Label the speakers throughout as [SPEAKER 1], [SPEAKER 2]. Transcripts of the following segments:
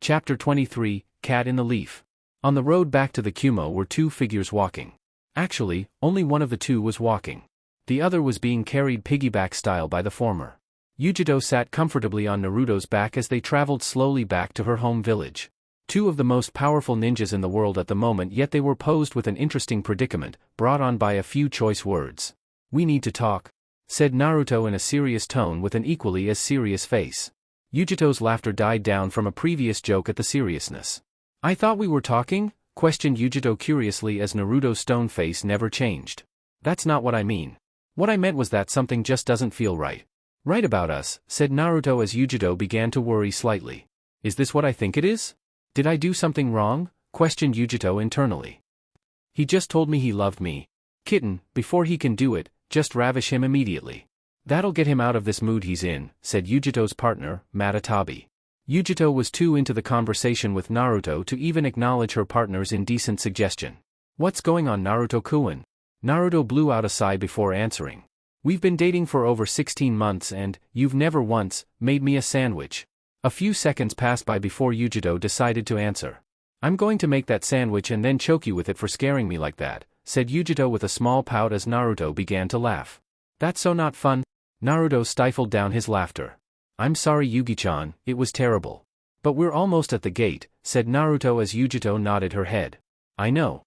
[SPEAKER 1] Chapter 23, Cat in the Leaf. On the road back to the Kumo were two figures walking. Actually, only one of the two was walking. The other was being carried piggyback style by the former. Yujito sat comfortably on Naruto's back as they traveled slowly back to her home village. Two of the most powerful ninjas in the world at the moment, yet they were posed with an interesting predicament, brought on by a few choice words. "We need to talk," said Naruto in a serious tone with an equally as serious face. Yujito's laughter died down from a previous joke at the seriousness. "I thought we were talking?" questioned Yujito curiously as Naruto's stone face never changed. "That's not what I mean. What I meant was that something just doesn't feel right. Right about us," said Naruto as Yujito began to worry slightly. "Is this what I think it is? Did I do something wrong?" questioned Yujito internally. "He just told me he loved me. Kitten, before he can do it, just ravish him immediately. That'll get him out of this mood he's in," said Yujito's partner, Matatabi. Yujito was too into the conversation with Naruto to even acknowledge her partner's indecent suggestion. "What's going on, Naruto-kun?" Naruto blew out a sigh before answering. "We've been dating for over 16 months and you've never once made me a sandwich." A few seconds passed by before Yujito decided to answer. "I'm going to make that sandwich and then choke you with it for scaring me like that," said Yujito with a small pout as Naruto began to laugh. "That's so not fun." Naruto stifled down his laughter. "I'm sorry Yugi-chan, it was terrible. But we're almost at the gate," said Naruto as Yujito nodded her head. I know.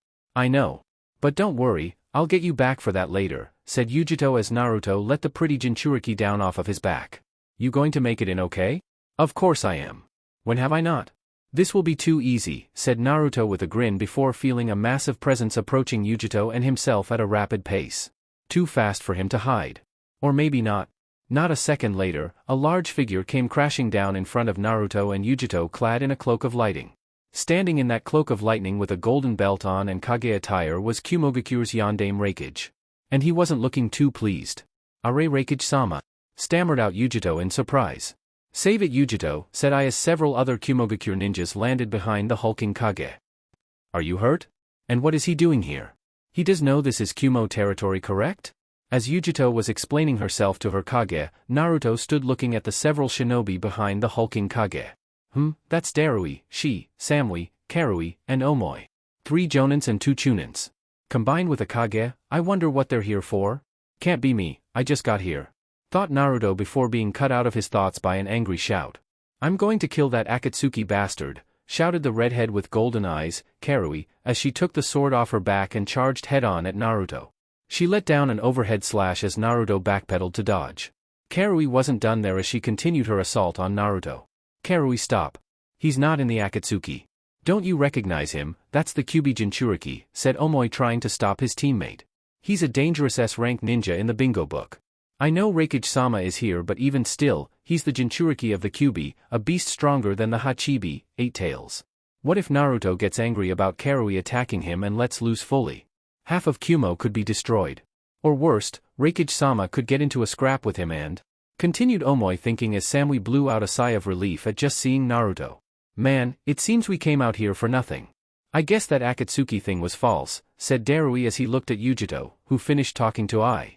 [SPEAKER 1] But don't worry, I'll get you back for that later," said Yujito as Naruto let the pretty Jinchuriki down off of his back. "You going to make it in okay?" "Of course I am. When have I not?" "This will be too easy," said Naruto with a grin before feeling a massive presence approaching Yujito and himself at a rapid pace. Too fast for him to hide. Or maybe not. Not a second later, a large figure came crashing down in front of Naruto and Yujito clad in a cloak of lightning. Standing in that cloak of lightning with a golden belt on and Kage attire was Kumogakure's Yondaime Reikage. And he wasn't looking too pleased. "Are Reikage-sama," stammered out Yujito in surprise. "Save it Yujito," said I as several other Kumogakure ninjas landed behind the hulking Kage. "Are you hurt? And what is he doing here? He does know this is Kumo territory, correct?" As Yujito was explaining herself to her Kage, Naruto stood looking at the several shinobi behind the hulking Kage. That's Darui, Shi, Samui, Karui, and Omoi. 3 jonins and 2 chunins. Combined with a Kage, I wonder what they're here for? Can't be me, I just got here," thought Naruto before being cut out of his thoughts by an angry shout. "I'm going to kill that Akatsuki bastard," shouted the redhead with golden eyes, Karui, as she took the sword off her back and charged head-on at Naruto. She let down an overhead slash as Naruto backpedaled to dodge. Karui wasn't done there as she continued her assault on Naruto. "Karui, stop. He's not in the Akatsuki. Don't you recognize him? That's the Kyuubi Jinchuriki," said Omoi trying to stop his teammate. "He's a dangerous S-rank ninja in the bingo book. I know Reikage-sama is here, but even still, he's the Jinchuriki of the Kyuubi, a beast stronger than the Hachibi, 8 tails. What if Naruto gets angry about Karui attacking him and lets loose fully? Half of Kumo could be destroyed. Or worst, Reikage-sama could get into a scrap with him and..." continued Omoi thinking as Samui blew out a sigh of relief at just seeing Naruto. "Man, it seems we came out here for nothing. I guess that Akatsuki thing was false," said Darui as he looked at Yujito, who finished talking to Ai.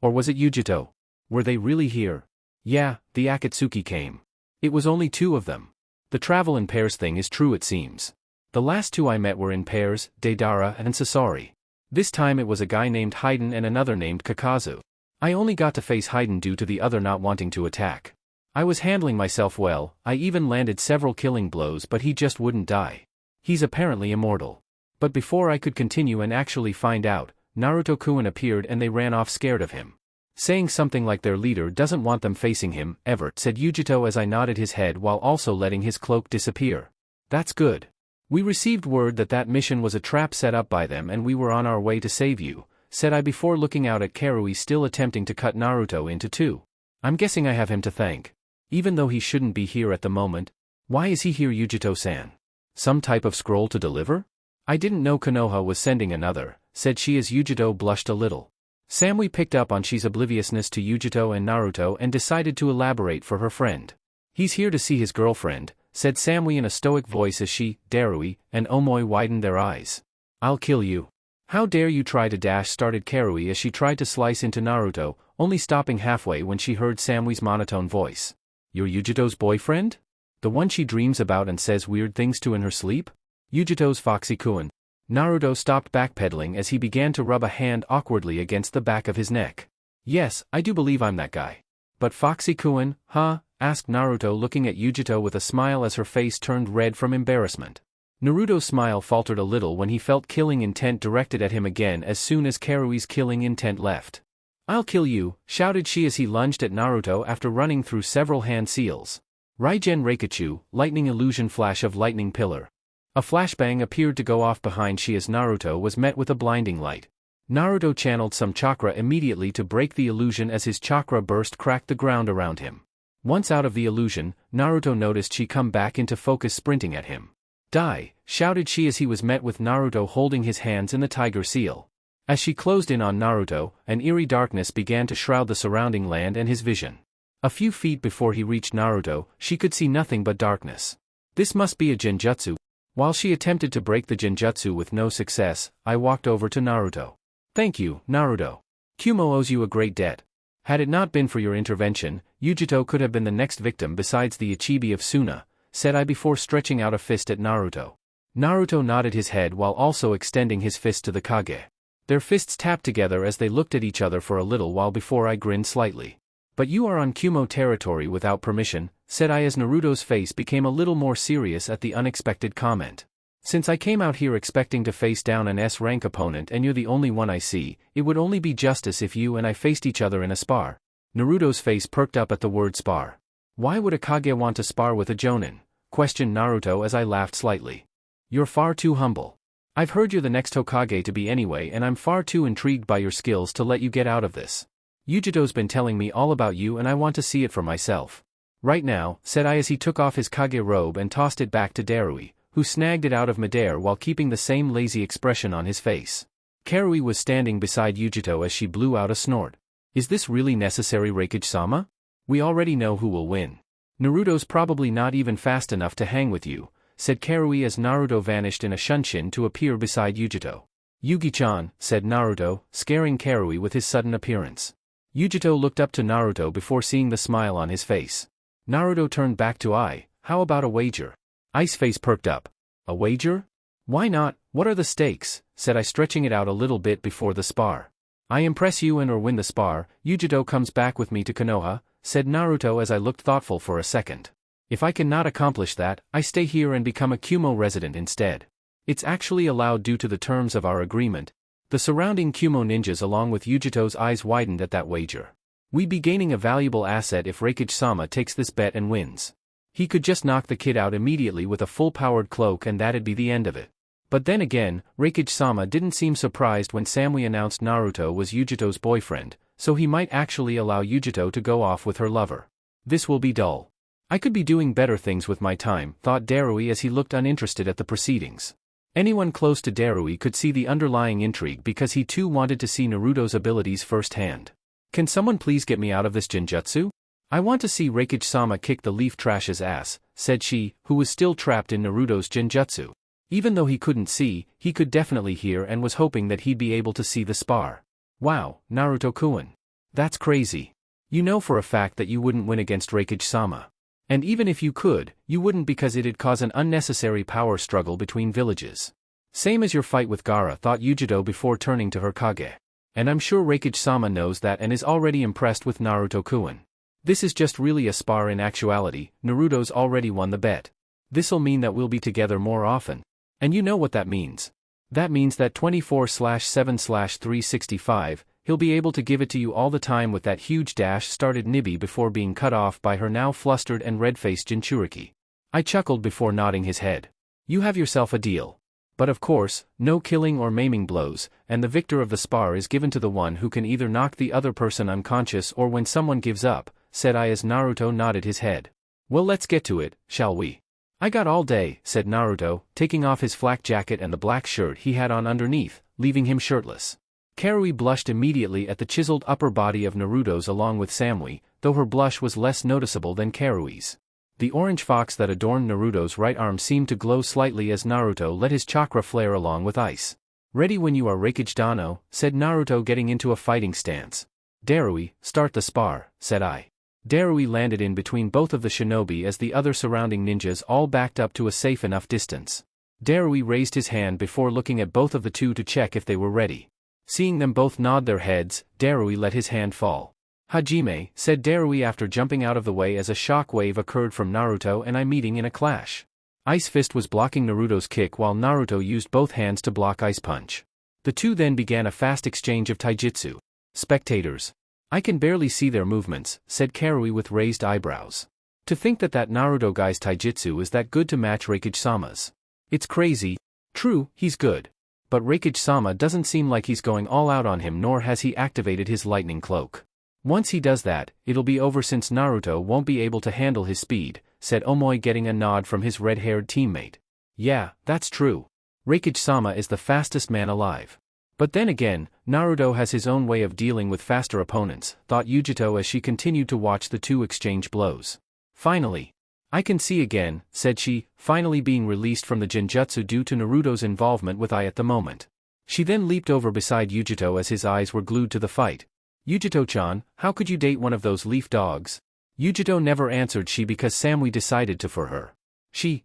[SPEAKER 1] Or was it Yujito? Were they really here? Yeah, the Akatsuki came. It was only 2 of them. The travel in pairs thing is true it seems. The last 2 I met were in pairs, Deidara and Sasori. This time it was a guy named Hayden and another named Kakazu. I only got to face Hayden due to the other not wanting to attack. I was handling myself well, I even landed several killing blows but he just wouldn't die. He's apparently immortal." But before I could continue and actually find out, Naruto-kun appeared and they ran off scared of him. Saying something like their leader doesn't want them facing him, ever, said Yujito as I nodded his head while also letting his cloak disappear. "That's good. We received word that that mission was a trap set up by them and we were on our way to save you," said I before looking out at Karui still attempting to cut Naruto into 2. "I'm guessing I have him to thank. Even though he shouldn't be here at the moment. Why is he here, Yujito-san? Some type of scroll to deliver? I didn't know Konoha was sending another," said she as Yujito blushed a little. Samui picked up on Shi's obliviousness to Yujito and Naruto and decided to elaborate for her friend. "He's here to see his girlfriend," said Samui in a stoic voice as she, Darui, and Omoi widened their eyes. "I'll kill you. How dare you try to dash," started Karui as she tried to slice into Naruto, only stopping halfway when she heard Samui's monotone voice. "You're Yujito's boyfriend?" The one she dreams about and says weird things to in her sleep? Yujito's Foxy Kun. Naruto stopped backpedaling as he began to rub a hand awkwardly against the back of his neck. Yes, I do believe I'm that guy. But Foxy Kun, huh? Asked Naruto looking at Yujito with a smile as her face turned red from embarrassment. Naruto's smile faltered a little when he felt killing intent directed at him again as soon as Karui's killing intent left. I'll kill you, shouted she as he lunged at Naruto after running through several hand seals. Raijin Reikachu, lightning illusion flash of lightning pillar. A flashbang appeared to go off behind she as Naruto was met with a blinding light. Naruto channeled some chakra immediately to break the illusion as his chakra burst cracked the ground around him. Once out of the illusion, Naruto noticed she come back into focus sprinting at him. Die, shouted she as he was met with Naruto holding his hands in the tiger seal. As she closed in on Naruto, an eerie darkness began to shroud the surrounding land and his vision. A few feet before he reached Naruto, she could see nothing but darkness. This must be a genjutsu. While she attempted to break the genjutsu with no success, I walked over to Naruto. Thank you, Naruto. Kumo owes you a great debt. Had it not been for your intervention, Yujito could have been the next victim besides the Ichibi of Suna, said I before stretching out a fist at Naruto. Naruto nodded his head while also extending his fist to the Kage. Their fists tapped together as they looked at each other for a little while before I grinned slightly. But you are on Kumo territory without permission, said I as Naruto's face became a little more serious at the unexpected comment. Since I came out here expecting to face down an S-rank opponent and you're the only one I see, it would only be justice if you and I faced each other in a spar. Naruto's face perked up at the word spar. Why would a Kage want to spar with a Jonin? Questioned Naruto as I laughed slightly. You're far too humble. I've heard you're the next Hokage to be anyway and I'm far too intrigued by your skills to let you get out of this. Yujito's been telling me all about you and I want to see it for myself. Right now, said I as he took off his Kage robe and tossed it back to Darui, who snagged it out of midair while keeping the same lazy expression on his face. Karui was standing beside Yujito as she blew out a snort. Is this really necessary, Reikage-sama? We already know who will win. Naruto's probably not even fast enough to hang with you, said Karui as Naruto vanished in a shunshin to appear beside Yujito. Yugi-chan, said Naruto, scaring Karui with his sudden appearance. Yujito looked up to Naruto before seeing the smile on his face. Naruto turned back to Ai. How about a wager? Ai's face perked up. A wager? Why not? What are the stakes? Said I, stretching it out a little bit before the spar. I impress you and or win the spar, Yujito comes back with me to Konoha, said Naruto as I looked thoughtful for a second. If I cannot accomplish that, I stay here and become a Kumo resident instead. It's actually allowed due to the terms of our agreement. The surrounding Kumo ninjas along with Yujito's eyes widened at that wager. We'd be gaining a valuable asset if Reikage-sama takes this bet and wins. He could just knock the kid out immediately with a full-powered cloak and that'd be the end of it. But then again, Reikage-sama didn't seem surprised when Samui announced Naruto was Yujito's boyfriend, so he might actually allow Yujito to go off with her lover. This will be dull. I could be doing better things with my time, thought Darui as he looked uninterested at the proceedings. Anyone close to Darui could see the underlying intrigue because he too wanted to see Naruto's abilities firsthand. Can someone please get me out of this genjutsu? I want to see Reikage-sama kick the leaf trash's ass, said she, who was still trapped in Naruto's genjutsu. Even though he couldn't see, he could definitely hear and was hoping that he'd be able to see the spar. Wow, Naruto-kun. That's crazy. You know for a fact that you wouldn't win against Reikage-sama. And even if you could, you wouldn't because it'd cause an unnecessary power struggle between villages. Same as your fight with Gaara, thought Yujito before turning to her Kage. And I'm sure Reikage-sama knows that and is already impressed with Naruto-kun. This is just really a spar in actuality, Naruto's already won the bet. This'll mean that we'll be together more often. And you know what that means. That means that 24/7/365, he'll be able to give it to you all the time with that huge dash, started Nibi before being cut off by her now flustered and red-faced Jinchuriki. I chuckled before nodding his head. You have yourself a deal. But of course, no killing or maiming blows, and the victor of the spar is given to the one who can either knock the other person unconscious or when someone gives up, said I as Naruto nodded his head. Well, let's get to it, shall we? I got all day, said Naruto, taking off his flak jacket and the black shirt he had on underneath, leaving him shirtless. Karui blushed immediately at the chiseled upper body of Naruto's along with Samui, though her blush was less noticeable than Karui's. The orange fox that adorned Naruto's right arm seemed to glow slightly as Naruto let his chakra flare along with ice. Ready when you are, Reikage-dano, said Naruto getting into a fighting stance. Darui, start the spar, said I. Darui landed in between both of the shinobi as the other surrounding ninjas all backed up to a safe enough distance. Darui raised his hand before looking at both of the two to check if they were ready. Seeing them both nod their heads, Darui let his hand fall. "Hajime," said Darui after jumping out of the way as a shock wave occurred from Naruto and I meeting in a clash. Ice Fist was blocking Naruto's kick while Naruto used both hands to block Ice Punch. The two then began a fast exchange of taijutsu. "Spectators. I can barely see their movements," said Karui with raised eyebrows. "To think that Naruto guy's taijutsu is that good to match Raikage-sama's. It's crazy." "True, he's good. But Raikage-sama doesn't seem like he's going all out on him, nor has he activated his lightning cloak. Once he does that, it'll be over since Naruto won't be able to handle his speed," said Omoi, getting a nod from his red-haired teammate. "Yeah, that's true. Raikage-sama is the fastest man alive. But then again, Naruto has his own way of dealing with faster opponents," thought Yujito as she continued to watch the two exchange blows. "Finally. I can see again," said she, finally being released from the genjutsu due to Naruto's involvement with Ai at the moment. She then leaped over beside Yujito as his eyes were glued to the fight. "Yujito-chan, how could you date one of those leaf dogs?" Yujito never answered she because Samui decided to for her.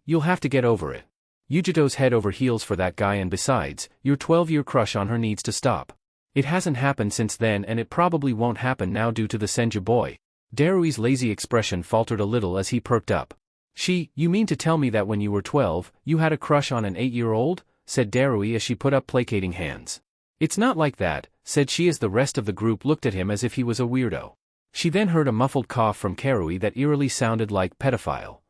[SPEAKER 1] "You'll have to get over it. Yujito's head over heels for that guy, and besides, your 12-year crush on her needs to stop. It hasn't happened since then and it probably won't happen now due to the Senju boy." Darui's lazy expression faltered a little as he perked up. You mean to tell me that when you were 12, you had a crush on an 8-year-old? Said Darui as she put up placating hands. "It's not like that," said she as the rest of the group looked at him as if he was a weirdo. She then heard a muffled cough from Karui that eerily sounded like pedophile.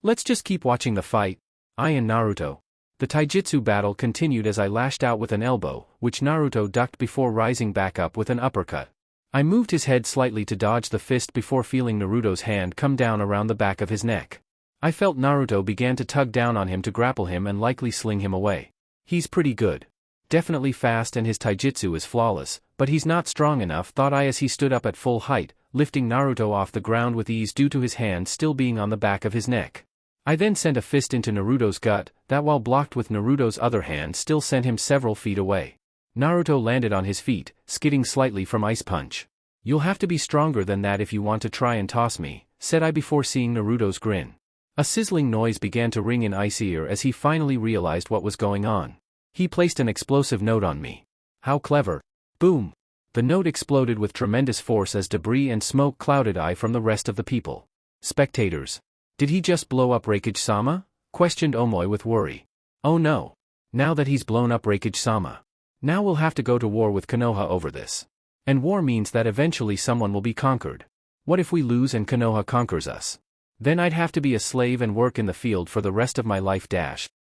[SPEAKER 1] "Let's just keep watching the fight. I and Naruto." The taijutsu battle continued as I lashed out with an elbow, which Naruto ducked before rising back up with an uppercut. I moved his head slightly to dodge the fist before feeling Naruto's hand come down around the back of his neck. I felt Naruto began to tug down on him to grapple him and likely sling him away. He's pretty good. Definitely fast and his taijutsu is flawless, but he's not strong enough, thought I as he stood up at full height, lifting Naruto off the ground with ease due to his hand still being on the back of his neck. I then sent a fist into Naruto's gut, that while blocked with Naruto's other hand still sent him several feet away. Naruto landed on his feet, skidding slightly from Ice Punch. "You'll have to be stronger than that if you want to try and toss me," said I before seeing Naruto's grin. A sizzling noise began to ring in Ice's ear as he finally realized what was going on. He placed an explosive note on me. How clever. Boom. The note exploded with tremendous force as debris and smoke clouded Ai from the rest of the people. Spectators. Did he just blow up Raikage-sama? Questioned Omoi with worry. Oh no. Now that he's blown up Raikage-sama. Now we'll have to go to war with Konoha over this. And war means that eventually someone will be conquered. What if we lose and Konoha conquers us? Then I'd have to be a slave and work in the field for the rest of my life.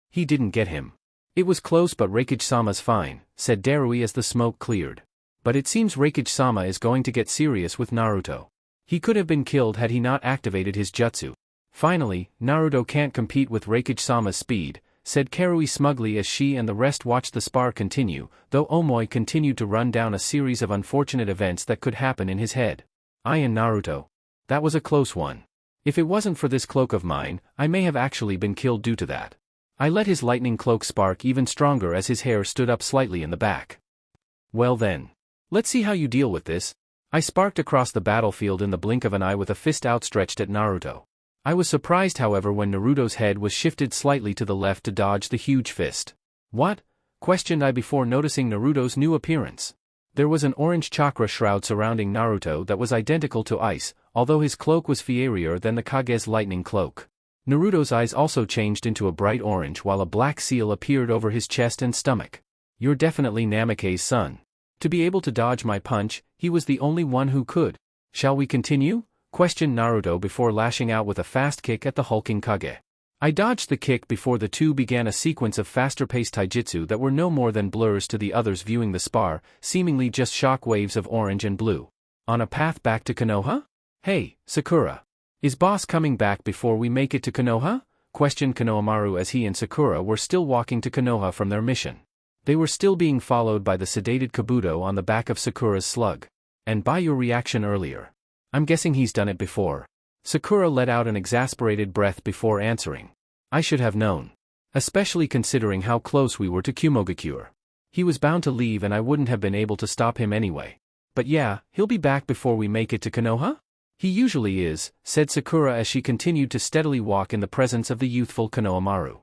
[SPEAKER 1] He didn't get him. It was close, but Raikage-sama's fine, said Darui as the smoke cleared. But it seems Raikage-sama is going to get serious with Naruto. He could have been killed had he not activated his jutsu. Finally, Naruto can't compete with Raikage-sama's speed, said Karui smugly as she and the rest watched the spar continue, though Omoi continued to run down a series of unfortunate events that could happen in his head. I and Naruto. That was a close one. If it wasn't for this cloak of mine, I may have actually been killed due to that. I let his lightning cloak spark even stronger as his hair stood up slightly in the back. Well then. Let's see how you deal with this. I sparked across the battlefield in the blink of an eye with a fist outstretched at Naruto. I was surprised, however, when Naruto's head was shifted slightly to the left to dodge the huge fist. What? Questioned I before noticing Naruto's new appearance. There was an orange chakra shroud surrounding Naruto that was identical to ice, although his cloak was fierier than the Kage's lightning cloak. Naruto's eyes also changed into a bright orange while a black seal appeared over his chest and stomach. You're definitely Namake's son. To be able to dodge my punch, he was the only one who could. Shall we continue? Questioned Naruto before lashing out with a fast kick at the hulking Kage. I dodged the kick before the two began a sequence of faster-paced taijutsu that were no more than blurs to the others viewing the spar, seemingly just shock waves of orange and blue. On a path back to Konoha? Hey, Sakura. Is boss coming back before we make it to Konoha? Questioned Konohamaru as he and Sakura were still walking to Konoha from their mission. They were still being followed by the sedated Kabuto on the back of Sakura's slug. And by your reaction earlier. I'm guessing he's done it before. Sakura let out an exasperated breath before answering. I should have known. Especially considering how close we were to Kumogakure. He was bound to leave and I wouldn't have been able to stop him anyway. But yeah, he'll be back before we make it to Konoha? He usually is, said Sakura as she continued to steadily walk in the presence of the youthful Konohamaru.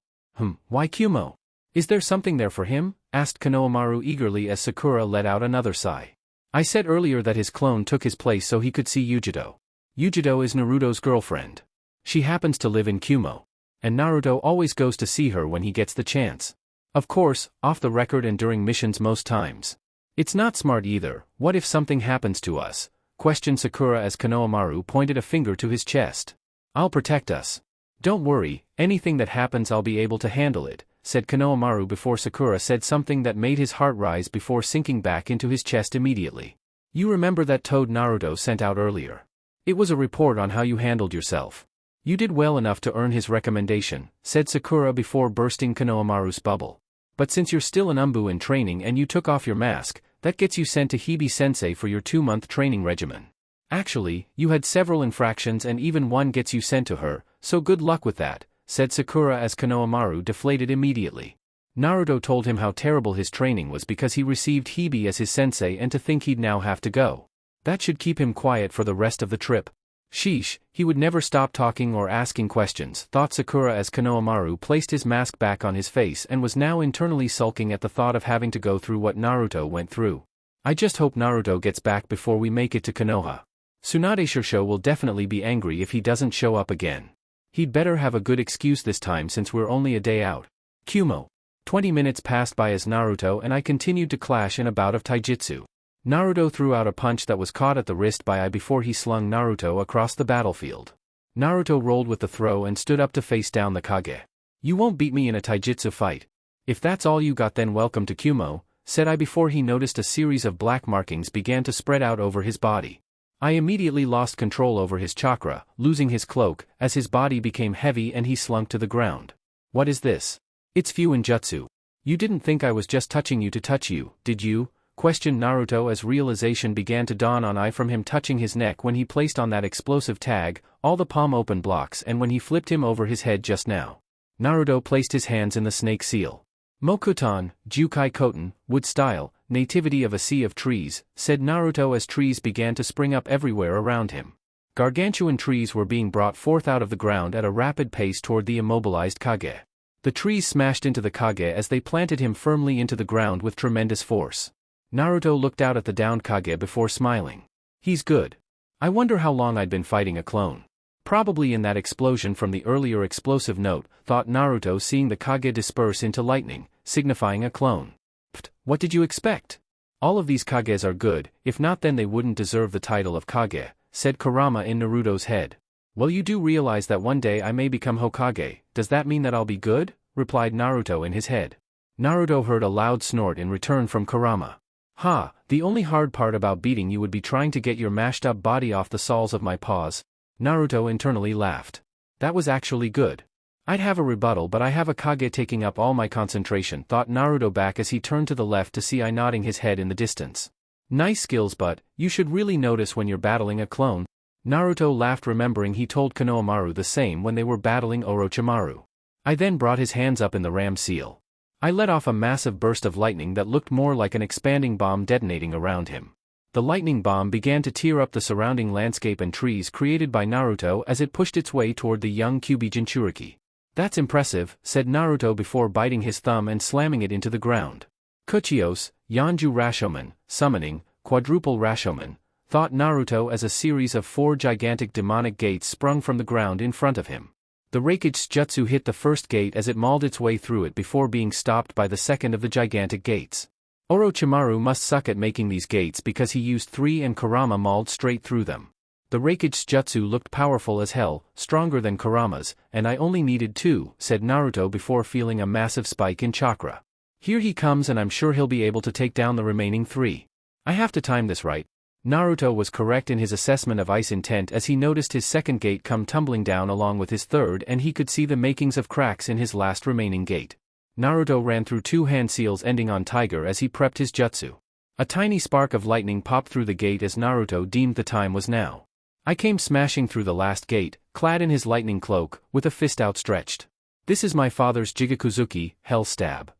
[SPEAKER 1] Why Kumo? Is there something there for him? Asked Konohamaru eagerly as Sakura let out another sigh. I said earlier that his clone took his place so he could see Yujido. Yujido is Naruto's girlfriend. She happens to live in Kumo. And Naruto always goes to see her when he gets the chance. Of course, off the record and during missions most times. It's not smart either. What if something happens to us? Questioned Sakura as Konohamaru pointed a finger to his chest. I'll protect us. Don't worry, anything that happens I'll be able to handle it, said Konohamaru before Sakura said something that made his heart rise before sinking back into his chest immediately. You remember that toad Naruto sent out earlier? It was a report on how you handled yourself. You did well enough to earn his recommendation, said Sakura before bursting Konohamaru's bubble. But since you're still an umbu in training and you took off your mask, that gets you sent to Hibi-sensei for your 2-month training regimen. Actually, you had several infractions and even one gets you sent to her, so good luck with that, said Sakura as Konohamaru deflated immediately. Naruto told him how terrible his training was because he received Hibi as his sensei and to think he'd now have to go. That should keep him quiet for the rest of the trip. Sheesh, he would never stop talking or asking questions, thought Sakura as Konohamaru placed his mask back on his face and was now internally sulking at the thought of having to go through what Naruto went through. I just hope Naruto gets back before we make it to Konoha. Tsunade Shirsho will definitely be angry if he doesn't show up again. He'd better have a good excuse this time since we're only a day out. Kumo. 20 minutes passed by as Naruto and I continued to clash in a bout of taijutsu. Naruto threw out a punch that was caught at the wrist by I before he slung Naruto across the battlefield. Naruto rolled with the throw and stood up to face down the Kage. You won't beat me in a taijutsu fight. If that's all you got then welcome to Kumo, said I before he noticed a series of black markings began to spread out over his body. I immediately lost control over his chakra, losing his cloak, as his body became heavy and he slunk to the ground. What is this? It's Fuin Jutsu. You didn't think I was just touching you to touch you, did you? Questioned Naruto as realization began to dawn on I from him touching his neck when he placed on that explosive tag, all the palm open blocks and when he flipped him over his head just now. Naruto placed his hands in the snake seal. Mokutan, Jukai Koten, wood style, nativity of a sea of trees, said Naruto as trees began to spring up everywhere around him. Gargantuan trees were being brought forth out of the ground at a rapid pace toward the immobilized Kage. The trees smashed into the Kage as they planted him firmly into the ground with tremendous force. Naruto looked out at the downed Kage before smiling. He's good. I wonder how long I'd been fighting a clone. Probably in that explosion from the earlier explosive note, thought Naruto seeing the Kage disperse into lightning, signifying a clone. Pfft, what did you expect? All of these Kages are good, if not then they wouldn't deserve the title of Kage, said Kurama in Naruto's head. Well you do realize that one day I may become Hokage, does that mean that I'll be good? Replied Naruto in his head. Naruto heard a loud snort in return from Kurama. Ha, the only hard part about beating you would be trying to get your mashed up body off the soles of my paws. Naruto internally laughed. That was actually good. I'd have a rebuttal but I have a Kage taking up all my concentration, thought Naruto back as he turned to the left to see I nodding his head in the distance. Nice skills but, you should really notice when you're battling a clone. Naruto laughed remembering he told Konohamaru the same when they were battling Orochimaru. I then brought his hands up in the ram seal. I let off a massive burst of lightning that looked more like an expanding bomb detonating around him. The lightning bomb began to tear up the surrounding landscape and trees created by Naruto as it pushed its way toward the young Kyuubi Jinchuriki. That's impressive, said Naruto before biting his thumb and slamming it into the ground. Kuchios, Yanju Rashomon, summoning, quadruple Rashomon, thought Naruto as a series of 4 gigantic demonic gates sprung from the ground in front of him. The Raikage Jutsu hit the first gate as it mauled its way through it before being stopped by the second of the gigantic gates. Orochimaru must suck at making these gates because he used 3 and Kurama mauled straight through them. The Raikage Jutsu looked powerful as hell, stronger than Kurama's, and I only needed 2, said Naruto before feeling a massive spike in chakra. Here he comes and I'm sure he'll be able to take down the remaining 3. I have to time this right. Naruto was correct in his assessment of Ice intent as he noticed his second gate come tumbling down along with his third and he could see the makings of cracks in his last remaining gate. Naruto ran through 2 hand seals ending on Tiger as he prepped his jutsu. A tiny spark of lightning popped through the gate as Naruto deemed the time was now. I came smashing through the last gate, clad in his lightning cloak, with a fist outstretched. This is my father's Jigakuzuki, Hell Stab.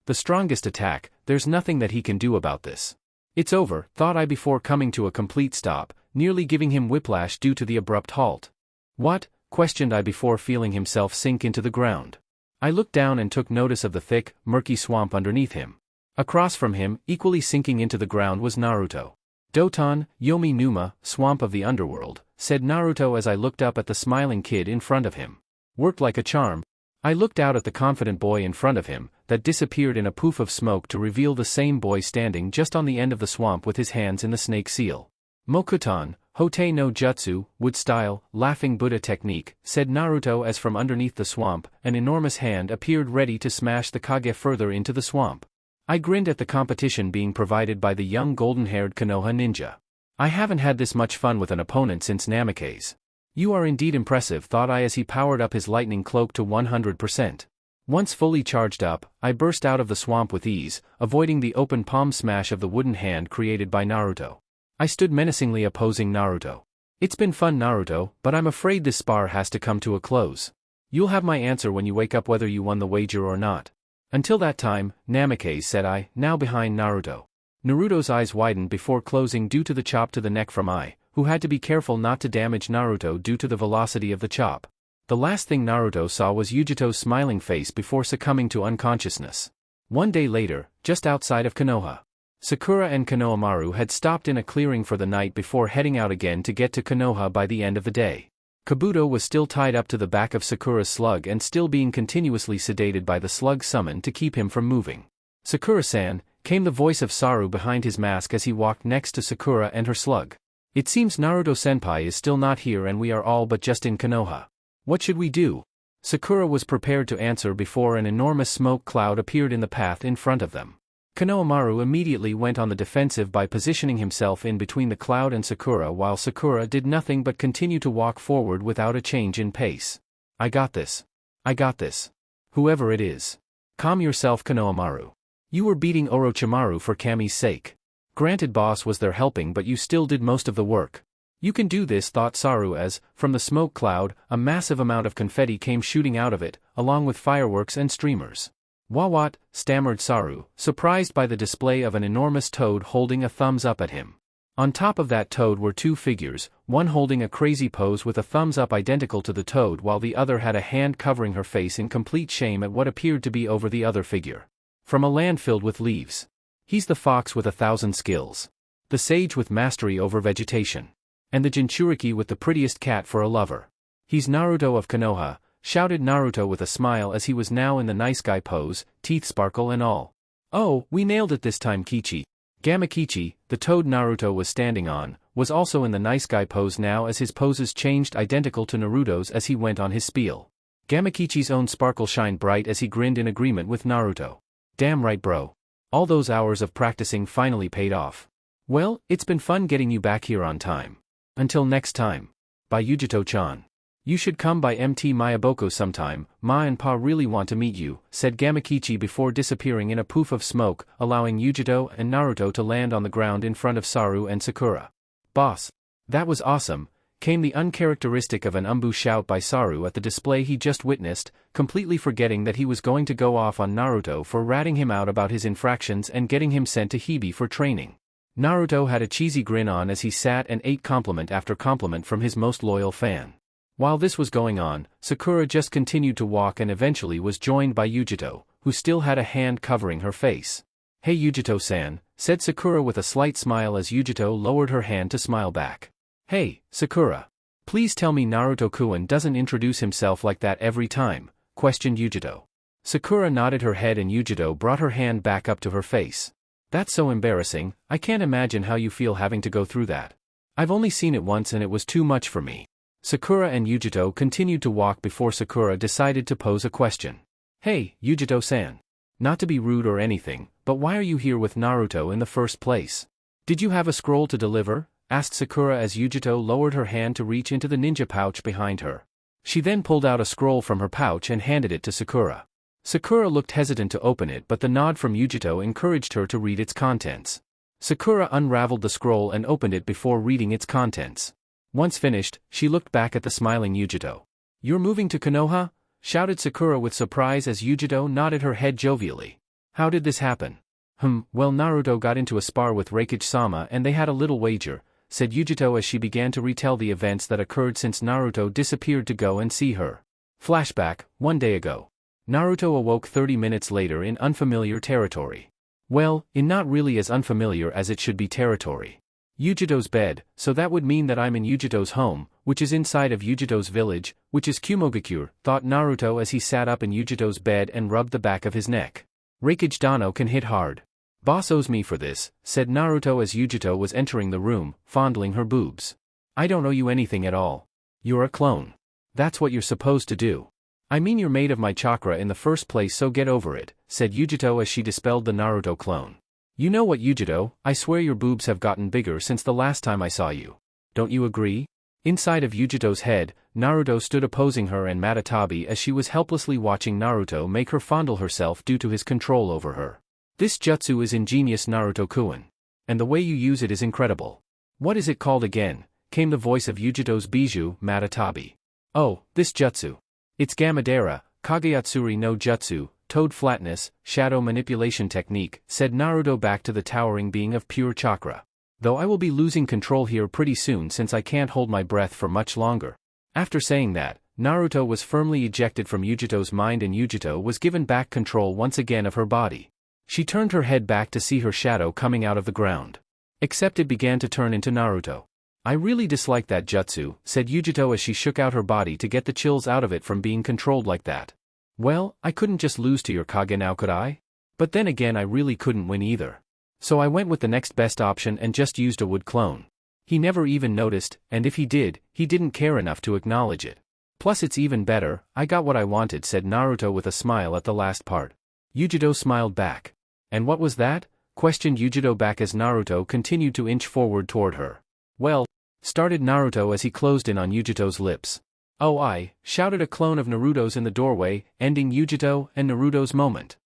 [SPEAKER 1] The strongest attack, there's nothing that he can do about this. It's over, thought I before coming to a complete stop, nearly giving him whiplash due to the abrupt halt. "What?" questioned I before feeling himself sink into the ground. I looked down and took notice of the thick, murky swamp underneath him. Across from him, equally sinking into the ground, was Naruto. "Doton, Yomi Numa, swamp of the underworld," said Naruto as I looked up at the smiling kid in front of him. "Worked like a charm." I looked out at the confident boy in front of him, that disappeared in a poof of smoke to reveal the same boy standing just on the end of the swamp with his hands in the snake seal. "Mokuton, Hote no Jutsu, wood style, laughing Buddha technique," said Naruto as from underneath the swamp, an enormous hand appeared ready to smash the Kage further into the swamp. I grinned at the competition being provided by the young golden-haired Konoha ninja. I haven't had this much fun with an opponent since Namake's. "You are indeed impressive," thought I as he powered up his lightning cloak to 100%. Once fully charged up, I burst out of the swamp with ease, avoiding the open palm smash of the wooden hand created by Naruto. I stood menacingly opposing Naruto. "It's been fun, Naruto, but I'm afraid this spar has to come to a close. You'll have my answer when you wake up whether you won the wager or not." "Until that time, Namake," said I, now behind Naruto. Naruto's eyes widened before closing due to the chop to the neck from I, who had to be careful not to damage Naruto due to the velocity of the chop. The last thing Naruto saw was Yujito's smiling face before succumbing to unconsciousness. One day later, just outside of Konoha, Sakura and Konohamaru had stopped in a clearing for the night before heading out again to get to Konoha by the end of the day. Kabuto was still tied up to the back of Sakura's slug and still being continuously sedated by the slug summon to keep him from moving. "Sakura-san," came the voice of Saru behind his mask as he walked next to Sakura and her slug. "It seems Naruto-senpai is still not here and we are all but just in Konoha. What should we do?" Sakura was prepared to answer before an enormous smoke cloud appeared in the path in front of them. Konohamaru immediately went on the defensive by positioning himself in between the cloud and Sakura while Sakura did nothing but continue to walk forward without a change in pace. "I got this. I got this. Whoever it is. Calm yourself, Konohamaru. You were beating Orochimaru for Kami's sake. Granted, boss was there helping, but you still did most of the work. You can do this," thought Saru as, from the smoke cloud, a massive amount of confetti came shooting out of it, along with fireworks and streamers. "What?" stammered Saru, surprised by the display of an enormous toad holding a thumbs up at him. On top of that toad were two figures, one holding a crazy pose with a thumbs up identical to the toad while the other had a hand covering her face in complete shame at what appeared to be over the other figure. "From a land filled with leaves. He's the fox with 1,000 skills. The sage with mastery over vegetation. And the Jinchuriki with the prettiest cat for a lover. He's Naruto of Konoha," shouted Naruto with a smile as he was now in the nice guy pose, teeth sparkle and all. "Oh, we nailed it this time, Kichi." Gamakichi, the toad Naruto was standing on, was also in the nice guy pose now as his poses changed identical to Naruto's as he went on his spiel. Gamakichi's own sparkle shined bright as he grinned in agreement with Naruto. "Damn right, bro. All those hours of practicing finally paid off. Well, it's been fun getting you back here on time. Until next time. By Yujito-chan. You should come by MT Mayaboko sometime, Ma and Pa really want to meet you," said Gamakichi before disappearing in a poof of smoke, allowing Yujito and Naruto to land on the ground in front of Saru and Sakura. "Boss. That was awesome," came the uncharacteristic of an umbu shout by Saru at the display he just witnessed, completely forgetting that he was going to go off on Naruto for ratting him out about his infractions and getting him sent to Hibi for training. Naruto had a cheesy grin on as he sat and ate compliment after compliment from his most loyal fan. While this was going on, Sakura just continued to walk and eventually was joined by Yujito, who still had a hand covering her face. "Hey Yujito-san," said Sakura with a slight smile as Yujito lowered her hand to smile back. "Hey, Sakura. Please tell me Naruto-kun doesn't introduce himself like that every time," questioned Yujito. Sakura nodded her head and Yujito brought her hand back up to her face. "That's so embarrassing, I can't imagine how you feel having to go through that. I've only seen it once and it was too much for me." Sakura and Yujito continued to walk before Sakura decided to pose a question. "Hey, Yujito-san. Not to be rude or anything, but why are you here with Naruto in the first place? Did you have a scroll to deliver?" asked Sakura as Yujito lowered her hand to reach into the ninja pouch behind her. She then pulled out a scroll from her pouch and handed it to Sakura. Sakura looked hesitant to open it, but the nod from Yujito encouraged her to read its contents. Sakura unraveled the scroll and opened it before reading its contents. Once finished, she looked back at the smiling Yujito. "You're moving to Konoha?" shouted Sakura with surprise as Yujito nodded her head jovially. "How did this happen?" Well, Naruto got into a spar with Raikage-sama and they had a little wager," said Yujito as she began to retell the events that occurred since Naruto disappeared to go and see her. Flashback, 1 day ago. Naruto awoke 30 minutes later in unfamiliar territory. Well, in not really as unfamiliar as it should be territory. Yujito's bed, so that would mean that I'm in Yujito's home, which is inside of Yujito's village, which is Kumogakure, thought Naruto as he sat up in Yujito's bed and rubbed the back of his neck. Raikage Dano can hit hard. Boss owes me for this, said Naruto as Yujito was entering the room, fondling her boobs. I don't owe you anything at all. You're a clone. That's what you're supposed to do. I mean you're made of my chakra in the first place, so get over it, said Yujito as she dispelled the Naruto clone. You know what, Yujito, I swear your boobs have gotten bigger since the last time I saw you. Don't you agree? Inside of Yujito's head, Naruto stood opposing her and Matatabi as she was helplessly watching Naruto make her fondle herself due to his control over her. This jutsu is ingenious, Naruto-kun. And the way you use it is incredible. What is it called again? Came the voice of Yujito's bijou, Matatabi. Oh, this jutsu. It's Gamadera, Kageyatsuri no Jutsu, Toad Flatness, Shadow Manipulation Technique, said Naruto back to the towering being of pure chakra. Though I will be losing control here pretty soon since I can't hold my breath for much longer. After saying that, Naruto was firmly ejected from Yujito's mind and Yujito was given back control once again of her body. She turned her head back to see her shadow coming out of the ground. Except it began to turn into Naruto. I really dislike that jutsu, said Yujito as she shook out her body to get the chills out of it from being controlled like that. Well, I couldn't just lose to your Kage now, could I? But then again, I really couldn't win either. So I went with the next best option and just used a wood clone. He never even noticed, and if he did, he didn't care enough to acknowledge it. Plus it's even better, I got what I wanted, said Naruto with a smile at the last part. Yujito smiled back. And what was that? Questioned Yujito back as Naruto continued to inch forward toward her. Well, started Naruto as he closed in on Yujito's lips. Oh, I, shouted a clone of Naruto's in the doorway, ending Yujito and Naruto's moment.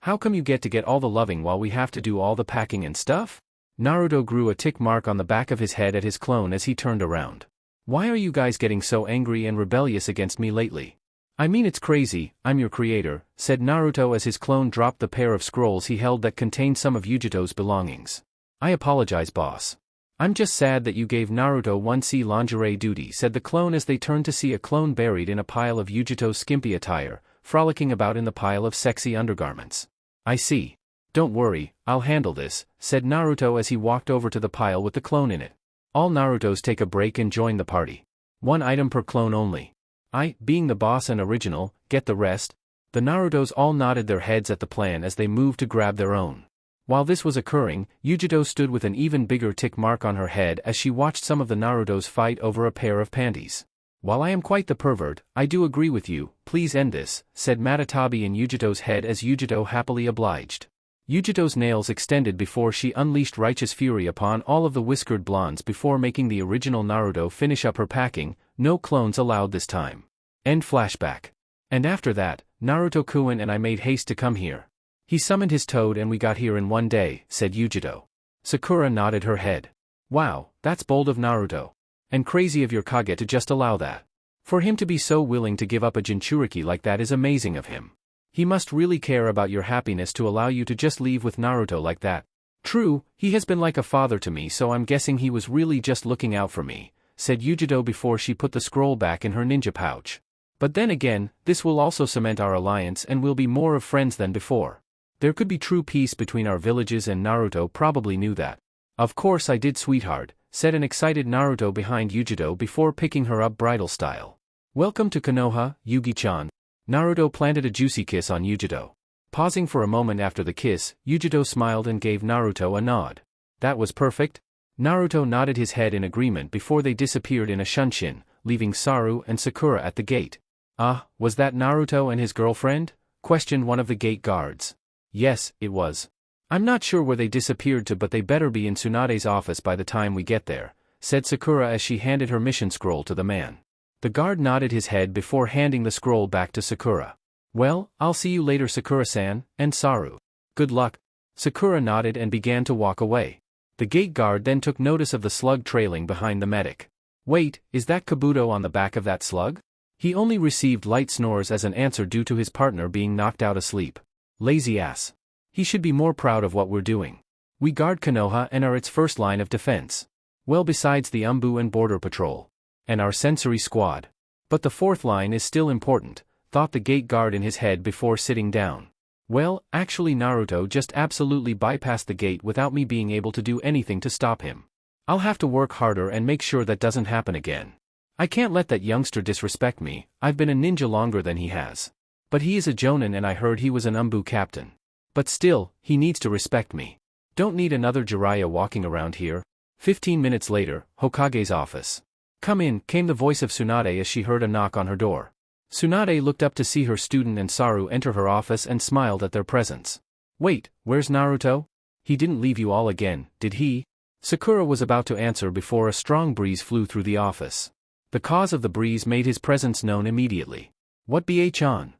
[SPEAKER 1] How come you get to get all the loving while we have to do all the packing and stuff? Naruto grew a tick mark on the back of his head at his clone as he turned around. Why are you guys getting so angry and rebellious against me lately? I mean it's crazy, I'm your creator, said Naruto as his clone dropped the pair of scrolls he held that contained some of Yujito's belongings. I apologize, boss. I'm just sad that you gave Naruto 1C lingerie duty, said the clone as they turned to see a clone buried in a pile of Yujito's skimpy attire, frolicking about in the pile of sexy undergarments. I see. Don't worry, I'll handle this, said Naruto as he walked over to the pile with the clone in it. All Narutos take a break and join the party. 1 item per clone only. I, being the boss and original, get the rest. The Narutos all nodded their heads at the plan as they moved to grab their own. While this was occurring, Yujito stood with an even bigger tick mark on her head as she watched some of the Narutos fight over a pair of panties. While I am quite the pervert, I do agree with you, please end this, said Matatabi in Yujito's head as Yujito happily obliged. Yujito's nails extended before she unleashed righteous fury upon all of the whiskered blondes before making the original Naruto finish up her packing, no clones allowed this time. End flashback. And after that, Naruto-kun and I made haste to come here. He summoned his toad and we got here in 1 day, said Yujito. Sakura nodded her head. Wow, that's bold of Naruto. And crazy of your Kage to just allow that. For him to be so willing to give up a Jinchuriki like that is amazing of him. He must really care about your happiness to allow you to just leave with Naruto like that. True, he has been like a father to me, so I'm guessing he was really just looking out for me, said Yujito before she put the scroll back in her ninja pouch. But then again, this will also cement our alliance and we'll be more of friends than before. There could be true peace between our villages and Naruto probably knew that. Of course I did, sweetheart, said an excited Naruto behind Yujito before picking her up bridal style. Welcome to Konoha, Yugi-chan. Naruto planted a juicy kiss on Yujito. Pausing for a moment after the kiss, Yujito smiled and gave Naruto a nod. That was perfect? Naruto nodded his head in agreement before they disappeared in a shunshin, leaving Saru and Sakura at the gate. Ah, was that Naruto and his girlfriend? Questioned one of the gate guards. Yes, it was. I'm not sure where they disappeared to, but they better be in Tsunade's office by the time we get there, said Sakura as she handed her mission scroll to the man. The guard nodded his head before handing the scroll back to Sakura. Well, I'll see you later, Sakura-san, and Saru. Good luck. Sakura nodded and began to walk away. The gate guard then took notice of the slug trailing behind the medic. Wait, is that Kabuto on the back of that slug? He only received light snores as an answer due to his partner being knocked out asleep. Lazy ass. He should be more proud of what we're doing. We guard Konoha and are its first line of defense. Well, besides the Umbu and Border Patrol. And our sensory squad. But the fourth line is still important, thought the gate guard in his head before sitting down. Well, actually Naruto just absolutely bypassed the gate without me being able to do anything to stop him. I'll have to work harder and make sure that doesn't happen again. I can't let that youngster disrespect me. I've been a ninja longer than he has. But he is a jonin and I heard he was an Umbu captain. But still, he needs to respect me. Don't need another Jiraiya walking around here. 15 minutes later, Hokage's office. Come in, came the voice of Tsunade as she heard a knock on her door. Tsunade looked up to see her student and Saru enter her office and smiled at their presence. Wait, where's Naruto? He didn't leave you all again, did he? Sakura was about to answer before a strong breeze flew through the office. The cause of the breeze made his presence known immediately. What bh on?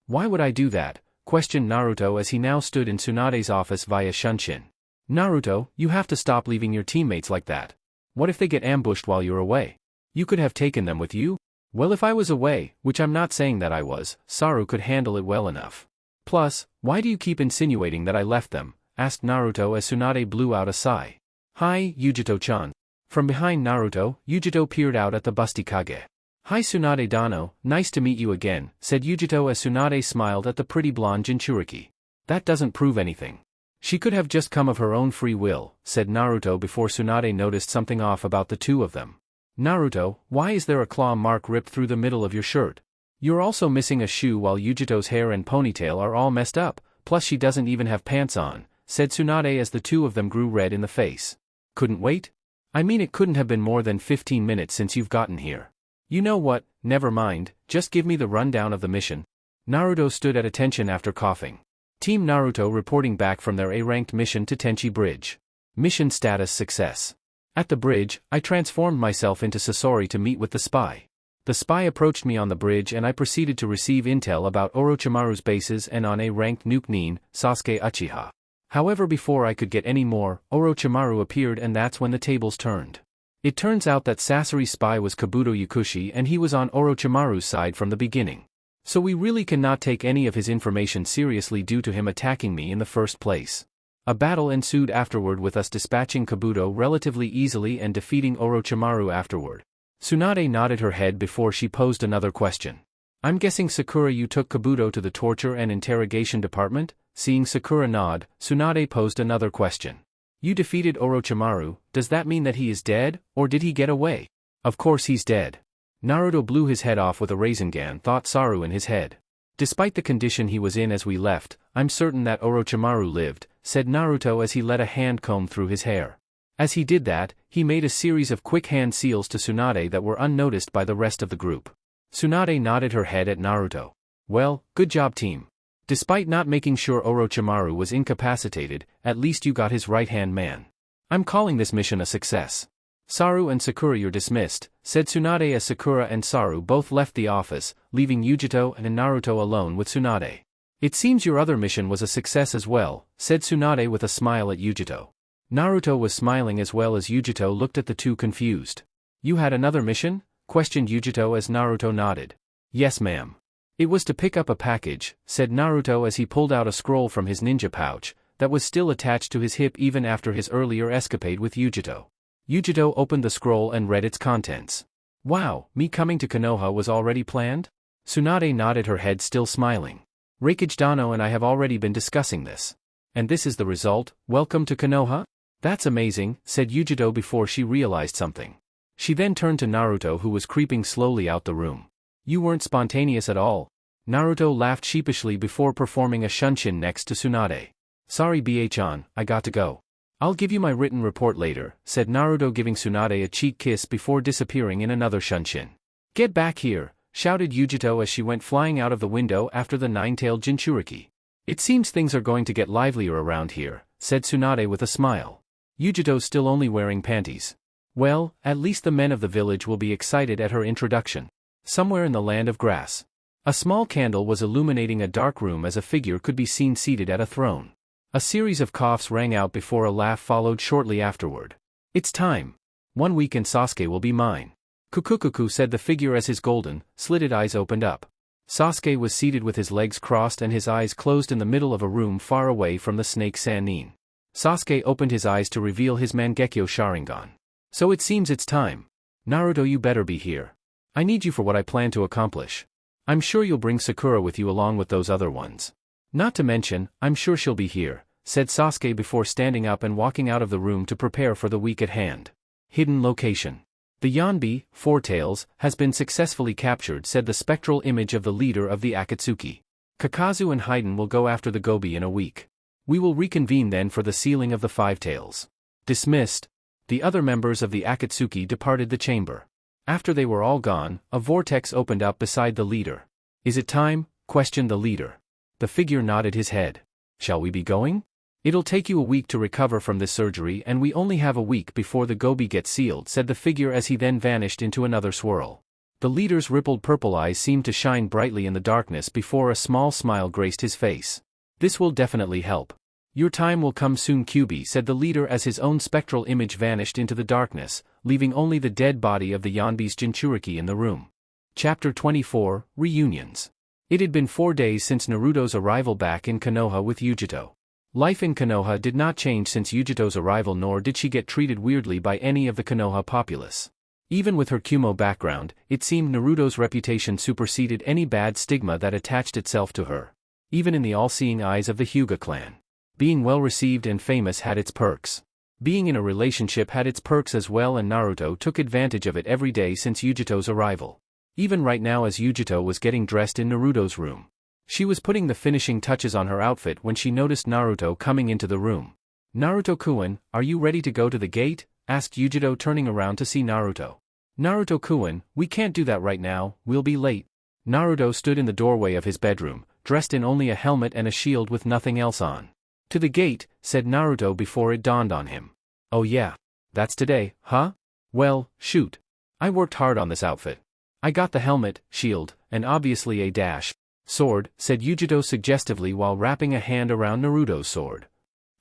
[SPEAKER 1] Why would I do that? Questioned Naruto as he now stood in Tsunade's office via Shunshin. Naruto, you have to stop leaving your teammates like that. What if they get ambushed while you're away? You could have taken them with you? Well, if I was away, which I'm not saying that I was, Saru could handle it well enough. Plus, why do you keep insinuating that I left them? Asked Naruto as Tsunade blew out a sigh. Hi, Yujito-chan. From behind Naruto, Yujito peered out at the busty Kage. Hi Tsunade Dano, nice to meet you again, said Yujito as Tsunade smiled at the pretty blonde Jinchuriki. That doesn't prove anything. She could have just come of her own free will, said Naruto before Tsunade noticed something off about the two of them. Naruto, why is there a claw mark ripped through the middle of your shirt? You're also missing a shoe while Yujito's hair and ponytail are all messed up, plus she doesn't even have pants on, said Tsunade as the two of them grew red in the face. Couldn't wait? I mean, it couldn't have been more than 15 minutes since you've gotten here. You know what, never mind, just give me the rundown of the mission. Naruto stood at attention after coughing. Team Naruto reporting back from their A-ranked mission to Tenchi Bridge. Mission status success. At the bridge, I transformed myself into Sasori to meet with the spy. The spy approached me on the bridge and I proceeded to receive intel about Orochimaru's bases and on A-ranked Nuke Nin, Sasuke Uchiha. However, before I could get any more, Orochimaru appeared and that's when the tables turned. It turns out that Sasori's spy was Kabuto Yakushi and he was on Orochimaru's side from the beginning. So we really cannot take any of his information seriously due to him attacking me in the first place. A battle ensued afterward with us dispatching Kabuto relatively easily and defeating Orochimaru afterward. Tsunade nodded her head before she posed another question. I'm guessing Sakura, you took Kabuto to the torture and interrogation department? Seeing Sakura nod, Tsunade posed another question. You defeated Orochimaru, does that mean that he is dead, or did he get away? Of course he's dead. Naruto blew his head off with a Rasengan, thought Saru in his head. Despite the condition he was in as we left, I'm certain that Orochimaru lived, said Naruto as he let a hand comb through his hair. As he did that, he made a series of quick hand seals to Tsunade that were unnoticed by the rest of the group. Tsunade nodded her head at Naruto. Well, good job team. Despite not making sure Orochimaru was incapacitated, at least you got his right-hand man. I'm calling this mission a success. Saru and Sakura, you're dismissed, said Tsunade as Sakura and Saru both left the office, leaving Yujito and Naruto alone with Tsunade. It seems your other mission was a success as well, said Tsunade with a smile at Yujito. Naruto was smiling as well as Yujito looked at the two confused. You had another mission? Questioned Yujito as Naruto nodded. Yes ma'am. It was to pick up a package, said Naruto as he pulled out a scroll from his ninja pouch, that was still attached to his hip even after his earlier escapade with Yujito. Yujito opened the scroll and read its contents. Wow, me coming to Konoha was already planned? Tsunade nodded her head still smiling. Reikage Dano and I have already been discussing this. And this is the result, welcome to Konoha? That's amazing, said Yujito before she realized something. She then turned to Naruto who was creeping slowly out the room. You weren't spontaneous at all. Naruto laughed sheepishly before performing a shunshin next to Tsunade. Sorry bh-chan, I got to go. I'll give you my written report later, said Naruto giving Tsunade a cheek kiss before disappearing in another shunshin. Get back here, shouted Yujito as she went flying out of the window after the nine-tailed Jinchuriki. It seems things are going to get livelier around here, said Tsunade with a smile. Yujito's still only wearing panties. Well, at least the men of the village will be excited at her introduction. Somewhere in the land of grass. A small candle was illuminating a dark room as a figure could be seen seated at a throne. A series of coughs rang out before a laugh followed shortly afterward. It's time. 1 week and Sasuke will be mine. Kukukuku, said the figure as his golden, slitted eyes opened up. Sasuke was seated with his legs crossed and his eyes closed in the middle of a room far away from the snake Sannin. Sasuke opened his eyes to reveal his Mangekyo Sharingan. So it seems it's time. Naruto, you better be here. I need you for what I plan to accomplish. I'm sure you'll bring Sakura with you along with those other ones. Not to mention, I'm sure she'll be here, said Sasuke before standing up and walking out of the room to prepare for the week at hand. Hidden location. The Yonbi, Four Tails, has been successfully captured, said the spectral image of the leader of the Akatsuki. Kakazu and Haiden will go after the Gobi in a week. We will reconvene then for the sealing of the Five Tails. Dismissed. The other members of the Akatsuki departed the chamber. After they were all gone, a vortex opened up beside the leader. Is it time? Questioned the leader. The figure nodded his head. Shall we be going? It'll take you a week to recover from this surgery and we only have a week before the Gobi gets sealed, said the figure as he then vanished into another swirl. The leader's rippled purple eyes seemed to shine brightly in the darkness before a small smile graced his face. This will definitely help. Your time will come soon, Kyubi, said the leader as his own spectral image vanished into the darkness, leaving only the dead body of the Yonbi's Jinchuriki in the room. Chapter 24, Reunions. It had been 4 days since Naruto's arrival back in Konoha with Yujito. Life in Konoha did not change since Yujito's arrival, nor did she get treated weirdly by any of the Konoha populace. Even with her Kumo background, it seemed Naruto's reputation superseded any bad stigma that attached itself to her. Even in the all-seeing eyes of the Hyuga clan. Being well-received and famous had its perks. Being in a relationship had its perks as well, and Naruto took advantage of it every day since Yujito's arrival. Even right now, as Yujito was getting dressed in Naruto's room. She was putting the finishing touches on her outfit when she noticed Naruto coming into the room. Naruto-kun, are you ready to go to the gate? Asked Yujito, turning around to see Naruto. Naruto-kun, we can't do that right now, we'll be late. Naruto stood in the doorway of his bedroom, dressed in only a helmet and a shield with nothing else on. To the gate, said Naruto before it dawned on him. Oh yeah. That's today, huh? Well, shoot. I worked hard on this outfit. I got the helmet, shield, and obviously a sword, said Yujito suggestively while wrapping a hand around Naruto's sword.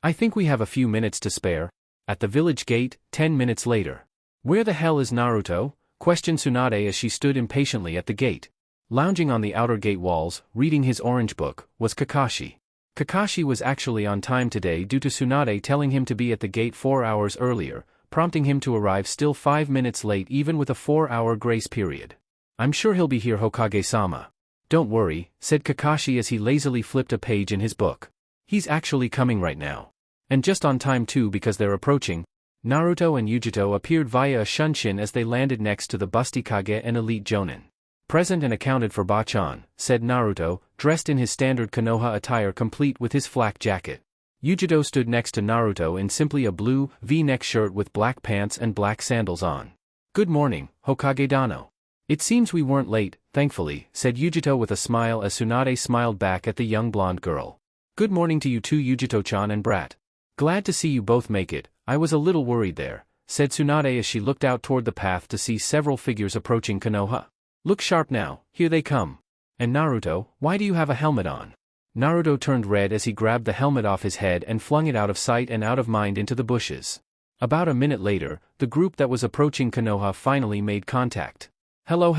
[SPEAKER 1] I think we have a few minutes to spare. At the village gate, 10 minutes later. Where the hell is Naruto? Questioned Tsunade as she stood impatiently at the gate. Lounging on the outer gate walls, reading his orange book, was Kakashi. Kakashi was actually on time today due to Tsunade telling him to be at the gate 4 hours earlier, prompting him to arrive still 5 minutes late even with a 4-hour grace period. I'm sure he'll be here, Hokage-sama. Don't worry, said Kakashi as he lazily flipped a page in his book. He's actually coming right now. And just on time too, because they're approaching. Naruto and Yujito appeared via a shunshin as they landed next to the Busty Kage and Elite Jonin. Present and accounted for Bachan, said Naruto, dressed in his standard Konoha attire complete with his flak jacket. Yujito stood next to Naruto in simply a blue, V-neck shirt with black pants and black sandals on. Good morning, Hokage Dano. It seems we weren't late, thankfully, said Yujito with a smile as Tsunade smiled back at the young blonde girl. Good morning to you too, Yujito-chan and Brat. Glad to see you both make it. I was a little worried there, said Tsunade as she looked out toward the path to see several figures approaching Konoha. Look sharp now, here they come. And Naruto, why do you have a helmet on? Naruto turned red as he grabbed the helmet off his head and flung it out of sight and out of mind into the bushes. About a minute later, the group that was approaching Konoha finally made contact. Hello.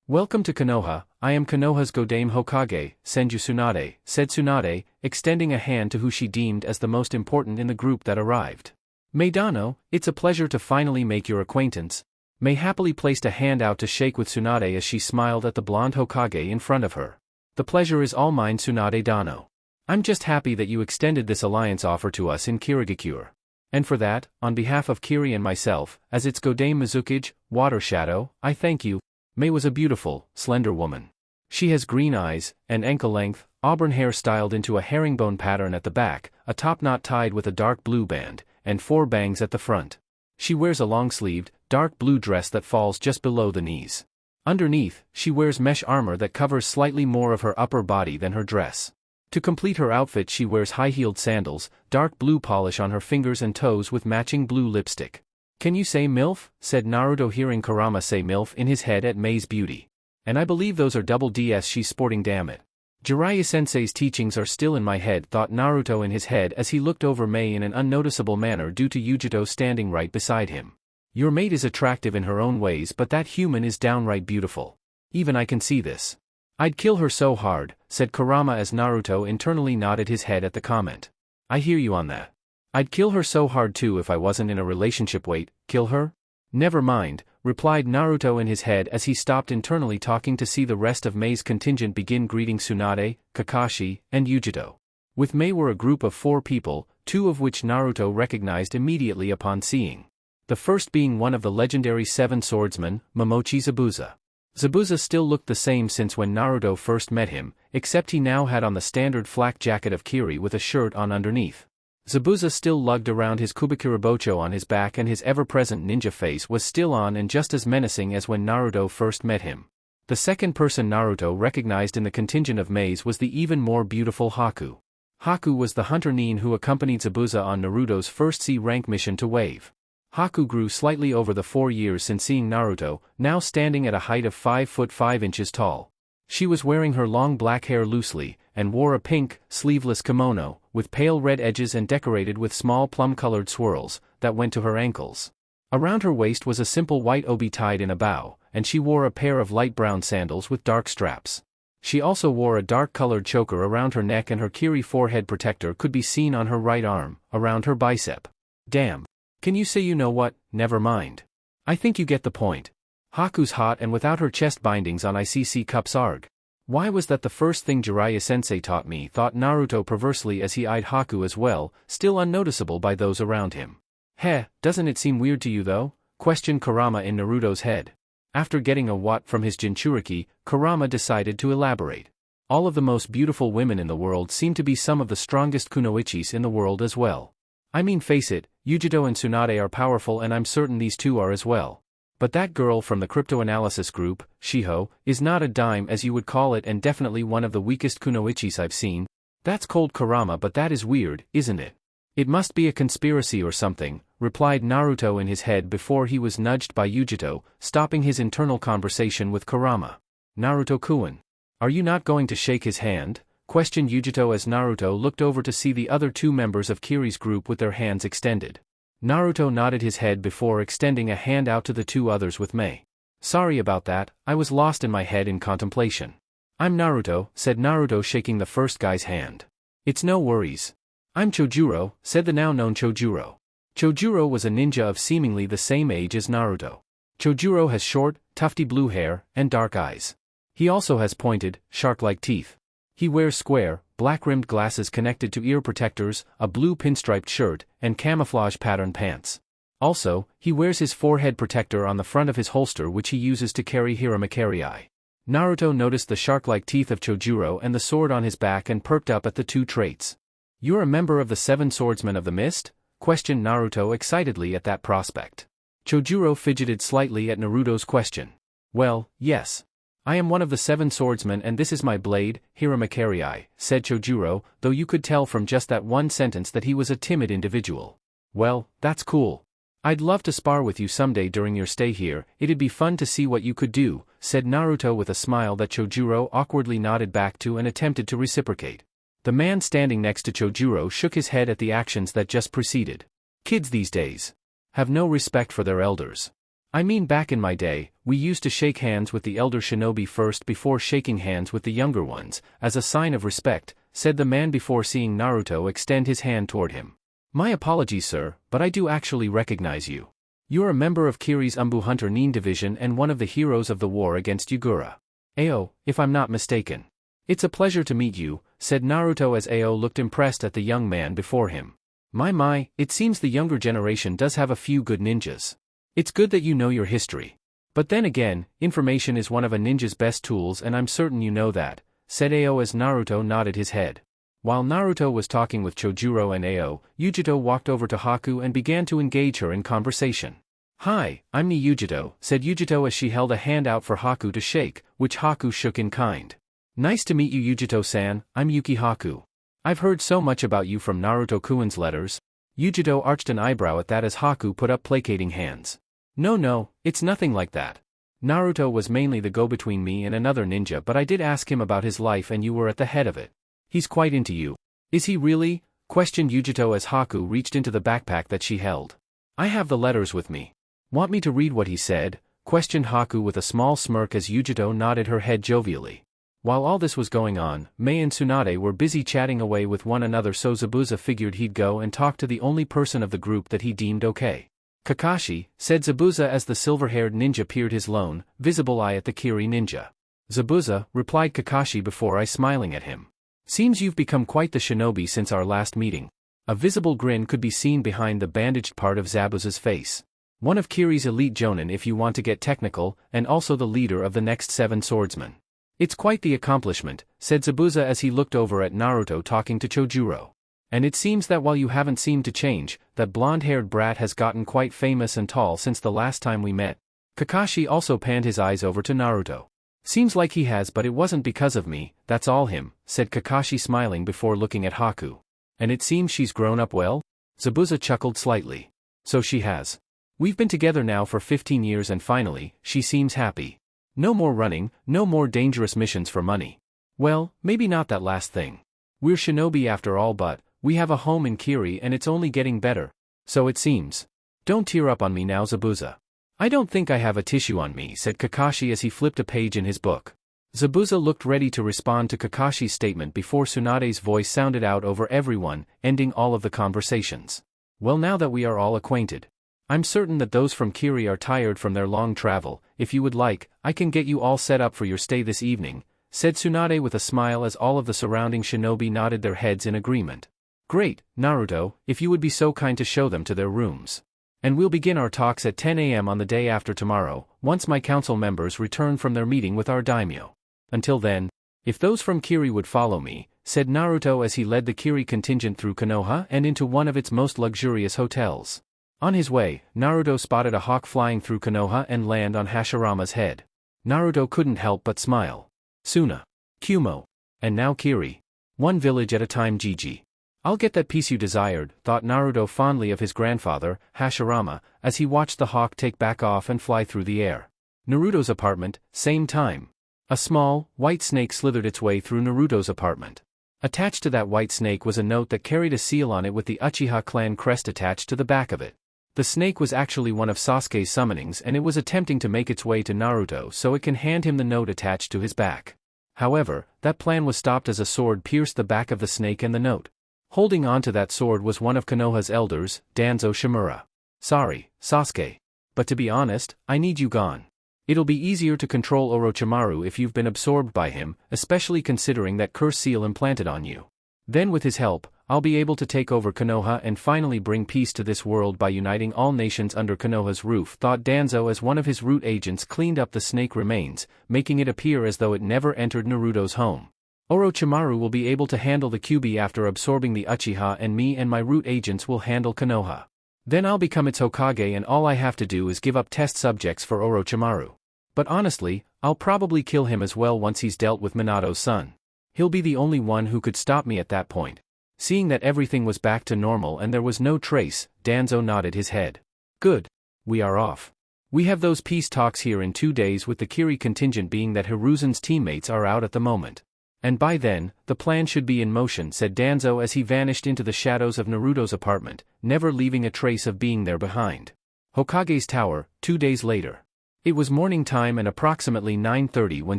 [SPEAKER 1] Welcome to Konoha, I am Konoha's Godame Hokage, Senju Tsunade, said Tsunade, extending a hand to who she deemed as the most important in the group that arrived. Meidano, it's a pleasure to finally make your acquaintance. Mei happily placed a hand out to shake with Tsunade as she smiled at the blonde Hokage in front of her. The pleasure is all mine, Tsunade Dano. I'm just happy that you extended this alliance offer to us in Kirigakure. And for that, on behalf of Kiri and myself, as its Godame Mizukage, Water Shadow, I thank you. Mei was a beautiful, slender woman. She has green eyes, and ankle-length, auburn hair styled into a herringbone pattern at the back, a top knot tied with a dark blue band, and 4 bangs at the front. She wears a long-sleeved, dark blue dress that falls just below the knees. Underneath, she wears mesh armor that covers slightly more of her upper body than her dress. To complete her outfit she wears high-heeled sandals, dark blue polish on her fingers and toes with matching blue lipstick. Can you say MILF? Said Naruto hearing Kurama say MILF in his head at Mei's beauty. And I believe those are double DS she's sporting, damn it. Jiraiya-sensei's teachings are still in my head, thought Naruto in his head as he looked over Mei in an unnoticeable manner due to Yujito standing right beside him. Your mate is attractive in her own ways, but that human is downright beautiful. Even I can see this. I'd kill her so hard, said Kurama as Naruto internally nodded his head at the comment. I hear you on that. I'd kill her so hard too if I wasn't in a relationship. Wait, kill her? Never mind, replied Naruto in his head as he stopped internally talking to see the rest of Mei's contingent begin greeting Tsunade, Kakashi, and Yujito. With Mei were a group of 4 people, 2 of which Naruto recognized immediately upon seeing. The first being one of the legendary 7 swordsmen, Momochi Zabuza. Zabuza still looked the same since when Naruto first met him, except he now had on the standard flak jacket of Kiri with a shirt on underneath. Zabuza still lugged around his Kubikirabocho on his back and his ever-present ninja face was still on and just as menacing as when Naruto first met him. The second person Naruto recognized in the contingent of Mei's was the even more beautiful Haku. Haku was the hunter nin who accompanied Zabuza on Naruto's first C-rank mission to Wave. Haku grew slightly over the 4 years since seeing Naruto, now standing at a height of 5 foot 5 inches tall. She was wearing her long black hair loosely, and wore a pink, sleeveless kimono, with pale red edges and decorated with small plum-colored swirls, that went to her ankles. Around her waist was a simple white obi tied in a bow, and she wore a pair of light brown sandals with dark straps. She also wore a dark-colored choker around her neck and her Kiri forehead protector could be seen on her right arm, around her bicep. Damn. Can you say you know what? Never mind. I think you get the point. Haku's hot and without her chest bindings on ICC cups arg. Why was that the first thing Jiraiya-sensei taught me? Thought Naruto perversely as he eyed Haku as well, still unnoticeable by those around him. Heh, doesn't it seem weird to you though? Questioned Kurama in Naruto's head. After getting a what from his Jinchuriki, Kurama decided to elaborate. All of the most beautiful women in the world seem to be some of the strongest kunoichis in the world as well. I mean face it, Yujito and Tsunade are powerful and I'm certain these 2 are as well. But that girl from the cryptoanalysis group, Shiho, is not a dime as you would call it and definitely one of the weakest kunoichis I've seen. That's cold Kurama, but that is weird, isn't it? It must be a conspiracy or something, replied Naruto in his head before he was nudged by Yujito, stopping his internal conversation with Kurama. Naruto-kun. Are you not going to shake his hand? Questioned Yujito as Naruto looked over to see the other 2 members of Kiri's group with their hands extended. Naruto nodded his head before extending a hand out to the 2 others with Mei. Sorry about that, I was lost in my head in contemplation. I'm Naruto, said Naruto shaking the first guy's hand. It's no worries. I'm Chojuro, said the now-known Chojuro. Chojuro was a ninja of seemingly the same age as Naruto. Chojuro has short, tufty blue hair, and dark eyes. He also has pointed, shark-like teeth. He wears square, black-rimmed glasses connected to ear protectors, a blue pinstriped shirt, and camouflage pattern pants. Also, he wears his forehead protector on the front of his holster which he uses to carry Hiramakiri. Naruto noticed the shark-like teeth of Chojuro and the sword on his back and perked up at the 2 traits. You're a member of the 7 swordsmen of the mist? Questioned Naruto excitedly at that prospect. Chojuro fidgeted slightly at Naruto's question. Well, yes. I am one of the 7 swordsmen and this is my blade, Hiramakiri, said Chojuro, though you could tell from just that one sentence that he was a timid individual. Well, that's cool. I'd love to spar with you someday during your stay here, it'd be fun to see what you could do, said Naruto with a smile that Chojuro awkwardly nodded back to and attempted to reciprocate. The man standing next to Chojuro shook his head at the actions that just preceded. Kids these days have no respect for their elders. I mean back in my day, we used to shake hands with the elder shinobi first before shaking hands with the younger ones, as a sign of respect, said the man before seeing Naruto extend his hand toward him. My apologies sir, but I do actually recognize you. You're a member of Kiri's Umbu Hunter Nin division and one of the heroes of the war against Yugura. Ao, if I'm not mistaken. It's a pleasure to meet you, said Naruto as Ao looked impressed at the young man before him. My, it seems the younger generation does have a few good ninjas. It's good that you know your history. But then again, information is one of a ninja's best tools and I'm certain you know that, said Ao as Naruto nodded his head. While Naruto was talking with Chojuro and Ao, Yujito walked over to Haku and began to engage her in conversation. Hi, I'm Ni Yujito, said Yujito as she held a hand out for Haku to shake, which Haku shook in kind. Nice to meet you Yujito-san, I'm Yuki Haku. I've heard so much about you from Naruto-kun's letters. Yujito arched an eyebrow at that as Haku put up placating hands. No, it's nothing like that. Naruto was mainly the go-between me and another ninja but I did ask him about his life and you were at the head of it. He's quite into you. Is he really? Questioned Yujito as Haku reached into the backpack that she held. I have the letters with me. Want me to read what he said? Questioned Haku with a small smirk as Yujito nodded her head jovially. While all this was going on, Mei and Tsunade were busy chatting away with one another, so Zabuza figured he'd go and talk to the only person of the group that he deemed okay. Kakashi, said Zabuza as the silver-haired ninja peered his lone, visible eye at the Kiri ninja. Zabuza, replied Kakashi before I smiling at him. Seems you've become quite the shinobi since our last meeting. A visible grin could be seen behind the bandaged part of Zabuza's face. One of Kiri's elite jonin if you want to get technical, and also the leader of the next 7 swordsmen. It's quite the accomplishment, said Zabuza as he looked over at Naruto talking to Chojuro. And it seems that while you haven't seemed to change, that blonde-haired brat has gotten quite famous and tall since the last time we met. Kakashi also panned his eyes over to Naruto. Seems like he has, but it wasn't because of me, that's all him, said Kakashi smiling before looking at Haku. And it seems she's grown up well? Zabuza chuckled slightly. So she has. We've been together now for 15 years and finally, she seems happy. No more running, no more dangerous missions for money. Well, maybe not that last thing. We're shinobi after all, but we have a home in Kiri and it's only getting better. So it seems. Don't tear up on me now, Zabuza. I don't think I have a tissue on me, said Kakashi as he flipped a page in his book. Zabuza looked ready to respond to Kakashi's statement before Tsunade's voice sounded out over everyone, ending all of the conversations. Well, now that we are all acquainted. I'm certain that those from Kiri are tired from their long travel. If you would like, I can get you all set up for your stay this evening, said Tsunade with a smile as all of the surrounding shinobi nodded their heads in agreement. Great, Naruto, if you would be so kind to show them to their rooms. And we'll begin our talks at 10 a.m. on the day after tomorrow, once my council members return from their meeting with our daimyo. Until then, if those from Kiri would follow me, said Naruto as he led the Kiri contingent through Konoha and into one of its most luxurious hotels. On his way, Naruto spotted a hawk flying through Konoha and land on Hashirama's head. Naruto couldn't help but smile. Suna. Kumo. And now Kiri. One village at a time, GG. I'll get that piece you desired, thought Naruto fondly of his grandfather, Hashirama, as he watched the hawk take back off and fly through the air. Naruto's apartment, same time. A small, white snake slithered its way through Naruto's apartment. Attached to that white snake was a note that carried a seal on it with the Uchiha clan crest attached to the back of it. The snake was actually one of Sasuke's summonings and it was attempting to make its way to Naruto so it can hand him the note attached to his back. However, that plan was stopped as a sword pierced the back of the snake and the note. Holding on to that sword was one of Konoha's elders, Danzo Shimura. Sorry, Sasuke. But to be honest, I need you gone. It'll be easier to control Orochimaru if you've been absorbed by him, especially considering that curse seal implanted on you. Then with his help, I'll be able to take over Konoha and finally bring peace to this world by uniting all nations under Konoha's roof, thought Danzo as one of his root agents cleaned up the snake remains, making it appear as though it never entered Naruto's home. Orochimaru will be able to handle the Kyuubi after absorbing the Uchiha and me and my root agents will handle Konoha. Then I'll become its Hokage and all I have to do is give up test subjects for Orochimaru. But honestly, I'll probably kill him as well once he's dealt with Minato's son. He'll be the only one who could stop me at that point. Seeing that everything was back to normal and there was no trace, Danzo nodded his head. Good. We are off. We have those peace talks here in 2 days with the Kiri contingent being that Hiruzen's teammates are out at the moment. And by then, the plan should be in motion, said Danzo as he vanished into the shadows of Naruto's apartment, never leaving a trace of being there behind. Hokage's tower, 2 days later. It was morning time and approximately 9:30 when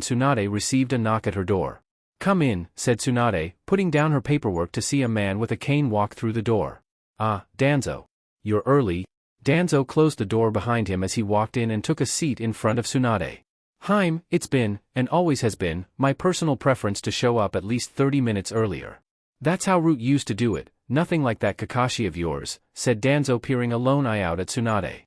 [SPEAKER 1] Tsunade received a knock at her door. Come in, said Tsunade, putting down her paperwork to see a man with a cane walk through the door. Ah, Danzo. You're early. Danzo closed the door behind him as he walked in and took a seat in front of Tsunade. Heim, it's been, and always has been, my personal preference to show up at least 30 minutes earlier. That's how Root used to do it, nothing like that Kakashi of yours, said Danzo peering a lone eye out at Tsunade.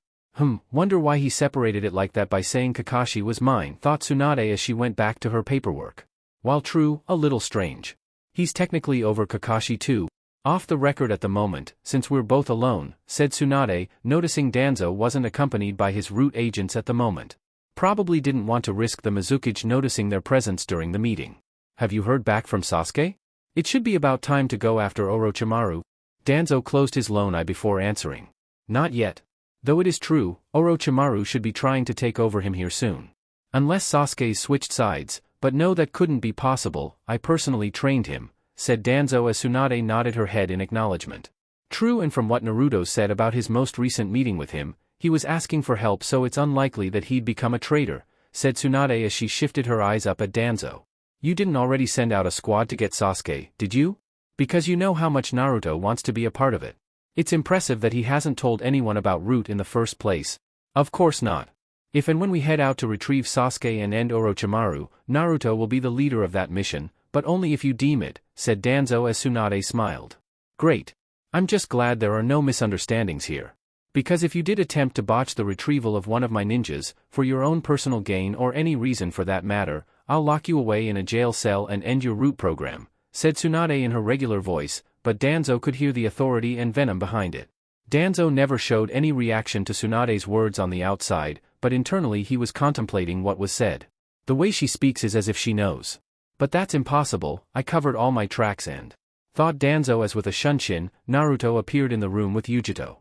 [SPEAKER 1] Wonder why he separated it like that by saying Kakashi was mine, thought Tsunade as she went back to her paperwork. While true, a little strange. He's technically over Kakashi too. Off the record at the moment, since we're both alone, said Tsunade, noticing Danzo wasn't accompanied by his Root agents at the moment. Probably didn't want to risk the Mizukage noticing their presence during the meeting. Have you heard back from Sasuke? It should be about time to go after Orochimaru. Danzo closed his lone eye before answering. Not yet. Though it is true, Orochimaru should be trying to take over him here soon. Unless Sasuke's switched sides, but no, that couldn't be possible, I personally trained him, said Danzo as Tsunade nodded her head in acknowledgement. True, and from what Naruto said about his most recent meeting with him, he was asking for help, so it's unlikely that he'd become a traitor, said Tsunade as she shifted her eyes up at Danzo. You didn't already send out a squad to get Sasuke, did you? Because you know how much Naruto wants to be a part of it. It's impressive that he hasn't told anyone about Root in the first place. Of course not. If and when we head out to retrieve Sasuke and end Orochimaru, Naruto will be the leader of that mission, but only if you deem it, said Danzo as Tsunade smiled. Great. I'm just glad there are no misunderstandings here. Because if you did attempt to botch the retrieval of one of my ninjas, for your own personal gain or any reason for that matter, I'll lock you away in a jail cell and end your Root program, said Tsunade in her regular voice, but Danzo could hear the authority and venom behind it. Danzo never showed any reaction to Tsunade's words on the outside, but internally he was contemplating what was said. The way she speaks is as if she knows. But that's impossible, I covered all my tracks and... thought Danzo as with a shunshin, Naruto appeared in the room with Yujito.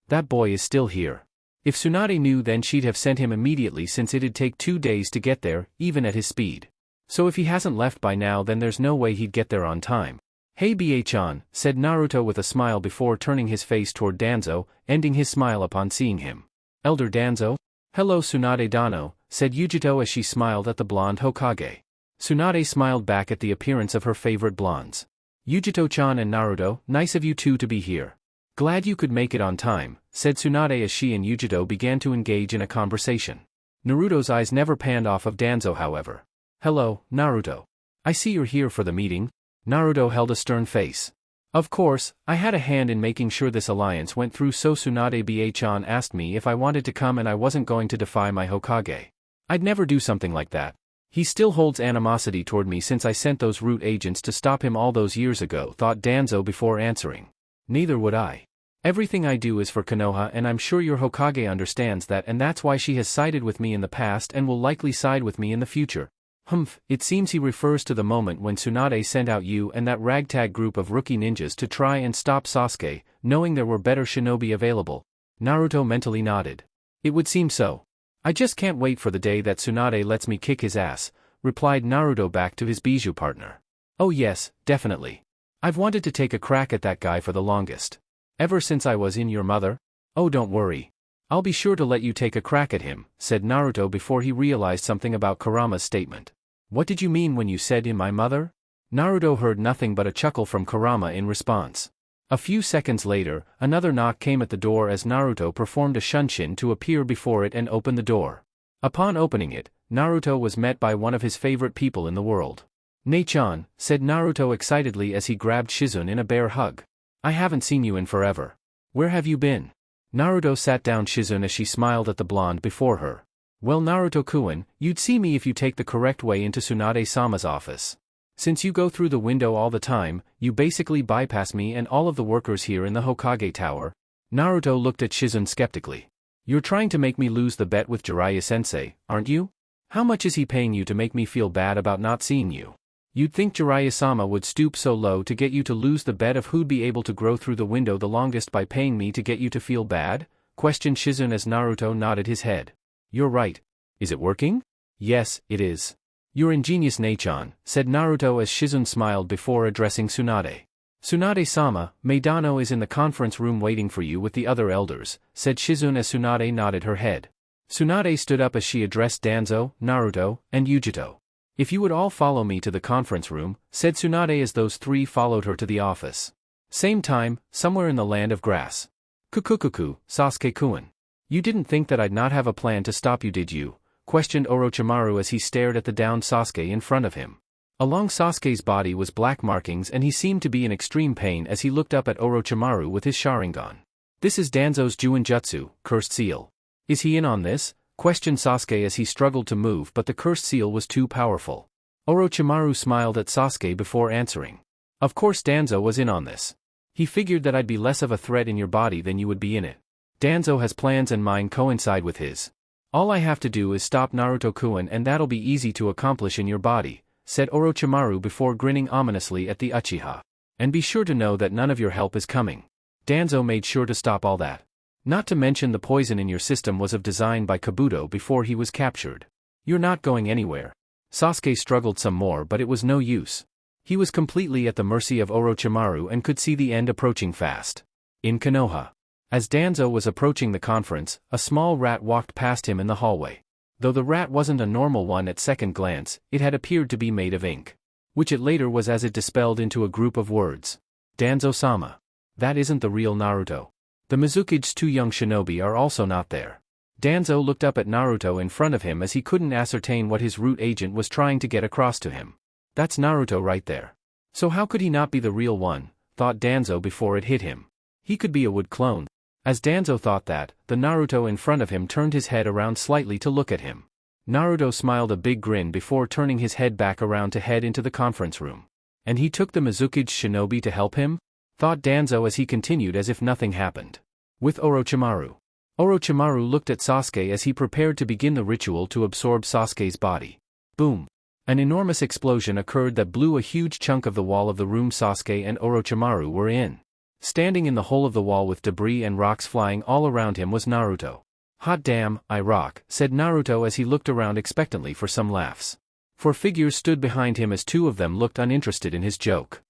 [SPEAKER 1] That boy is still here. If Tsunade knew then she'd have sent him immediately since it'd take 2 days to get there, even at his speed. So if he hasn't left by now then there's no way he'd get there on time. Hey Ba-chan, said Naruto with a smile before turning his face toward Danzo, ending his smile upon seeing him. Elder Danzo? Hello Tsunade Dano, said Yujito as she smiled at the blonde Hokage. Tsunade smiled back at the appearance of her favorite blondes. Yujito-chan and Naruto, nice of you two to be here. Glad you could make it on time, said Tsunade as she and Yujito began to engage in a conversation. Naruto's eyes never panned off of Danzo however. Hello, Naruto. I see you're here for the meeting. Naruto held a stern face. Of course, I had a hand in making sure this alliance went through so Tsunade Ba-chan asked me if I wanted to come and I wasn't going to defy my Hokage. I'd never do something like that. He still holds animosity toward me since I sent those Root agents to stop him all those years ago, thought Danzo before answering. Neither would I. Everything I do is for Konoha and I'm sure your Hokage understands that and that's why she has sided with me in the past and will likely side with me in the future. Humph, it seems he refers to the moment when Tsunade sent out you and that ragtag group of rookie ninjas to try and stop Sasuke, knowing there were better shinobi available. Naruto mentally nodded. It would seem so. I just can't wait for the day that Tsunade lets me kick his ass, replied Naruto back to his bijou partner. Oh yes, definitely. I've wanted to take a crack at that guy for the longest. Ever since I was in your mother? Oh don't worry. I'll be sure to let you take a crack at him, said Naruto before he realized something about Kurama's statement. What did you mean when you said in my mother? Naruto heard nothing but a chuckle from Kurama in response. A few seconds later, another knock came at the door as Naruto performed a shunshin to appear before it and open the door. Upon opening it, Naruto was met by one of his favorite people in the world. "Ne-chan," said Naruto excitedly as he grabbed Shizune in a bear hug. "I haven't seen you in forever. Where have you been?" Naruto sat down Shizune as she smiled at the blonde before her. "Well Naruto-kun, you'd see me if you take the correct way into Tsunade-sama's office. Since you go through the window all the time, you basically bypass me and all of the workers here in the Hokage Tower." Naruto looked at Shizune skeptically. "You're trying to make me lose the bet with Jiraiya-sensei, aren't you? How much is he paying you to make me feel bad about not seeing you? You'd think Jiraiya-sama would stoop so low to get you to lose the bet of who'd be able to grow through the window the longest by paying me to get you to feel bad?" questioned Shizune as Naruto nodded his head. "You're right. Is it working?" "Yes, it is. You're ingenious Ne-chan," said Naruto as Shizune smiled before addressing Tsunade. "Tsunade-sama, Meidano is in the conference room waiting for you with the other elders," said Shizune as Tsunade nodded her head. Tsunade stood up as she addressed Danzo, Naruto, and Yujito. "If you would all follow me to the conference room," said Tsunade as those three followed her to the office. Same time, somewhere in the land of grass. "Kukukuku, Sasuke-kun. You didn't think that I'd not have a plan to stop you, did you?" questioned Orochimaru as he stared at the downed Sasuke in front of him. Along Sasuke's body was black markings and he seemed to be in extreme pain as he looked up at Orochimaru with his Sharingan. "This is Danzo's Juinjutsu, Cursed Seal. Is he in on this?" questioned Sasuke as he struggled to move but the Cursed Seal was too powerful. Orochimaru smiled at Sasuke before answering. "Of course Danzo was in on this. He figured that I'd be less of a threat in your body than you would be in it. Danzo has plans and mine coincide with his. All I have to do is stop Naruto-kun and that'll be easy to accomplish in your body," said Orochimaru before grinning ominously at the Uchiha. "And be sure to know that none of your help is coming. Danzo made sure to stop all that. Not to mention the poison in your system was of design by Kabuto before he was captured. You're not going anywhere." Sasuke struggled some more but it was no use. He was completely at the mercy of Orochimaru and could see the end approaching fast. In Konoha. As Danzo was approaching the conference, a small rat walked past him in the hallway. Though the rat wasn't a normal one at second glance, it had appeared to be made of ink. Which it later was as it dispelled into a group of words. Danzo-sama. That isn't the real Naruto. The Mizukige's two young shinobi are also not there. Danzo looked up at Naruto in front of him as he couldn't ascertain what his root agent was trying to get across to him. That's Naruto right there. So how could he not be the real one, thought Danzo before it hit him. He could be a wood clone. As Danzo thought that, the Naruto in front of him turned his head around slightly to look at him. Naruto smiled a big grin before turning his head back around to head into the conference room. And he took the Mizukige's shinobi to help him? Thought Danzo as he continued as if nothing happened. With Orochimaru. Orochimaru looked at Sasuke as he prepared to begin the ritual to absorb Sasuke's body. Boom. An enormous explosion occurred that blew a huge chunk of the wall of the room Sasuke and Orochimaru were in. Standing in the hole of the wall with debris and rocks flying all around him was Naruto. Hot damn, I rock, said Naruto as he looked around expectantly for some laughs. Four figures stood behind him as two of them looked uninterested in his joke.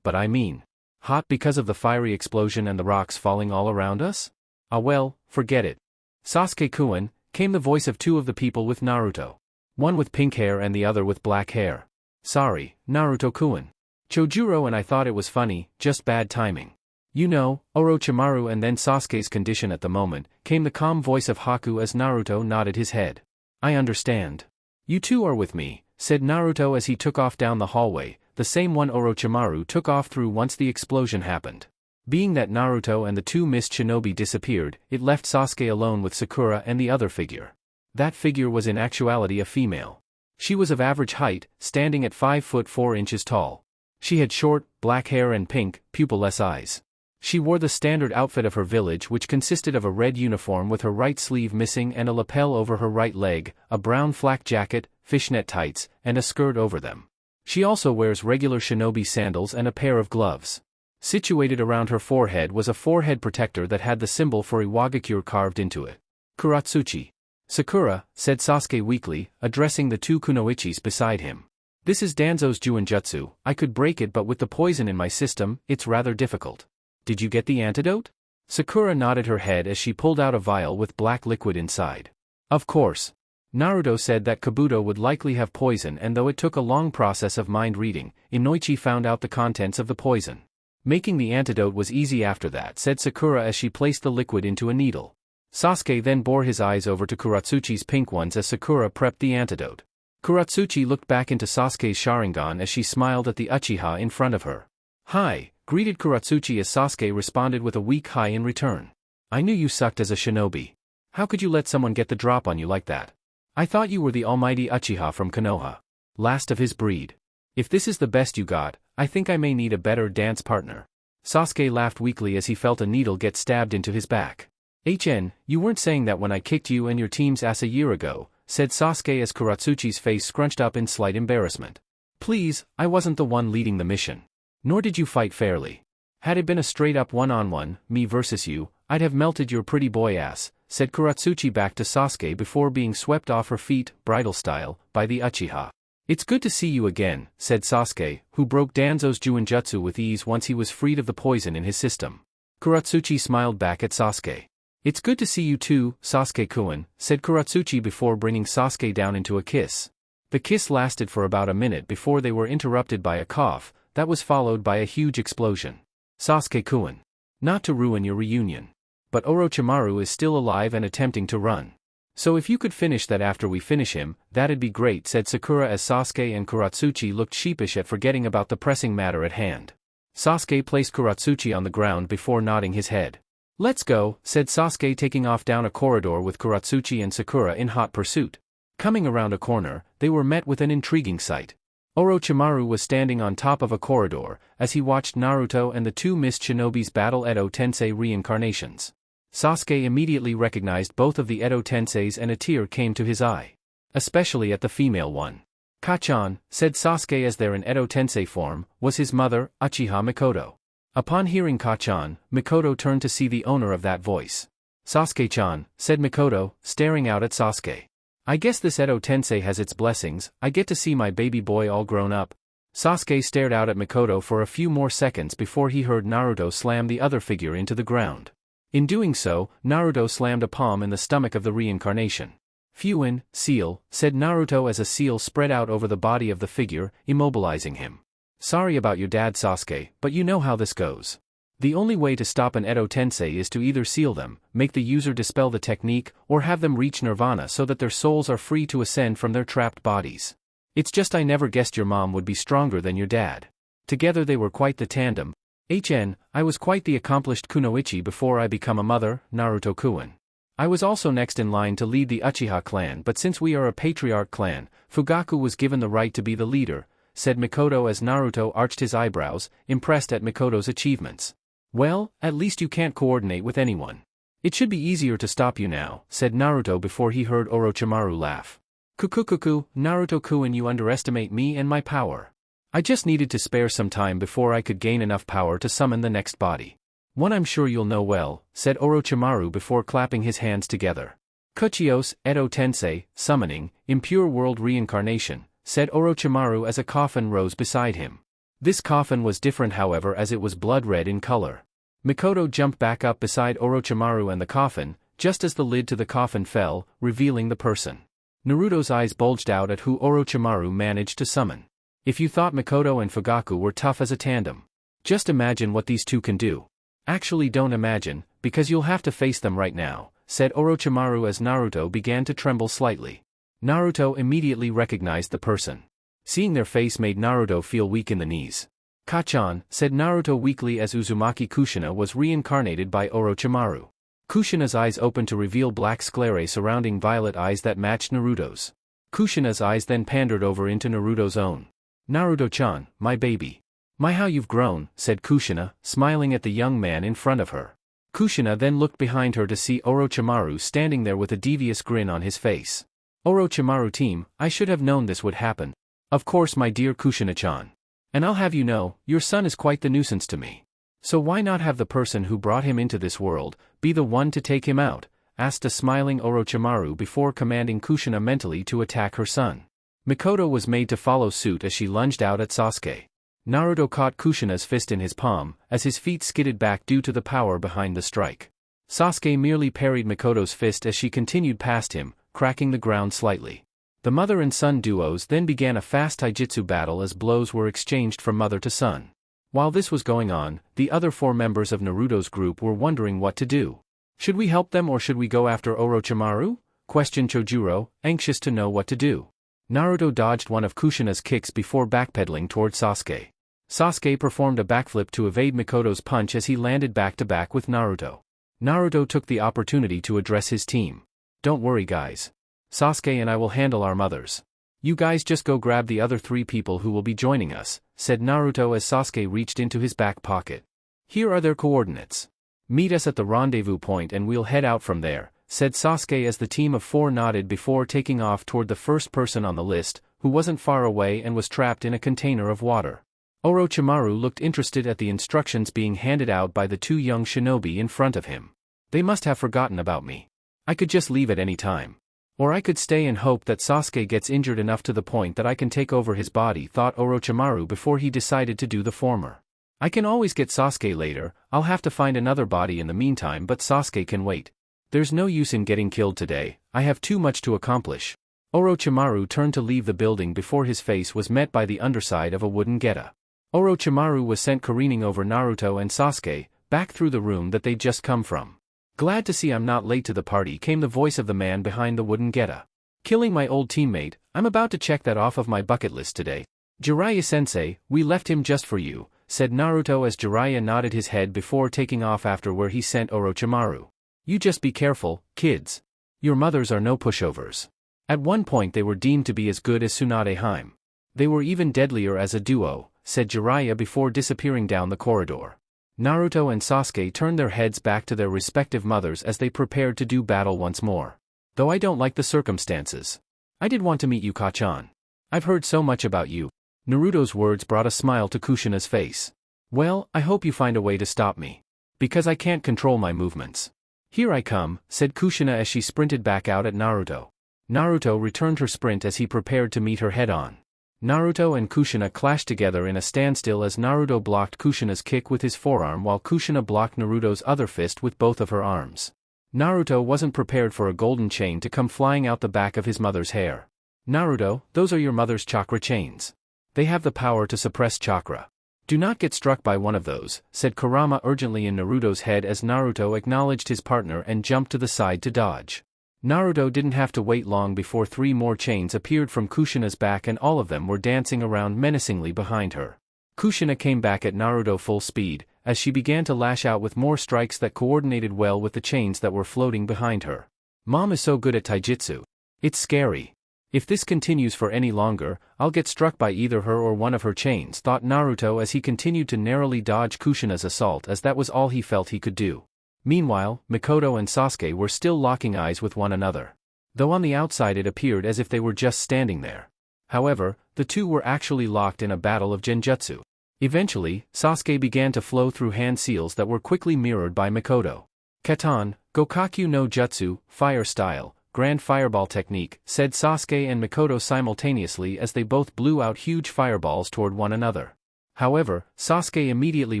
[SPEAKER 1] But I mean, hot because of the fiery explosion and the rocks falling all around us? Ah well, forget it. Sasuke-kun, came the voice of two of the people with Naruto. One with pink hair and the other with black hair. Sorry, Naruto-kun. Chojuro and I thought it was funny, just bad timing. You know, Orochimaru and then Sasuke's condition at the moment, came the calm voice of Haku as Naruto nodded his head. I understand. You two are with me, said Naruto as he took off down the hallway, the same one Orochimaru took off through once the explosion happened. Being that Naruto and the two mist shinobi disappeared, it left Sasuke alone with Sakura and the other figure. That figure was in actuality a female. She was of average height, standing at 5 foot 4 inches tall. She had short, black hair and pink, pupilless eyes. She wore the standard outfit of her village, which consisted of a red uniform with her right sleeve missing and a lapel over her right leg, a brown flak jacket, fishnet tights, and a skirt over them. She also wears regular shinobi sandals and a pair of gloves. Situated around her forehead was a forehead protector that had the symbol for Iwagakure carved into it. Kuratsuchi. Sakura, said Sasuke weakly, addressing the two kunoichis beside him. This is Danzo's Juinjutsu. I could break it, but with the poison in my system, it's rather difficult. Did you get the antidote? Sakura nodded her head as she pulled out a vial with black liquid inside. Of course. Naruto said that Kabuto would likely have poison, and though it took a long process of mind reading, Inoichi found out the contents of the poison. Making the antidote was easy after that, said Sakura as she placed the liquid into a needle. Sasuke then bore his eyes over to Kuratsuchi's pink ones as Sakura prepped the antidote. Kuratsuchi looked back into Sasuke's Sharingan as she smiled at the Uchiha in front of her. Hi, greeted Kuratsuchi as Sasuke responded with a weak hi in return. I knew you sucked as a shinobi. How could you let someone get the drop on you like that? I thought you were the almighty Uchiha from Konoha. Last of his breed. If this is the best you got, I think I may need a better dance partner. Sasuke laughed weakly as he felt a needle get stabbed into his back. You weren't saying that when I kicked you and your team's ass a year ago, said Sasuke as Kuratsuchi's face scrunched up in slight embarrassment. Please, I wasn't the one leading the mission. Nor did you fight fairly. Had it been a straight-up one-on-one, me versus you, I'd have melted your pretty boy ass, said Kuratsuchi back to Sasuke before being swept off her feet, bridal style, by the Uchiha. It's good to see you again, said Sasuke, who broke Danzo's Juinjutsu with ease once he was freed of the poison in his system. Kuratsuchi smiled back at Sasuke. It's good to see you too, Sasuke-kun, said Kuratsuchi before bringing Sasuke down into a kiss. The kiss lasted for about a minute before they were interrupted by a cough, that was followed by a huge explosion. Sasuke-kun. Not to ruin your reunion. But Orochimaru is still alive and attempting to run. So if you could finish that after we finish him, that'd be great, said Sakura as Sasuke and Kuratsuchi looked sheepish at forgetting about the pressing matter at hand. Sasuke placed Kuratsuchi on the ground before nodding his head. Let's go, said Sasuke taking off down a corridor with Kuratsuchi and Sakura in hot pursuit. Coming around a corner, they were met with an intriguing sight. Orochimaru was standing on top of a corridor, as he watched Naruto and the two mist shinobis battle Edo Tensei reincarnations. Sasuke immediately recognized both of the Edo Tenseis and a tear came to his eye. Especially at the female one. Kachan, said Sasuke as there in Edo Tensei form, was his mother, Uchiha Mikoto. Upon hearing Kachan, Mikoto turned to see the owner of that voice. Sasuke-chan, said Mikoto, staring out at Sasuke. I guess this Edo Tensei has its blessings, I get to see my baby boy all grown up. Sasuke stared out at Mikoto for a few more seconds before he heard Naruto slam the other figure into the ground. In doing so, Naruto slammed a palm in the stomach of the reincarnation. Fuin, seal, said Naruto as a seal spread out over the body of the figure, immobilizing him. Sorry about your dad, Sasuke, but you know how this goes. The only way to stop an Edo Tensei is to either seal them, make the user dispel the technique, or have them reach nirvana so that their souls are free to ascend from their trapped bodies. It's just I never guessed your mom would be stronger than your dad. Together they were quite the tandem. I was quite the accomplished kunoichi before I become a mother, Naruto-kun. I was also next in line to lead the Uchiha clan, but since we are a patriarch clan, Fugaku was given the right to be the leader, said Mikoto as Naruto arched his eyebrows, impressed at Mikoto's achievements. Well, at least you can't coordinate with anyone. It should be easier to stop you now, said Naruto before he heard Orochimaru laugh. Kukukuku, Naruto-kun, you underestimate me and my power. I just needed to spare some time before I could gain enough power to summon the next body. One I'm sure you'll know well, said Orochimaru before clapping his hands together. Kuchios, Edo Tensei, summoning, impure world reincarnation, said Orochimaru as a coffin rose beside him. This coffin was different however as it was blood red in color. Mikoto jumped back up beside Orochimaru and the coffin, just as the lid to the coffin fell, revealing the person. Naruto's eyes bulged out at who Orochimaru managed to summon. If you thought Mikoto and Fugaku were tough as a tandem, just imagine what these two can do. Actually don't imagine, because you'll have to face them right now, said Orochimaru as Naruto began to tremble slightly. Naruto immediately recognized the person. Seeing their face made Naruto feel weak in the knees. Kachan, said Naruto weakly as Uzumaki Kushina was reincarnated by Orochimaru. Kushina's eyes opened to reveal black sclerae surrounding violet eyes that matched Naruto's. Kushina's eyes then pandered over into Naruto's own. Naruto-chan, my baby. My how you've grown, said Kushina, smiling at the young man in front of her. Kushina then looked behind her to see Orochimaru standing there with a devious grin on his face. Orochimaru team, I should have known this would happen. Of course my dear Kushina-chan. And I'll have you know, your son is quite the nuisance to me. So why not have the person who brought him into this world, be the one to take him out, asked a smiling Orochimaru before commanding Kushina mentally to attack her son. Mikoto was made to follow suit as she lunged out at Sasuke. Naruto caught Kushina's fist in his palm, as his feet skidded back due to the power behind the strike. Sasuke merely parried Mikoto's fist as she continued past him, cracking the ground slightly. The mother and son duos then began a fast taijutsu battle as blows were exchanged from mother to son. While this was going on, the other four members of Naruto's group were wondering what to do. Should we help them or should we go after Orochimaru? Questioned Chojuro, anxious to know what to do. Naruto dodged one of Kushina's kicks before backpedaling toward Sasuke. Sasuke performed a backflip to evade Mikoto's punch as he landed back-to-back with Naruto. Naruto took the opportunity to address his team. Don't worry guys. Sasuke and I will handle our mothers. You guys just go grab the other 3 people who will be joining us, said Naruto as Sasuke reached into his back pocket. Here are their coordinates. Meet us at the rendezvous point and we'll head out from there, said Sasuke as the team of 4 nodded before taking off toward the first person on the list, who wasn't far away and was trapped in a container of water. Orochimaru looked interested at the instructions being handed out by the 2 young shinobi in front of him. They must have forgotten about me. I could just leave at any time. Or I could stay and hope that Sasuke gets injured enough to the point that I can take over his body, thought Orochimaru before he decided to do the former. I can always get Sasuke later, I'll have to find another body in the meantime, but Sasuke can wait. There's no use in getting killed today, I have too much to accomplish. Orochimaru turned to leave the building before his face was met by the underside of a wooden geta. Orochimaru was sent careening over Naruto and Sasuke, back through the room that they'd just come from. Glad to see I'm not late to the party, came the voice of the man behind the wooden geta. Killing my old teammate, I'm about to check that off of my bucket list today. Jiraiya-sensei, we left him just for you, said Naruto as Jiraiya nodded his head before taking off after where he sent Orochimaru. You just be careful, kids. Your mothers are no pushovers. At one point they were deemed to be as good as Tsunade Heim. They were even deadlier as a duo, said Jiraiya before disappearing down the corridor. Naruto and Sasuke turned their heads back to their respective mothers as they prepared to do battle once more. Though I don't like the circumstances. I did want to meet you, Kachan. I've heard so much about you. Naruto's words brought a smile to Kushina's face. Well, I hope you find a way to stop me. Because I can't control my movements. Here I come, said Kushina as she sprinted back out at Naruto. Naruto returned her sprint as he prepared to meet her head-on. Naruto and Kushina clashed together in a standstill as Naruto blocked Kushina's kick with his forearm while Kushina blocked Naruto's other fist with both of her arms. Naruto wasn't prepared for a golden chain to come flying out the back of his mother's hair. Naruto, those are your mother's chakra chains. They have the power to suppress chakra. Do not get struck by one of those, said Kurama urgently in Naruto's head as Naruto acknowledged his partner and jumped to the side to dodge. Naruto didn't have to wait long before 3 more chains appeared from Kushina's back and all of them were dancing around menacingly behind her. Kushina came back at Naruto full speed, as she began to lash out with more strikes that coordinated well with the chains that were floating behind her. Mom is so good at taijutsu. It's scary. If this continues for any longer, I'll get struck by either her or one of her chains, thought Naruto as he continued to narrowly dodge Kushina's assault as that was all he felt he could do. Meanwhile, Mikoto and Sasuke were still locking eyes with one another. Though on the outside it appeared as if they were just standing there. However, the two were actually locked in a battle of genjutsu. Eventually, Sasuke began to flow through hand seals that were quickly mirrored by Mikoto. Katan, Gokakyu no Jutsu, Fire Style, Grand Fireball Technique, said Sasuke and Mikoto simultaneously as they both blew out huge fireballs toward one another. However, Sasuke immediately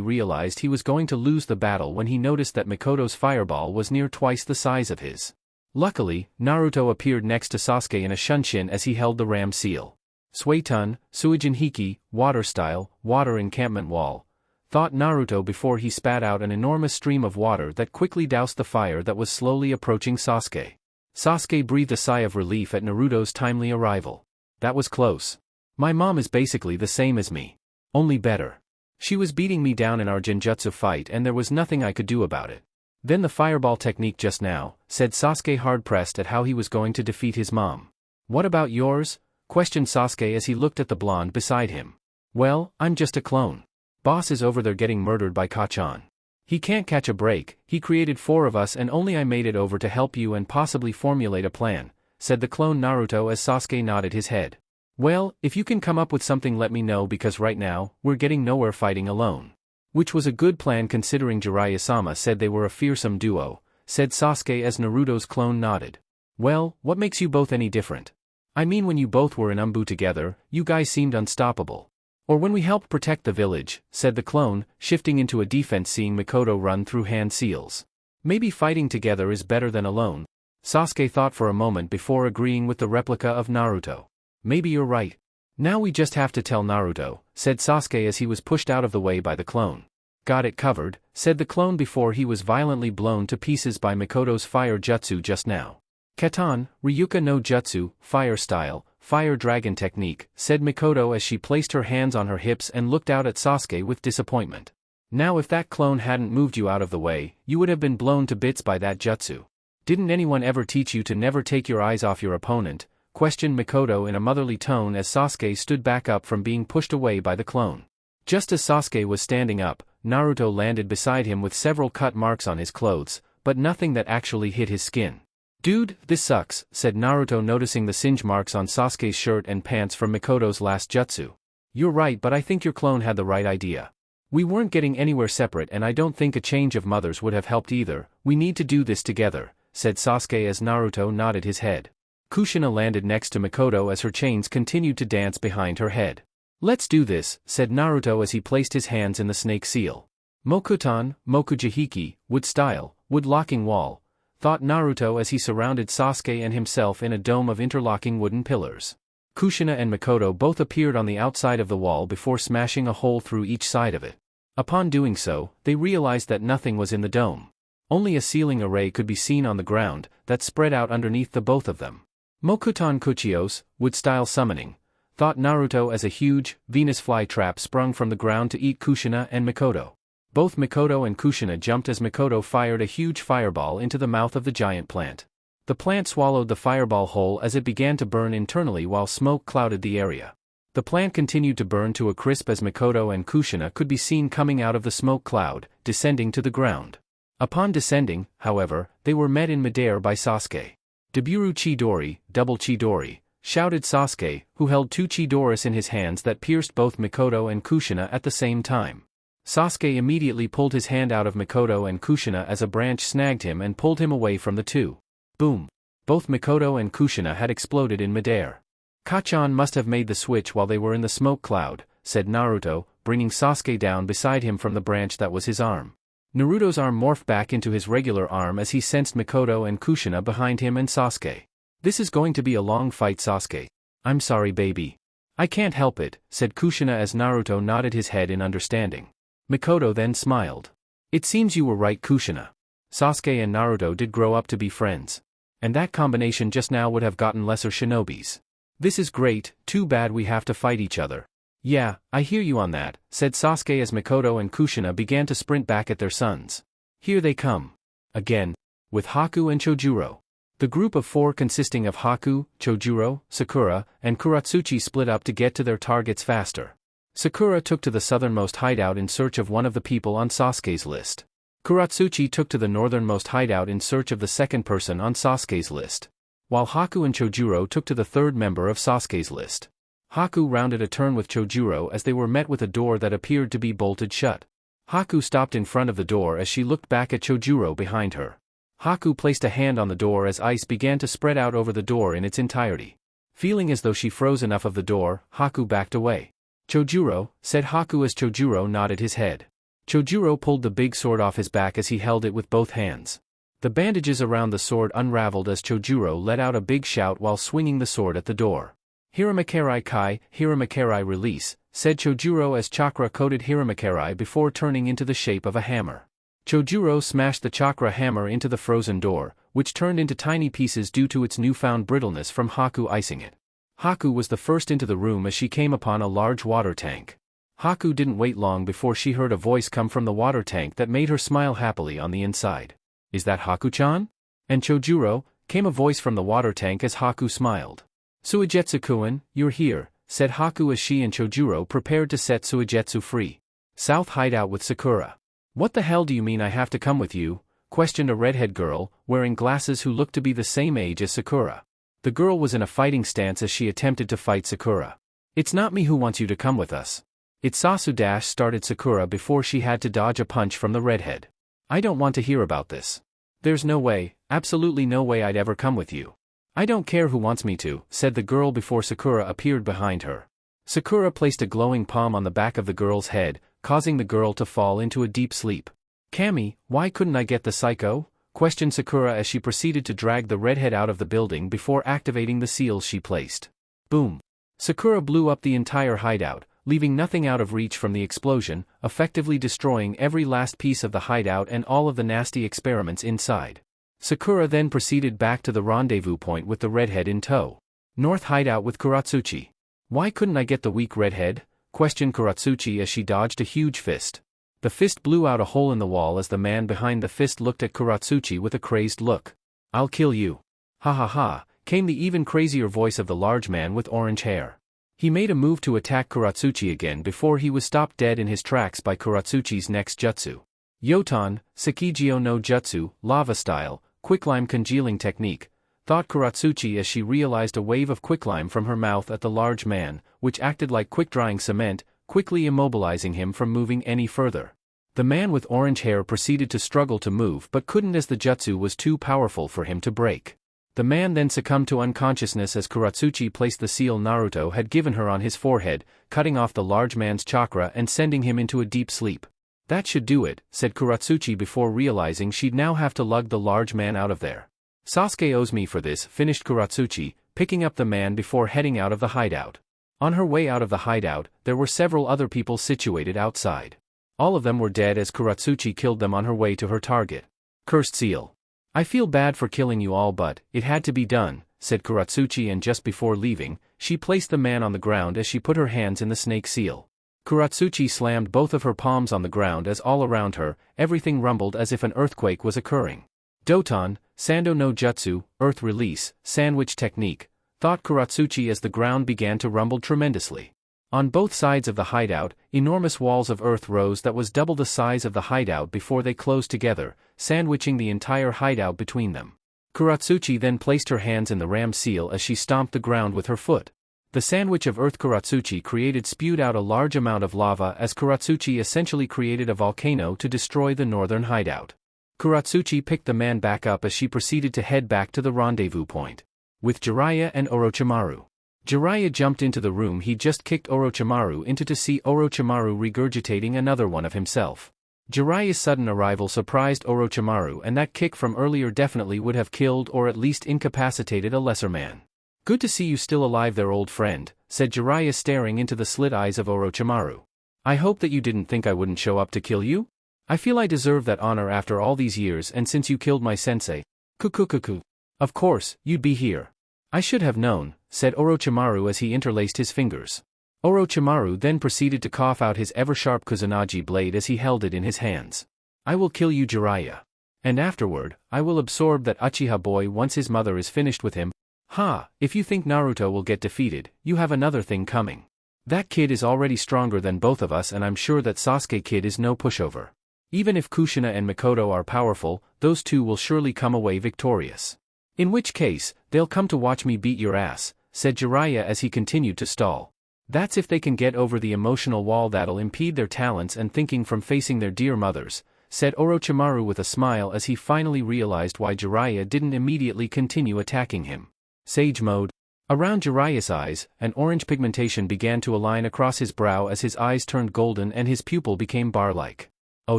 [SPEAKER 1] realized he was going to lose the battle when he noticed that Mikoto's fireball was near twice the size of his. Luckily, Naruto appeared next to Sasuke in a shunshin as he held the ram seal. Suetun, Suijin Hiki, Water Style, Water Encampment Wall, thought Naruto before he spat out an enormous stream of water that quickly doused the fire that was slowly approaching Sasuke. Sasuke breathed a sigh of relief at Naruto's timely arrival. That was close. My mom is basically the same as me. Only better. She was beating me down in our genjutsu fight and there was nothing I could do about it. Then the fireball technique just now, said Sasuke hard-pressed at how he was going to defeat his mom. What about yours? Questioned Sasuke as he looked at the blonde beside him. Well, I'm just a clone. Boss is over there getting murdered by Kachan. He can't catch a break, he created 4 of us and only I made it over to help you and possibly formulate a plan, said the clone Naruto as Sasuke nodded his head. Well, if you can come up with something let me know because right now, we're getting nowhere fighting alone. Which was a good plan considering Jiraiya-sama said they were a fearsome duo, said Sasuke as Naruto's clone nodded. Well, what makes you both any different? I mean when you both were in Umbu together, you guys seemed unstoppable. Or when we helped protect the village, said the clone, shifting into a defense seeing Mikoto run through hand seals. Maybe fighting together is better than alone. Sasuke thought for a moment before agreeing with the replica of Naruto. Maybe you're right. Now we just have to tell Naruto, said Sasuke as he was pushed out of the way by the clone. Got it covered, said the clone before he was violently blown to pieces by Mikoto's fire jutsu just now. Katan, Ryuka no Jutsu, Fire Style, Fire Dragon Technique, said Mikoto as she placed her hands on her hips and looked out at Sasuke with disappointment. Now if that clone hadn't moved you out of the way, you would have been blown to bits by that jutsu. Didn't anyone ever teach you to never take your eyes off your opponent? Questioned Mikoto in a motherly tone as Sasuke stood back up from being pushed away by the clone. Just as Sasuke was standing up, Naruto landed beside him with several cut marks on his clothes, but nothing that actually hit his skin. Dude, this sucks, said Naruto noticing the singe marks on Sasuke's shirt and pants from Mikoto's last jutsu. You're right but I think your clone had the right idea. We weren't getting anywhere separate and I don't think a change of mothers would have helped either, we need to do this together, said Sasuke as Naruto nodded his head. Kushina landed next to Mikoto as her chains continued to dance behind her head. Let's do this, said Naruto as he placed his hands in the snake seal. Mokutan, Mokujihiki, Wood Style, Wood Locking Wall, thought Naruto as he surrounded Sasuke and himself in a dome of interlocking wooden pillars. Kushina and Mikoto both appeared on the outside of the wall before smashing a hole through each side of it. Upon doing so, they realized that nothing was in the dome. Only a ceiling array could be seen on the ground, that spread out underneath the both of them. Mokutan Kuchios, Wood-Style Summoning, thought Naruto as a huge, Venus flytrap sprung from the ground to eat Kushina and Mikoto. Both Mikoto and Kushina jumped as Mikoto fired a huge fireball into the mouth of the giant plant. The plant swallowed the fireball whole as it began to burn internally while smoke clouded the area. The plant continued to burn to a crisp as Mikoto and Kushina could be seen coming out of the smoke cloud, descending to the ground. Upon descending, however, they were met in midair by Sasuke. Deburu Chidori, Double Chidori, shouted Sasuke, who held 2 Chidoris in his hands that pierced both Mikoto and Kushina at the same time. Sasuke immediately pulled his hand out of Mikoto and Kushina as a branch snagged him and pulled him away from the two. Boom! Both Mikoto and Kushina had exploded in midair. Kachan must have made the switch while they were in the smoke cloud, said Naruto, bringing Sasuke down beside him from the branch that was his arm. Naruto's arm morphed back into his regular arm as he sensed Mikoto and Kushina behind him and Sasuke. This is going to be a long fight, Sasuke. I'm sorry, baby. I can't help it, said Kushina as Naruto nodded his head in understanding. Mikoto then smiled. It seems you were right, Kushina. Sasuke and Naruto did grow up to be friends. And that combination just now would have gotten lesser shinobis. This is great, too bad we have to fight each other. Yeah, I hear you on that, said Sasuke as Mikoto and Kushina began to sprint back at their sons. Here they come. Again. With Haku and Chojuro. The group of 4 consisting of Haku, Chojuro, Sakura, and Kuratsuchi split up to get to their targets faster. Sakura took to the southernmost hideout in search of one of the people on Sasuke's list. Kuratsuchi took to the northernmost hideout in search of the second person on Sasuke's list. While Haku and Chojuro took to the third member of Sasuke's list. Haku rounded a turn with Chojuro as they were met with a door that appeared to be bolted shut. Haku stopped in front of the door as she looked back at Chojuro behind her. Haku placed a hand on the door as ice began to spread out over the door in its entirety. Feeling as though she froze enough of the door, Haku backed away. Chojuro, said Haku as Chojuro nodded his head. Chojuro pulled the big sword off his back as he held it with both hands. The bandages around the sword unraveled as Chojuro let out a big shout while swinging the sword at the door. Hiramakerai Kai, Hiramakerai release, said Chojuro as chakra coated Hiramakerai before turning into the shape of a hammer. Chojuro smashed the chakra hammer into the frozen door, which turned into tiny pieces due to its newfound brittleness from Haku icing it. Haku was the first into the room as she came upon a large water tank. Haku didn't wait long before she heard a voice come from the water tank that made her smile happily on the inside. Is that Haku-chan? And Chojuro, came a voice from the water tank as Haku smiled. Suigetsu-kun, you're here, said Haku as she and Chojuro prepared to set Suigetsu free. South hideout with Sakura. What the hell do you mean I have to come with you? Questioned a redhead girl, wearing glasses who looked to be the same age as Sakura. The girl was in a fighting stance as she attempted to fight Sakura. It's not me who wants you to come with us. It's Sasu started Sakura before she had to dodge a punch from the redhead. I don't want to hear about this. There's no way, absolutely no way I'd ever come with you. I don't care who wants me to, said the girl before Sakura appeared behind her. Sakura placed a glowing palm on the back of the girl's head, causing the girl to fall into a deep sleep. Kami, why couldn't I get the psycho? Questioned Sakura as she proceeded to drag the redhead out of the building before activating the seals she placed. Boom. Sakura blew up the entire hideout, leaving nothing out of reach from the explosion, effectively destroying every last piece of the hideout and all of the nasty experiments inside. Sakura then proceeded back to the rendezvous point with the redhead in tow. North hideout with Kuratsuchi. Why couldn't I get the weak redhead? Questioned Kuratsuchi as she dodged a huge fist. The fist blew out a hole in the wall as the man behind the fist looked at Kuratsuchi with a crazed look. I'll kill you. Ha ha ha, came the even crazier voice of the large man with orange hair. He made a move to attack Kuratsuchi again before he was stopped dead in his tracks by Kuratsuchi's next jutsu. Yoton, Sakigyo no Jutsu, lava style, quicklime congealing technique, thought Kuratsuchi as she realized a wave of quicklime from her mouth at the large man, which acted like quick-drying cement, quickly immobilizing him from moving any further. The man with orange hair proceeded to struggle to move but couldn't as the jutsu was too powerful for him to break. The man then succumbed to unconsciousness as Kuratsuchi placed the seal Naruto had given her on his forehead, cutting off the large man's chakra and sending him into a deep sleep. That should do it, said Kuratsuchi before realizing she'd now have to lug the large man out of there. Sasuke owes me for this, finished Kuratsuchi, picking up the man before heading out of the hideout. On her way out of the hideout, there were several other people situated outside. All of them were dead as Kuratsuchi killed them on her way to her target. Cursed seal. I feel bad for killing you all but, it had to be done, said Kuratsuchi and just before leaving, she placed the man on the ground as she put her hands in the snake seal. Kuratsuchi slammed both of her palms on the ground as all around her, everything rumbled as if an earthquake was occurring. Doton, Sando no Jutsu, Earth Release, Sandwich Technique, thought Kuratsuchi as the ground began to rumble tremendously. On both sides of the hideout, enormous walls of earth rose that was double the size of the hideout before they closed together, sandwiching the entire hideout between them. Kuratsuchi then placed her hands in the ram seal as she stomped the ground with her foot. The sandwich of earth Kuratsuchi created spewed out a large amount of lava as Kuratsuchi essentially created a volcano to destroy the northern hideout. Kuratsuchi picked the man back up as she proceeded to head back to the rendezvous point. With Jiraiya and Orochimaru. Jiraiya jumped into the room he just kicked Orochimaru into to see Orochimaru regurgitating another one of himself. Jiraiya's sudden arrival surprised Orochimaru, and that kick from earlier definitely would have killed or at least incapacitated a lesser man. "Good to see you still alive there, old friend," said Jiraiya, staring into the slit eyes of Orochimaru. "I hope that you didn't think I wouldn't show up to kill you? I feel I deserve that honor after all these years, and since you killed my sensei. Kukukuku. Of course, you'd be here." "I should have known," said Orochimaru as he interlaced his fingers. Orochimaru then proceeded to cough out his ever-sharp Kusanagi blade as he held it in his hands. "I will kill you, Jiraiya. And afterward, I will absorb that Uchiha boy once his mother is finished with him. Ha, if you think Naruto will get defeated, you have another thing coming. That kid is already stronger than both of us, and I'm sure that Sasuke kid is no pushover. Even if Kushina and Mikoto are powerful, those two will surely come away victorious. In which case, they'll come to watch me beat your ass," said Jiraiya as he continued to stall. "That's if they can get over the emotional wall that'll impede their talents and thinking from facing their dear mothers," said Orochimaru with a smile as he finally realized why Jiraiya didn't immediately continue attacking him. Sage mode. Around Jiraiya's eyes, an orange pigmentation began to align across his brow as his eyes turned golden and his pupil became bar-like. "Oh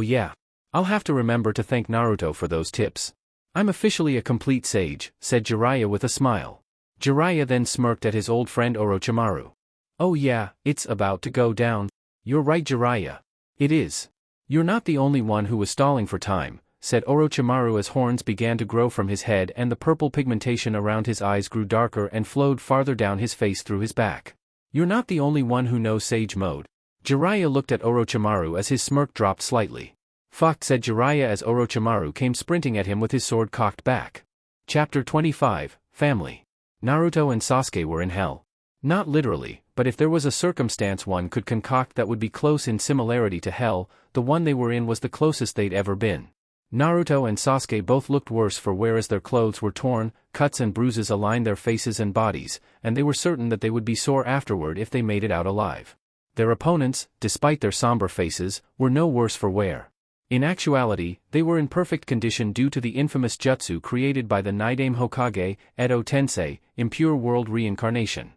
[SPEAKER 1] yeah. I'll have to remember to thank Naruto for those tips. I'm officially a complete sage," said Jiraiya with a smile. Jiraiya then smirked at his old friend Orochimaru. "Oh yeah, it's about to go down. You're right, Jiraiya. It is. You're not the only one who was stalling for time," said Orochimaru as horns began to grow from his head and the purple pigmentation around his eyes grew darker and flowed farther down his face through his back. "You're not the only one who knows Sage Mode." Jiraiya looked at Orochimaru as his smirk dropped slightly. "Fuck," said Jiraiya as Orochimaru came sprinting at him with his sword cocked back. Chapter 25, Family. Naruto and Sasuke were in hell. Not literally, but if there was a circumstance one could concoct that would be close in similarity to hell, the one they were in was the closest they'd ever been. Naruto and Sasuke both looked worse for wear as their clothes were torn, cuts and bruises aligned their faces and bodies, and they were certain that they would be sore afterward if they made it out alive. Their opponents, despite their somber faces, were no worse for wear. In actuality, they were in perfect condition due to the infamous jutsu created by the Nidaime Hokage, Edo Tensei, impure world reincarnation.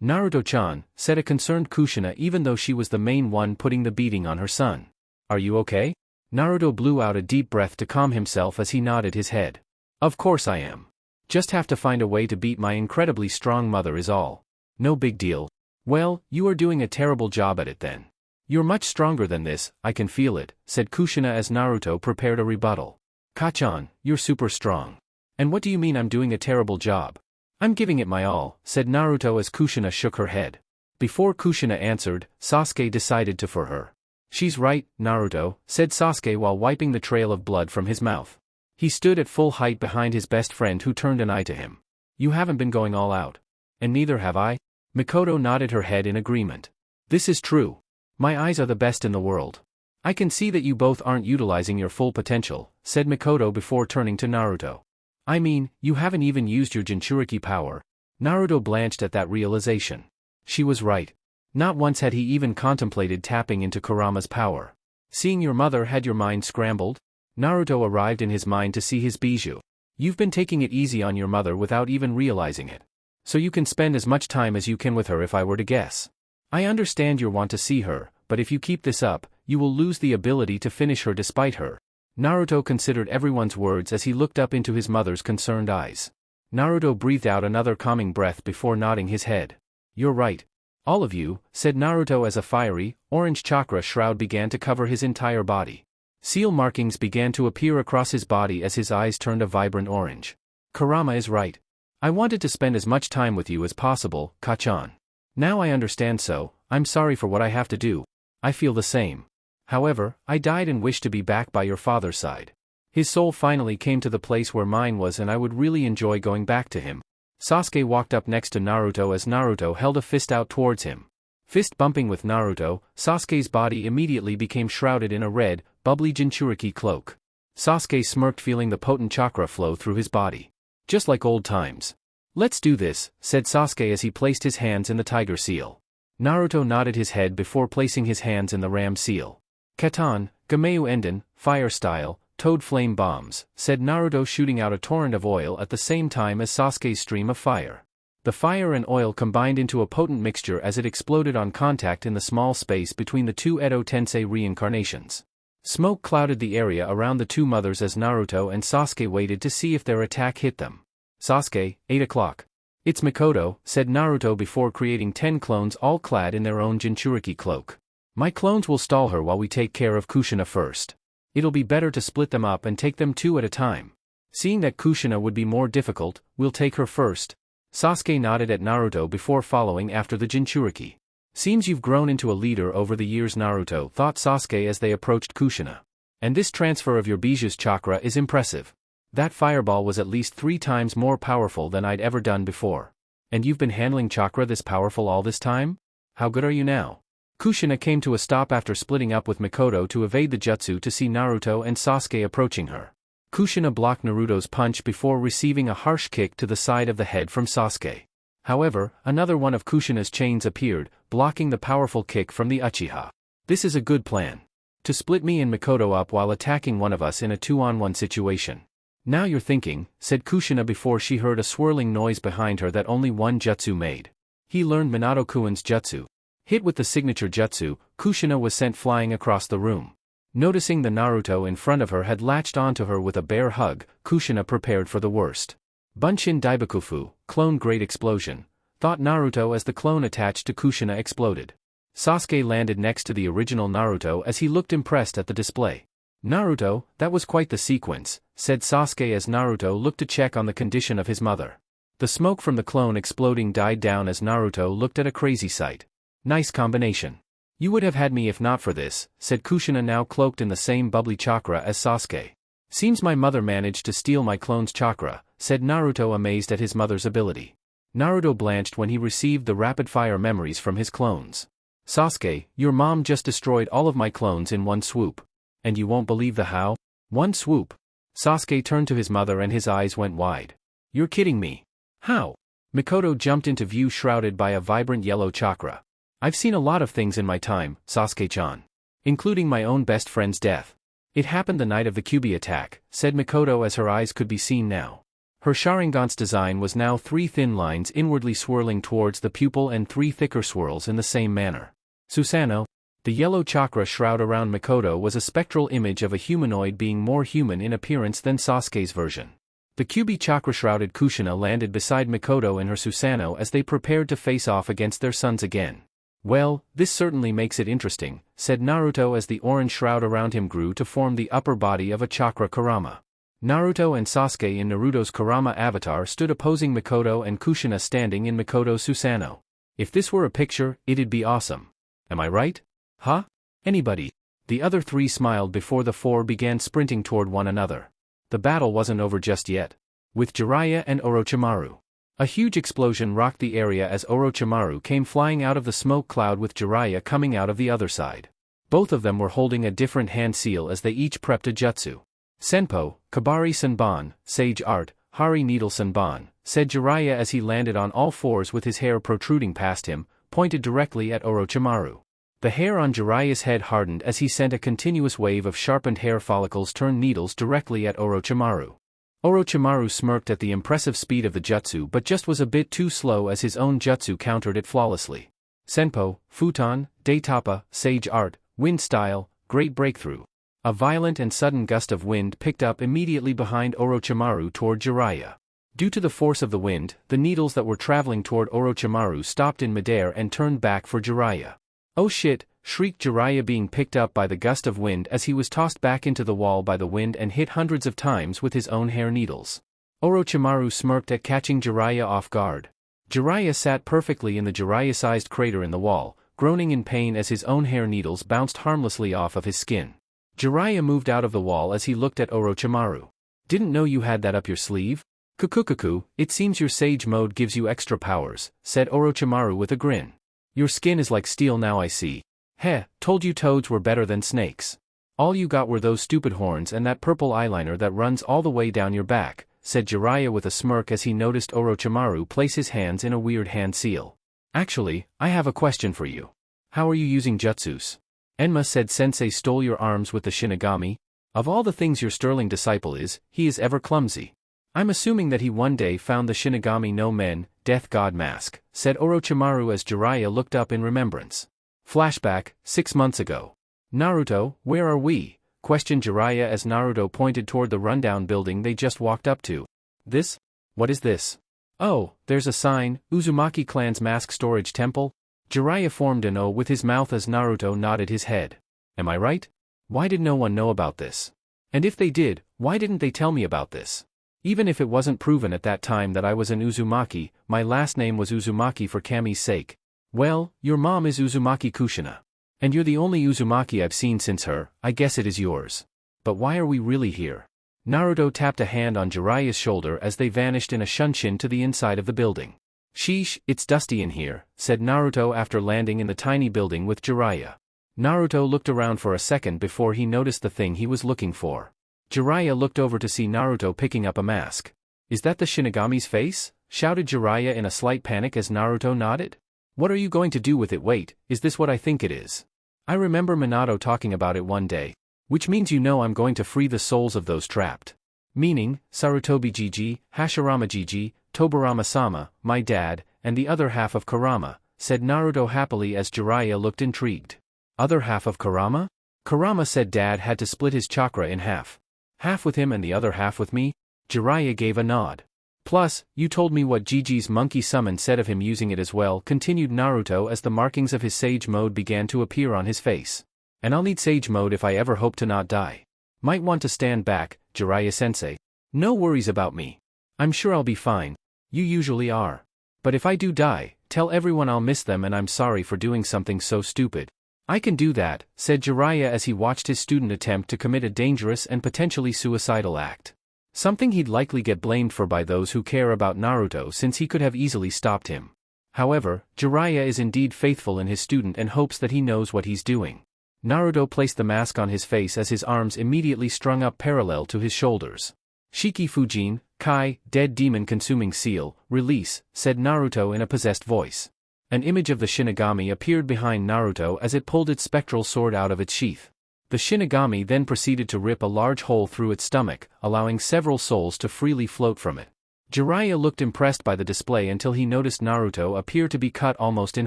[SPEAKER 1] "Naruto-chan," said a concerned Kushina even though she was the main one putting the beating on her son. "Are you okay?" Naruto blew out a deep breath to calm himself as he nodded his head. "Of course I am. Just have to find a way to beat my incredibly strong mother is all. No big deal." "Well, you are doing a terrible job at it then. You're much stronger than this, I can feel it," said Kushina as Naruto prepared a rebuttal. "Kachan, you're super strong. And what do you mean I'm doing a terrible job?" "I'm giving it my all," said Naruto as Kushina shook her head. Before Kushina answered, Sasuke decided to for her. "She's right, Naruto," said Sasuke while wiping the trail of blood from his mouth. He stood at full height behind his best friend who turned an eye to him. "You haven't been going all out. And neither have I." Mikoto nodded her head in agreement. "This is true. My eyes are the best in the world. I can see that you both aren't utilizing your full potential," said Mikoto before turning to Naruto. "I mean, you haven't even used your Jinchuriki power." Naruto blanched at that realization. She was right. Not once had he even contemplated tapping into Kurama's power. "Seeing your mother had your mind scrambled?" Naruto arrived in his mind to see his bijou. "You've been taking it easy on your mother without even realizing it. So you can spend as much time as you can with her if I were to guess. I understand you want to see her, but if you keep this up, you will lose the ability to finish her despite her." Naruto considered everyone's words as he looked up into his mother's concerned eyes. Naruto breathed out another calming breath before nodding his head. "You're right. All of you," said Naruto as a fiery, orange chakra shroud began to cover his entire body. Seal markings began to appear across his body as his eyes turned a vibrant orange. "Kurama is right. I wanted to spend as much time with you as possible, Kachan. Now I understand, so I'm sorry for what I have to do. I feel the same. However, I died and wish to be back by your father's side. His soul finally came to the place where mine was and I would really enjoy going back to him." Sasuke walked up next to Naruto as Naruto held a fist out towards him. Fist bumping with Naruto, Sasuke's body immediately became shrouded in a red, bubbly Jinchuriki cloak. Sasuke smirked feeling the potent chakra flow through his body. "Just like old times. Let's do this," said Sasuke as he placed his hands in the tiger seal. Naruto nodded his head before placing his hands in the ram seal. "Katan, Gameu Enden, fire style, toad flame bombs," said Naruto shooting out a torrent of oil at the same time as Sasuke's stream of fire. The fire and oil combined into a potent mixture as it exploded on contact in the small space between the two Edo Tensei reincarnations. Smoke clouded the area around the two mothers as Naruto and Sasuke waited to see if their attack hit them. Sasuke, 8 o'clock. It's Mikoto, said Naruto before creating 10 clones all clad in their own Jinchuriki cloak. My clones will stall her while we take care of Kushina first. It'll be better to split them up and take them two at a time. Seeing that Kushina would be more difficult, we'll take her first. Sasuke nodded at Naruto before following after the Jinchuriki. Seems you've grown into a leader over the years, Naruto thought Sasuke as they approached Kushina. And this transfer of your Biju's chakra is impressive. That fireball was at least 3 times more powerful than I'd ever done before. And you've been handling chakra this powerful all this time? How good are you now? Kushina came to a stop after splitting up with Mikoto to evade the jutsu to see Naruto and Sasuke approaching her. Kushina blocked Naruto's punch before receiving a harsh kick to the side of the head from Sasuke. However, another one of Kushina's chains appeared, blocking the powerful kick from the Uchiha. This is a good plan. To split me and Mikoto up while attacking one of us in a 2-on-1 situation. Now you're thinking, said Kushina before she heard a swirling noise behind her that only one jutsu made. He learned Minato-kuin's jutsu. Hit with the signature jutsu, Kushina was sent flying across the room. Noticing the Naruto in front of her had latched onto her with a bear hug, Kushina prepared for the worst. Bunshin Daibakufu, clone great explosion, thought Naruto as the clone attached to Kushina exploded. Sasuke landed next to the original Naruto as he looked impressed at the display. Naruto, that was quite the sequence, said Sasuke as Naruto looked to check on the condition of his mother. The smoke from the clone exploding died down as Naruto looked at a crazy sight. Nice combination. You would have had me if not for this, said Kushina now cloaked in the same bubbly chakra as Sasuke. Seems my mother managed to steal my clone's chakra, said Naruto amazed at his mother's ability. Naruto blanched when he received the rapid-fire memories from his clones. Sasuke, your mom just destroyed all of my clones in one swoop. And you won't believe the how? One swoop. Sasuke turned to his mother and his eyes went wide. You're kidding me. How? Mikoto jumped into view shrouded by a vibrant yellow chakra. I've seen a lot of things in my time, Sasuke-chan. Including my own best friend's death. It happened the night of the Kyuubi attack, said Mikoto as her eyes could be seen now. Her Sharingan's design was now 3 thin lines inwardly swirling towards the pupil and 3 thicker swirls in the same manner. Susanoo. The yellow chakra shroud around Mikoto was a spectral image of a humanoid being more human in appearance than Sasuke's version. The Kyuubi chakra-shrouded Kushina landed beside Mikoto and her Susanoo as they prepared to face off against their sons again. Well, this certainly makes it interesting, said Naruto as the orange shroud around him grew to form the upper body of a chakra Kurama. Naruto and Sasuke in Naruto's Kurama avatar stood opposing Mikoto and Kushina standing in Mikoto's Susanoo. If this were a picture, it'd be awesome. Am I right? Huh? Anybody? The other 3 smiled before the 4 began sprinting toward one another. The battle wasn't over just yet. With Jiraiya and Orochimaru. A huge explosion rocked the area as Orochimaru came flying out of the smoke cloud with Jiraiya coming out of the other side. Both of them were holding a different hand seal as they each prepped a jutsu. Senpo, Kabari Senbon, Sage Art, Hari Needle Senbon, said Jiraiya as he landed on all 4s with his hair protruding past him, pointed directly at Orochimaru. The hair on Jiraiya's head hardened as he sent a continuous wave of sharpened hair follicles turned needles directly at Orochimaru. Orochimaru smirked at the impressive speed of the jutsu but just was a bit too slow as his own jutsu countered it flawlessly. Senpo, Futon, Daitapa, Sage Art, Wind Style, Great Breakthrough. A violent and sudden gust of wind picked up immediately behind Orochimaru toward Jiraiya. Due to the force of the wind, the needles that were traveling toward Orochimaru stopped in midair and turned back for Jiraiya. Oh shit, shrieked Jiraiya being picked up by the gust of wind as he was tossed back into the wall by the wind and hit hundreds of times with his own hair needles. Orochimaru smirked at catching Jiraiya off guard. Jiraiya sat perfectly in the Jiraiya-sized crater in the wall, groaning in pain as his own hair needles bounced harmlessly off of his skin. Jiraiya moved out of the wall as he looked at Orochimaru. Didn't know you had that up your sleeve? Kukukuku, it seems your sage mode gives you extra powers, said Orochimaru with a grin. Your skin is like steel now I see. Heh, told you toads were better than snakes. All you got were those stupid horns and that purple eyeliner that runs all the way down your back, said Jiraiya with a smirk as he noticed Orochimaru place his hands in a weird hand seal. Actually, I have a question for you. How are you using jutsus? Enma said Sensei stole your arms with the Shinigami. Of all the things your sterling disciple is, he is ever clumsy. I'm assuming that he one day found the Shinigami no Men, Death God mask, said Orochimaru as Jiraiya looked up in remembrance. Flashback, 6 months ago. Naruto, where are we? questioned Jiraiya as Naruto pointed toward the rundown building they just walked up to. This? What is this? Oh, there's a sign, Uzumaki clan's mask storage temple? Jiraiya formed an O with his mouth as Naruto nodded his head. Am I right? Why did no one know about this? And if they did, why didn't they tell me about this? Even if it wasn't proven at that time that I was an Uzumaki, my last name was Uzumaki for Kami's sake. Well, your mom is Uzumaki Kushina. And you're the only Uzumaki I've seen since her, I guess it is yours. But why are we really here? Naruto tapped a hand on Jiraiya's shoulder as they vanished in a shunshin to the inside of the building. Sheesh, it's dusty in here, said Naruto after landing in the tiny building with Jiraiya. Naruto looked around for a second before he noticed the thing he was looking for. Jiraiya looked over to see Naruto picking up a mask. Is that the Shinigami's face? Shouted Jiraiya in a slight panic as Naruto nodded. What are you going to do with it? Wait, is this what I think it is? I remember Minato talking about it one day. Which means you know I'm going to free the souls of those trapped. Meaning, Sarutobi Gigi, Hashirama Gigi, Tobirama-sama, my dad, and the other half of Kurama, said Naruto happily as Jiraiya looked intrigued. Other half of Kurama? Kurama said dad had to split his chakra in half. Half with him and the other half with me? Jiraiya gave a nod. Plus, you told me what Gigi's monkey summon said of him using it as well, continued Naruto as the markings of his sage mode began to appear on his face. And I'll need sage mode if I ever hope to not die. Might want to stand back, Jiraiya-sensei. No worries about me. I'm sure I'll be fine. You usually are. But if I do die, tell everyone I'll miss them and I'm sorry for doing something so stupid. I can do that, said Jiraiya as he watched his student attempt to commit a dangerous and potentially suicidal act. Something he'd likely get blamed for by those who care about Naruto since he could have easily stopped him. However, Jiraiya is indeed faithful in his student and hopes that he knows what he's doing. Naruto placed the mask on his face as his arms immediately strung up parallel to his shoulders. Shiki Fujin, Kai, dead demon consuming seal, release, said Naruto in a possessed voice. An image of the Shinigami appeared behind Naruto as it pulled its spectral sword out of its sheath. The Shinigami then proceeded to rip a large hole through its stomach, allowing several souls to freely float from it. Jiraiya looked impressed by the display until he noticed Naruto appear to be cut almost in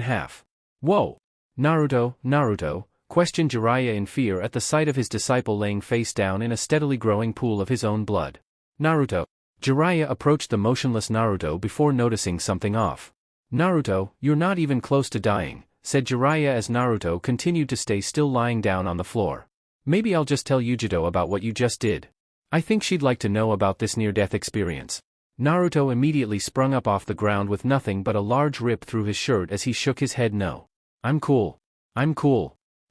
[SPEAKER 1] half. Whoa! Naruto, questioned Jiraiya in fear at the sight of his disciple laying face down in a steadily growing pool of his own blood. Naruto. Jiraiya approached the motionless Naruto before noticing something off. Naruto, you're not even close to dying, said Jiraiya as Naruto continued to stay still lying down on the floor. Maybe I'll just tell Yujito about what you just did. I think she'd like to know about this near-death experience. Naruto immediately sprung up off the ground with nothing but a large rip through his shirt as he shook his head no. I'm cool.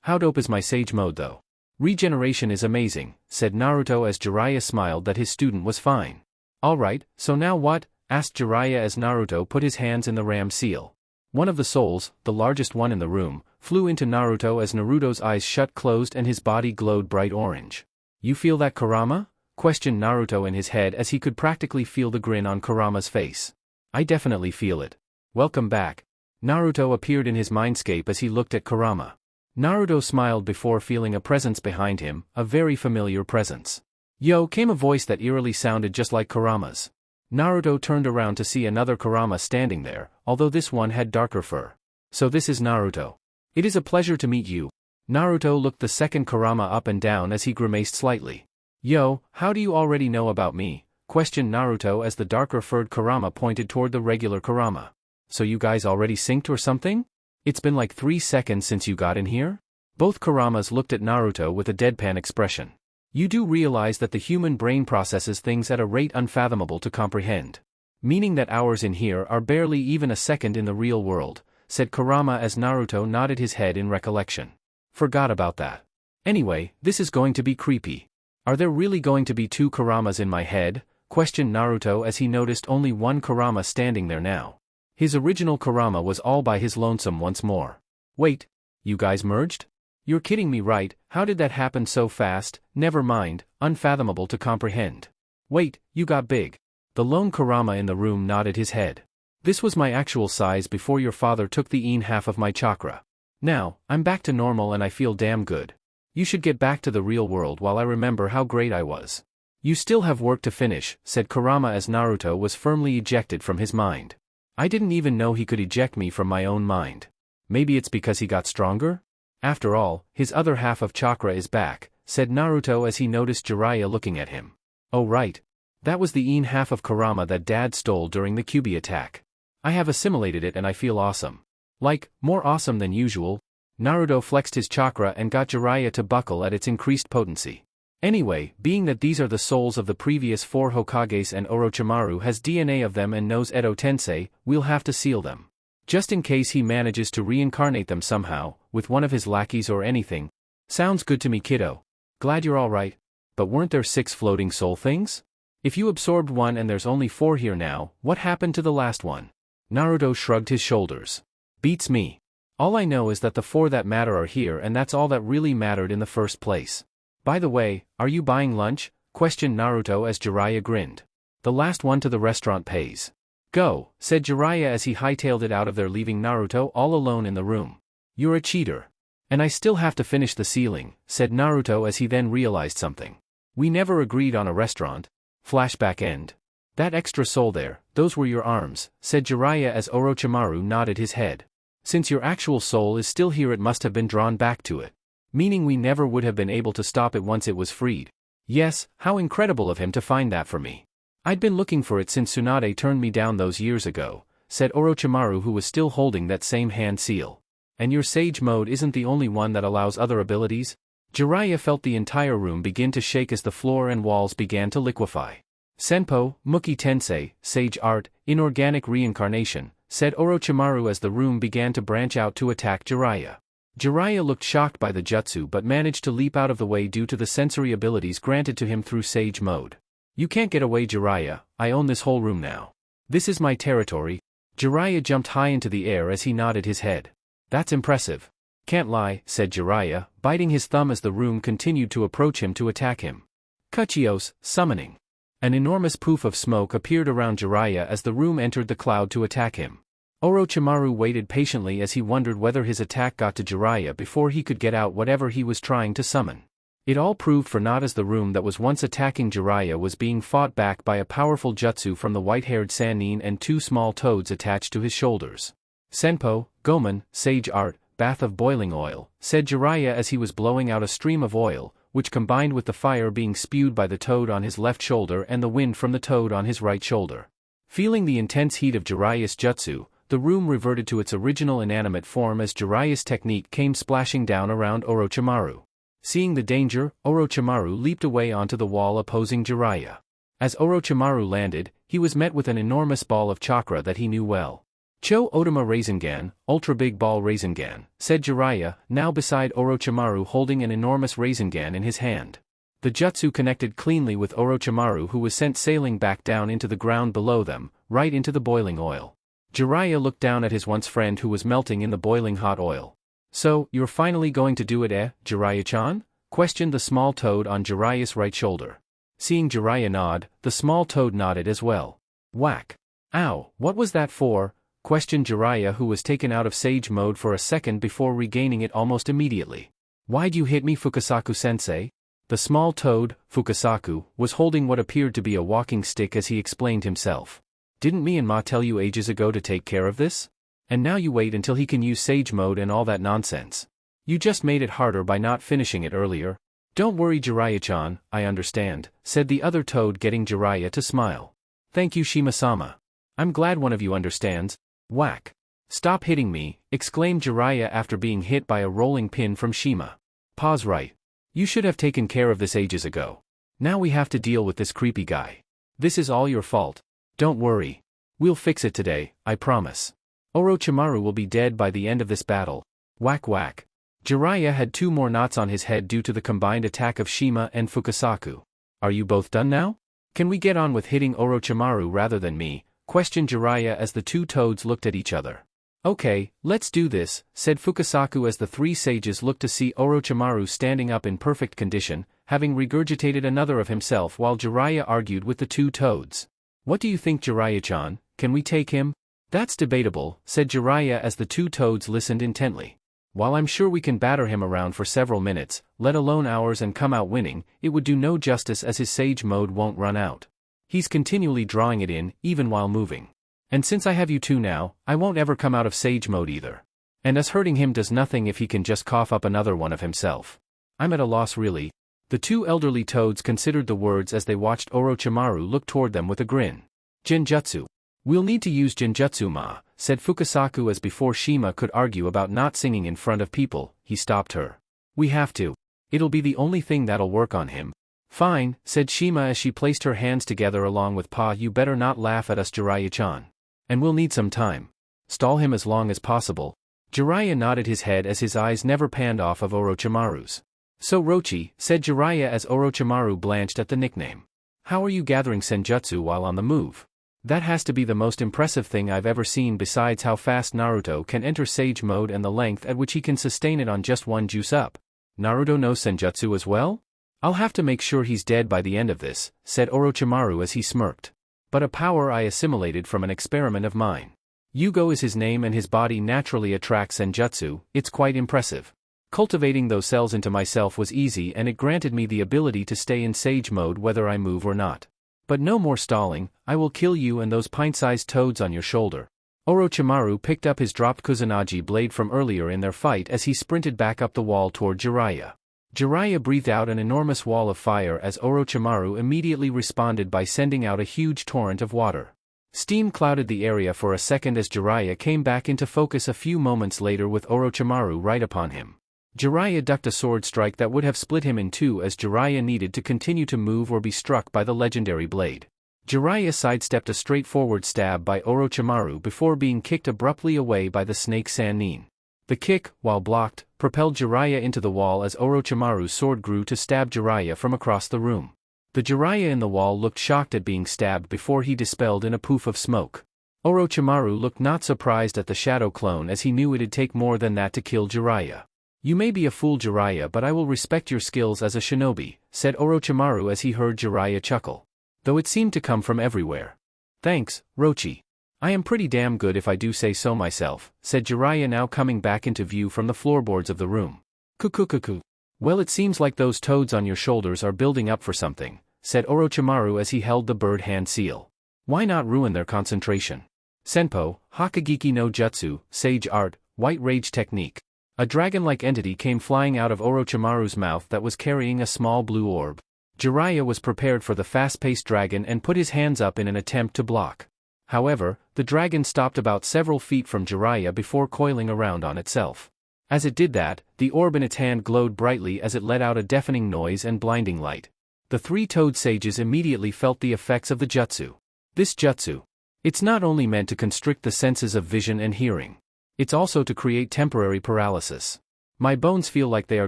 [SPEAKER 1] How dope is my sage mode though? Regeneration is amazing, said Naruto as Jiraiya smiled that his student was fine. Alright, so now what? Asked Jiraiya as Naruto put his hands in the ram seal. One of the souls, the largest one in the room, flew into Naruto as Naruto's eyes shut closed and his body glowed bright orange. You feel that, Kurama? Questioned Naruto in his head as he could practically feel the grin on Kurama's face. I definitely feel it. Welcome back. Naruto appeared in his mindscape as he looked at Kurama. Naruto smiled before feeling a presence behind him, a very familiar presence. Yo, came a voice that eerily sounded just like Kurama's. Naruto turned around to see another Kurama standing there, although this one had darker fur. So this is Naruto. It is a pleasure to meet you. Naruto looked the second Kurama up and down as he grimaced slightly. Yo, how do you already know about me? Questioned Naruto as the darker furred Kurama pointed toward the regular Kurama. So you guys already synced or something? It's been like 3 seconds since you got in here? Both Kuramas looked at Naruto with a deadpan expression. You do realize that the human brain processes things at a rate unfathomable to comprehend. Meaning that hours in here are barely even a second in the real world, said Kurama as Naruto nodded his head in recollection. Forgot about that. Anyway, this is going to be creepy. Are there really going to be 2 Kuramas in my head? Questioned Naruto as he noticed only one Kurama standing there now. His original Kurama was all by his lonesome once more. Wait, you guys merged? You're kidding me, right? How did that happen so fast? Never mind, unfathomable to comprehend. Wait, you got big. The lone Kurama in the room nodded his head. This was my actual size before your father took the half of my chakra. Now, I'm back to normal and I feel damn good. You should get back to the real world while I remember how great I was. You still have work to finish, said Kurama as Naruto was firmly ejected from his mind. I didn't even know he could eject me from my own mind. Maybe it's because he got stronger? After all, his other half of chakra is back, said Naruto as he noticed Jiraiya looking at him. Oh right. That was the een half of Kurama that Dad stole during the Kyuubi attack. I have assimilated it and I feel awesome. Like, more awesome than usual. Naruto flexed his chakra and got Jiraiya to buckle at its increased potency. Anyway, being that these are the souls of the previous 4 Hokages and Orochimaru has DNA of them and knows Edo Tensei, we'll have to seal them. Just in case he manages to reincarnate them somehow, with one of his lackeys or anything. Sounds good to me, kiddo. Glad you're alright. But weren't there 6 floating soul things? If you absorbed one and there's only 4 here now, what happened to the last one? Naruto shrugged his shoulders. Beats me. All I know is that the 4 that matter are here and that's all that really mattered in the first place. By the way, are you buying lunch? Questioned Naruto as Jiraiya grinned. The last one to the restaurant pays. Go, said Jiraiya as he hightailed it out of there, leaving Naruto all alone in the room. You're a cheater. And I still have to finish the ceiling, said Naruto as he then realized something. We never agreed on a restaurant. Flashback end. That extra soul there, those were your arms, said Jiraiya as Orochimaru nodded his head. Since your actual soul is still here, it must have been drawn back to it. Meaning we never would have been able to stop it once it was freed. Yes, how incredible of him to find that for me. I'd been looking for it since Tsunade turned me down those years ago, said Orochimaru, who was still holding that same hand seal. And your sage mode isn't the only one that allows other abilities? Jiraiya felt the entire room begin to shake as the floor and walls began to liquefy. Senpo, Muki Tensei, Sage Art, Inorganic Reincarnation, said Orochimaru as the room began to branch out to attack Jiraiya. Jiraiya looked shocked by the jutsu but managed to leap out of the way due to the sensory abilities granted to him through Sage Mode. You can't get away, Jiraiya, I own this whole room now. This is my territory. Jiraiya jumped high into the air as he nodded his head. That's impressive. Can't lie, said Jiraiya, biting his thumb as the room continued to approach him to attack him. Kuchios, summoning. An enormous poof of smoke appeared around Jiraiya as the room entered the cloud to attack him. Orochimaru waited patiently as he wondered whether his attack got to Jiraiya before he could get out whatever he was trying to summon. It all proved for naught as the room that was once attacking Jiraiya was being fought back by a powerful jutsu from the white-haired Sannin and 2 small toads attached to his shoulders. Senpo, Gomen, Sage Art, Bath of Boiling Oil, said Jiraiya as he was blowing out a stream of oil, which combined with the fire being spewed by the toad on his left shoulder and the wind from the toad on his right shoulder. Feeling the intense heat of Jiraiya's jutsu, the room reverted to its original inanimate form as Jiraiya's technique came splashing down around Orochimaru. Seeing the danger, Orochimaru leaped away onto the wall opposing Jiraiya. As Orochimaru landed, he was met with an enormous ball of chakra that he knew well. Cho Otama Rasengan, Ultra Big Ball Rasengan, said Jiraiya, now beside Orochimaru holding an enormous Rasengan in his hand. The jutsu connected cleanly with Orochimaru, who was sent sailing back down into the ground below them, right into the boiling oil. Jiraiya looked down at his once friend who was melting in the boiling hot oil. So, you're finally going to do it, Jiraiya-chan? Questioned the small toad on Jiraiya's right shoulder. Seeing Jiraiya nod, the small toad nodded as well. Whack. Ow, what was that for? Questioned Jiraiya, who was taken out of Sage Mode for a second before regaining it almost immediately. Why'd you hit me, Fukasaku-sensei? The small toad, Fukasaku, was holding what appeared to be a walking stick as he explained himself. Didn't me and Ma tell you ages ago to take care of this? And now you wait until he can use Sage Mode and all that nonsense. You just made it harder by not finishing it earlier. Don't worry, Jiraiya-chan, I understand, said the other toad, getting Jiraiya to smile. Thank you, Shima-sama. I'm glad one of you understands. Whack. Stop hitting me, exclaimed Jiraiya after being hit by a rolling pin from Shima. Pause. Right. You should have taken care of this ages ago. Now we have to deal with this creepy guy. This is all your fault. Don't worry. We'll fix it today, I promise. Orochimaru will be dead by the end of this battle. Whack whack. Jiraiya had 2 more knots on his head due to the combined attack of Shima and Fukasaku. Are you both done now? Can we get on with hitting Orochimaru rather than me? Questioned Jiraiya as the 2 toads looked at each other. Okay, let's do this, said Fukasaku as the 3 sages looked to see Orochimaru standing up in perfect condition, having regurgitated another of himself, while Jiraiya argued with the 2 toads. What do you think, Jiraiya-chan? Can we take him? That's debatable, said Jiraiya as the 2 toads listened intently. While I'm sure we can batter him around for several minutes, let alone hours, and come out winning, it would do no justice as his Sage Mode won't run out. He's continually drawing it in, even while moving. And since I have you 2 now, I won't ever come out of Sage Mode either. And us hurting him does nothing if he can just cough up another one of himself. I'm at a loss really. The two elderly toads considered the words as they watched Orochimaru look toward them with a grin. Genjutsu. We'll need to use Genjutsu ma, said Fukasaku as before Shima could argue about not singing in front of people, he stopped her. We have to. It'll be the only thing that'll work on him. Fine, said Shima as she placed her hands together along with Pa. You better not laugh at us, Jiraiya-chan. And we'll need some time. Stall him as long as possible. Jiraiya nodded his head as his eyes never panned off of Orochimaru's. So Rochi, said Jiraiya as Orochimaru blanched at the nickname. How are you gathering senjutsu while on the move? That has to be the most impressive thing I've ever seen, besides how fast Naruto can enter Sage mode and the length at which he can sustain it on just one juice up. Naruto knows senjutsu as well? I'll have to make sure he's dead by the end of this, said Orochimaru as he smirked. But a power I assimilated from an experiment of mine. Yugo is his name and his body naturally attracts senjutsu. It's quite impressive. Cultivating those cells into myself was easy and it granted me the ability to stay in Sage mode whether I move or not. But no more stalling, I will kill you and those pint-sized toads on your shoulder. Orochimaru picked up his dropped Kusanagi blade from earlier in their fight as he sprinted back up the wall toward Jiraiya. Jiraiya breathed out an enormous wall of fire as Orochimaru immediately responded by sending out a huge torrent of water. Steam clouded the area for a second as Jiraiya came back into focus a few moments later with Orochimaru right upon him. Jiraiya ducked a sword strike that would have split him in two as Jiraiya needed to continue to move or be struck by the legendary blade. Jiraiya sidestepped a straightforward stab by Orochimaru before being kicked abruptly away by the snake Sannin. The kick, while blocked, propelled Jiraiya into the wall as Orochimaru's sword grew to stab Jiraiya from across the room. The Jiraiya in the wall looked shocked at being stabbed before he dispelled in a poof of smoke. Orochimaru looked not surprised at the shadow clone as he knew it'd take more than that to kill Jiraiya. You may be a fool, Jiraiya, but I will respect your skills as a shinobi, said Orochimaru as he heard Jiraiya chuckle. Though it seemed to come from everywhere. Thanks, Rochi. I am pretty damn good if I do say so myself, said Jiraiya now coming back into view from the floorboards of the room. Kukukuku. Well, it seems like those toads on your shoulders are building up for something, said Orochimaru as he held the bird hand seal. Why not ruin their concentration? Senpo, Hakagiki no Jutsu, Sage Art, White Rage Technique. A dragon-like entity came flying out of Orochimaru's mouth that was carrying a small blue orb. Jiraiya was prepared for the fast-paced dragon and put his hands up in an attempt to block. However, the dragon stopped about several feet from Jiraiya before coiling around on itself. As it did that, the orb in its hand glowed brightly as it let out a deafening noise and blinding light. The three toad sages immediately felt the effects of the jutsu. This jutsu. It's not only meant to constrict the senses of vision and hearing. It's also to create temporary paralysis. My bones feel like they are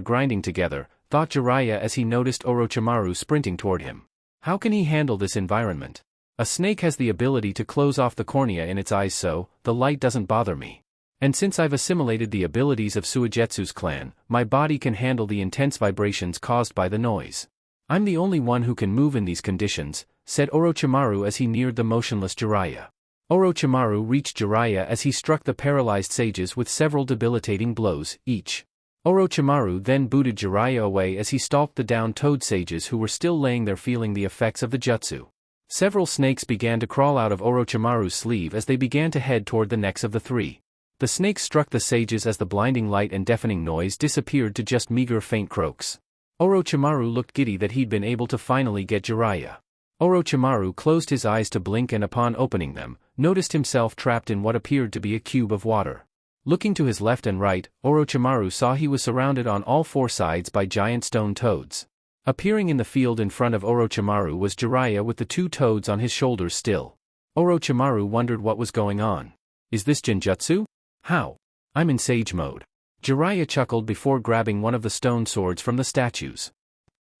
[SPEAKER 1] grinding together, thought Jiraiya as he noticed Orochimaru sprinting toward him. How can he handle this environment? A snake has the ability to close off the cornea in its eyes, so the light doesn't bother me. And since I've assimilated the abilities of Suigetsu's clan, my body can handle the intense vibrations caused by the noise. I'm the only one who can move in these conditions, said Orochimaru as he neared the motionless Jiraiya. Orochimaru reached Jiraiya as he struck the paralyzed sages with several debilitating blows, each. Orochimaru then booted Jiraiya away as he stalked the downed toad sages who were still laying there feeling the effects of the jutsu. Several snakes began to crawl out of Orochimaru's sleeve as they began to head toward the necks of the three. The snakes struck the sages as the blinding light and deafening noise disappeared to just meager faint croaks. Orochimaru looked giddy that he'd been able to finally get Jiraiya. Orochimaru closed his eyes to blink and upon opening them, noticed himself trapped in what appeared to be a cube of water. Looking to his left and right, Orochimaru saw he was surrounded on all four sides by giant stone toads. Appearing in the field in front of Orochimaru was Jiraiya with the two toads on his shoulders still. Orochimaru wondered what was going on. Is this Genjutsu? How? I'm in Sage mode. Jiraiya chuckled before grabbing one of the stone swords from the statues.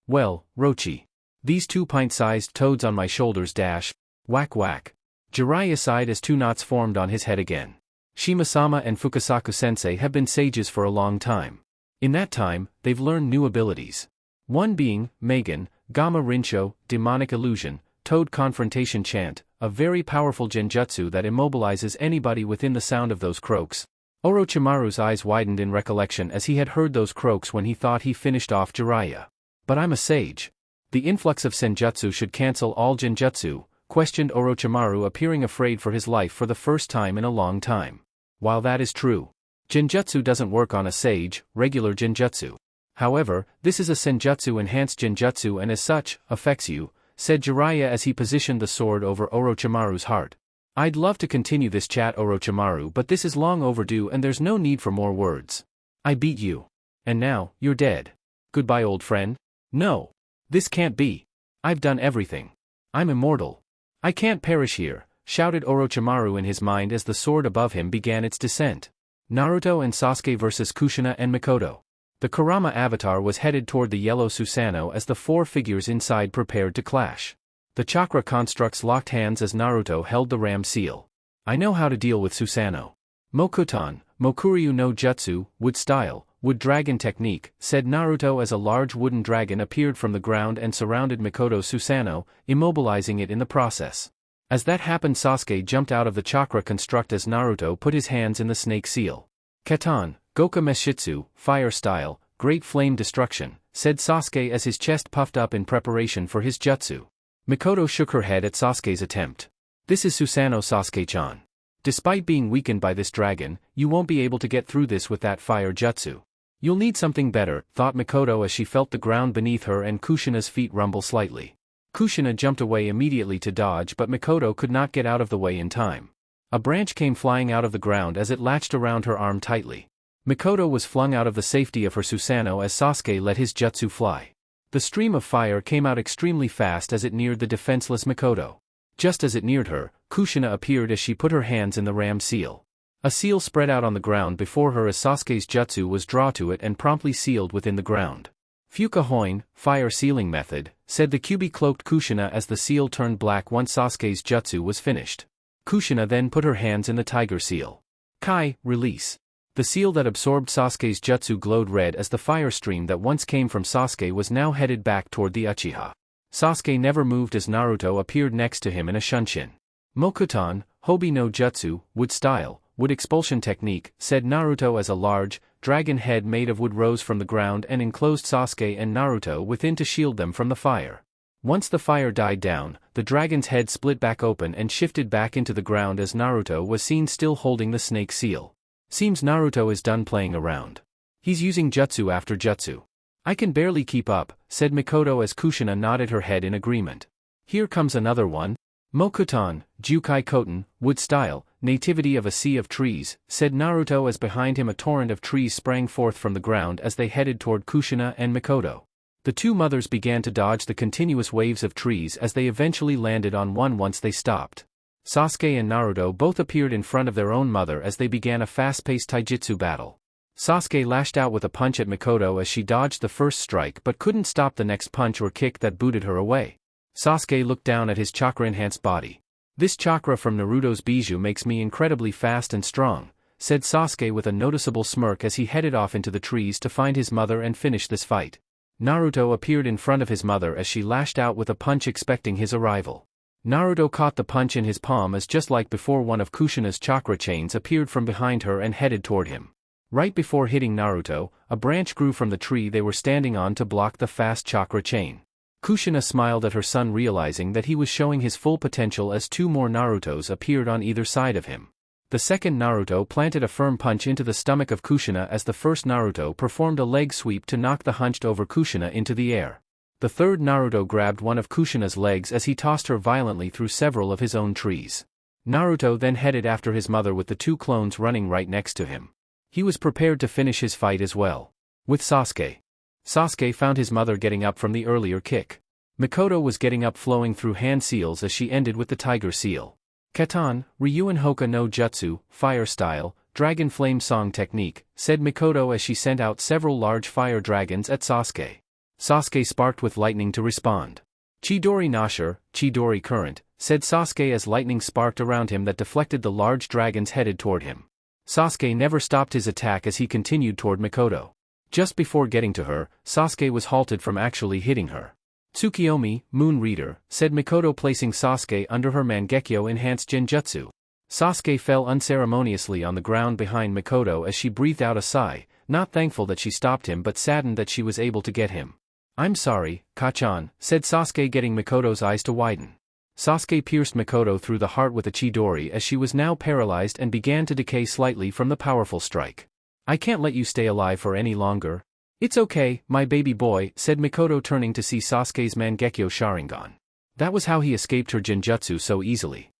[SPEAKER 1] Well, Rochi. These 2 pint-sized toads on my shoulders dash. Whack whack. Jiraiya sighed as 2 knots formed on his head again. Shima-sama and Fukasaku-sensei have been sages for a long time. In that time, they've learned new abilities. One being, Megan, Gamma Rincho, Demonic Illusion, Toad Confrontation Chant, a very powerful genjutsu that immobilizes anybody within the sound of those croaks. Orochimaru's eyes widened in recollection as he had heard those croaks when he thought he finished off Jiraiya. But I'm a sage. The influx of senjutsu should cancel all genjutsu, questioned Orochimaru, appearing afraid for his life for the first time in a long time. While that is true, genjutsu doesn't work on a sage, regular genjutsu. However, this is a senjutsu-enhanced genjutsu and as such, affects you, said Jiraiya as he positioned the sword over Orochimaru's heart. I'd love to continue this chat, Orochimaru, but this is long overdue and there's no need for more words. I beat you. And now, you're dead. Goodbye, old friend. No. This can't be. I've done everything. I'm immortal. I can't perish here, shouted Orochimaru in his mind as the sword above him began its descent. Naruto and Sasuke vs Kushina and Mikoto. The Kurama avatar was headed toward the yellow Susanoo as the four figures inside prepared to clash. The chakra constructs locked hands as Naruto held the ram seal. I know how to deal with Susanoo. Mokuton, Mokuryu no Jutsu, wood style, wood dragon technique, said Naruto as a large wooden dragon appeared from the ground and surrounded Mikoto's Susanoo, immobilizing it in the process. As that happened, Sasuke jumped out of the chakra construct as Naruto put his hands in the snake seal. Katan, Goka Meshitsu, fire style, great flame destruction, said Sasuke as his chest puffed up in preparation for his jutsu. Mikoto shook her head at Sasuke's attempt. This is Susanoo, Sasuke-chan. Despite being weakened by this dragon, you won't be able to get through this with that fire jutsu. You'll need something better, thought Mikoto as she felt the ground beneath her and Kushina's feet rumble slightly. Kushina jumped away immediately to dodge, but Mikoto could not get out of the way in time. A branch came flying out of the ground as it latched around her arm tightly. Mikoto was flung out of the safety of her Susanoo as Sasuke let his jutsu fly. The stream of fire came out extremely fast as it neared the defenseless Mikoto. Just as it neared her, Kushina appeared as she put her hands in the ram seal. A seal spread out on the ground before her as Sasuke's jutsu was drawn to it and promptly sealed within the ground. Fukahoin, fire sealing method, said the Kyuubi-cloaked Kushina as the seal turned black once Sasuke's jutsu was finished. Kushina then put her hands in the tiger seal. Kai, release. The seal that absorbed Sasuke's jutsu glowed red as the fire stream that once came from Sasuke was now headed back toward the Uchiha. Sasuke never moved as Naruto appeared next to him in a shunshin. Mokuton, Hobi no Jutsu, wood style, wood expulsion technique, said Naruto as a large, dragon head made of wood rose from the ground and enclosed Sasuke and Naruto within to shield them from the fire. Once the fire died down, the dragon's head split back open and shifted back into the ground as Naruto was seen still holding the snake seal. Seems Naruto is done playing around. He's using jutsu after jutsu. I can barely keep up, said Mikoto as Kushina nodded her head in agreement. Here comes another one. Mokuton, Jukai Koten, wood style, nativity of a sea of trees, said Naruto as behind him a torrent of trees sprang forth from the ground as they headed toward Kushina and Mikoto. The two mothers began to dodge the continuous waves of trees as they eventually landed on one once they stopped. Sasuke and Naruto both appeared in front of their own mother as they began a fast-paced taijutsu battle. Sasuke lashed out with a punch at Mikoto as she dodged the first strike but couldn't stop the next punch or kick that booted her away. Sasuke looked down at his chakra-enhanced body. This chakra from Naruto's Bijou makes me incredibly fast and strong, said Sasuke with a noticeable smirk as he headed off into the trees to find his mother and finish this fight. Naruto appeared in front of his mother as she lashed out with a punch expecting his arrival. Naruto caught the punch in his palm as just like before one of Kushina's chakra chains appeared from behind her and headed toward him. Right before hitting Naruto, a branch grew from the tree they were standing on to block the fast chakra chain. Kushina smiled at her son realizing that he was showing his full potential as two more Narutos appeared on either side of him. The second Naruto planted a firm punch into the stomach of Kushina as the first Naruto performed a leg sweep to knock the hunched-over Kushina into the air. The third Naruto grabbed one of Kushina's legs as he tossed her violently through several of his own trees. Naruto then headed after his mother with the two clones running right next to him. He was prepared to finish his fight as well. With Sasuke. Sasuke found his mother getting up from the earlier kick. Mikoto was getting up flowing through hand seals as she ended with the tiger seal. Katan, Ryuin Hoka no Jutsu, fire style, dragon flame song technique, said Mikoto as she sent out several large fire dragons at Sasuke. Sasuke sparked with lightning to respond. Chidori Nashor, Chidori current, said Sasuke as lightning sparked around him that deflected the large dragons headed toward him. Sasuke never stopped his attack as he continued toward Mikoto. Just before getting to her, Sasuke was halted from actually hitting her. Tsukiyomi, Moon Reader, said Mikoto placing Sasuke under her Mangekyo enhanced genjutsu. Sasuke fell unceremoniously on the ground behind Mikoto as she breathed out a sigh, not thankful that she stopped him but saddened that she was able to get him. I'm sorry, Kachan, said Sasuke getting Mikoto's eyes to widen. Sasuke pierced Mikoto through the heart with a Chidori as she was now paralyzed and began to decay slightly from the powerful strike. I can't let you stay alive for any longer. It's okay, my baby boy, said Mikoto turning to see Sasuke's Mangekyo Sharingan. That was how he escaped her Genjutsu so easily.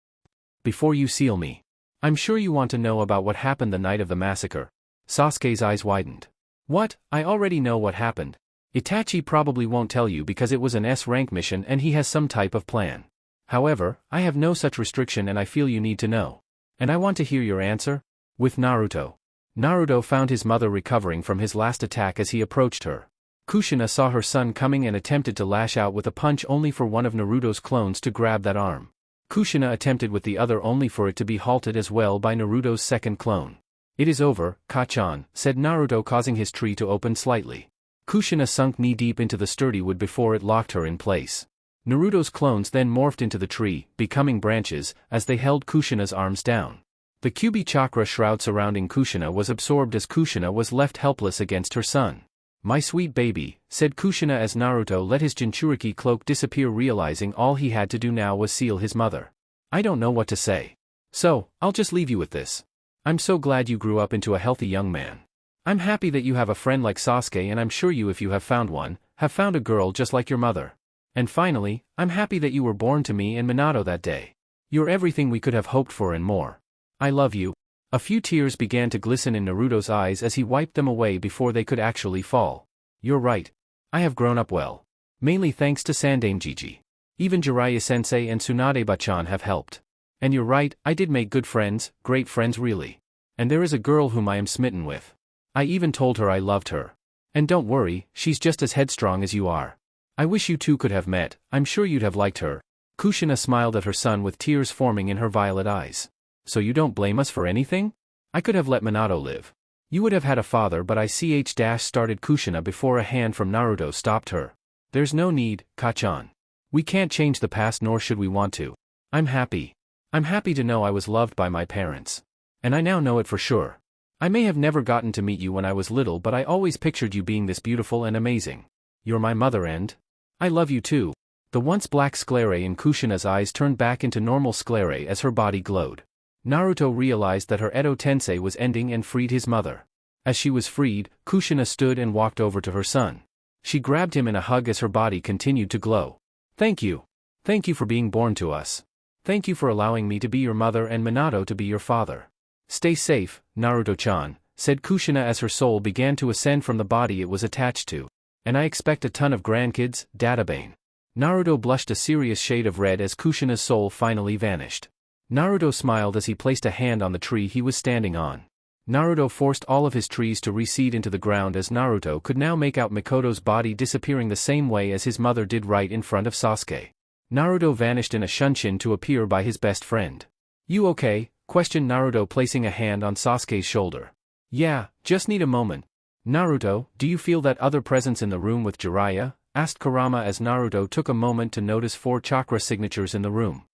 [SPEAKER 1] Before you seal me, I'm sure you want to know about what happened the night of the massacre. Sasuke's eyes widened. What? I already know what happened. Itachi probably won't tell you because it was an S-rank mission and he has some type of plan. However, I have no such restriction and I feel you need to know. And I want to hear your answer? With Naruto. Naruto found his mother recovering from his last attack as he approached her. Kushina saw her son coming and attempted to lash out with a punch only for one of Naruto's clones to grab that arm. Kushina attempted with the other only for it to be halted as well by Naruto's second clone. It is over, Kachan, said Naruto, causing his tree to open slightly. Kushina sunk knee-deep into the sturdy wood before it locked her in place. Naruto's clones then morphed into the tree, becoming branches, as they held Kushina's arms down. The Kyuubi chakra shroud surrounding Kushina was absorbed as Kushina was left helpless against her son. My sweet baby, said Kushina as Naruto let his Jinchuriki cloak disappear, realizing all he had to do now was seal his mother. I don't know what to say. So, I'll just leave you with this. I'm so glad you grew up into a healthy young man. I'm happy that you have a friend like Sasuke, and I'm sure you, if you have found one, have found a girl just like your mother. And finally, I'm happy that you were born to me and Minato that day. You're everything we could have hoped for and more. I love you. A few tears began to glisten in Naruto's eyes as he wiped them away before they could actually fall. You're right. I have grown up well. Mainly thanks to Sandame Gigi. Even Jiraiya-sensei and Tsunade-bachan have helped. And you're right, I did make good friends, great friends really. And there is a girl whom I am smitten with. I even told her I loved her. And don't worry, she's just as headstrong as you are. I wish you two could have met, I'm sure you'd have liked her. Kushina smiled at her son with tears forming in her violet eyes. So you don't blame us for anything? I could have let Minato live. You would have had a father, but I started Kushina before a hand from Naruto stopped her. There's no need, Kachan. We can't change the past, nor should we want to. I'm happy. I'm happy to know I was loved by my parents. And I now know it for sure. I may have never gotten to meet you when I was little, but I always pictured you being this beautiful and amazing. You're my mother and I love you too. The once black sclerae in Kushina's eyes turned back into normal sclerae as her body glowed. Naruto realized that her Edo Tensei was ending and freed his mother. As she was freed, Kushina stood and walked over to her son. She grabbed him in a hug as her body continued to glow. Thank you. Thank you for being born to us. Thank you for allowing me to be your mother and Minato to be your father. Stay safe, Naruto-chan, said Kushina as her soul began to ascend from the body it was attached to. And I expect a ton of grandkids, Databane. Naruto blushed a serious shade of red as Kushina's soul finally vanished. Naruto smiled as he placed a hand on the tree he was standing on. Naruto forced all of his trees to reseed into the ground as Naruto could now make out Mikoto's body disappearing the same way as his mother did right in front of Sasuke. Naruto vanished in a shunshin to appear by his best friend. You okay? Questioned Naruto, placing a hand on Sasuke's shoulder. Yeah, just need a moment. Naruto, do you feel that other presence in the room with Jiraiya? Asked Kurama as Naruto took a moment to notice 4 chakra signatures in the room.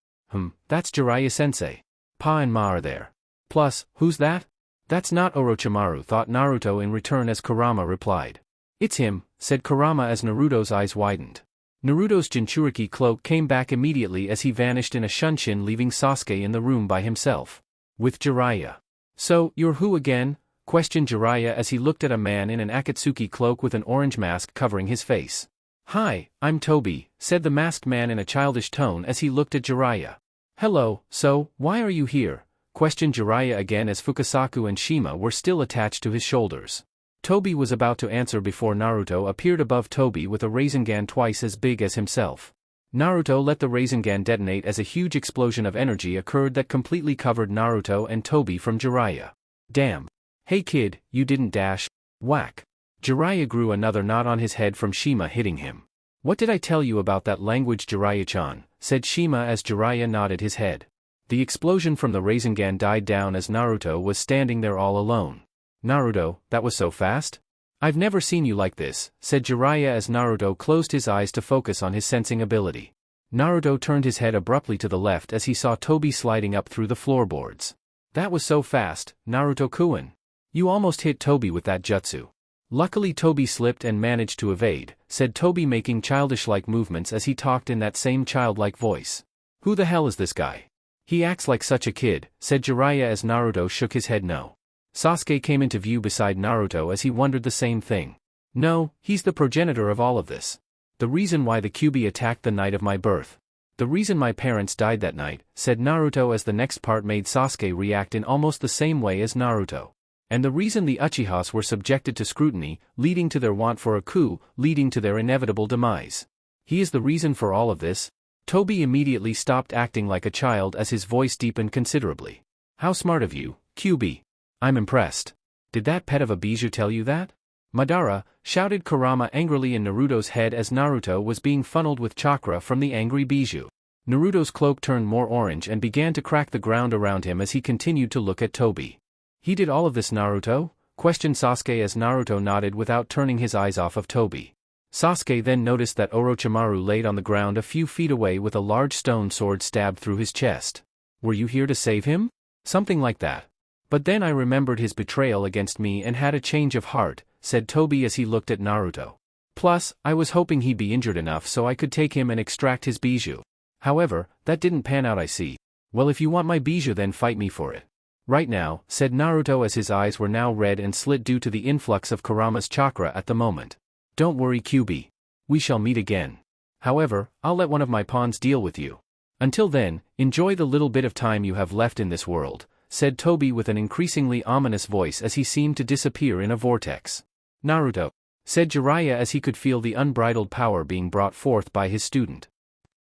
[SPEAKER 1] That's Jiraiya-sensei. Pa and Ma are there. Plus, who's that? That's not Orochimaru, thought Naruto in return as Kurama replied. It's him, said Kurama as Naruto's eyes widened. Naruto's Jinchuriki cloak came back immediately as he vanished in a shunshin, leaving Sasuke in the room by himself. With Jiraiya. So, you're who again? Questioned Jiraiya as he looked at a man in an Akatsuki cloak with an orange mask covering his face. Hi, I'm Toby, said the masked man in a childish tone as he looked at Jiraiya. Hello, so, why are you here? Questioned Jiraiya again as Fukasaku and Shima were still attached to his shoulders. Toby was about to answer before Naruto appeared above Toby with a Rasengan twice as big as himself. Naruto let the Rasengan detonate as a huge explosion of energy occurred that completely covered Naruto and Toby from Jiraiya. Damn. Hey kid, you didn't dash. Whack. Jiraiya grew another knot on his head from Shima hitting him. What did I tell you about that language, Jiraiya-chan? Said Shima as Jiraiya nodded his head. The explosion from the Rasengan died down as Naruto was standing there all alone. Naruto, that was so fast? I've never seen you like this, said Jiraiya as Naruto closed his eyes to focus on his sensing ability. Naruto turned his head abruptly to the left as he saw Toby sliding up through the floorboards. That was so fast, Naruto-kun. You almost hit Toby with that jutsu. Luckily Toby slipped and managed to evade, said Toby making childish-like movements as he talked in that same childlike voice. Who the hell is this guy? He acts like such a kid, said Jiraiya as Naruto shook his head no. Sasuke came into view beside Naruto as he wondered the same thing. No, he's the progenitor of all of this. The reason why the Kyuubi attacked the night of my birth. The reason my parents died that night, said Naruto as the next part made Sasuke react in almost the same way as Naruto. And the reason the Uchihas were subjected to scrutiny, leading to their want for a coup, leading to their inevitable demise. He is the reason for all of this. Toby immediately stopped acting like a child as his voice deepened considerably. How smart of you, Kyuubi. I'm impressed. Did that pet of a bijou tell you that? Madara, shouted Kurama angrily in Naruto's head as Naruto was being funneled with chakra from the angry bijou. Naruto's cloak turned more orange and began to crack the ground around him as he continued to look at Toby. He did all of this, Naruto? Questioned Sasuke as Naruto nodded without turning his eyes off of Toby. Sasuke then noticed that Orochimaru laid on the ground a few feet away with a large stone sword stabbed through his chest. Were you here to save him? Something like that. But then I remembered his betrayal against me and had a change of heart, said Toby as he looked at Naruto. Plus, I was hoping he'd be injured enough so I could take him and extract his bijou. However, that didn't pan out, I see. Well, if you want my bijou then fight me for it. Right now, said Naruto as his eyes were now red and slit due to the influx of Kurama's chakra at the moment. Don't worry, Kyuubi. We shall meet again. However, I'll let one of my pawns deal with you. Until then, enjoy the little bit of time you have left in this world, said Toby with an increasingly ominous voice as he seemed to disappear in a vortex. Naruto, said Jiraiya as he could feel the unbridled power being brought forth by his student.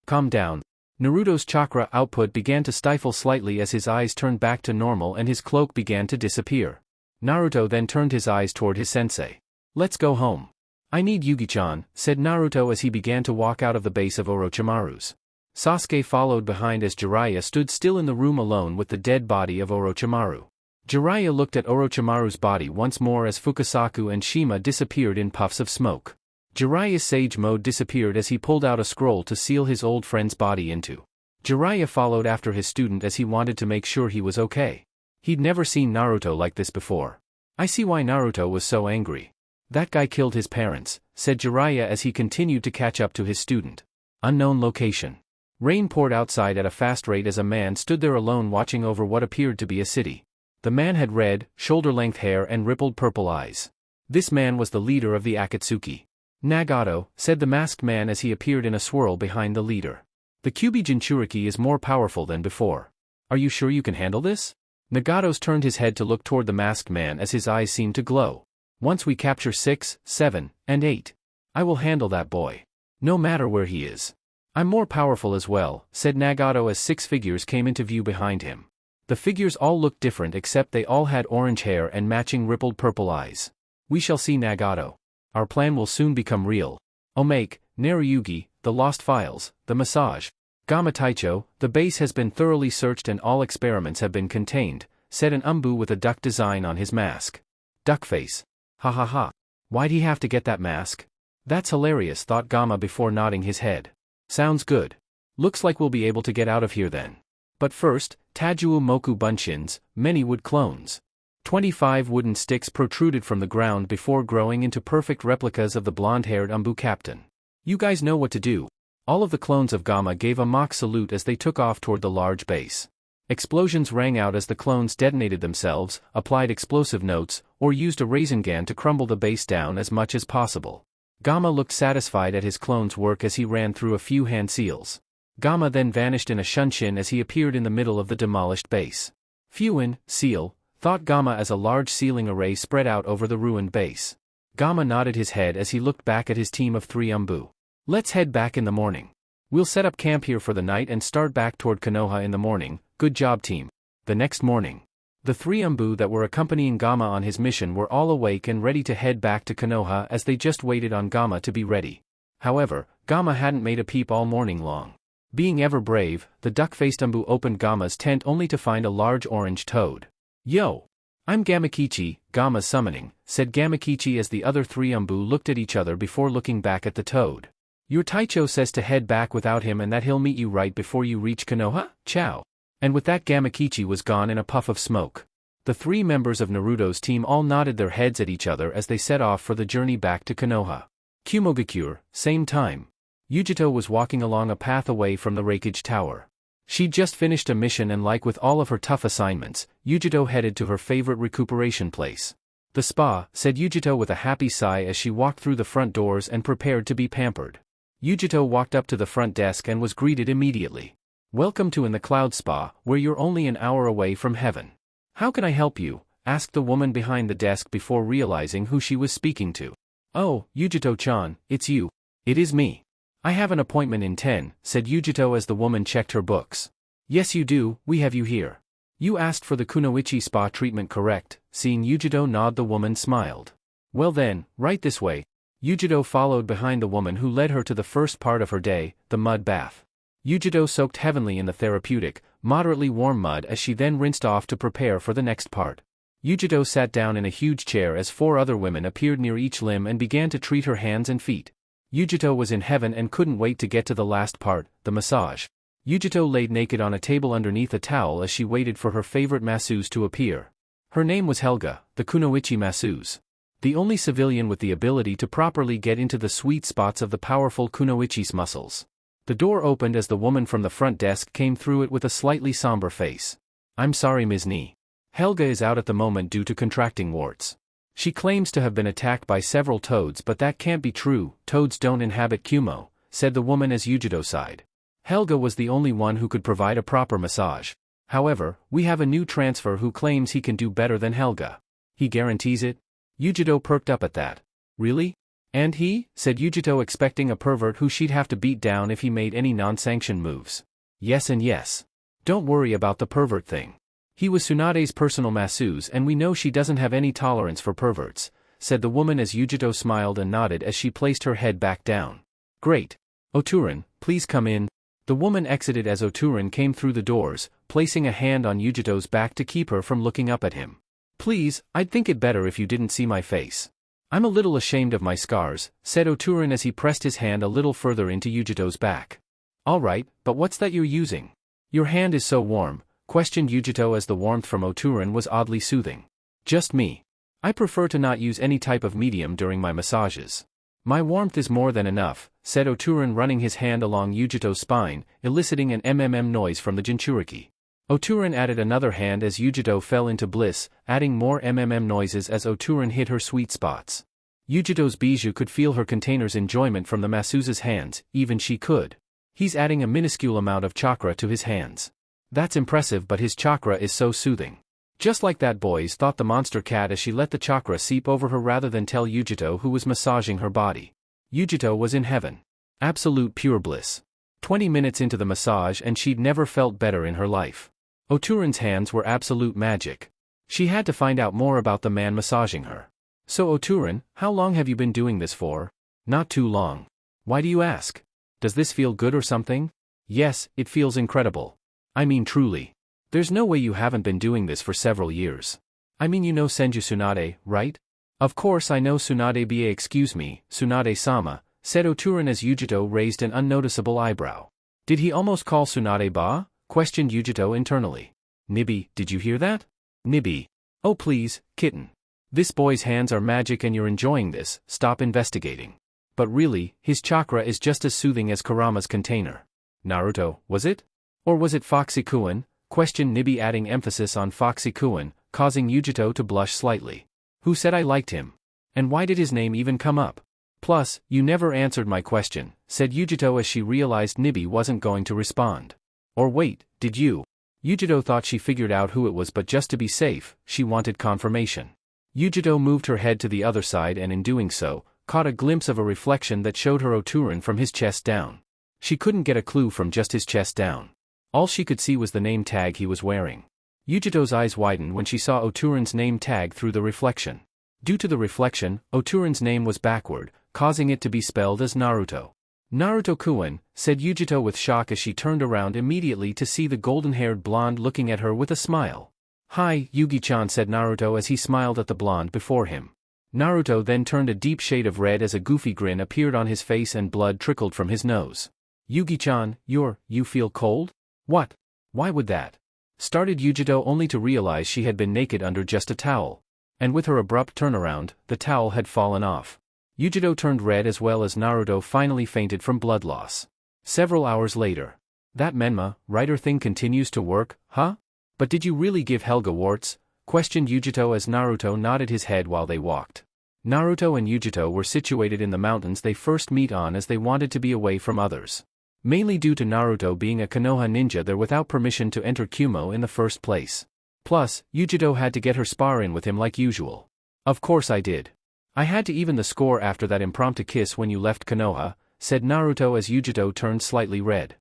[SPEAKER 1] Calm down. Naruto's chakra output began to stifle slightly as his eyes turned back to normal and his cloak began to disappear. Naruto then turned his eyes toward his sensei. Let's go home. I need Yugi-chan, said Naruto as he began to walk out of the base of Orochimaru's. Sasuke followed behind as Jiraiya stood still in the room alone with the dead body of Orochimaru. Jiraiya looked at Orochimaru's body once more as Fukasaku and Shima disappeared in puffs of smoke. Jiraiya's sage mode disappeared as he pulled out a scroll to seal his old friend's body into. Jiraiya followed after his student as he wanted to make sure he was okay. He'd never seen Naruto like this before. I see why Naruto was so angry. That guy killed his parents, said Jiraiya as he continued to catch up to his student. Unknown location. Rain poured outside at a fast rate as a man stood there alone watching over what appeared to be a city. The man had red, shoulder-length hair and rippled purple eyes. This man was the leader of the Akatsuki. Nagato, said the masked man as he appeared in a swirl behind the leader. The Kyuubi Jinchuriki is more powerful than before. Are you sure you can handle this? Nagato turned his head to look toward the masked man as his eyes seemed to glow. Once we capture 6, 7, and 8. I will handle that boy. No matter where he is. I'm more powerful as well, said Nagato as 6 figures came into view behind him. The figures all looked different except they all had orange hair and matching rippled purple eyes. We shall see, Nagato. Our plan will soon become real. Omake, Naruyugi, the lost files, the massage. Gamma Taicho, the base has been thoroughly searched and all experiments have been contained, said an Umbu with a duck design on his mask. Duckface. Ha ha ha. Why'd he have to get that mask? That's hilarious, thought Gamma before nodding his head. Sounds good. Looks like we'll be able to get out of here then. But first, Tajuo Moku Bunshins, many wood clones. 25 wooden sticks protruded from the ground before growing into perfect replicas of the blonde-haired Umbu captain. You guys know what to do. All of the clones of Gamma gave a mock salute as they took off toward the large base. Explosions rang out as the clones detonated themselves, applied explosive notes, or used a Rasengan to crumble the base down as much as possible. Gamma looked satisfied at his clone's work as he ran through a few hand seals. Gamma then vanished in a shunshin as he appeared in the middle of the demolished base. Fuin, seal, thought Gamma as a large sealing array spread out over the ruined base. Gamma nodded his head as he looked back at his team of 3 Umbu. Let's head back in the morning. We'll set up camp here for the night and start back toward Konoha in the morning. Good job, team. The next morning, the 3 Umbu that were accompanying Gamma on his mission were all awake and ready to head back to Konoha as they just waited on Gamma to be ready. However, Gamma hadn't made a peep all morning long. Being ever brave, the duck-faced Umbu opened Gamma's tent only to find a large orange toad. Yo! I'm Gamakichi, Gamma's summoning, said Gamakichi as the other 3 Umbu looked at each other before looking back at the toad. Your Taicho says to head back without him and that he'll meet you right before you reach Konoha? Ciao. And with that Gamakichi was gone in a puff of smoke. The 3 members of Naruto's team all nodded their heads at each other as they set off for the journey back to Konoha. Kumogakure, same time. Yujito was walking along a path away from the Reikage Tower. She'd just finished a mission and like with all of her tough assignments, Yujito headed to her favorite recuperation place. The spa, said Yujito with a happy sigh as she walked through the front doors and prepared to be pampered. Yujito walked up to the front desk and was greeted immediately. Welcome to In the Cloud Spa, where you're only an hour away from heaven. How can I help you? Asked the woman behind the desk before realizing who she was speaking to. Oh, Yujito-chan, it's you. It is me. I have an appointment in 10, said Yujito as the woman checked her books. Yes you do, we have you here. You asked for the Kunoichi spa treatment, correct? Seeing Yujito nod, the woman smiled. Well then, right this way. Yujito followed behind the woman who led her to the first part of her day, the mud bath. Yujito soaked heavily in the therapeutic, moderately warm mud as she then rinsed off to prepare for the next part. Yujito sat down in a huge chair as 4 other women appeared near each limb and began to treat her hands and feet. Yujito was in heaven and couldn't wait to get to the last part, the massage. Yujito laid naked on a table underneath a towel as she waited for her favorite masseuse to appear. Her name was Helga, the Kunoichi masseuse. The only civilian with the ability to properly get into the sweet spots of the powerful Kunoichi's muscles. The door opened as the woman from the front desk came through it with a slightly somber face. I'm sorry, Ms. Ni. Helga is out at the moment due to contracting warts. She claims to have been attacked by several toads, but that can't be true, toads don't inhabit Kumo, said the woman as Yujito sighed. Helga was the only one who could provide a proper massage. However, we have a new transfer who claims he can do better than Helga. He guarantees it? Yujito perked up at that. Really? And he? Said Yujito, expecting a pervert who she'd have to beat down if he made any non-sanctioned moves. Yes and yes. Don't worry about the pervert thing. He was Tsunade's personal masseuse and we know she doesn't have any tolerance for perverts, said the woman as Yujito smiled and nodded as she placed her head back down. Great. Oturan, please come in. The woman exited as Oturan came through the doors, placing a hand on Yujito's back to keep her from looking up at him. Please, I'd think it better if you didn't see my face. I'm a little ashamed of my scars, said Oturan as he pressed his hand a little further into Yujito's back. Alright, but what's that you're using? Your hand is so warm, questioned Yujito as the warmth from Oturan was oddly soothing. Just me. I prefer to not use any type of medium during my massages. My warmth is more than enough, said Oturan, running his hand along Yujito's spine, eliciting an mmm noise from the Jinchuriki. Oturan added another hand as Yujito fell into bliss, adding more mmm noises as Oturan hit her sweet spots. Yujito's bijou could feel her container's enjoyment from the masseuse's hands, even she could. He's adding a minuscule amount of chakra to his hands. That's impressive, but his chakra is so soothing. Just like that, boys, thought the monster cat as she let the chakra seep over her rather than tell Yujito who was massaging her body. Yujito was in heaven. Absolute pure bliss. 20 minutes into the massage and she'd never felt better in her life. Oturan's hands were absolute magic. She had to find out more about the man massaging her. So Oturan, how long have you been doing this for? Not too long. Why do you ask? Does this feel good or something? Yes, it feels incredible. I mean truly. There's no way you haven't been doing this for several years. I mean, you know Senju Tsunade, right? Of course I know Tsunade-ba. Excuse me, Tsunade-sama, said Oturan as Yujito raised an unnoticeable eyebrow. Did he almost call Tsunade-ba? Questioned Yujito internally. Nibi, did you hear that? Nibi. Oh please, kitten. This boy's hands are magic and you're enjoying this, stop investigating. But really, his chakra is just as soothing as Kurama's container. Naruto, was it? Or was it Foxy-kun? Questioned Nibi, adding emphasis on Foxy-kun, causing Yujito to blush slightly. Who said I liked him? And why did his name even come up? Plus, you never answered my question, said Yujito as she realized Nibi wasn't going to respond. Or wait, did you? Yujito thought she figured out who it was, but just to be safe, she wanted confirmation. Yujito moved her head to the other side and in doing so, caught a glimpse of a reflection that showed her Oturan from his chest down. She couldn't get a clue from just his chest down. All she could see was the name tag he was wearing. Yujito's eyes widened when she saw Oturan's name tag through the reflection. Due to the reflection, Oturan's name was backward, causing it to be spelled as Naruto. Naruto-kun, said Yujito with shock as she turned around immediately to see the golden-haired blonde looking at her with a smile. Hi, Yugi-chan, said Naruto as he smiled at the blonde before him. Naruto then turned a deep shade of red as a goofy grin appeared on his face and blood trickled from his nose. Yugi-chan, you feel cold? What? Why would that? Started Yujito, only to realize she had been naked under just a towel. And with her abrupt turnaround, the towel had fallen off. Yujito turned red as well as Naruto finally fainted from blood loss. Several hours later. That Menma, writer thing continues to work, huh? But did you really give Helga warts? questioned Yujito as Naruto nodded his head while they walked. Naruto and Yujito were situated in the mountains they first meet on as they wanted to be away from others. Mainly due to Naruto being a Konoha ninja there without permission to enter Kumo in the first place. Plus, Yujito had to get her spar in with him like usual. Of course I did. I had to even the score after that impromptu kiss when you left Konoha, said Naruto as Yujito turned slightly red.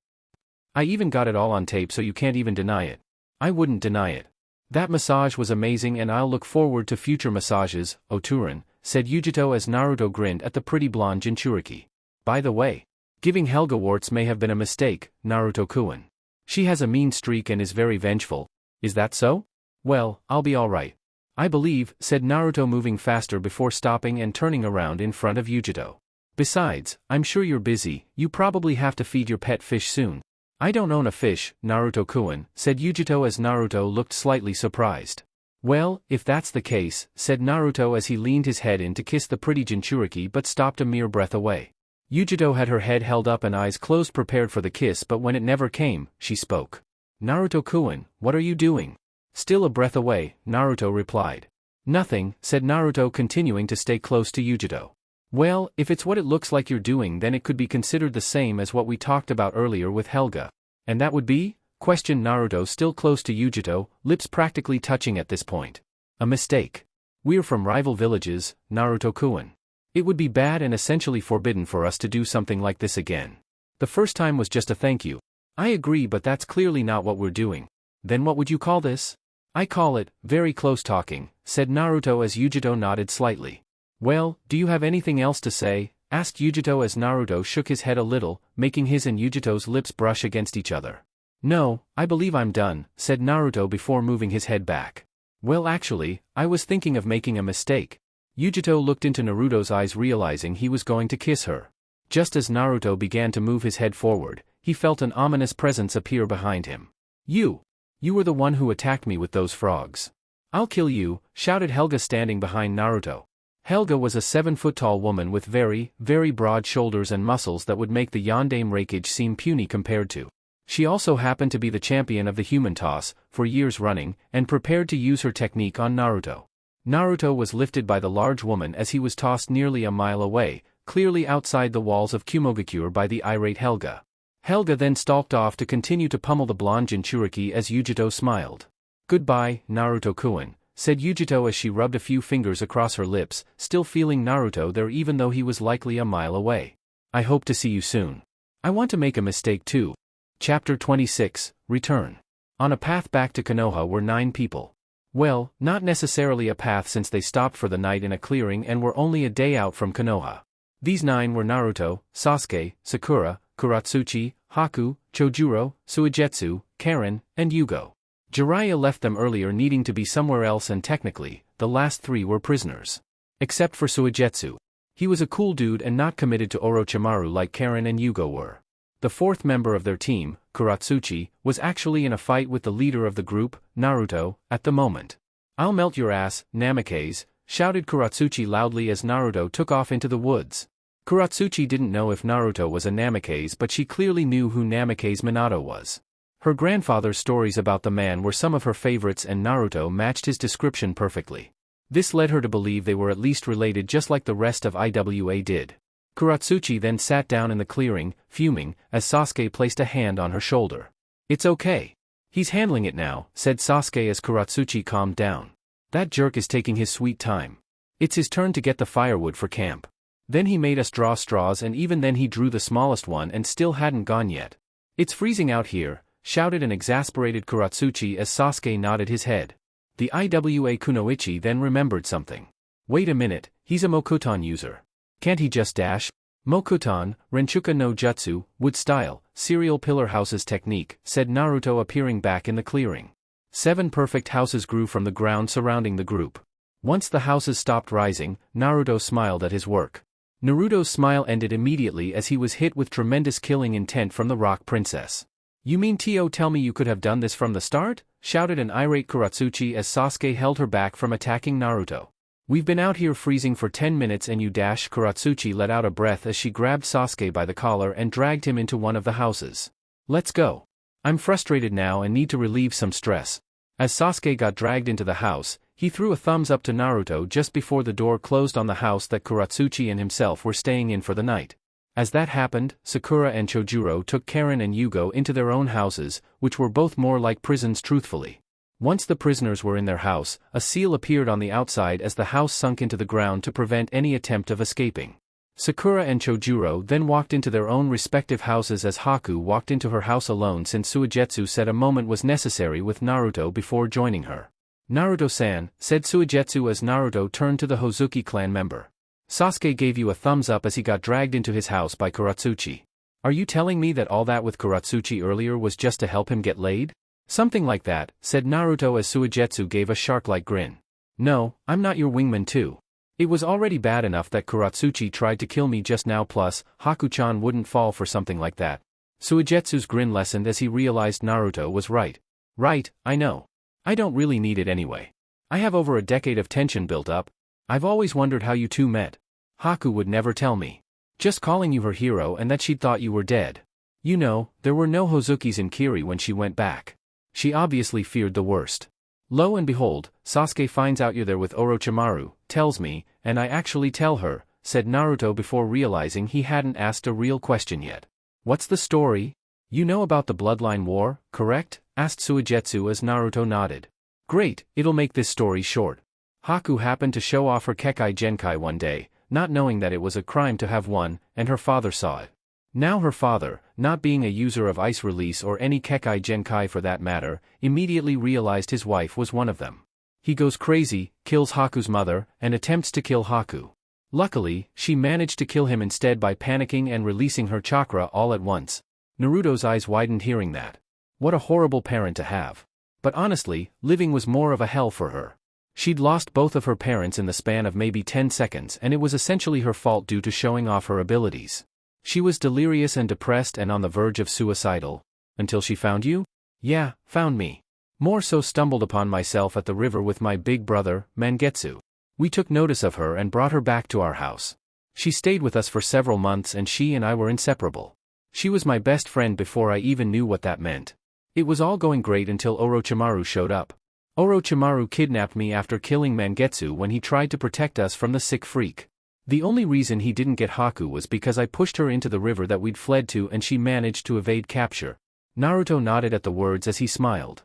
[SPEAKER 1] I even got it all on tape so you can't even deny it. I wouldn't deny it. That massage was amazing and I'll look forward to future massages, Oturan, said Yujito as Naruto grinned at the pretty blonde Jinchuriki. By the way, giving Helga warts may have been a mistake, Naruto-kun. She has a mean streak and is very vengeful. Is that so? Well, I'll be alright. I believe, said Naruto moving faster before stopping and turning around in front of Yujito. Besides, I'm sure you're busy, you probably have to feed your pet fish soon. I don't own a fish, Naruto-kun, said Yujito as Naruto looked slightly surprised. Well, if that's the case, said Naruto as he leaned his head in to kiss the pretty Jinchuriki but stopped a mere breath away. Yujito had her head held up and eyes closed prepared for the kiss but when it never came, she spoke. Naruto-kun, what are you doing? Still a breath away, Naruto replied. Nothing, said Naruto continuing to stay close to Yujito. Well, if it's what it looks like you're doing then it could be considered the same as what we talked about earlier with Helga. And that would be? Questioned Naruto still close to Yujito, lips practically touching at this point. A mistake. We're from rival villages, Naruto-kun. It would be bad and essentially forbidden for us to do something like this again. The first time was just a thank you. I agree but that's clearly not what we're doing. Then what would you call this? I call it, very close talking, said Naruto as Yujito nodded slightly. Well, do you have anything else to say? Asked Yujito as Naruto shook his head a little, making his and Yujito's lips brush against each other. No, I believe I'm done, said Naruto before moving his head back. Well actually, I was thinking of making a mistake. Yujito looked into Naruto's eyes realizing he was going to kiss her. Just as Naruto began to move his head forward, he felt an ominous presence appear behind him. You were the one who attacked me with those frogs. I'll kill you, shouted Helga standing behind Naruto. Helga was a 7-foot-tall woman with very, very broad shoulders and muscles that would make the Yondaime Raikage seem puny compared to. She also happened to be the champion of the human toss, for years running, and prepared to use her technique on Naruto. Naruto was lifted by the large woman as he was tossed nearly a mile away, clearly outside the walls of Kumogakure by the irate Helga. Helga then stalked off to continue to pummel the blonde Jinchuriki as Yujito smiled. Goodbye, Naruto-kun, said Yujito as she rubbed a few fingers across her lips, still feeling Naruto there even though he was likely a mile away. I hope to see you soon. I want to make a mistake too. Chapter 26, Return. On a path back to Konoha were 9 people. Well, not necessarily a path since they stopped for the night in a clearing and were only a day out from Konoha. These 9 were Naruto, Sasuke, Sakura, Kuratsuchi, Haku, Chojuro, Suigetsu, Karen, and Yugo. Jiraiya left them earlier needing to be somewhere else and technically, the last 3 were prisoners. Except for Suigetsu. He was a cool dude and not committed to Orochimaru like Karen and Yugo were. The 4th member of their team, Kuratsuchi, was actually in a fight with the leader of the group, Naruto, at the moment. I'll melt your ass, Namikaze, shouted Kuratsuchi loudly as Naruto took off into the woods. Kuratsuchi didn't know if Naruto was a Namikaze but she clearly knew who Namikaze Minato was. Her grandfather's stories about the man were some of her favorites and Naruto matched his description perfectly. This led her to believe they were at least related just like the rest of IWA did. Kuratsuchi then sat down in the clearing, fuming, as Sasuke placed a hand on her shoulder. It's okay. He's handling it now, said Sasuke as Kuratsuchi calmed down. That jerk is taking his sweet time. It's his turn to get the firewood for camp. Then he made us draw straws and even then he drew the smallest one and still hadn't gone yet. It's freezing out here, shouted an exasperated Kuratsuchi as Sasuke nodded his head. The Iwa Kunoichi then remembered something. Wait a minute, he's a Mokuton user. Can't he just dash? Mokuton, Renchuka no Jutsu, wood style, serial pillar houses technique, said Naruto appearing back in the clearing. 7 perfect houses grew from the ground surrounding the group. Once the houses stopped rising, Naruto smiled at his work. Naruto's smile ended immediately as he was hit with tremendous killing intent from the Rock Princess. You mean to tell me you could have done this from the start? Shouted an irate Kuratsuchi as Sasuke held her back from attacking Naruto. We've been out here freezing for 10 minutes and you dash. Kuratsuchi let out a breath as she grabbed Sasuke by the collar and dragged him into one of the houses. Let's go. I'm frustrated now and need to relieve some stress. As Sasuke got dragged into the house, he threw a thumbs up to Naruto just before the door closed on the house that Kuratsuchi and himself were staying in for the night. As that happened, Sakura and Chojuro took Karen and Yugo into their own houses, which were both more like prisons truthfully. Once the prisoners were in their house, a seal appeared on the outside as the house sunk into the ground to prevent any attempt of escaping. Sakura and Chojuro then walked into their own respective houses as Haku walked into her house alone since Suigetsu said a moment was necessary with Naruto before joining her. "Naruto-san," said Suigetsu as Naruto turned to the Hozuki clan member. "Sasuke gave you a thumbs up as he got dragged into his house by Kuratsuchi. Are you telling me that all that with Kuratsuchi earlier was just to help him get laid?" "Something like that," said Naruto as Suigetsu gave a shark-like grin. "No, I'm not your wingman too. It was already bad enough that Kuratsuchi tried to kill me just now, plus, Haku-chan wouldn't fall for something like that." Suigetsu's grin lessened as he realized Naruto was right. "Right, I know. I don't really need it anyway. I have over a decade of tension built up. I've always wondered how you two met. Haku would never tell me. Just calling you her hero and that she'd thought you were dead. You know, there were no Hozukis in Kiri when she went back. She obviously feared the worst. Lo and behold, Sasuke finds out you're there with Orochimaru, tells me, and I actually tell her," said Naruto before realizing he hadn't asked a real question yet. "What's the story? You know about the Bloodline War, correct?" asked Suigetsu as Naruto nodded. "Great, it'll make this story short. Haku happened to show off her Kekai Genkai one day, not knowing that it was a crime to have one, and her father saw it. Now her father, not being a user of ice release or any Kekai Genkai for that matter, immediately realized his wife was one of them. He goes crazy, kills Haku's mother, and attempts to kill Haku. Luckily, she managed to kill him instead by panicking and releasing her chakra all at once." Naruto's eyes widened hearing that. What a horrible parent to have. But honestly, living was more of a hell for her. She'd lost both of her parents in the span of maybe 10 seconds and it was essentially her fault due to showing off her abilities. She was delirious and depressed and on the verge of suicidal. Until she found you? Yeah, found me. More so stumbled upon myself at the river with my big brother, Mangetsu. We took notice of her and brought her back to our house. She stayed with us for several months and she and I were inseparable. She was my best friend before I even knew what that meant. It was all going great until Orochimaru showed up. Orochimaru kidnapped me after killing Mangetsu when he tried to protect us from the sick freak. The only reason he didn't get Haku was because I pushed her into the river that we'd fled to and she managed to evade capture. Naruto nodded at the words as he smiled.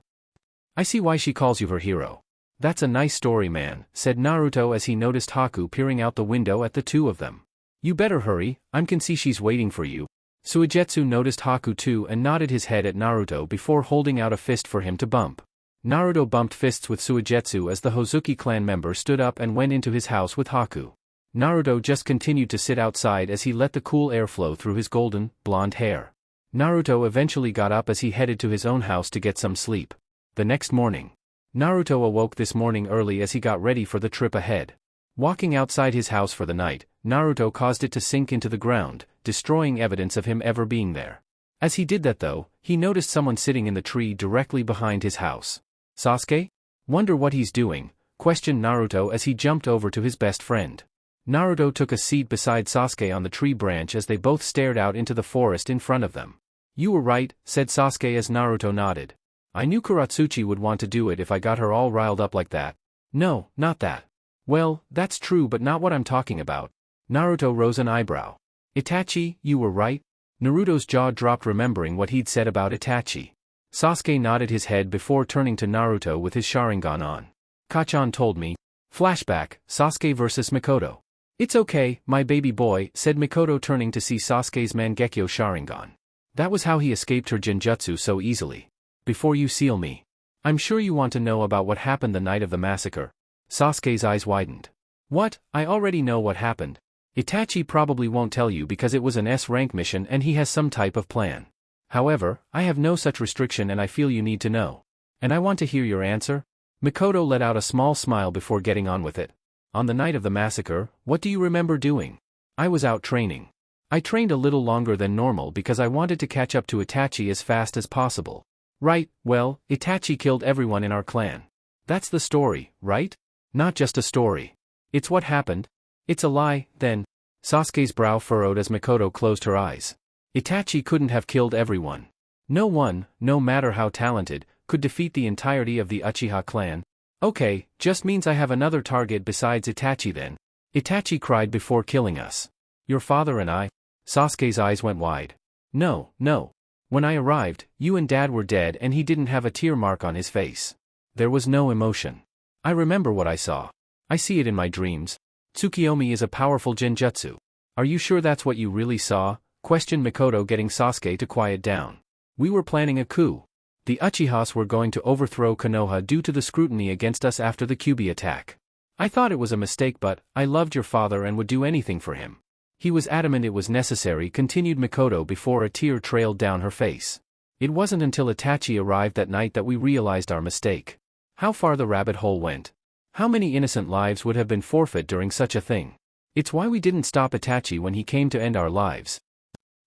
[SPEAKER 1] "I see why she calls you her hero. That's a nice story, man," said Naruto as he noticed Haku peering out the window at the two of them. "You better hurry, I can see she's waiting for you." Suigetsu noticed Haku too and nodded his head at Naruto before holding out a fist for him to bump. Naruto bumped fists with Suigetsu as the Hozuki clan member stood up and went into his house with Haku. Naruto just continued to sit outside as he let the cool air flow through his golden, blonde hair. Naruto eventually got up as he headed to his own house to get some sleep. The next morning. Naruto awoke this morning early as he got ready for the trip ahead. Walking outside his house for the night, Naruto caused it to sink into the ground, destroying evidence of him ever being there. As he did that though, he noticed someone sitting in the tree directly behind his house. "Sasuke? Wonder what he's doing," questioned Naruto as he jumped over to his best friend. Naruto took a seat beside Sasuke on the tree branch as they both stared out into the forest in front of them. "You were right," said Sasuke as Naruto nodded. "I knew Kuratsuchi would want to do it if I got her all riled up like that." "No, not that." "Well, that's true but not what I'm talking about." Naruto rose an eyebrow. "Itachi, you were right?" Naruto's jaw dropped remembering what he'd said about Itachi. Sasuke nodded his head before turning to Naruto with his Sharingan on. "Kachan told me." Flashback, Sasuke vs Mikoto. "It's okay, my baby boy," said Mikoto turning to see Sasuke's Mangekyo Sharingan. "That was how he escaped her genjutsu so easily. Before you seal me. I'm sure you want to know about what happened the night of the massacre." Sasuke's eyes widened. "What? I already know what happened. Itachi probably won't tell you because it was an S-rank mission and he has some type of plan. However, I have no such restriction and I feel you need to know. And I want to hear your answer." Mikoto let out a small smile before getting on with it. "On the night of the massacre, what do you remember doing?" "I was out training. I trained a little longer than normal because I wanted to catch up to Itachi as fast as possible." "Right, well, Itachi killed everyone in our clan. That's the story, right?" "Not just a story. It's what happened." "It's a lie, then." Sasuke's brow furrowed as Mikoto closed her eyes. "Itachi couldn't have killed everyone. No one, no matter how talented, could defeat the entirety of the Uchiha clan? Okay, just means I have another target besides Itachi then. Itachi cried before killing us. Your father and I? Sasuke's eyes went wide. No, no. When I arrived, you and Dad were dead and he didn't have a tear mark on his face. There was no emotion. I remember what I saw. I see it in my dreams. Tsukiyomi is a powerful genjutsu. Are you sure that's what you really saw? Questioned Mikoto, getting Sasuke to quiet down. We were planning a coup. The Uchihas were going to overthrow Konoha due to the scrutiny against us after the Kyuubi attack. I thought it was a mistake, but I loved your father and would do anything for him. He was adamant it was necessary, continued Mikoto before a tear trailed down her face. It wasn't until Itachi arrived that night that we realized our mistake. How far the rabbit hole went. How many innocent lives would have been forfeit during such a thing? It's why we didn't stop Itachi when he came to end our lives.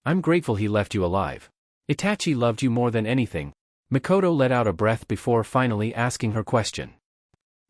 [SPEAKER 1] I'm grateful he left you alive. Itachi loved you more than anything. Mikoto let out a breath before finally asking her question.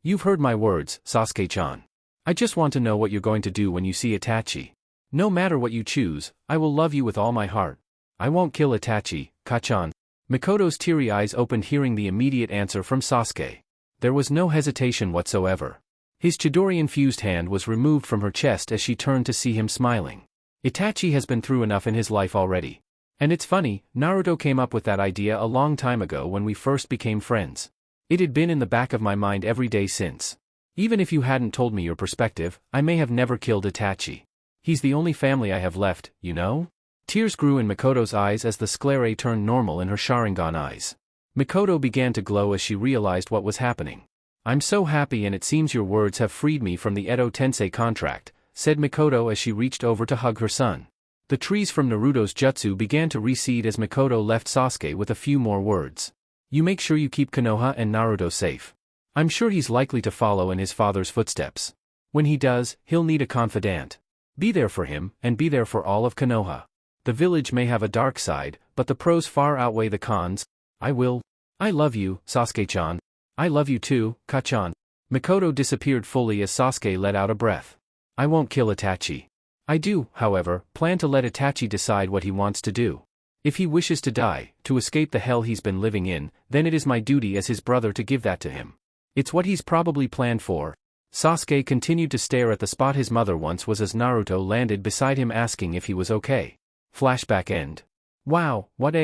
[SPEAKER 1] You've heard my words, Sasuke-chan. I just want to know what you're going to do when you see Itachi. No matter what you choose, I will love you with all my heart. I won't kill Itachi, Kachan. Mikoto's teary eyes opened hearing the immediate answer from Sasuke. There was no hesitation whatsoever. His Chidori-infused hand was removed from her chest as she turned to see him smiling. Itachi has been through enough in his life already. And it's funny, Naruto came up with that idea a long time ago when we first became friends. It had been in the back of my mind every day since. Even if you hadn't told me your perspective, I may have never killed Itachi. He's the only family I have left, you know? Tears grew in Mikoto's eyes as the sclerae turned normal in her Sharingan eyes. Mikoto began to glow as she realized what was happening. I'm so happy, and it seems your words have freed me from the Edo Tensei contract, said Mikoto as she reached over to hug her son. The trees from Naruto's jutsu began to recede as Mikoto left Sasuke with a few more words. You make sure you keep Konoha and Naruto safe. I'm sure he's likely to follow in his father's footsteps. When he does, he'll need a confidant. Be there for him, and be there for all of Konoha. The village may have a dark side, but the pros far outweigh the cons. I will. I love you, Sasuke-chan. I love you too, Kachan. Mikoto disappeared fully as Sasuke let out a breath. I won't kill Itachi. I do, however, plan to let Itachi decide what he wants to do. If he wishes to die, to escape the hell he's been living in, then it is my duty as his brother to give that to him. It's what he's probably planned for. Sasuke continued to stare at the spot his mother once was as Naruto landed beside him asking if he was okay. Flashback end. Wow, what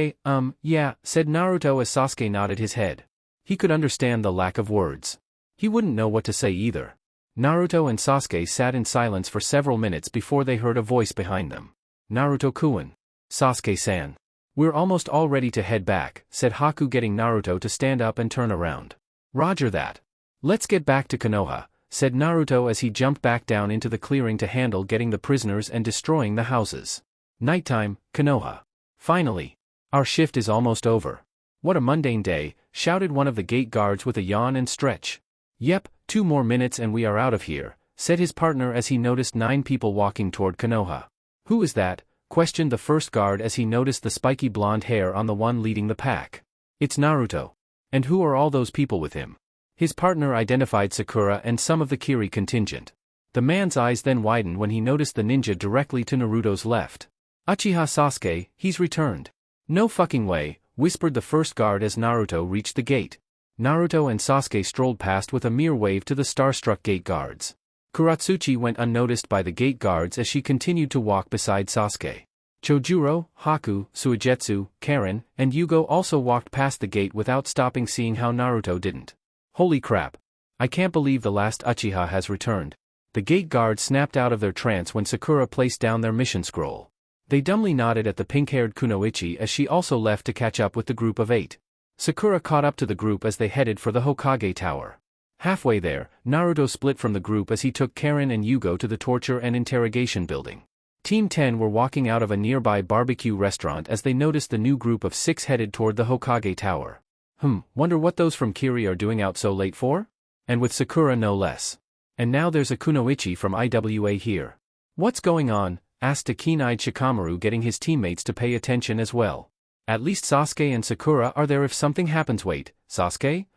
[SPEAKER 1] yeah, said Naruto as Sasuke nodded his head. He could understand the lack of words. He wouldn't know what to say either. Naruto and Sasuke sat in silence for several minutes before they heard a voice behind them. Naruto-kun. Sasuke-san. We're almost all ready to head back, said Haku, getting Naruto to stand up and turn around. Roger that. Let's get back to Konoha, said Naruto as he jumped back down into the clearing to handle getting the prisoners and destroying the houses. Nighttime, Konoha. Finally. Our shift is almost over. What a mundane day, shouted one of the gate guards with a yawn and stretch. Yep, 2 more minutes and we are out of here, said his partner as he noticed 9 people walking toward Konoha. Who is that? Questioned the first guard as he noticed the spiky blonde hair on the one leading the pack. It's Naruto. And who are all those people with him? His partner identified Sakura and some of the Kiri contingent. The man's eyes then widened when he noticed the ninja directly to Naruto's left. Uchiha Sasuke, he's returned. No fucking way, whispered the first guard as Naruto reached the gate. Naruto and Sasuke strolled past with a mere wave to the starstruck gate guards. Kuratsuchi went unnoticed by the gate guards as she continued to walk beside Sasuke. Chojuro, Haku, Suigetsu, Karen, and Yugo also walked past the gate without stopping, seeing how Naruto didn't. Holy crap. I can't believe the last Uchiha has returned. The gate guards snapped out of their trance when Sakura placed down their mission scroll. They dumbly nodded at the pink-haired Kunoichi as she also left to catch up with the group of 8. Sakura caught up to the group as they headed for the Hokage Tower. Halfway there, Naruto split from the group as he took Karen and Yugo to the torture and interrogation building. Team 10 were walking out of a nearby barbecue restaurant as they noticed the new group of 6 headed toward the Hokage Tower. Wonder what those from Kiri are doing out so late for? And with Sakura no less. And now there's a Kunoichi from IWA here. What's going on? Asked a keen-eyed Shikamaru, getting his teammates to pay attention as well. At least Sasuke and Sakura are there if something happens. Wait, Sasuke?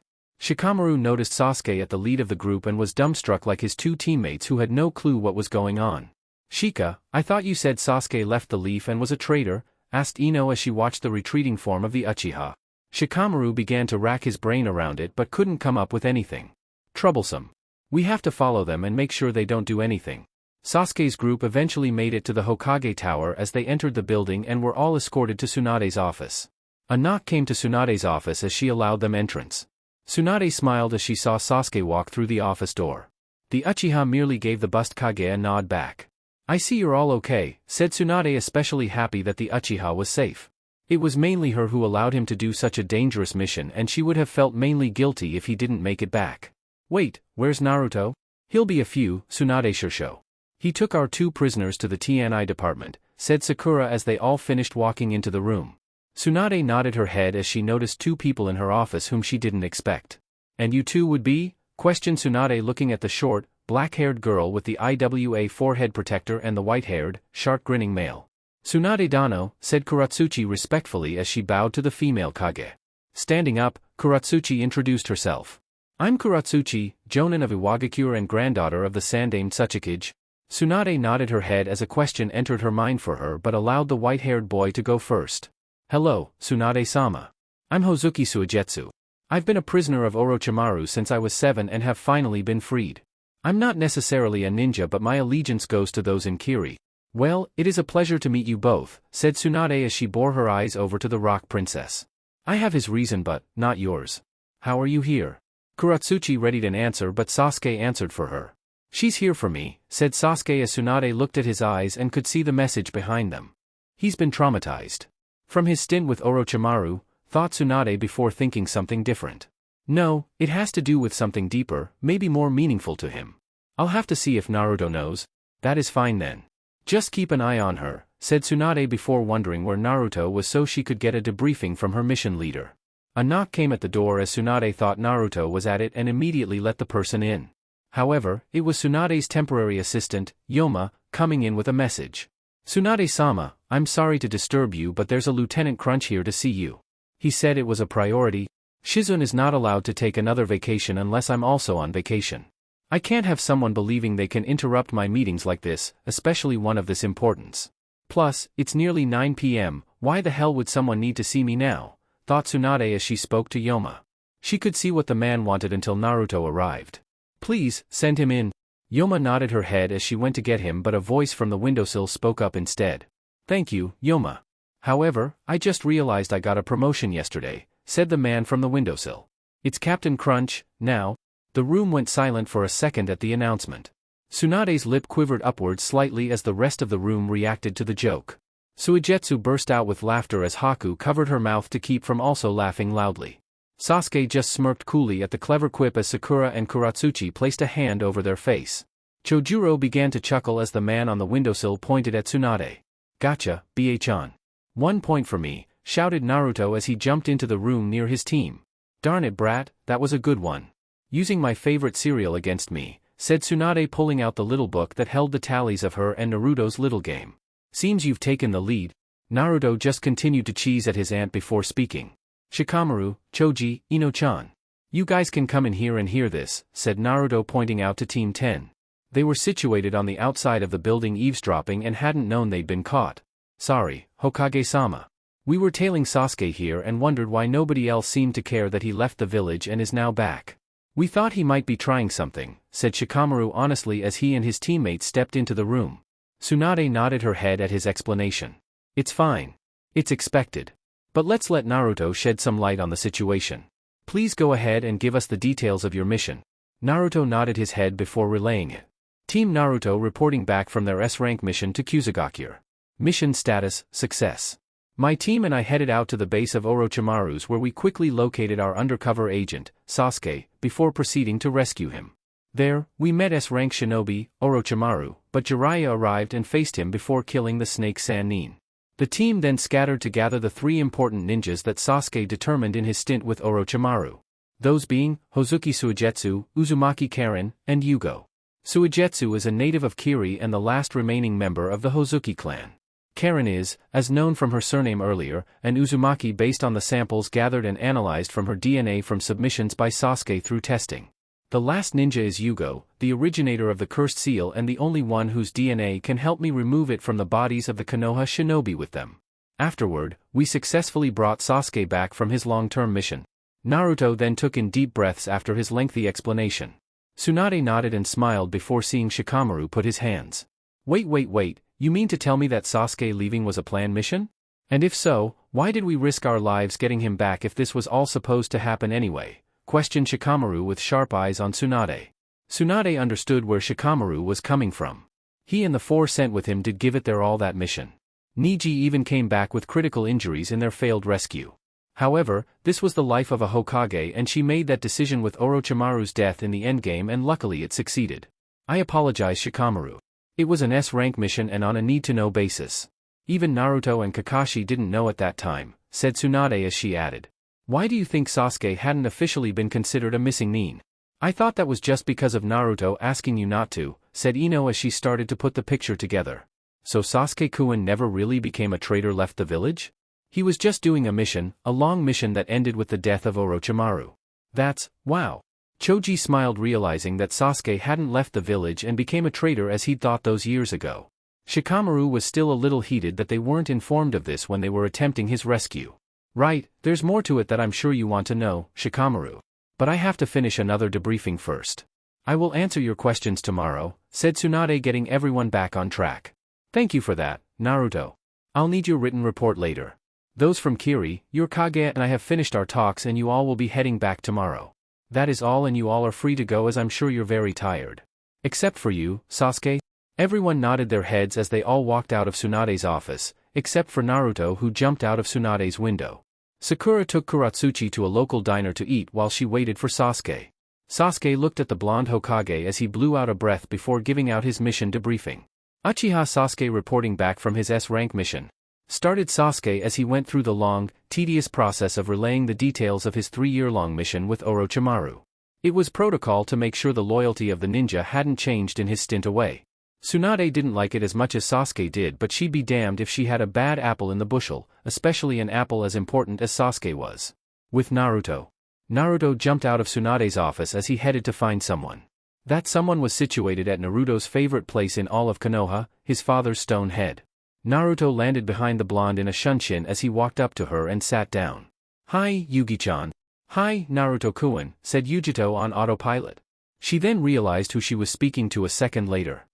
[SPEAKER 1] Shikamaru noticed Sasuke at the lead of the group and was dumbstruck like his 2 teammates who had no clue what was going on. Shika, I thought you said Sasuke left the Leaf and was a traitor, asked Ino as she watched the retreating form of the Uchiha. Shikamaru began to rack his brain around it but couldn't come up with anything. Troublesome. We have to follow them and make sure they don't do anything. Sasuke's group eventually made it to the Hokage Tower as they entered the building and were all escorted to Tsunade's office. A knock came to Tsunade's office as she allowed them entrance. Tsunade smiled as she saw Sasuke walk through the office door. The Uchiha merely gave the bust Kage a nod back. I see you're all okay, said Tsunade, especially happy that the Uchiha was safe. It was mainly her who allowed him to do such a dangerous mission, and she would have felt mainly guilty if he didn't make it back. Wait, where's Naruto? He'll be a few, Tsunade Shirsho. He took our 2 prisoners to the TNI department, said Sakura as they all finished walking into the room. Tsunade nodded her head as she noticed 2 people in her office whom she didn't expect. And you 2 would be? Questioned Tsunade, looking at the short, black-haired girl with the IWA forehead protector and the white-haired, shark-grinning male. Tsunade Dano, said Kuratsuchi respectfully as she bowed to the female Kage. Standing up, Kuratsuchi introduced herself. I'm Kuratsuchi, Jonin of Iwagakure and granddaughter of the Sandaime Tsuchikage. Tsunade nodded her head as a question entered her mind for her but allowed the white-haired boy to go first. Hello, Tsunade-sama. I'm Hozuki Suigetsu. I've been a prisoner of Orochimaru since I was 7 and have finally been freed. I'm not necessarily a ninja, but my allegiance goes to those in Kiri. Well, it is a pleasure to meet you both, said Tsunade as she bore her eyes over to the rock princess. I have his reason but, not yours. How are you here? Kuratsuchi readied an answer but Sasuke answered for her. She's here for me, said Sasuke as Tsunade looked at his eyes and could see the message behind them. He's been traumatized. From his stint with Orochimaru, thought Tsunade before thinking something different. No, it has to do with something deeper, maybe more meaningful to him. I'll have to see if Naruto knows. That is fine then. Just keep an eye on her, said Tsunade before wondering where Naruto was so she could get a debriefing from her mission leader. A knock came at the door as Tsunade thought Naruto was at it and immediately let the person in. However, it was Tsunade's temporary assistant, Yoma, coming in with a message. Tsunade-sama, I'm sorry to disturb you but there's a Lieutenant Crunch here to see you. He said it was a priority. Shizun is not allowed to take another vacation unless I'm also on vacation. I can't have someone believing they can interrupt my meetings like this, especially one of this importance. Plus, it's nearly 9 p.m., why the hell would someone need to see me now? Thought Tsunade as she spoke to Yoma. She could see what the man wanted until Naruto arrived. Please, send him in. Yoma nodded her head as she went to get him but a voice from the windowsill spoke up instead. Thank you, Yoma. However, I just realized I got a promotion yesterday, said the man from the windowsill. It's Captain Crunch, now. The room went silent for a second at the announcement. Tsunade's lip quivered upwards slightly as the rest of the room reacted to the joke. Suigetsu burst out with laughter as Haku covered her mouth to keep from also laughing loudly. Sasuke just smirked coolly at the clever quip as Sakura and Kuratsuchi placed a hand over their face. Chojuro began to chuckle as the man on the windowsill pointed at Tsunade. Gotcha, BH-on. 1 point for me, shouted Naruto as he jumped into the room near his team. Darn it, brat, that was a good one. Using my favorite cereal against me, said Tsunade pulling out the little book that held the tallies of her and Naruto's little game. Seems you've taken the lead. Naruto just continued to cheese at his aunt before speaking. Shikamaru, Choji, Ino-chan. You guys can come in here and hear this, said Naruto pointing out to Team 10. They were situated on the outside of the building eavesdropping and hadn't known they'd been caught. Sorry, Hokage-sama. We were tailing Sasuke here and wondered why nobody else seemed to care that he left the village and is now back. We thought he might be trying something, said Shikamaru honestly as he and his teammates stepped into the room. Tsunade nodded her head at his explanation. It's fine. It's expected. But let's let Naruto shed some light on the situation. Please go ahead and give us the details of your mission. Naruto nodded his head before relaying it. Team Naruto reporting back from their S-rank mission to Kusagakure. Mission status, success. My team and I headed out to the base of Orochimaru's where we quickly located our undercover agent, Sasuke, before proceeding to rescue him. There, we met S-rank shinobi, Orochimaru, but Jiraiya arrived and faced him before killing the snake Sannin. The team then scattered to gather the 3 important ninjas that Sasuke determined in his stint with Orochimaru. Those being, Hozuki Suigetsu, Uzumaki Karen, and Yugo. Suigetsu is a native of Kiri and the last remaining member of the Hozuki clan. Karen is, as known from her surname earlier, and Uzumaki based on the samples gathered and analyzed from her DNA from submissions by Sasuke through testing. The last ninja is Yugo, the originator of the cursed seal and the only one whose DNA can help me remove it from the bodies of the Konoha shinobi with them. Afterward, we successfully brought Sasuke back from his long-term mission. Naruto then took in deep breaths after his lengthy explanation. Tsunade nodded and smiled before seeing Shikamaru put his hands. Wait, you mean to tell me that Sasuke leaving was a planned mission? And if so, why did we risk our lives getting him back if this was all supposed to happen anyway? Questioned Shikamaru with sharp eyes on Tsunade. Tsunade understood where Shikamaru was coming from. He and the 4 sent with him did give it their all that mission. Niji even came back with critical injuries in their failed rescue. However, this was the life of a Hokage and she made that decision with Orochimaru's death in the endgame and luckily it succeeded. I apologize Shikamaru. It was an S-rank mission and on a need-to-know basis. Even Naruto and Kakashi didn't know at that time, said Tsunade as she added. Why do you think Sasuke hadn't officially been considered a missing nin? I thought that was just because of Naruto asking you not to, said Ino as she started to put the picture together. So Sasuke-kun never really became a traitor left the village? He was just doing a mission, a long mission that ended with the death of Orochimaru. That's, wow. Choji smiled realizing that Sasuke hadn't left the village and became a traitor as he'd thought those years ago. Shikamaru was still a little heated that they weren't informed of this when they were attempting his rescue. Right, there's more to it that I'm sure you want to know, Shikamaru. But I have to finish another debriefing first. I will answer your questions tomorrow, said Tsunade getting everyone back on track. Thank you for that, Naruto. I'll need your written report later. Those from Kiri, your Kage and I have finished our talks and you all will be heading back tomorrow. That is all and you all are free to go as I'm sure you're very tired. Except for you, Sasuke? Everyone nodded their heads as they all walked out of Tsunade's office, except for Naruto who jumped out of Tsunade's window. Sakura took Kuratsuchi to a local diner to eat while she waited for Sasuke. Sasuke looked at the blonde Hokage as he blew out a breath before giving out his mission debriefing. Uchiha Sasuke reporting back from his S-rank mission. Started Sasuke as he went through the long, tedious process of relaying the details of his 3-year-long mission with Orochimaru. It was protocol to make sure the loyalty of the ninja hadn't changed in his stint away. Tsunade didn't like it as much as Sasuke did but she'd be damned if she had a bad apple in the bushel, especially an apple as important as Sasuke was. With Naruto. Naruto jumped out of Tsunade's office as he headed to find someone. That someone was situated at Naruto's favorite place in all of Konoha, his father's stone head. Naruto landed behind the blonde in a shunshin as he walked up to her and sat down. Hi, Yugi-chan. Hi, Naruto-kun, said Yujito on autopilot. She then realized who she was speaking to a second later.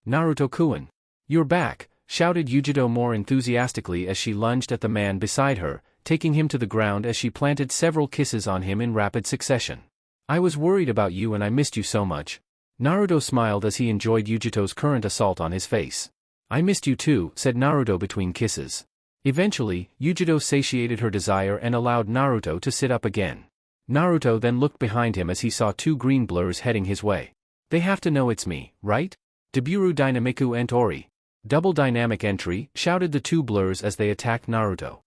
[SPEAKER 1] Naruto-kun. You're back, shouted Yujito more enthusiastically as she lunged at the man beside her, taking him to the ground as she planted several kisses on him in rapid succession. I was worried about you and I missed you so much. Naruto smiled as he enjoyed Yujito's current assault on his face. I missed you too, said Naruto between kisses. Eventually, Yujito satiated her desire and allowed Naruto to sit up again. Naruto then looked behind him as he saw 2 green blurs heading his way. They have to know it's me, right? Deburu Dynamiku Entori. Double dynamic entry, shouted the 2 blurs as they attacked Naruto.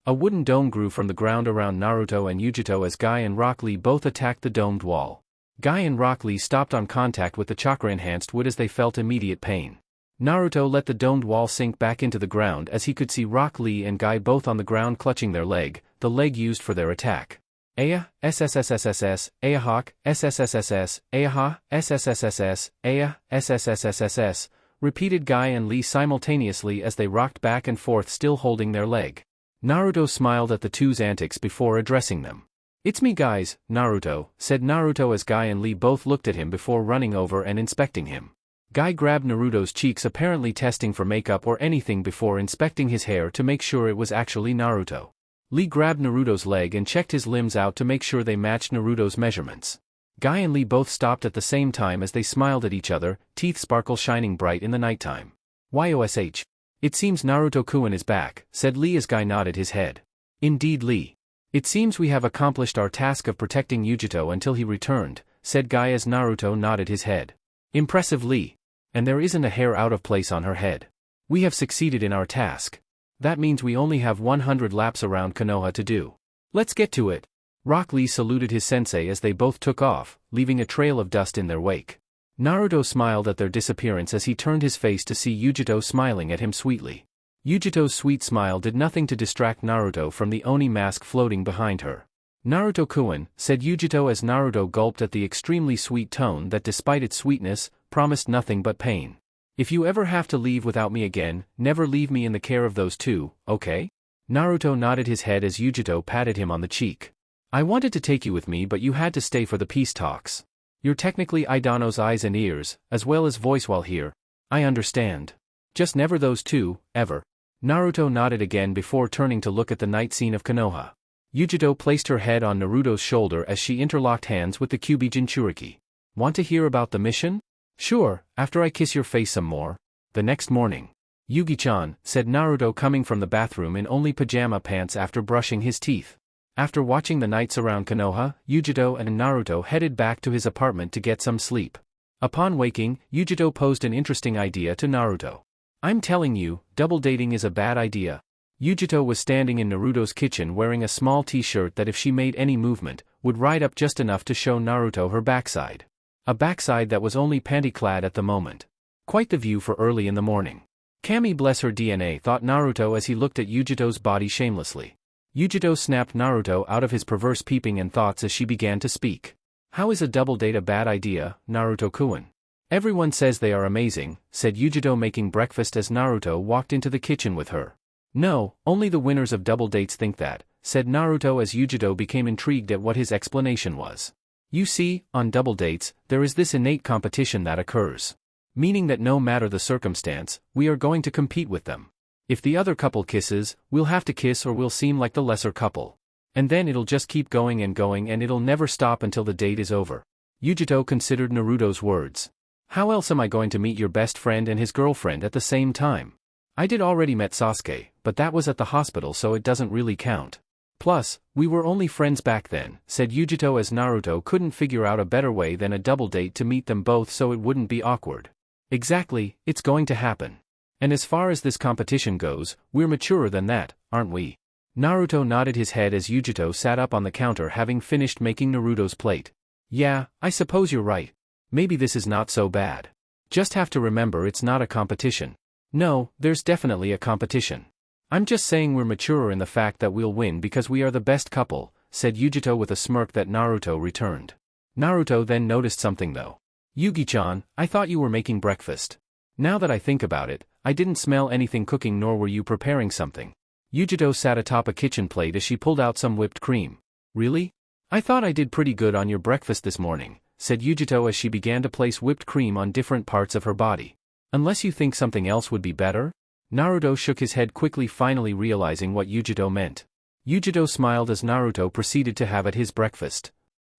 [SPEAKER 1] A wooden dome grew from the ground around Naruto and Yujito as Guy and Rock Lee both attacked the domed wall. Guy and Rock Lee stopped on contact with the chakra-enhanced wood as they felt immediate pain. Naruto let the domed wall sink back into the ground as he could see Rock Lee and Guy both on the ground clutching their leg, the leg used for their attack. Aya, SSSSSS, Aya Hawk, SSSSS, Aya Ha, SSSSS, Aya, SSSSS, repeated Guy and Lee simultaneously as they rocked back and forth still holding their leg. Naruto smiled at the 2's antics before addressing them. It's me guys, Naruto, said Naruto as Guy and Lee both looked at him before running over and inspecting him. Guy grabbed Naruto's cheeks apparently testing for makeup or anything before inspecting his hair to make sure it was actually Naruto. Lee grabbed Naruto's leg and checked his limbs out to make sure they matched Naruto's measurements. Guy and Lee both stopped at the same time as they smiled at each other, teeth sparkle shining bright in the nighttime. YOSH. It seems Naruto-kun is back, said Lee as Guy nodded his head. Indeed Lee. It seems we have accomplished our task of protecting Yujito until he returned, said Guy as Naruto nodded his head. Impressive Lee. And there isn't a hair out of place on her head. We have succeeded in our task. That means we only have 100 laps around Konoha to do. Let's get to it. Rock Lee saluted his sensei as they both took off, leaving a trail of dust in their wake. Naruto smiled at their disappearance as he turned his face to see Yujito smiling at him sweetly. Yujito's sweet smile did nothing to distract Naruto from the Oni mask floating behind her. Naruto-kun, said Yujito as Naruto gulped at the extremely sweet tone that despite its sweetness, promised nothing but pain. If you ever have to leave without me again, never leave me in the care of those 2, okay? Naruto nodded his head as Yujito patted him on the cheek. I wanted to take you with me but you had to stay for the peace talks. You're technically Idano's eyes and ears, as well as voice while here. I understand. Just never those two, ever. Naruto nodded again before turning to look at the night scene of Konoha. Yujito placed her head on Naruto's shoulder as she interlocked hands with the Kyubi Jinchuriki. Want to hear about the mission? Sure, after I kiss your face some more. The next morning. Yugi-chan, said Naruto coming from the bathroom in only pajama pants after brushing his teeth. After watching the nights around Konoha, Yujito and Naruto headed back to his apartment to get some sleep. Upon waking, Yujito posed an interesting idea to Naruto. I'm telling you, double dating is a bad idea. Yujito was standing in Naruto's kitchen wearing a small t-shirt that if she made any movement, would ride up just enough to show Naruto her backside. A backside that was only panty-clad at the moment. Quite the view for early in the morning. Kami bless her DNA, thought Naruto as he looked at Yujito's body shamelessly. Yujito snapped Naruto out of his perverse peeping and thoughts as she began to speak. How is a double date a bad idea, Naruto-kun? Everyone says they are amazing, said Yujito making breakfast as Naruto walked into the kitchen with her. No, only the winners of double dates think that, said Naruto as Yujito became intrigued at what his explanation was. You see, on double dates, there is this innate competition that occurs. Meaning that no matter the circumstance, we are going to compete with them. If the other couple kisses, we'll have to kiss or we'll seem like the lesser couple. And then it'll just keep going and it'll never stop until the date is over. Yujito considered Naruto's words. How else am I going to meet your best friend and his girlfriend at the same time? I did already met Sasuke, but that was at the hospital so it doesn't really count. Plus, we were only friends back then, said Yujito as Naruto couldn't figure out a better way than a double date to meet them both so it wouldn't be awkward. Exactly, it's going to happen. And as far as this competition goes, we're maturer than that, aren't we? Naruto nodded his head as Yujito sat up on the counter having finished making Naruto's plate. Yeah, I suppose you're right. Maybe this is not so bad. Just have to remember it's not a competition. No, there's definitely a competition. I'm just saying we're maturer in the fact that we'll win because we are the best couple, said Yujito with a smirk that Naruto returned. Naruto then noticed something though. Yugi-chan, I thought you were making breakfast. Now that I think about it, I didn't smell anything cooking nor were you preparing something. Yujito sat atop a kitchen plate as she pulled out some whipped cream. Really? I thought I did pretty good on your breakfast this morning, said Yujito as she began to place whipped cream on different parts of her body. Unless you think something else would be better? Naruto shook his head quickly, finally realizing what Yujito meant. Yujito smiled as Naruto proceeded to have at his breakfast.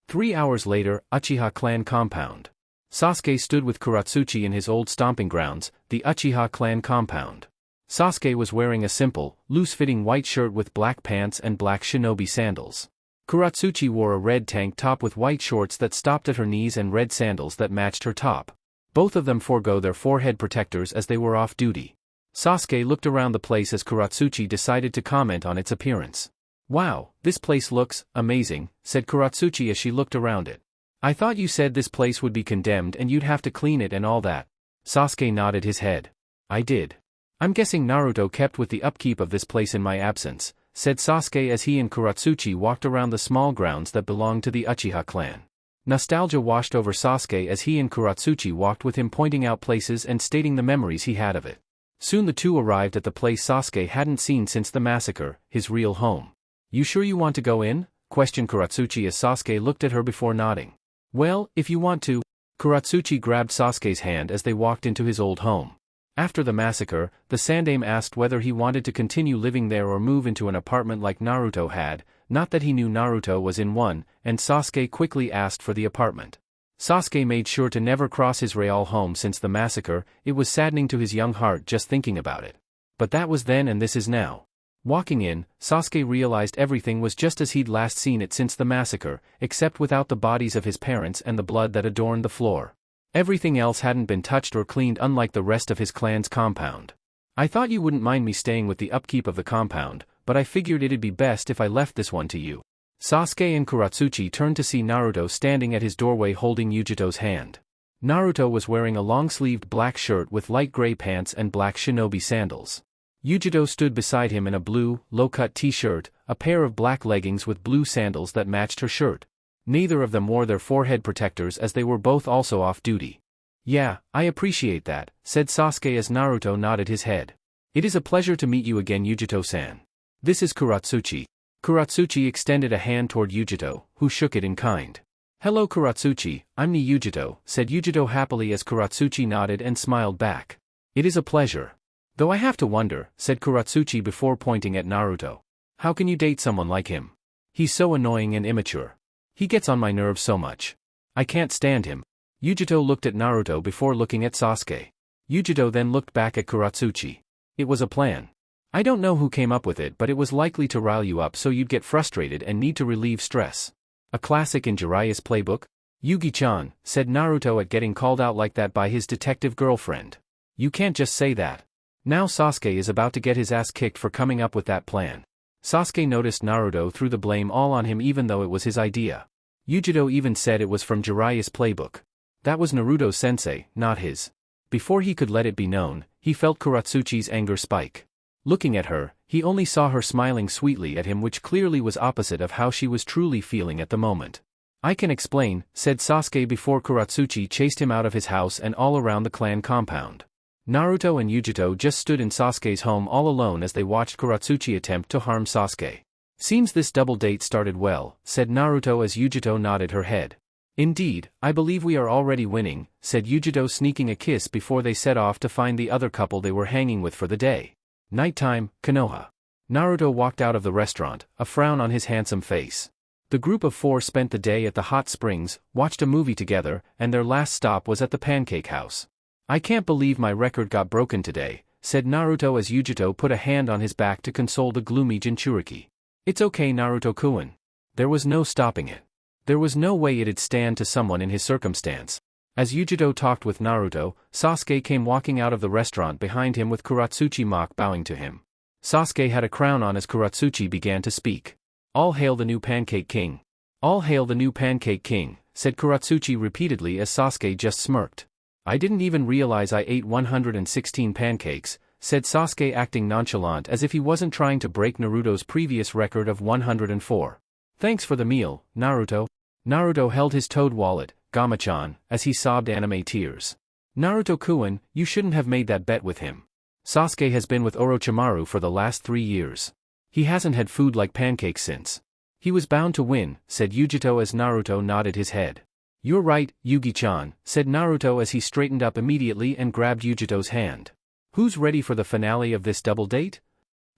[SPEAKER 1] 3 hours later, Uchiha clan compound. Sasuke stood with Kuratsuchi in his old stomping grounds, the Uchiha clan compound. Sasuke was wearing a simple, loose-fitting white shirt with black pants and black shinobi sandals. Kuratsuchi wore a red tank top with white shorts that stopped at her knees and red sandals that matched her top. Both of them forego their forehead protectors as they were off duty. Sasuke looked around the place as Kuratsuchi decided to comment on its appearance. Wow, this place looks amazing, said Kuratsuchi as she looked around it. I thought you said this place would be condemned and you'd have to clean it and all that. Sasuke nodded his head. I did. I'm guessing Naruto kept with the upkeep of this place in my absence, said Sasuke as he and Kuratsuchi walked around the small grounds that belonged to the Uchiha clan. Nostalgia washed over Sasuke as he and Kuratsuchi walked with him, pointing out places and stating the memories he had of it. Soon the two arrived at the place Sasuke hadn't seen since the massacre, his real home. You sure you want to go in? Questioned Kuratsuchi as Sasuke looked at her before nodding. Well, if you want to. Kuratsuchi grabbed Sasuke's hand as they walked into his old home. After the massacre, the Sandaime asked whether he wanted to continue living there or move into an apartment like Naruto had, not that he knew Naruto was in one, and Sasuke quickly asked for the apartment. Sasuke made sure to never cross his real home since the massacre. It was saddening to his young heart just thinking about it. But that was then and this is now. Walking in, Sasuke realized everything was just as he'd last seen it since the massacre, except without the bodies of his parents and the blood that adorned the floor. Everything else hadn't been touched or cleaned, unlike the rest of his clan's compound. I thought you wouldn't mind me staying with the upkeep of the compound, but I figured it'd be best if I left this one to you. Sasuke and Kuratsuchi turned to see Naruto standing at his doorway holding Yujito's hand. Naruto was wearing a long-sleeved black shirt with light gray pants and black shinobi sandals. Yujito stood beside him in a blue, low-cut t-shirt, a pair of black leggings with blue sandals that matched her shirt. Neither of them wore their forehead protectors as they were both also off duty. Yeah, I appreciate that, said Sasuke as Naruto nodded his head. It is a pleasure to meet you again, Yujito-san. This is Kuratsuchi. Kuratsuchi extended a hand toward Yujito, who shook it in kind. Hello Kuratsuchi, I'm ni Yujito, said Yujito happily as Kuratsuchi nodded and smiled back. It is a pleasure. Though I have to wonder, said Kuratsuchi before pointing at Naruto. How can you date someone like him? He's so annoying and immature. He gets on my nerves so much. I can't stand him. Yujito looked at Naruto before looking at Sasuke. Yujito then looked back at Kuratsuchi. It was a plan. I don't know who came up with it, but it was likely to rile you up so you'd get frustrated and need to relieve stress. A classic in Jiraiya's playbook? Yugi-chan, said Naruto at getting called out like that by his detective girlfriend. You can't just say that. Now Sasuke is about to get his ass kicked for coming up with that plan. Sasuke noticed Naruto threw the blame all on him even though it was his idea. Yujito even said it was from Jiraiya's playbook. That was Naruto-sensei, not his. Before he could let it be known, he felt Kuratsuchi's anger spike. Looking at her, he only saw her smiling sweetly at him, which clearly was opposite of how she was truly feeling at the moment. I can explain, said Sasuke before Kuratsuchi chased him out of his house and all around the clan compound. Naruto and Yujito just stood in Sasuke's home all alone as they watched Kuratsuchi attempt to harm Sasuke. Seems this double date started well, said Naruto as Yujito nodded her head. Indeed, I believe we are already winning, said Yujito sneaking a kiss before they set off to find the other couple they were hanging with for the day. Nighttime, Konoha. Naruto walked out of the restaurant, a frown on his handsome face. The group of four spent the day at the hot springs, watched a movie together, and their last stop was at the pancake house. I can't believe my record got broken today, said Naruto as Yujito put a hand on his back to console the gloomy Jinchuriki. It's okay Naruto-kun. There was no stopping it. There was no way it'd stand to someone in his circumstance. As Yujito talked with Naruto, Sasuke came walking out of the restaurant behind him with Kuratsuchi mock bowing to him. Sasuke had a crown on as Kuratsuchi began to speak. All hail the new Pancake King. All hail the new Pancake King, said Kuratsuchi repeatedly as Sasuke just smirked. I didn't even realize I ate 116 pancakes, said Sasuke acting nonchalant as if he wasn't trying to break Naruto's previous record of 104. Thanks for the meal, Naruto. Naruto held his toad wallet, Gamachan, as he sobbed anime tears. Naruto-kun, you shouldn't have made that bet with him. Sasuke has been with Orochimaru for the last 3 years. He hasn't had food like pancakes since. He was bound to win, said Yujito as Naruto nodded his head. You're right, Yugi-chan, said Naruto as he straightened up immediately and grabbed Yujito's hand. Who's ready for the finale of this double date?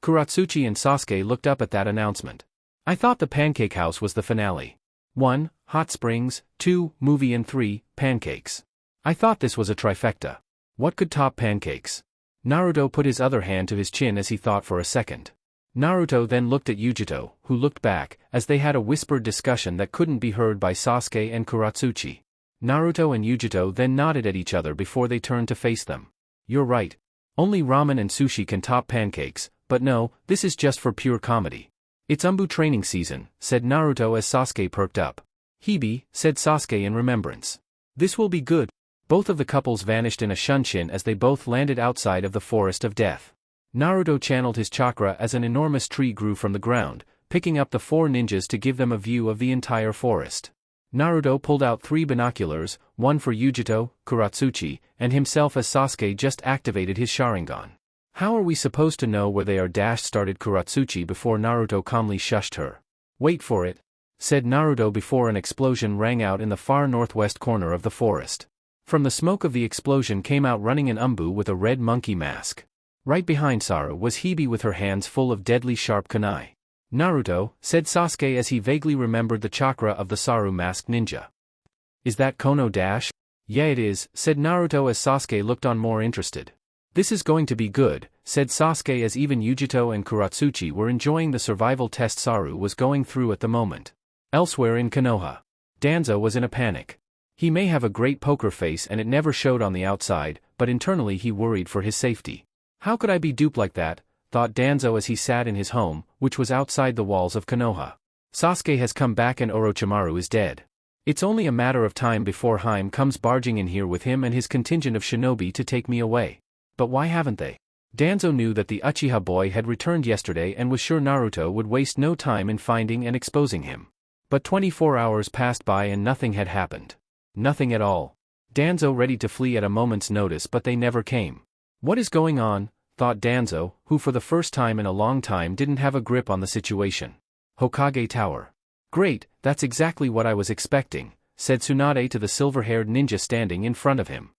[SPEAKER 1] Kuratsuchi and Sasuke looked up at that announcement. I thought the pancake house was the finale. 1. Hot springs, 2. Movie and 3. Pancakes. I thought this was a trifecta. What could top pancakes? Naruto put his other hand to his chin as he thought for a second. Naruto then looked at Yujito, who looked back, as they had a whispered discussion that couldn't be heard by Sasuke and Kuratsuchi. Naruto and Yujito then nodded at each other before they turned to face them. You're right. Only ramen and sushi can top pancakes, but no, this is just for pure comedy. It's Umbu training season, said Naruto as Sasuke perked up. Hibi, said Sasuke in remembrance. This will be good. Both of the couples vanished in a shunshin as they both landed outside of the forest of death. Naruto channeled his chakra as an enormous tree grew from the ground, picking up the 4 ninjas to give them a view of the entire forest. Naruto pulled out 3 binoculars, one for Yujito, Kuratsuchi, and himself as Sasuke just activated his Sharingan. How are we supposed to know where they are? Started Kuratsuchi before Naruto calmly shushed her. Wait for it, said Naruto before an explosion rang out in the far northwest corner of the forest. From the smoke of the explosion came out running an Umbu with a red monkey mask. Right behind Saru was Hibi with her hands full of deadly sharp kunai. Naruto, said Sasuke as he vaguely remembered the chakra of the Saru masked ninja. Is that Kono dash? Yeah it is, said Naruto as Sasuke looked on more interested. This is going to be good, said Sasuke as even Yujito and Kuratsuchi were enjoying the survival test Saru was going through at the moment. Elsewhere in Konoha, Danzo was in a panic. He may have a great poker face and it never showed on the outside, but internally he worried for his safety. How could I be duped like that, thought Danzo as he sat in his home, which was outside the walls of Konoha. Sasuke has come back and Orochimaru is dead. It's only a matter of time before Heim comes barging in here with him and his contingent of shinobi to take me away. But why haven't they? Danzo knew that the Uchiha boy had returned yesterday and was sure Naruto would waste no time in finding and exposing him. But 24 hours passed by and nothing had happened. Nothing at all. Danzo ready to flee at a moment's notice, but they never came. What is going on? thought Danzo, who for the first time in a long time didn't have a grip on the situation. Hokage Tower. Great, that's exactly what I was expecting, said Tsunade to the silver-haired ninja standing in front of him.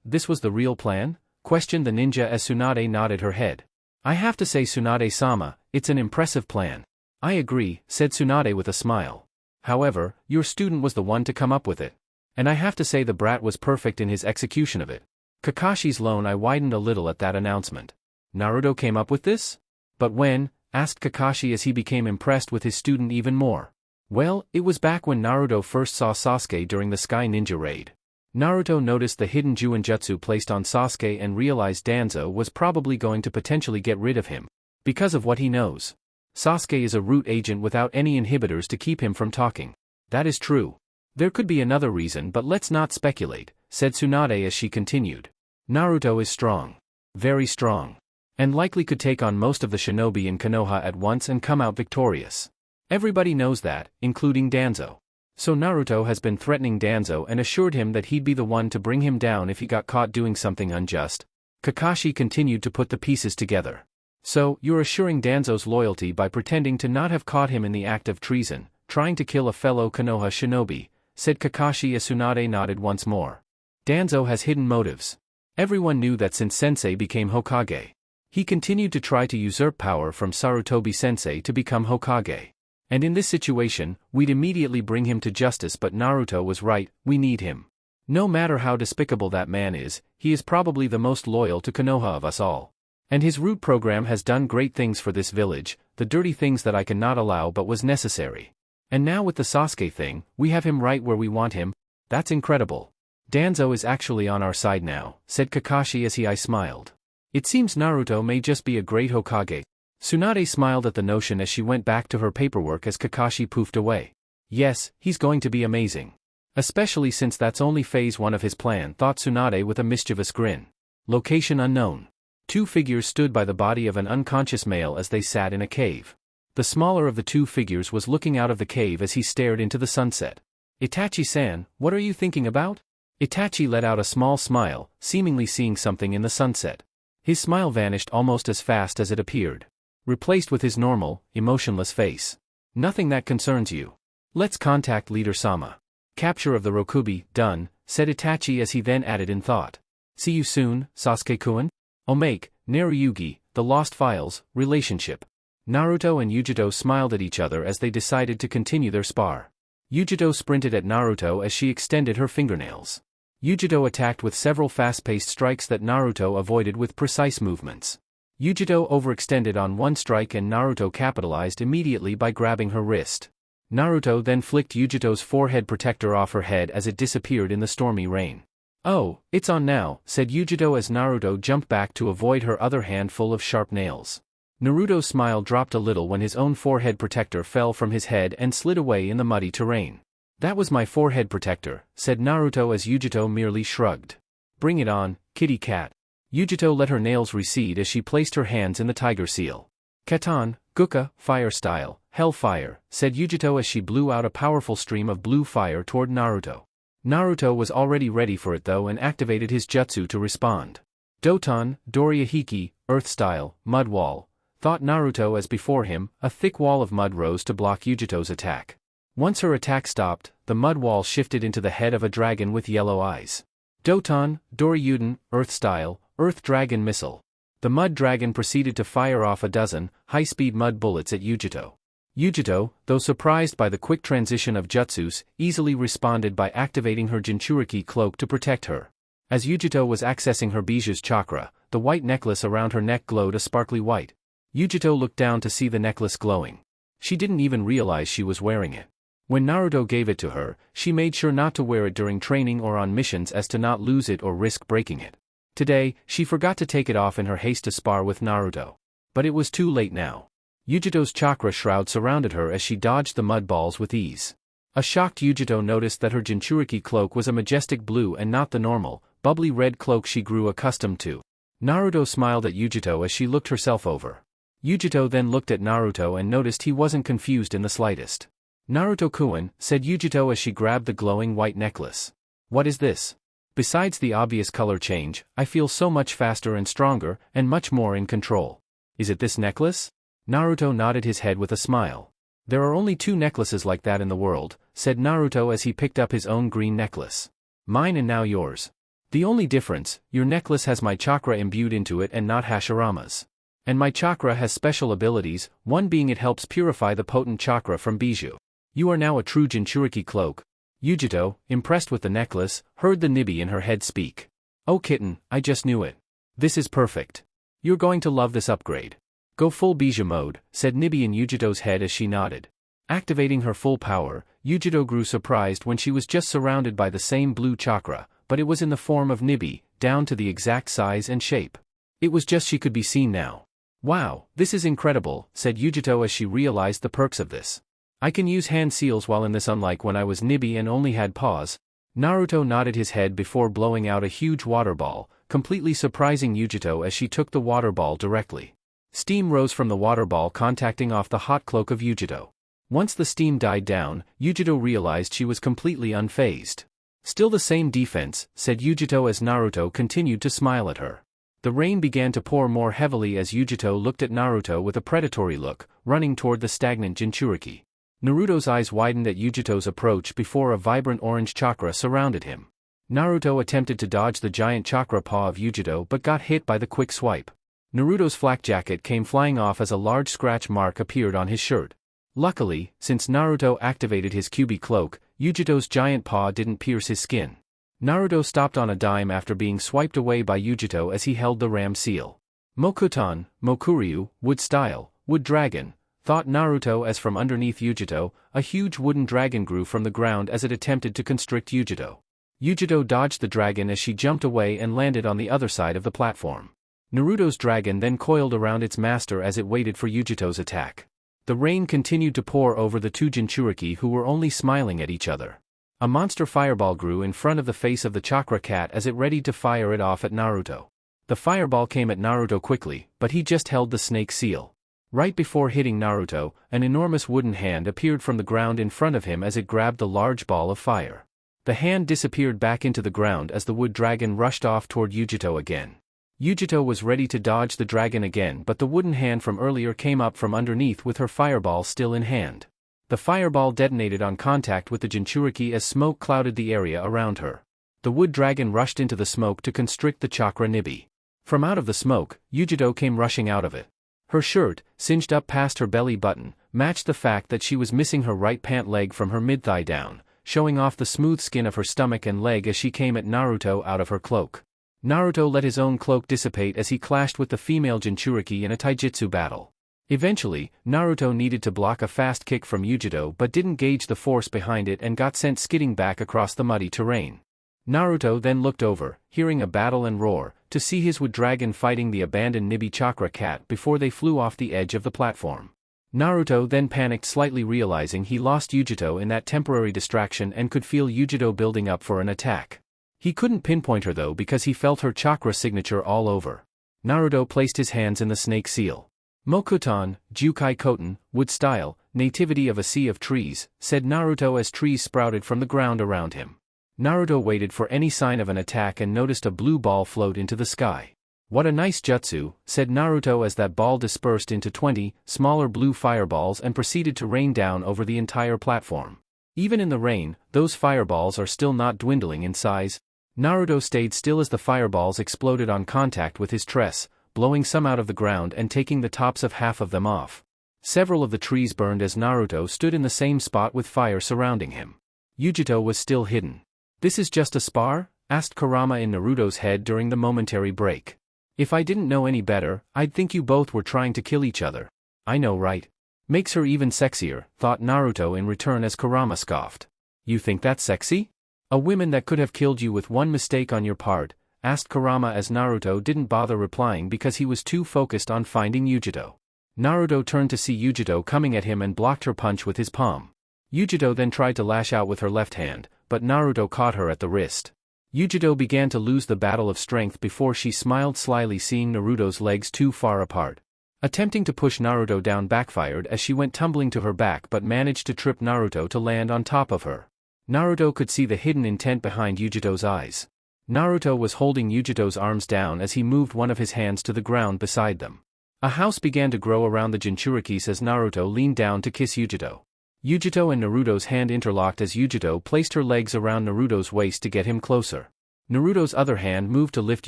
[SPEAKER 1] This was the real plan? Questioned the ninja as Tsunade nodded her head. I have to say, Tsunade-sama, it's an impressive plan. I agree, said Tsunade with a smile. However, your student was the one to come up with it. And I have to say the brat was perfect in his execution of it. Kakashi's lone eye widened a little at that announcement. Naruto came up with this? But when? Asked Kakashi as he became impressed with his student even more. Well, it was back when Naruto first saw Sasuke during the Sky Ninja raid. Naruto noticed the hidden Juinjutsu placed on Sasuke and realized Danzo was probably going to potentially get rid of him. Because of what he knows. Sasuke is a root agent without any inhibitors to keep him from talking. That is true. There could be another reason, but let's not speculate, said Tsunade as she continued. Naruto is strong. Very strong. And likely could take on most of the shinobi in Konoha at once and come out victorious. Everybody knows that, including Danzo. So Naruto has been threatening Danzo and assured him that he'd be the one to bring him down if he got caught doing something unjust. Kakashi continued to put the pieces together. So, you're assuring Danzo's loyalty by pretending to not have caught him in the act of treason, trying to kill a fellow Konoha shinobi, said Kakashi as Tsunade nodded once more. Danzo has hidden motives. Everyone knew that since Sensei became Hokage. He continued to try to usurp power from Sarutobi-sensei to become Hokage. And in this situation, we'd immediately bring him to justice, but Naruto was right, we need him. No matter how despicable that man is, he is probably the most loyal to Konoha of us all. And his root program has done great things for this village, the dirty things that I cannot allow but was necessary. And now with the Sasuke thing, we have him right where we want him. That's incredible. Danzo is actually on our side now, said Kakashi as he smiled. It seems Naruto may just be a great Hokage. Tsunade smiled at the notion as she went back to her paperwork as Kakashi poofed away. Yes, he's going to be amazing. Especially since that's only phase 1 of his plan, thought Tsunade with a mischievous grin. Location unknown. 2 figures stood by the body of an unconscious male as they sat in a cave. The smaller of the 2 figures was looking out of the cave as he stared into the sunset. Itachi-san, what are you thinking about? Itachi let out a small smile, seemingly seeing something in the sunset. His smile vanished almost as fast as it appeared. Replaced with his normal, emotionless face. Nothing that concerns you. Let's contact Leader Sama. Capture of the Rokubi, done, said Itachi as he then added in thought. See you soon, Sasuke-kun? Omake, Naruyugi, The Lost Files, Relationship. Naruto and Yujito smiled at each other as they decided to continue their spar. Yujito sprinted at Naruto as she extended her fingernails. Yujito attacked with several fast-paced strikes that Naruto avoided with precise movements. Yujito overextended on one strike and Naruto capitalized immediately by grabbing her wrist. Naruto then flicked Yujito's forehead protector off her head as it disappeared in the stormy rain. Oh, it's on now, said Yujito as Naruto jumped back to avoid her other hand full of sharp nails. Naruto's smile dropped a little when his own forehead protector fell from his head and slid away in the muddy terrain. That was my forehead protector, said Naruto as Yujito merely shrugged. Bring it on, kitty cat. Yujito let her nails recede as she placed her hands in the tiger seal. Katan, Guka, fire style, hellfire, said Yujito as she blew out a powerful stream of blue fire toward Naruto. Naruto was already ready for it though and activated his jutsu to respond. Doton, Dorihiki, earth style, mud wall, thought Naruto as before him, a thick wall of mud rose to block Yujito's attack. Once her attack stopped, the mud wall shifted into the head of a dragon with yellow eyes. Doton, Doryuden, earth style, earth dragon missile. The mud dragon proceeded to fire off a dozen high-speed mud bullets at Yujito. Yujito, though surprised by the quick transition of jutsus, easily responded by activating her Jinchuriki cloak to protect her. As Yujito was accessing her Biju's chakra, the white necklace around her neck glowed a sparkly white. Yujito looked down to see the necklace glowing. She didn't even realize she was wearing it. When Naruto gave it to her, she made sure not to wear it during training or on missions as to not lose it or risk breaking it. Today, she forgot to take it off in her haste to spar with Naruto. But it was too late now. Yujito's chakra shroud surrounded her as she dodged the mud balls with ease. A shocked Yujito noticed that her Jinchuriki cloak was a majestic blue and not the normal, bubbly red cloak she grew accustomed to. Naruto smiled at Yujito as she looked herself over. Yujito then looked at Naruto and noticed he wasn't confused in the slightest. Naruto-kun, said Yujito as she grabbed the glowing white necklace. What is this? Besides the obvious color change, I feel so much faster and stronger, and much more in control. Is it this necklace? Naruto nodded his head with a smile. There are only 2 necklaces like that in the world, said Naruto as he picked up his own green necklace. Mine and now yours. The only difference, your necklace has my chakra imbued into it and not Hashirama's. And my chakra has special abilities, one being it helps purify the potent chakra from bijou. You are now a true Jinchuriki cloak. Yujito, impressed with the necklace, heard the Nibi in her head speak. Oh kitten, I just knew it. This is perfect. You're going to love this upgrade. Go full bijou mode, said Nibi in Yujito's head as she nodded. Activating her full power, Yujito grew surprised when she was just surrounded by the same blue chakra, but it was in the form of Nibi, down to the exact size and shape. It was just she could be seen now. Wow, this is incredible, said Yujito as she realized the perks of this. I can use hand seals while in this, unlike when I was Nibi and only had paws. Naruto nodded his head before blowing out a huge water ball, completely surprising Yujito as she took the water ball directly. Steam rose from the water ball, contacting off the hot cloak of Yujito. Once the steam died down, Yujito realized she was completely unfazed. Still the same defense, said Yujito as Naruto continued to smile at her. The rain began to pour more heavily as Yujito looked at Naruto with a predatory look, running toward the stagnant Jinchuriki. Naruto's eyes widened at Yujito's approach before a vibrant orange chakra surrounded him. Naruto attempted to dodge the giant chakra paw of Yujito but got hit by the quick swipe. Naruto's flak jacket came flying off as a large scratch mark appeared on his shirt. Luckily, since Naruto activated his Kyuubi cloak, Yujito's giant paw didn't pierce his skin. Naruto stopped on a dime after being swiped away by Yujito as he held the ram seal. Mokuton, Mokuryu, wood style, wood dragon, thought Naruto as from underneath Yujito, a huge wooden dragon grew from the ground as it attempted to constrict Yujito. Yujito dodged the dragon as she jumped away and landed on the other side of the platform. Naruto's dragon then coiled around its master as it waited for Yujito's attack. The rain continued to pour over the 2 Jinchuriki who were only smiling at each other. A monster fireball grew in front of the face of the chakra cat as it readied to fire it off at Naruto. The fireball came at Naruto quickly, but he just held the snake seal. Right before hitting Naruto, an enormous wooden hand appeared from the ground in front of him as it grabbed the large ball of fire. The hand disappeared back into the ground as the wood dragon rushed off toward Yujito again. Yujito was ready to dodge the dragon again, but the wooden hand from earlier came up from underneath with her fireball still in hand. The fireball detonated on contact with the Jinchuriki as smoke clouded the area around her. The wood dragon rushed into the smoke to constrict the chakra Nibi. From out of the smoke, Yujito came rushing out of it. Her shirt, singed up past her belly button, matched the fact that she was missing her right pant leg from her mid-thigh down, showing off the smooth skin of her stomach and leg as she came at Naruto out of her cloak. Naruto let his own cloak dissipate as he clashed with the female Jinchuriki in a taijutsu battle. Eventually, Naruto needed to block a fast kick from Yujito but didn't gauge the force behind it and got sent skidding back across the muddy terrain. Naruto then looked over, hearing a battle and roar, to see his wood dragon fighting the abandoned Nibi chakra cat before they flew off the edge of the platform. Naruto then panicked, slightly realizing he lost Yujito in that temporary distraction and could feel Yujito building up for an attack. He couldn't pinpoint her though because he felt her chakra signature all over. Naruto placed his hands in the snake seal. Mokuton, Jukai Koten, wood style, nativity of a sea of trees, said Naruto as trees sprouted from the ground around him. Naruto waited for any sign of an attack and noticed a blue ball float into the sky. What a nice jutsu, said Naruto as that ball dispersed into 20 smaller blue fireballs and proceeded to rain down over the entire platform. Even in the rain, those fireballs are still not dwindling in size. Naruto stayed still as the fireballs exploded on contact with his tress, blowing some out of the ground and taking the tops of half of them off. Several of the trees burned as Naruto stood in the same spot with fire surrounding him. Yujito was still hidden. "This is just a spar?" asked Kurama in Naruto's head during the momentary break. "If I didn't know any better, I'd think you both were trying to kill each other." "I know, right? Makes her even sexier," thought Naruto in return as Kurama scoffed. "You think that's sexy? A woman that could have killed you with one mistake on your part?" asked Kurama as Naruto didn't bother replying because he was too focused on finding Yujito. Naruto turned to see Yujito coming at him and blocked her punch with his palm. Yujito then tried to lash out with her left hand, but Naruto caught her at the wrist. Yujito began to lose the battle of strength before she smiled slyly, seeing Naruto's legs too far apart. Attempting to push Naruto down backfired as she went tumbling to her back but managed to trip Naruto to land on top of her. Naruto could see the hidden intent behind Yujito's eyes. Naruto was holding Yujito's arms down as he moved one of his hands to the ground beside them. A house began to grow around the Jinchurikis as Naruto leaned down to kiss Yujito. Yujito and Naruto's hand interlocked as Yujito placed her legs around Naruto's waist to get him closer. Naruto's other hand moved to lift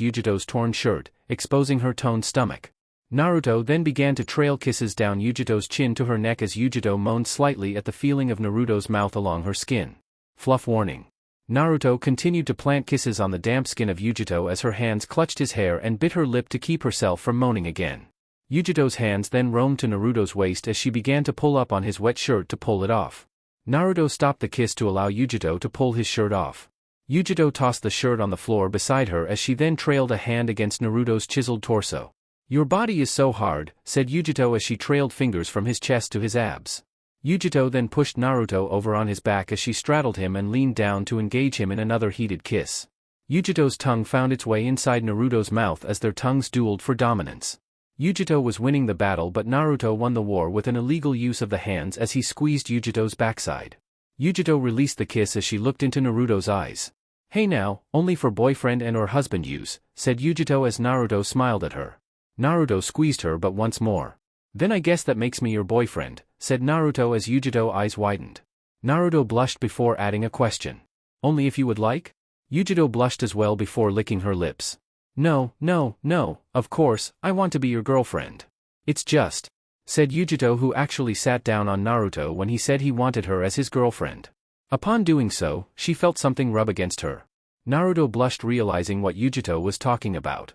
[SPEAKER 1] Yujito's torn shirt, exposing her toned stomach. Naruto then began to trail kisses down Yujito's chin to her neck as Yujito moaned slightly at the feeling of Naruto's mouth along her skin. Fluff warning. Naruto continued to plant kisses on the damp skin of Yujito as her hands clutched his hair and bit her lip to keep herself from moaning again. Yujito's hands then roamed to Naruto's waist as she began to pull up on his wet shirt to pull it off. Naruto stopped the kiss to allow Yujito to pull his shirt off. Yujito tossed the shirt on the floor beside her as she then trailed a hand against Naruto's chiseled torso. "Your body is so hard," said Yujito as she trailed fingers from his chest to his abs. Yujito then pushed Naruto over on his back as she straddled him and leaned down to engage him in another heated kiss. Yujito's tongue found its way inside Naruto's mouth as their tongues dueled for dominance. Yujito was winning the battle, but Naruto won the war with an illegal use of the hands as he squeezed Yujito's backside. Yujito released the kiss as she looked into Naruto's eyes. "Hey now, only for boyfriend and or husband use," said Yujito as Naruto smiled at her. Naruto squeezed her but once more. "Then I guess that makes me your boyfriend," said Naruto as Yujito's eyes widened. Naruto blushed before adding a question. "Only if you would like?" Yujito blushed as well before licking her lips. No, of course, I want to be your girlfriend. It's just," said Yujito, who actually sat down on Naruto when he said he wanted her as his girlfriend. Upon doing so, she felt something rub against her. Naruto blushed, realizing what Yujito was talking about.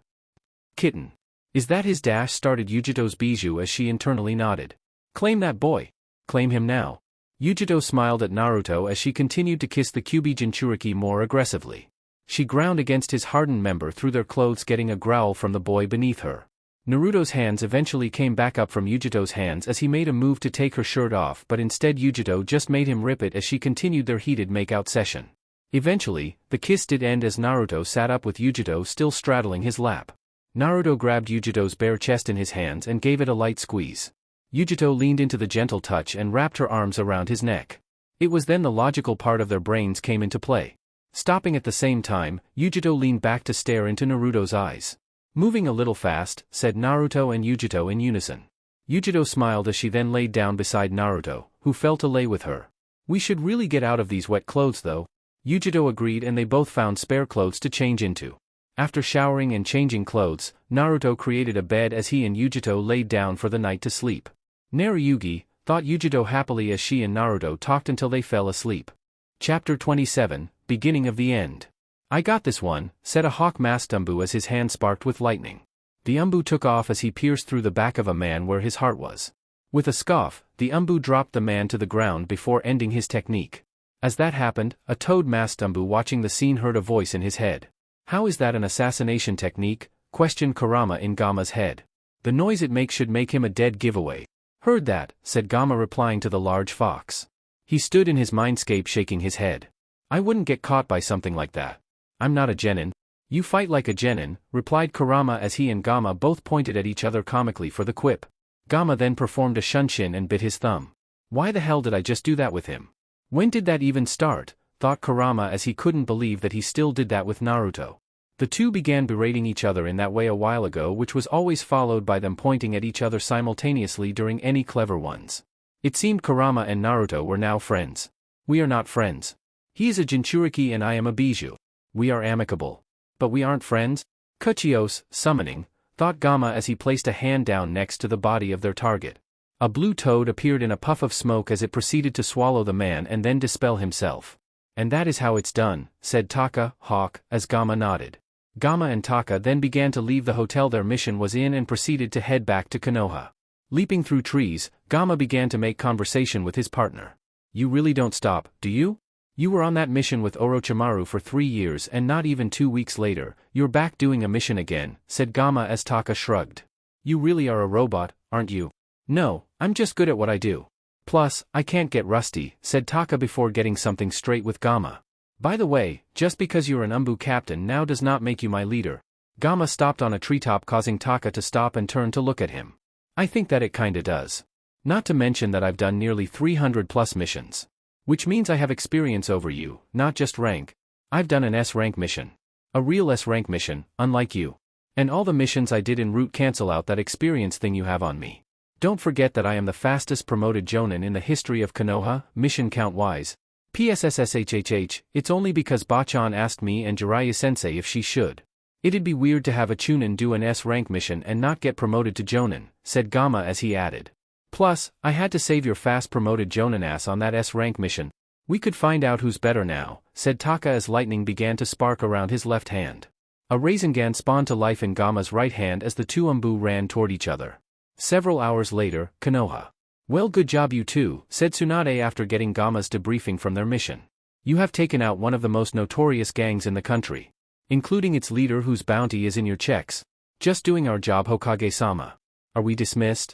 [SPEAKER 1] "Kitten. Is that his dash?" started Yujito's bijou as she internally nodded. "Claim that boy. Claim him now." Yujito smiled at Naruto as she continued to kiss the Kyuubi Jinchuriki more aggressively. She ground against his hardened member through their clothes, getting a growl from the boy beneath her. Naruto's hands eventually came back up from Yujito's hands as he made a move to take her shirt off, but instead Yujito just made him rip it as she continued their heated makeout session. Eventually, the kiss did end as Naruto sat up with Yujito still straddling his lap. Naruto grabbed Yujito's bare chest in his hands and gave it a light squeeze. Yujito leaned into the gentle touch and wrapped her arms around his neck. It was then the logical part of their brains came into play. Stopping at the same time, Yujito leaned back to stare into Naruto's eyes. "Moving a little fast," said Naruto and Yujito in unison. Yujito smiled as she then laid down beside Naruto, who fell to lay with her. "We should really get out of these wet clothes though." Yujito agreed and they both found spare clothes to change into. After showering and changing clothes, Naruto created a bed as he and Yujito laid down for the night to sleep. "Naruyugi," thought Yujito happily as she and Naruto talked until they fell asleep. Chapter 27, Beginning of the End. "I got this one," said a hawk-masked Umbu as his hand sparked with lightning. The Umbu took off as he pierced through the back of a man where his heart was. With a scoff, the Umbu dropped the man to the ground before ending his technique. As that happened, a toad-masked Umbu watching the scene heard a voice in his head. "How is that an assassination technique?" questioned Kurama in Gamma's head. "The noise it makes should make him a dead giveaway." "Heard that," said Gamma, replying to the large fox. He stood in his mindscape shaking his head. "I wouldn't get caught by something like that. I'm not a genin." "You fight like a genin," replied Kurama as he and Gamma both pointed at each other comically for the quip. Gamma then performed a shunshin and bit his thumb. "Why the hell did I just do that with him? When did that even start?" thought Kurama as he couldn't believe that he still did that with Naruto. The two began berating each other in that way a while ago, which was always followed by them pointing at each other simultaneously during any clever ones. It seemed Kurama and Naruto were now friends. "We are not friends. He is a Jinchuriki and I am a bijou. We are amicable. But we aren't friends?" "Kuchios, summoning," thought Gamma as he placed a hand down next to the body of their target. A blue toad appeared in a puff of smoke as it proceeded to swallow the man and then dispel himself. "And that is how it's done," said Taka, Hawk, as Gamma nodded. Gamma and Taka then began to leave the hotel their mission was in and proceeded to head back to Konoha. Leaping through trees, Gamma began to make conversation with his partner. "You really don't stop, do you? You were on that mission with Orochimaru for 3 years and not even 2 weeks later, you're back doing a mission again," said Gamma as Taka shrugged. "You really are a robot, aren't you?" "No, I'm just good at what I do. Plus, I can't get rusty," said Taka before getting something straight with Gamma. "By the way, just because you're an Umbu captain now does not make you my leader." Gamma stopped on a treetop, causing Taka to stop and turn to look at him. "I think that it kinda does. Not to mention that I've done nearly 300 plus missions. Which means I have experience over you, not just rank. I've done an S rank mission." A real S-rank mission, unlike you. And all the missions I did en route cancel out that experience thing you have on me. Don't forget that I am the fastest promoted jonin in the history of Konoha, mission count-wise. PSSSHHH, it's only because Bachan asked me and Jiraiya-sensei if she should. It'd be weird to have a Chunin do an S-rank mission and not get promoted to Jonin, said Gamma as he added. Plus, I had to save your fast-promoted Jonin ass on that S-rank mission. We could find out who's better now, said Taka as lightning began to spark around his left hand. A Rasengan spawned to life in Gamma's right hand as the two Umbu ran toward each other. Several hours later, Konoha. Well, good job you two, said Tsunade after getting Gamma's debriefing from their mission. You have taken out one of the most notorious gangs in the country. Including its leader whose bounty is in your checks. Just doing our job, Hokage-sama. Are we dismissed?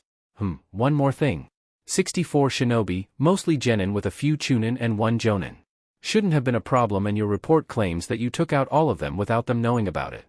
[SPEAKER 1] One more thing. 64 shinobi, mostly genin with a few chunin and one jonin. Shouldn't have been a problem, and your report claims that you took out all of them without them knowing about it.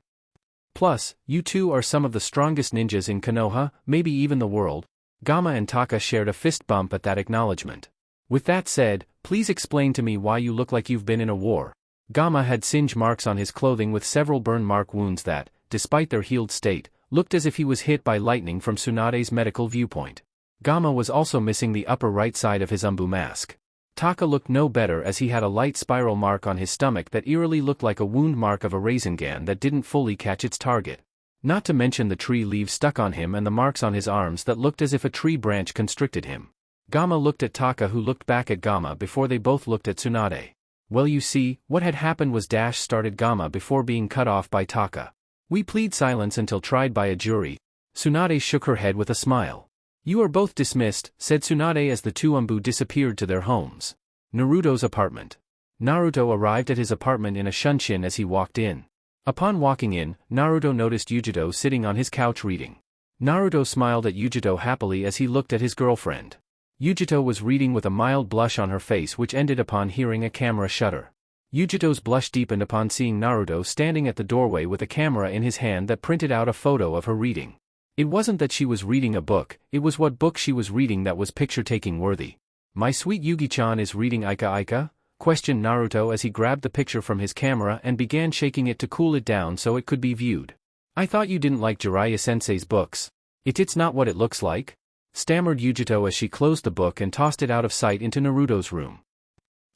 [SPEAKER 1] Plus, you two are some of the strongest ninjas in Konoha, maybe even the world. Gamma and Taka shared a fist bump at that acknowledgement. With that said, please explain to me why you look like you've been in a war. Gamma had singe marks on his clothing with several burn mark wounds that, despite their healed state, looked as if he was hit by lightning from Tsunade's medical viewpoint. Gamma was also missing the upper right side of his Umbu mask. Taka looked no better as he had a light spiral mark on his stomach that eerily looked like a wound mark of a Rasengan that didn't fully catch its target. Not to mention the tree leaves stuck on him and the marks on his arms that looked as if a tree branch constricted him. Gamma looked at Taka, who looked back at Gamma before they both looked at Tsunade. Well, you see, what had happened was started Gamma before being cut off by Taka. We plead silence until tried by a jury. Tsunade shook her head with a smile. You are both dismissed, said Tsunade as the two Umbu disappeared to their homes. Naruto's apartment. Naruto arrived at his apartment in a shunshin as he walked in. Upon walking in, Naruto noticed Yujito sitting on his couch reading. Naruto smiled at Yujito happily as he looked at his girlfriend. Yujito was reading with a mild blush on her face, which ended upon hearing a camera shutter. Yujito's blush deepened upon seeing Naruto standing at the doorway with a camera in his hand that printed out a photo of her reading. It wasn't that she was reading a book, it was what book she was reading that was picture-taking worthy. My sweet Yugi-chan is reading Ika Ika? Questioned Naruto as he grabbed the picture from his camera and began shaking it to cool it down so it could be viewed. I thought you didn't like Jiraiya-sensei's books. It's not what it looks like? Stammered Yujito as she closed the book and tossed it out of sight into Naruto's room.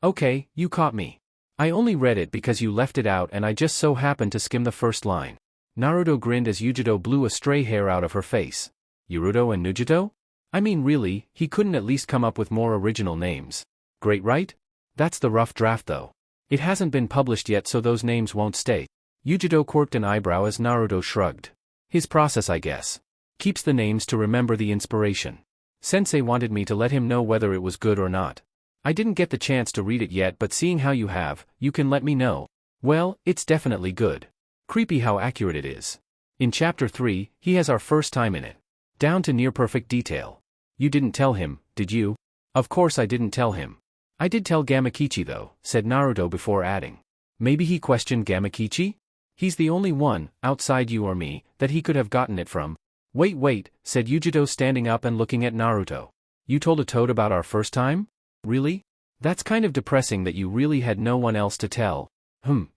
[SPEAKER 1] Okay, you caught me. I only read it because you left it out and I just so happened to skim the first line. Naruto grinned as Yujito blew a stray hair out of her face. Naruto and Nujito? I mean really, he couldn't at least come up with more original names. Great, right? That's the rough draft though. It hasn't been published yet, so those names won't stay. Yujito quirked an eyebrow as Naruto shrugged. His process, I guess. Keeps the names to remember the inspiration. Sensei wanted me to let him know whether it was good or not. I didn't get the chance to read it yet, but seeing how you have, you can let me know. Well, it's definitely good. Creepy how accurate it is. In Chapter 3, he has our first time in it. Down to near-perfect detail. You didn't tell him, did you? Of course I didn't tell him. I did tell Gamakichi though, said Naruto before adding. Maybe he questioned Gamakichi? He's the only one, outside you or me, that he could have gotten it from. Wait, said Yujito standing up and looking at Naruto. You told a toad about our first time? Really? That's kind of depressing that you really had no one else to tell.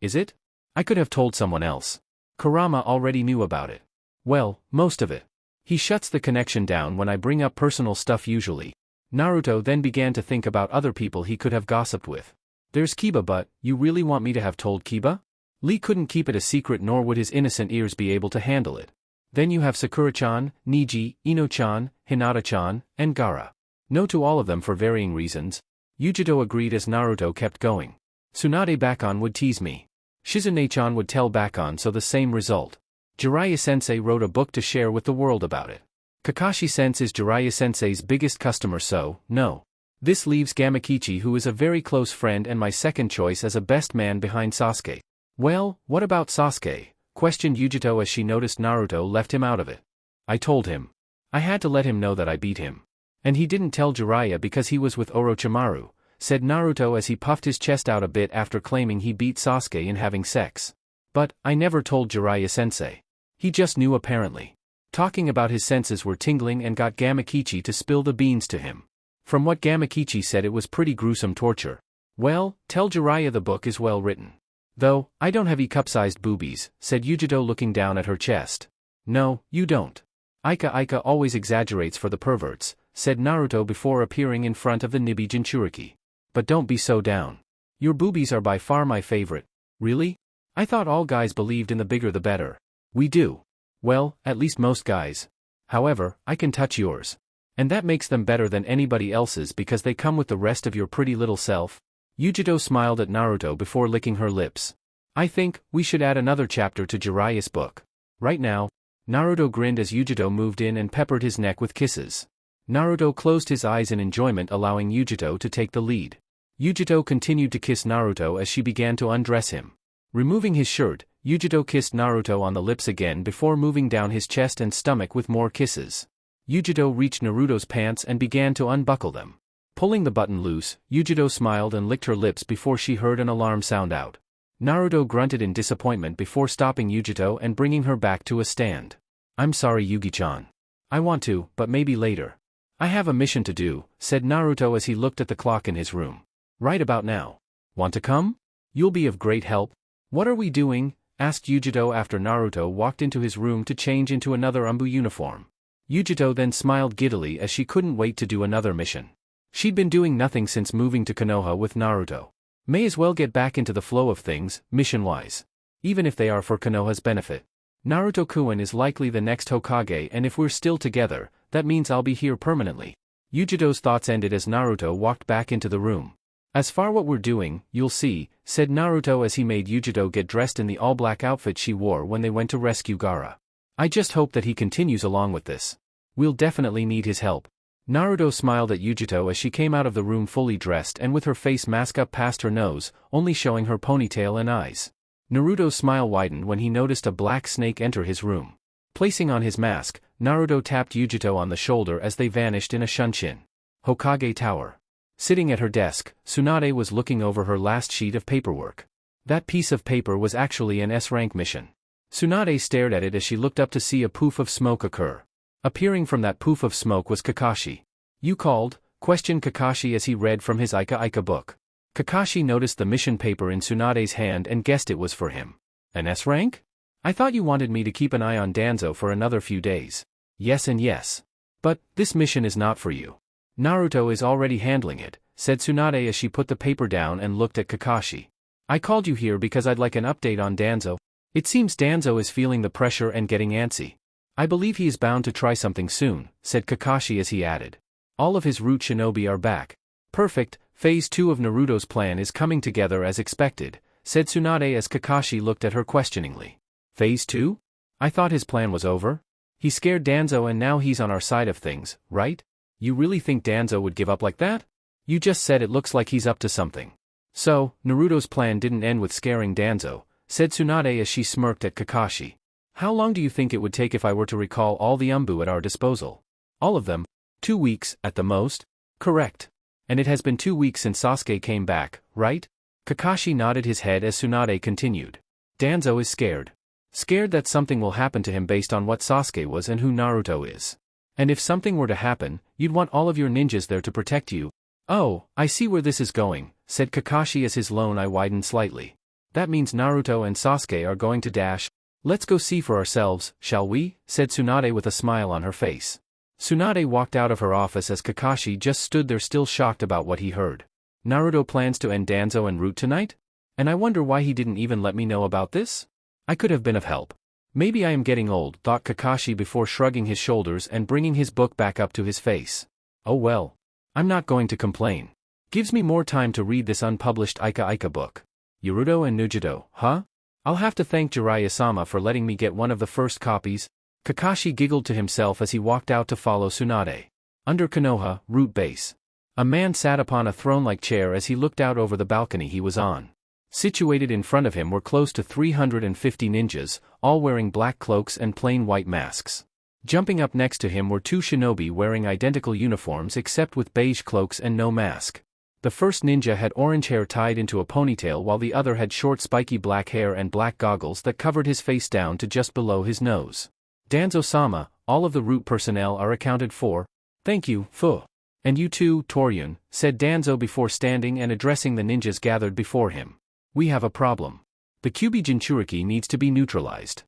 [SPEAKER 1] Is it? I could have told someone else. Kurama already knew about it. Well, most of it. He shuts the connection down when I bring up personal stuff usually. Naruto then began to think about other people he could have gossiped with. There's Kiba, but you really want me to have told Kiba? Lee couldn't keep it a secret, nor would his innocent ears be able to handle it. Then you have Sakura-chan, Niji, Ino-chan, Hinata-chan, and Gaara. No to all of them for varying reasons. Yujito agreed as Naruto kept going. Tsunade Bakon would tease me. Shizune-chan would tell Bakon, so the same result. Jiraiya-sensei wrote a book to share with the world about it. Kakashi-sensei is Jiraiya-sensei's biggest customer, so, no. This leaves Gamakichi, who is a very close friend and my second choice as a best man behind Sasuke. Well, what about Sasuke? Questioned Yujito as she noticed Naruto left him out of it. I told him. I had to let him know that I beat him. And he didn't tell Jiraiya because he was with Orochimaru, said Naruto as he puffed his chest out a bit after claiming he beat Sasuke in having sex. But, I never told Jiraiya-sensei. He just knew apparently. Talking about his senses were tingling and got Gamakichi to spill the beans to him. From what Gamakichi said, it was pretty gruesome torture. Well, tell Jiraiya the book is well written. Though, I don't have cup-sized boobies, said Yujito looking down at her chest. No, you don't. Ika always exaggerates for the perverts, said Naruto before appearing in front of the Nibi Jinchuriki. But don't be so down. Your boobies are by far my favorite. Really? I thought all guys believed in the bigger the better. We do. Well, at least most guys. However, I can touch yours. And that makes them better than anybody else's because they come with the rest of your pretty little self. Yujito smiled at Naruto before licking her lips. I think, we should add another chapter to Jiraiya's book. Right now. Naruto grinned as Yujito moved in and peppered his neck with kisses. Naruto closed his eyes in enjoyment, allowing Yujito to take the lead. Yujito continued to kiss Naruto as she began to undress him. Removing his shirt, Yujito kissed Naruto on the lips again before moving down his chest and stomach with more kisses. Yujito reached Naruto's pants and began to unbuckle them. Pulling the button loose, Yujito smiled and licked her lips before she heard an alarm sound out. Naruto grunted in disappointment before stopping Yujito and bringing her back to a stand. I'm sorry, Yugi-chan. I want to, but maybe later. I have a mission to do, said Naruto as he looked at the clock in his room. Right about now. Want to come? You'll be of great help. What are we doing? Asked Yujito after Naruto walked into his room to change into another Umbu uniform. Yujito then smiled giddily as she couldn't wait to do another mission. She'd been doing nothing since moving to Konoha with Naruto. May as well get back into the flow of things, mission-wise. Even if they are for Konoha's benefit. Naruto-kun is likely the next Hokage, and if we're still together, that means I'll be here permanently. Yujito's thoughts ended as Naruto walked back into the room. As for what we're doing, you'll see, said Naruto as he made Yujito get dressed in the all-black outfit she wore when they went to rescue Gaara. I just hope that he continues along with this. We'll definitely need his help. Naruto smiled at Yujito as she came out of the room fully dressed and with her face mask up past her nose, only showing her ponytail and eyes. Naruto's smile widened when he noticed a black snake enter his room. Placing on his mask, Naruto tapped Yujito on the shoulder as they vanished in a shunshin. Hokage Tower. Sitting at her desk, Tsunade was looking over her last sheet of paperwork. That piece of paper was actually an S-rank mission. Tsunade stared at it as she looked up to see a poof of smoke occur. Appearing from that poof of smoke was Kakashi. You called? Questioned Kakashi as he read from his Ika book. Kakashi noticed the mission paper in Tsunade's hand and guessed it was for him. An S-rank? I thought you wanted me to keep an eye on Danzo for another few days. Yes and yes. But, this mission is not for you. Naruto is already handling it, said Tsunade as she put the paper down and looked at Kakashi. I called you here because I'd like an update on Danzo. It seems Danzo is feeling the pressure and getting antsy. I believe he is bound to try something soon, said Kakashi as he added. All of his root shinobi are back. Perfect, Phase 2 of Naruto's plan is coming together as expected, said Tsunade as Kakashi looked at her questioningly. Phase 2? I thought his plan was over? He scared Danzo and now he's on our side of things, right? You really think Danzo would give up like that? You just said it looks like he's up to something. So, Naruto's plan didn't end with scaring Danzo, said Tsunade as she smirked at Kakashi. How long do you think it would take if I were to recall all the Umbu at our disposal? All of them? 2 weeks, at the most? Correct. And it has been 2 weeks since Sasuke came back, right? Kakashi nodded his head as Tsunade continued. Danzo is scared. Scared that something will happen to him based on what Sasuke was and who Naruto is. And if something were to happen, you'd want all of your ninjas there to protect you. Oh, I see where this is going, said Kakashi as his lone eye widened slightly. That means Naruto and Sasuke are going to dash. Let's go see for ourselves, shall we? Said Tsunade with a smile on her face. Tsunade walked out of her office as Kakashi just stood there still shocked about what he heard. Naruto plans to end Danzo and Root tonight? And I wonder why he didn't even let me know about this? I could have been of help. Maybe I am getting old, thought Kakashi before shrugging his shoulders and bringing his book back up to his face. Oh well. I'm not going to complain. Gives me more time to read this unpublished Ika book. Naruto and Naruto, huh? I'll have to thank Jiraiya-sama for letting me get one of the first copies. Kakashi giggled to himself as he walked out to follow Tsunade. Under Konoha, Root Base. A man sat upon a throne-like chair as he looked out over the balcony he was on. Situated in front of him were close to 350 ninjas, all wearing black cloaks and plain white masks. Jumping up next to him were 2 shinobi wearing identical uniforms except with beige cloaks and no mask. The first ninja had orange hair tied into a ponytail while the other had short spiky black hair and black goggles that covered his face down to just below his nose. Danzo-sama, all of the Root personnel are accounted for. Thank you, Fu. And you too, Toryun, said Danzo before standing and addressing the ninjas gathered before him. We have a problem. The Kyuubi Jinchuriki needs to be neutralized.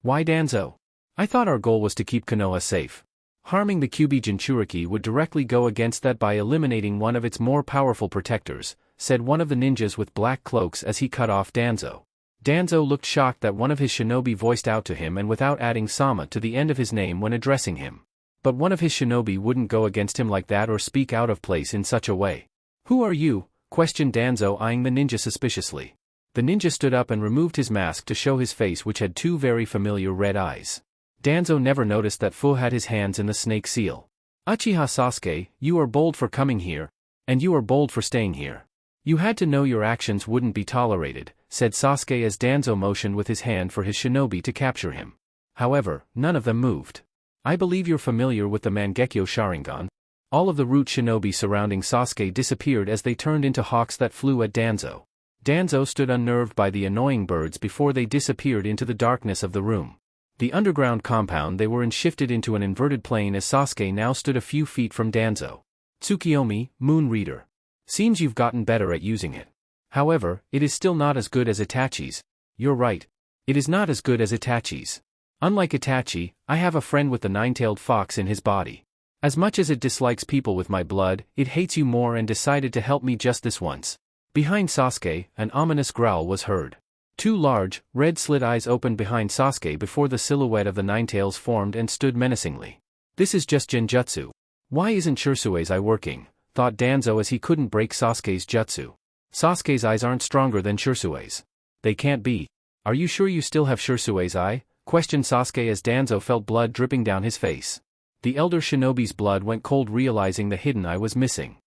[SPEAKER 1] Why Danzo? I thought our goal was to keep Konoha safe. Harming the Kyuubi Jinchuriki would directly go against that by eliminating one of its more powerful protectors, said one of the ninjas with black cloaks as he cut off Danzo. Danzo looked shocked that one of his shinobi voiced out to him and without adding Sama to the end of his name when addressing him. But one of his shinobi wouldn't go against him like that or speak out of place in such a way. Who are you? Questioned Danzo, eyeing the ninja suspiciously. The ninja stood up and removed his mask to show his face, which had two very familiar red eyes. Danzo never noticed that Fu had his hands in the snake seal. Uchiha Sasuke, you are bold for coming here, and you are bold for staying here. You had to know your actions wouldn't be tolerated, said Sasuke as Danzo motioned with his hand for his shinobi to capture him. However, none of them moved. I believe you're familiar with the Mangekyo Sharingan. All of the root shinobi surrounding Sasuke disappeared as they turned into hawks that flew at Danzo. Danzo stood unnerved by the annoying birds before they disappeared into the darkness of the room. The underground compound they were in shifted into an inverted plane as Sasuke now stood a few feet from Danzo. Tsukiyomi, Moon Reader. Seems you've gotten better at using it. However, it is still not as good as Itachi's. You're right. It is not as good as Itachi's. Unlike Itachi, I have a friend with the nine-tailed fox in his body. As much as it dislikes people with my blood, it hates you more and decided to help me just this once. Behind Sasuke, an ominous growl was heard. Two large, red slit eyes opened behind Sasuke before the silhouette of the nine-tails formed and stood menacingly. This is just genjutsu. Why isn't Shursue's eye working? Thought Danzo as he couldn't break Sasuke's jutsu. Sasuke's eyes aren't stronger than Shursue's. They can't be. Are you sure you still have Shursue's eye? Questioned Sasuke as Danzo felt blood dripping down his face. The elder shinobi's blood went cold realizing the hidden eye was missing.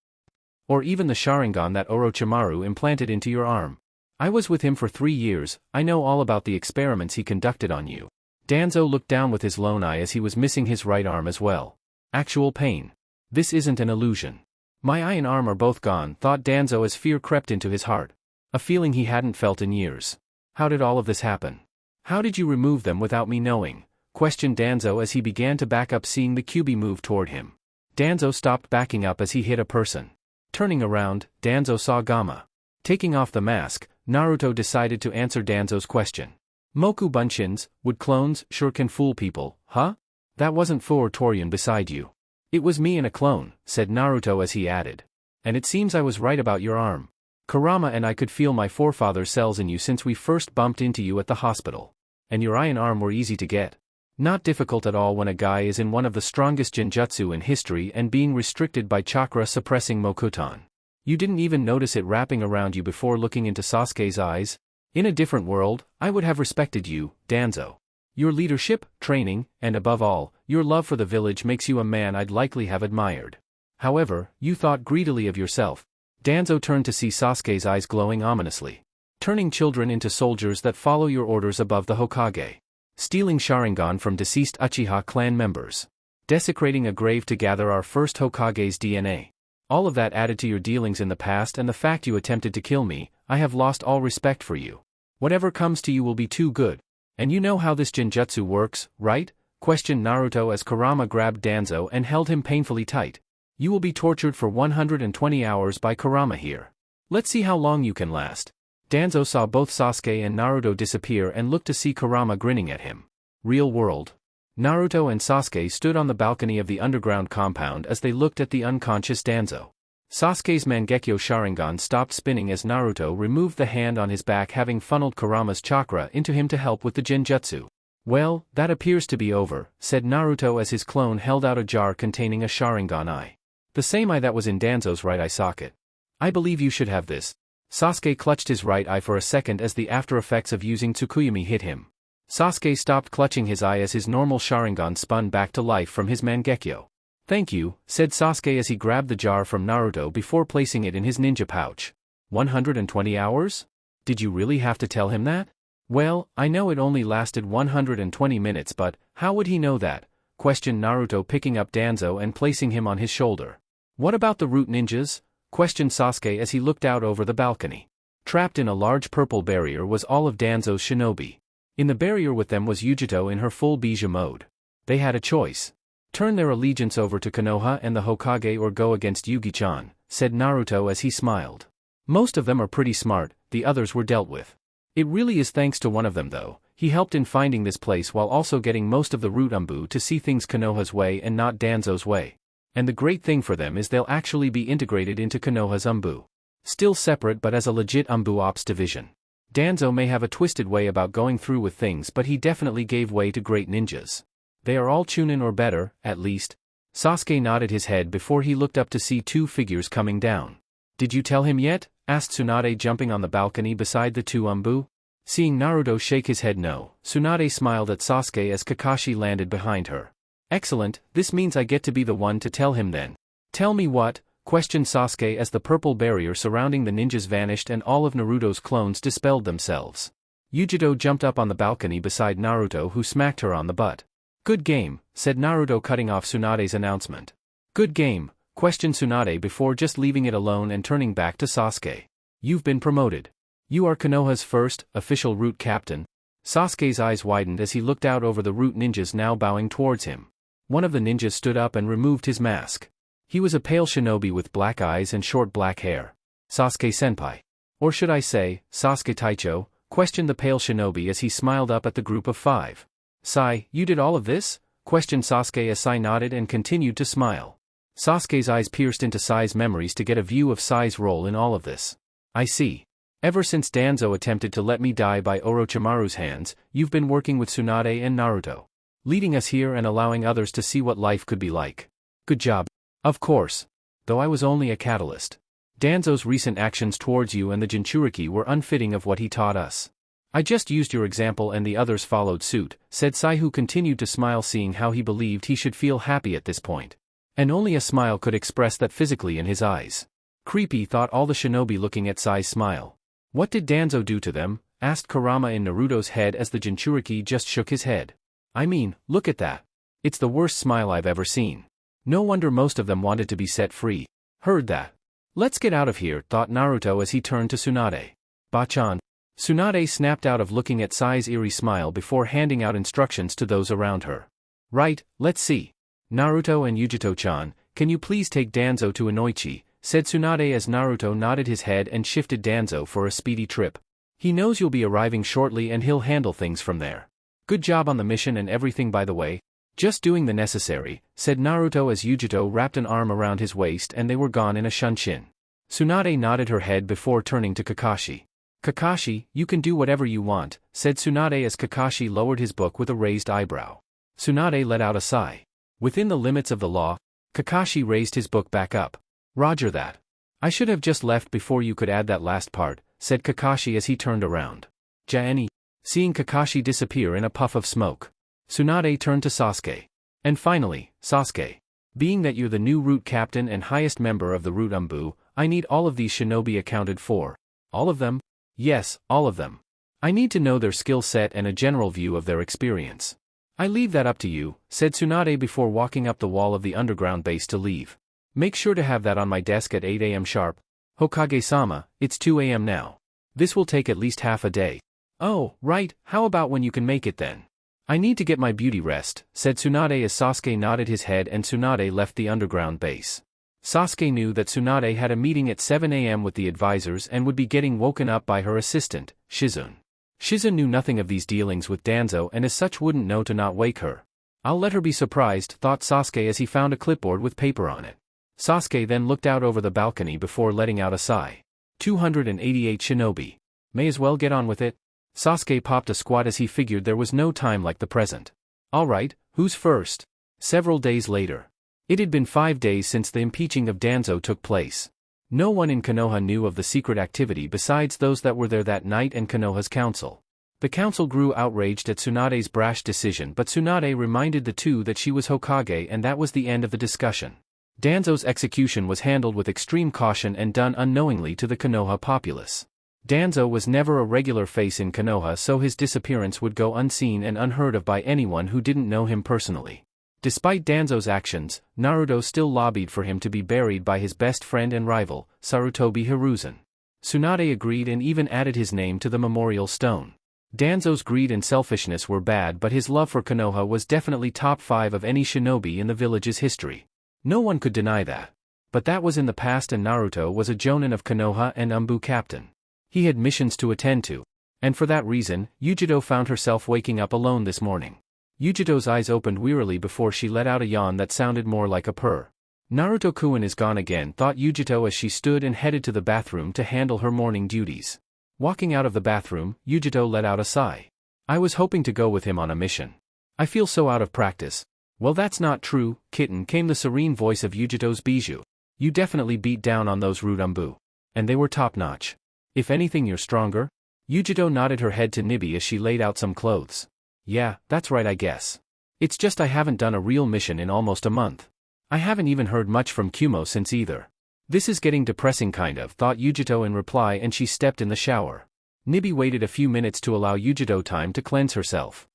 [SPEAKER 1] Or even the Sharingan that Orochimaru implanted into your arm. I was with him for 3 years, I know all about the experiments he conducted on you. Danzo looked down with his lone eye as he was missing his right arm as well. Actual pain. This isn't an illusion. My eye and arm are both gone, thought Danzo as fear crept into his heart. A feeling he hadn't felt in years. How did all of this happen? How did you remove them without me knowing? Questioned Danzo as he began to back up, seeing the Kyuubi move toward him. Danzo stopped backing up as he hit a person. Turning around, Danzo saw Gamma. Taking off the mask, Naruto decided to answer Danzo's question. Moku Bunshins, would clones sure can fool people, huh? That wasn't Fu or Torian beside you. It was me and a clone, said Naruto as he added. And it seems I was right about your arm. Kurama and I could feel my forefather's cells in you since we first bumped into you at the hospital. And your eye and arm were easy to get. Not difficult at all when a guy is in one of the strongest genjutsu in history and being restricted by chakra-suppressing Mokuton. You didn't even notice it wrapping around you before looking into Sasuke's eyes? In a different world, I would have respected you, Danzo. Your leadership, training, and above all, your love for the village makes you a man I'd likely have admired. However, you thought greedily of yourself. Danzo turned to see Sasuke's eyes glowing ominously. Turning children into soldiers that follow your orders above the Hokage. Stealing Sharingan from deceased Uchiha clan members. Desecrating a grave to gather our first Hokage's DNA. All of that added to your dealings in the past and the fact you attempted to kill me, I have lost all respect for you. Whatever comes to you will be too good. And you know how this genjutsu works, right? Questioned Naruto as Kurama grabbed Danzo and held him painfully tight. You will be tortured for 120 hours by Kurama here. Let's see how long you can last. Danzo saw both Sasuke and Naruto disappear and looked to see Kurama grinning at him. Real world. Naruto and Sasuke stood on the balcony of the underground compound as they looked at the unconscious Danzo. Sasuke's Mangekyo Sharingan stopped spinning as Naruto removed the hand on his back, having funneled Kurama's chakra into him to help with the genjutsu. Well, that appears to be over, said Naruto as his clone held out a jar containing a Sharingan eye. The same eye that was in Danzo's right eye socket. I believe you should have this. Sasuke clutched his right eye for a second as the after effects of using Tsukuyomi hit him. Sasuke stopped clutching his eye as his normal Sharingan spun back to life from his Mangekyo. Thank you, said Sasuke as he grabbed the jar from Naruto before placing it in his ninja pouch. 120 hours? Did you really have to tell him that? Well, I know it only lasted 120 minutes, but how would he know that? Questioned Naruto, picking up Danzo and placing him on his shoulder. What about the root ninjas? Questioned Sasuke as he looked out over the balcony. Trapped in a large purple barrier was all of Danzo's shinobi. In the barrier with them was Yujito in her full Bija mode. They had a choice. Turn their allegiance over to Konoha and the Hokage or go against Yugi-chan, said Naruto as he smiled. Most of them are pretty smart, the others were dealt with. It really is thanks to one of them though. He helped in finding this place while also getting most of the root Umbu to see things Konoha's way and not Danzo's way. And the great thing for them is they'll actually be integrated into Konoha's Umbu. Still separate but as a legit Umbu Ops division. Danzo may have a twisted way about going through with things, but he definitely gave way to great ninjas. They are all Chunin or better, at least. Sasuke nodded his head before he looked up to see two figures coming down. Did you tell him yet? Asked Tsunade jumping on the balcony beside the two Umbu. Seeing Naruto shake his head no, Tsunade smiled at Sasuke as Kakashi landed behind her. Excellent, this means I get to be the one to tell him then. Tell me what? Questioned Sasuke as the purple barrier surrounding the ninjas vanished and all of Naruto's clones dispelled themselves. Yujito jumped up on the balcony beside Naruto, who smacked her on the butt. Good game, said Naruto, cutting off Tsunade's announcement. Good game, questioned Tsunade before just leaving it alone and turning back to Sasuke. You've been promoted. You are Konoha's first official root captain. Sasuke's eyes widened as he looked out over the root ninjas now bowing towards him. One of the ninjas stood up and removed his mask. He was a pale shinobi with black eyes and short black hair. Sasuke-senpai. Or should I say, Sasuke Taicho, questioned the pale shinobi as he smiled up at the group of five. Sai, you did all of this? Questioned Sasuke as Sai nodded and continued to smile. Sasuke's eyes pierced into Sai's memories to get a view of Sai's role in all of this. I see. Ever since Danzo attempted to let me die by Orochimaru's hands, you've been working with Tsunade and Naruto. Leading us here and allowing others to see what life could be like. Good job. Of course. Though I was only a catalyst. Danzo's recent actions towards you and the Jinchuriki were unfitting of what he taught us. I just used your example and the others followed suit, said Sai, who continued to smile, seeing how he believed he should feel happy at this point. And only a smile could express that physically in his eyes. Creepy, thought all the shinobi looking at Sai's smile. What did Danzo do to them? Asked Kurama in Naruto's head as the Jinchuriki just shook his head. I mean, look at that. It's the worst smile I've ever seen. No wonder most of them wanted to be set free. Heard that. Let's get out of here, thought Naruto as he turned to Tsunade. Bachan. Tsunade snapped out of looking at Sai's eerie smile before handing out instructions to those around her. Right, let's see. Naruto and Yujito-chan, can you please take Danzo to Inoichi? Said Tsunade as Naruto nodded his head and shifted Danzo for a speedy trip. He knows you'll be arriving shortly and he'll handle things from there. Good job on the mission and everything, by the way. Just doing the necessary, said Naruto as Yujito wrapped an arm around his waist and they were gone in a shunshin. Tsunade nodded her head before turning to Kakashi. Kakashi, you can do whatever you want, said Tsunade as Kakashi lowered his book with a raised eyebrow. Tsunade let out a sigh. Within the limits of the law, Kakashi raised his book back up. Roger that. I should have just left before you could add that last part, said Kakashi as he turned around. Jaeni. Seeing Kakashi disappear in a puff of smoke, Tsunade turned to Sasuke. And finally, Sasuke. Being that you're the new root captain and highest member of the root Umbu, I need all of these shinobi accounted for. All of them? Yes, all of them. I need to know their skill set and a general view of their experience. I leave that up to you, said Tsunade before walking up the wall of the underground base to leave. Make sure to have that on my desk at 8 a.m. sharp. Hokage-sama, it's 2 a.m. now. This will take at least half a day. Oh, right, how about when you can make it then? I need to get my beauty rest, said Tsunade as Sasuke nodded his head and Tsunade left the underground base. Sasuke knew that Tsunade had a meeting at 7 a.m. with the advisors and would be getting woken up by her assistant, Shizune. Shizune knew nothing of these dealings with Danzo and as such wouldn't know to not wake her. I'll let her be surprised, thought Sasuke as he found a clipboard with paper on it. Sasuke then looked out over the balcony before letting out a sigh. 288 shinobi. May as well get on with it. Sasuke popped a squat as he figured there was no time like the present. Alright, who's first? Several days later. It had been 5 days since the impeaching of Danzo took place. No one in Konoha knew of the secret activity besides those that were there that night and Konoha's council. The council grew outraged at Tsunade's brash decision, but Tsunade reminded the two that she was Hokage and that was the end of the discussion. Danzo's execution was handled with extreme caution and done unknowingly to the Konoha populace. Danzo was never a regular face in Konoha, so his disappearance would go unseen and unheard of by anyone who didn't know him personally. Despite Danzo's actions, Naruto still lobbied for him to be buried by his best friend and rival, Sarutobi Hiruzen. Tsunade agreed and even added his name to the memorial stone. Danzo's greed and selfishness were bad, but his love for Konoha was definitely top 5 of any shinobi in the village's history. No one could deny that. But that was in the past and Naruto was a jonin of Konoha and Umbu captain. He had missions to attend to. And for that reason, Yujito found herself waking up alone this morning. Yujito's eyes opened wearily before she let out a yawn that sounded more like a purr. Naruto-kun is gone again, thought Yujito as she stood and headed to the bathroom to handle her morning duties. Walking out of the bathroom, Yujito let out a sigh. I was hoping to go with him on a mission. I feel so out of practice. Well, that's not true, kitten, came the serene voice of Yujito's bijou. You definitely beat down on those Rudambu. And they were top-notch. If anything, you're stronger? Yujito nodded her head to Nibi as she laid out some clothes. Yeah, that's right, I guess. It's just I haven't done a real mission in almost a month. I haven't even heard much from Kumo since either. This is getting depressing kind of, thought Yujito in reply, and she stepped in the shower. Nibi waited a few minutes to allow Yujito time to cleanse herself.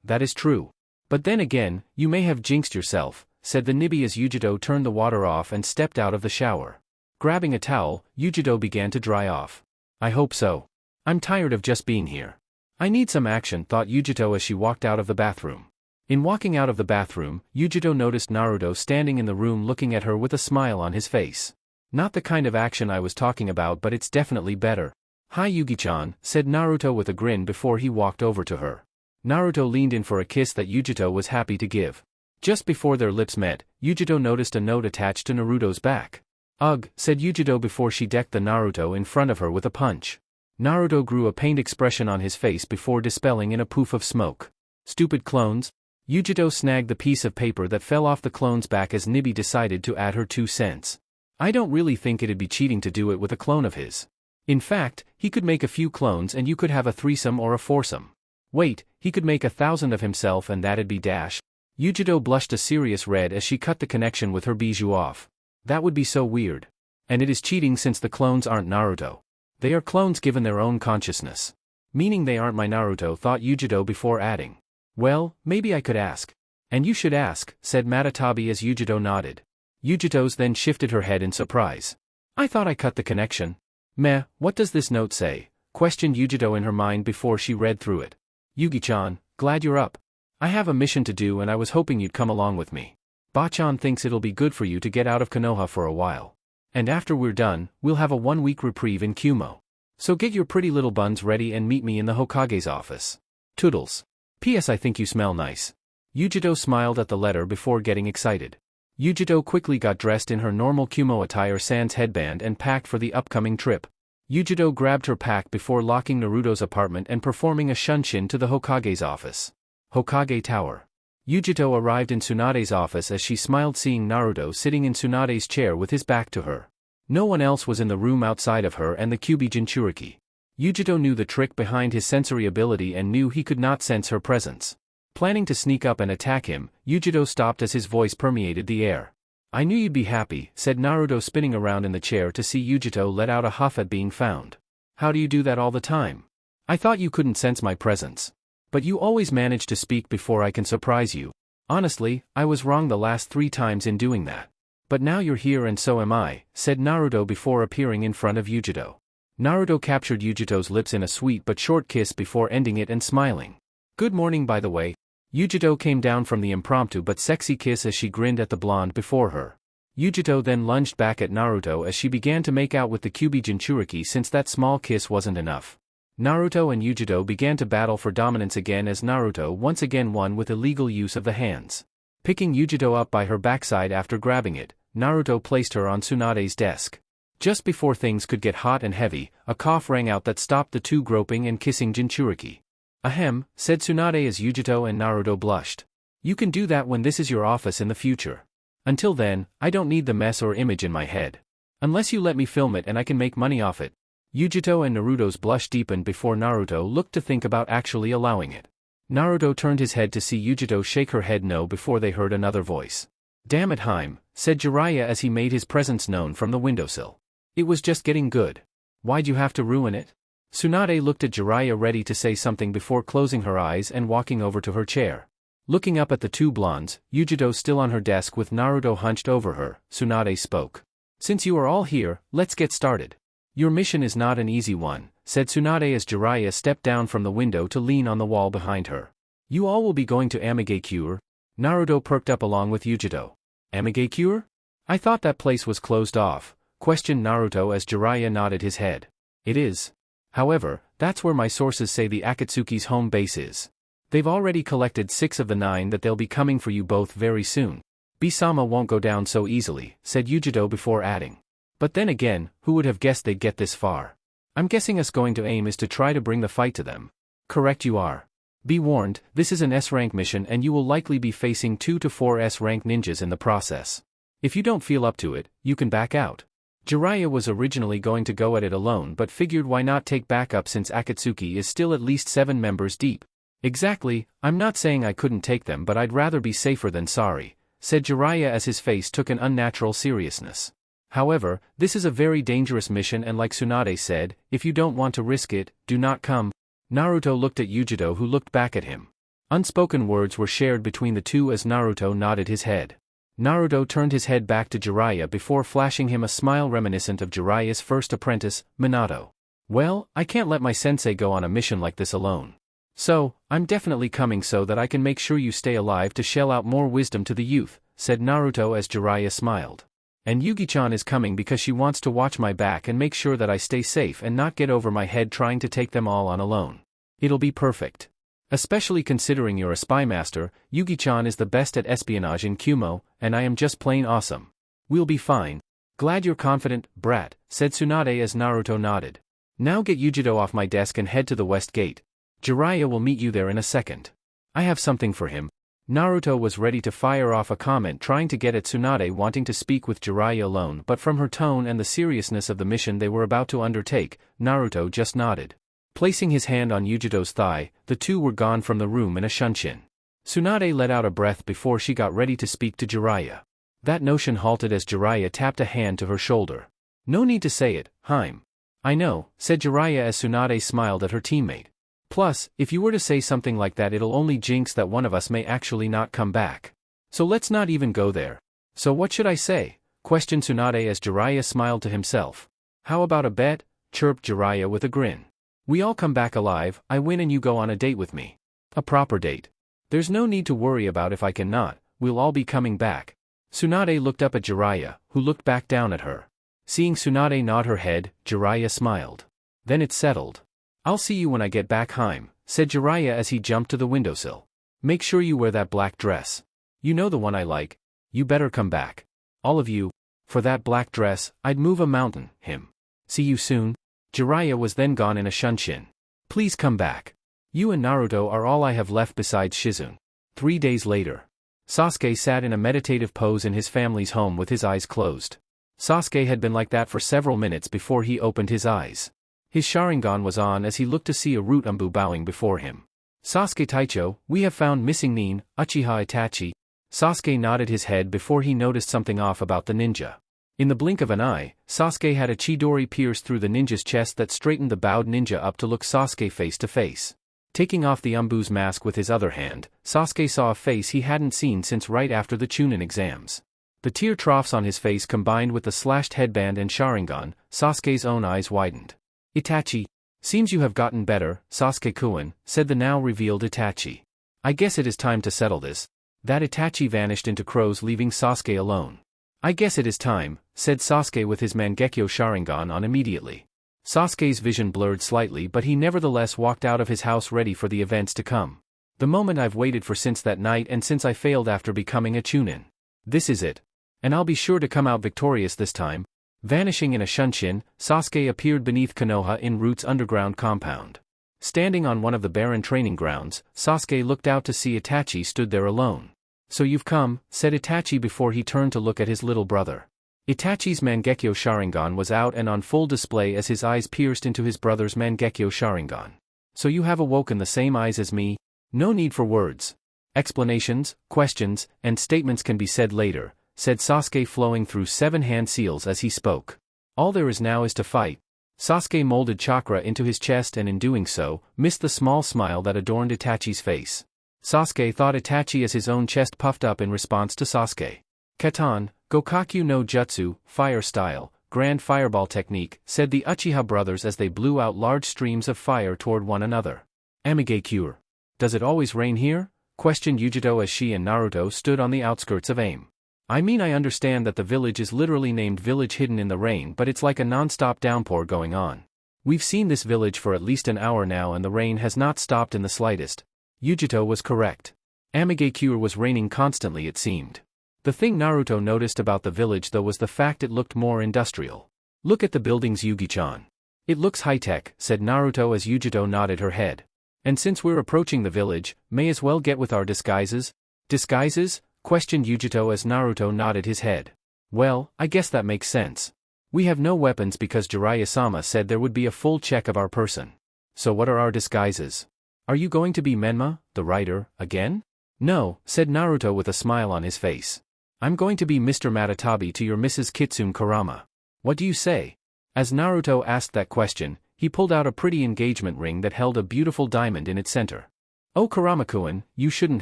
[SPEAKER 1] That is true. But then again, you may have jinxed yourself, said the Nibi as Yujito turned the water off and stepped out of the shower. Grabbing a towel, Yujito began to dry off. I hope so. I'm tired of just being here. I need some action, thought Yujito as she walked out of the bathroom. In walking out of the bathroom, Yujito noticed Naruto standing in the room looking at her with a smile on his face. Not the kind of action I was talking about, but it's definitely better. Hi Yugi-chan, said Naruto with a grin before he walked over to her. Naruto leaned in for a kiss that Yujito was happy to give. Just before their lips met, Yujito noticed a note attached to Naruto's back. Ugh, said Yujito before she decked the Naruto in front of her with a punch. Naruto grew a pained expression on his face before dispelling in a poof of smoke. Stupid clones? Yujito snagged the piece of paper that fell off the clone's back as Nibi decided to add her 2 cents. I don't really think it'd be cheating to do it with a clone of his. In fact, he could make a few clones and you could have a threesome or a foursome. Wait, he could make 1,000 of himself and that'd be dash. Yujito blushed a serious red as she cut the connection with her bijou off. That would be so weird. And it is cheating since the clones aren't Naruto. They are clones given their own consciousness. Meaning they aren't my Naruto, thought Yujito before adding. Well, maybe I could ask. And you should ask, said Matatabi as Yujito nodded. Yujito's then shifted her head in surprise. I thought I cut the connection. Meh, what does this note say? Questioned Yujito in her mind before she read through it. Yugi-chan, glad you're up. I have a mission to do and I was hoping you'd come along with me. Ba-chan thinks it'll be good for you to get out of Konoha for a while. And after we're done, we'll have a 1-week reprieve in Kumo. So get your pretty little buns ready and meet me in the Hokage's office. Toodles. P.S. I think you smell nice. Yujito smiled at the letter before getting excited. Yujito quickly got dressed in her normal Kumo attire sans headband and packed for the upcoming trip. Yujito grabbed her pack before locking Naruto's apartment and performing a shunshin to the Hokage's office. Hokage Tower. Yujito arrived in Tsunade's office as she smiled seeing Naruto sitting in Tsunade's chair with his back to her. No one else was in the room outside of her and the Kyuubi Jinchuriki. Yujito knew the trick behind his sensory ability and knew he could not sense her presence. Planning to sneak up and attack him, Yujito stopped as his voice permeated the air. I knew you'd be happy, said Naruto spinning around in the chair to see Yujito let out a huff at being found. How do you do that all the time? I thought you couldn't sense my presence. But you always manage to speak before I can surprise you. Honestly, I was wrong the last 3 times in doing that. But now you're here and so am I, said Naruto before appearing in front of Yujito. Naruto captured Yujito's lips in a sweet but short kiss before ending it and smiling. Good morning, by the way. Yujito came down from the impromptu but sexy kiss as she grinned at the blonde before her. Yujito then lunged back at Naruto as she began to make out with the Kyuubi Jinchuriki since that small kiss wasn't enough. Naruto and Yujito began to battle for dominance again as Naruto once again won with illegal use of the hands. Picking Yujito up by her backside after grabbing it, Naruto placed her on Tsunade's desk. Just before things could get hot and heavy, a cough rang out that stopped the two groping and kissing Jinchuriki. Ahem, said Tsunade as Yujito and Naruto blushed. You can do that when this is your office in the future. Until then, I don't need the mess or image in my head. Unless you let me film it and I can make money off it. Yujito and Naruto's blush deepened before Naruto looked to think about actually allowing it. Naruto turned his head to see Yujito shake her head no before they heard another voice. Damn it, Heim, said Jiraiya as he made his presence known from the windowsill. It was just getting good. Why'd you have to ruin it? Tsunade looked at Jiraiya ready to say something before closing her eyes and walking over to her chair. Looking up at the two blondes, Yujito still on her desk with Naruto hunched over her, Tsunade spoke. Since you are all here, let's get started. Your mission is not an easy one, said Tsunade as Jiraiya stepped down from the window to lean on the wall behind her. You all will be going to Amigakure? Naruto perked up along with Yujito. Amigakure? I thought that place was closed off, questioned Naruto as Jiraiya nodded his head. It is. However, That's where my sources say the Akatsuki's home base is. They've already collected 6 of the 9 that they'll be coming for you both very soon. Bisama won't go down so easily, said Yujito before adding. But then again, who would have guessed they'd get this far? I'm guessing us going to aim is to try to bring the fight to them. Correct you are. Be warned, this is an S-rank mission and you will likely be facing 2 to 4 S-rank ninjas in the process. If you don't feel up to it, you can back out. Jiraiya was originally going to go at it alone but figured why not take backup since Akatsuki is still at least 7 members deep. Exactly, I'm not saying I couldn't take them but I'd rather be safer than sorry, said Jiraiya as his face took an unnatural seriousness. However, this is a very dangerous mission and like Tsunade said, if you don't want to risk it, do not come. Naruto looked at Yujito who looked back at him. Unspoken words were shared between the two as Naruto nodded his head. Naruto turned his head back to Jiraiya before flashing him a smile reminiscent of Jiraiya's first apprentice, Minato. Well, I can't let my sensei go on a mission like this alone. So, I'm definitely coming so that I can make sure you stay alive to shell out more wisdom to the youth, said Naruto as Jiraiya smiled. And Yugi-chan is coming because she wants to watch my back and make sure that I stay safe and not get over my head trying to take them all on alone. It'll be perfect. Especially considering you're a spy master, Yugi-chan is the best at espionage in Kumo, and I am just plain awesome. We'll be fine. Glad you're confident, brat, said Tsunade as Naruto nodded. Now get Yujito off my desk and head to the west gate. Jiraiya will meet you there in a second. I have something for him. Naruto was ready to fire off a comment trying to get at Tsunade wanting to speak with Jiraiya alone but from her tone and the seriousness of the mission they were about to undertake, Naruto just nodded. Placing his hand on Yujito's thigh, the two were gone from the room in a shunshin. Tsunade let out a breath before she got ready to speak to Jiraiya. That notion halted as Jiraiya tapped a hand to her shoulder. No need to say it, Heim. I know, said Jiraiya as Tsunade smiled at her teammate. Plus, if you were to say something like that it'll only jinx that one of us may actually not come back. So let's not even go there. So what should I say? Questioned Tsunade as Jiraiya smiled to himself. How about a bet? Chirped Jiraiya with a grin. We all come back alive, I win and you go on a date with me. A proper date. There's no need to worry about if I cannot, we'll all be coming back. Tsunade looked up at Jiraiya, who looked back down at her. Seeing Tsunade nod her head, Jiraiya smiled. Then it's settled. I'll see you when I get back Heim, said Jiraiya as he jumped to the windowsill. Make sure you wear that black dress. You know the one I like. You better come back. All of you. For that black dress, I'd move a mountain, him. See you soon. Jiraiya was then gone in a shunshin. Please come back. You and Naruto are all I have left besides Shizune. 3 days later. Sasuke sat in a meditative pose in his family's home with his eyes closed. Sasuke had been like that for several minutes before he opened his eyes. His Sharingan was on as he looked to see a root Umbu bowing before him. Sasuke Taicho, we have found missing Nin, Uchiha Itachi. Sasuke nodded his head before he noticed something off about the ninja. In the blink of an eye, Sasuke had a Chidori pierce through the ninja's chest that straightened the bowed ninja up to look Sasuke face to face. Taking off the Umbu's mask with his other hand, Sasuke saw a face he hadn't seen since right after the Chunin exams. The tear troughs on his face combined with the slashed headband and Sharingan, Sasuke's own eyes widened. Itachi, seems you have gotten better, Sasuke-kun, said the now revealed Itachi. I guess it is time to settle this. That Itachi vanished into crows leaving Sasuke alone. I guess it is time, said Sasuke with his Mangekyo Sharingan on immediately. Sasuke's vision blurred slightly but he nevertheless walked out of his house ready for the events to come. The moment I've waited for since that night and since I failed after becoming a Chunin. This is it. And I'll be sure to come out victorious this time. Vanishing in a shunshin, Sasuke appeared beneath Konoha in Root's underground compound. Standing on one of the barren training grounds, Sasuke looked out to see Itachi stood there alone. So you've come, said Itachi before he turned to look at his little brother. Itachi's Mangekyo Sharingan was out and on full display as his eyes pierced into his brother's Mangekyo Sharingan. So you have awoken the same eyes as me? No need for words. Explanations, questions, and statements can be said later, said Sasuke flowing through 7 hand seals as he spoke. All there is now is to fight. Sasuke molded chakra into his chest and in doing so, missed the small smile that adorned Itachi's face. Sasuke thought Itachi as his own chest puffed up in response to Sasuke. Katan, Gokakyu no Jutsu, fire style, grand fireball technique, said the Uchiha brothers as they blew out large streams of fire toward one another. Amigakure. Does it always rain here? Questioned Yujito as she and Naruto stood on the outskirts of Aim. I mean I understand that the village is literally named Village Hidden in the Rain but it's like a non-stop downpour going on. We've seen this village for at least an hour now and the rain has not stopped in the slightest. Yujito was correct. Amigakure was raining constantly it seemed. The thing Naruto noticed about the village though was the fact it looked more industrial. Look at the buildings Yugi-chan. It looks high-tech, said Naruto as Yujito nodded her head. And since we're approaching the village, may as well get with our disguises? Disguises? Questioned Yujito as Naruto nodded his head. Well, I guess that makes sense. We have no weapons because Jiraiya-sama said there would be a full check of our person. So what are our disguises? Are you going to be Menma, the writer, again? No, said Naruto with a smile on his face. I'm going to be Mr. Matatabi to your Mrs. Kitsune Kurama. What do you say? As Naruto asked that question, he pulled out a pretty engagement ring that held a beautiful diamond in its center. Oh Kurama-kun, you shouldn't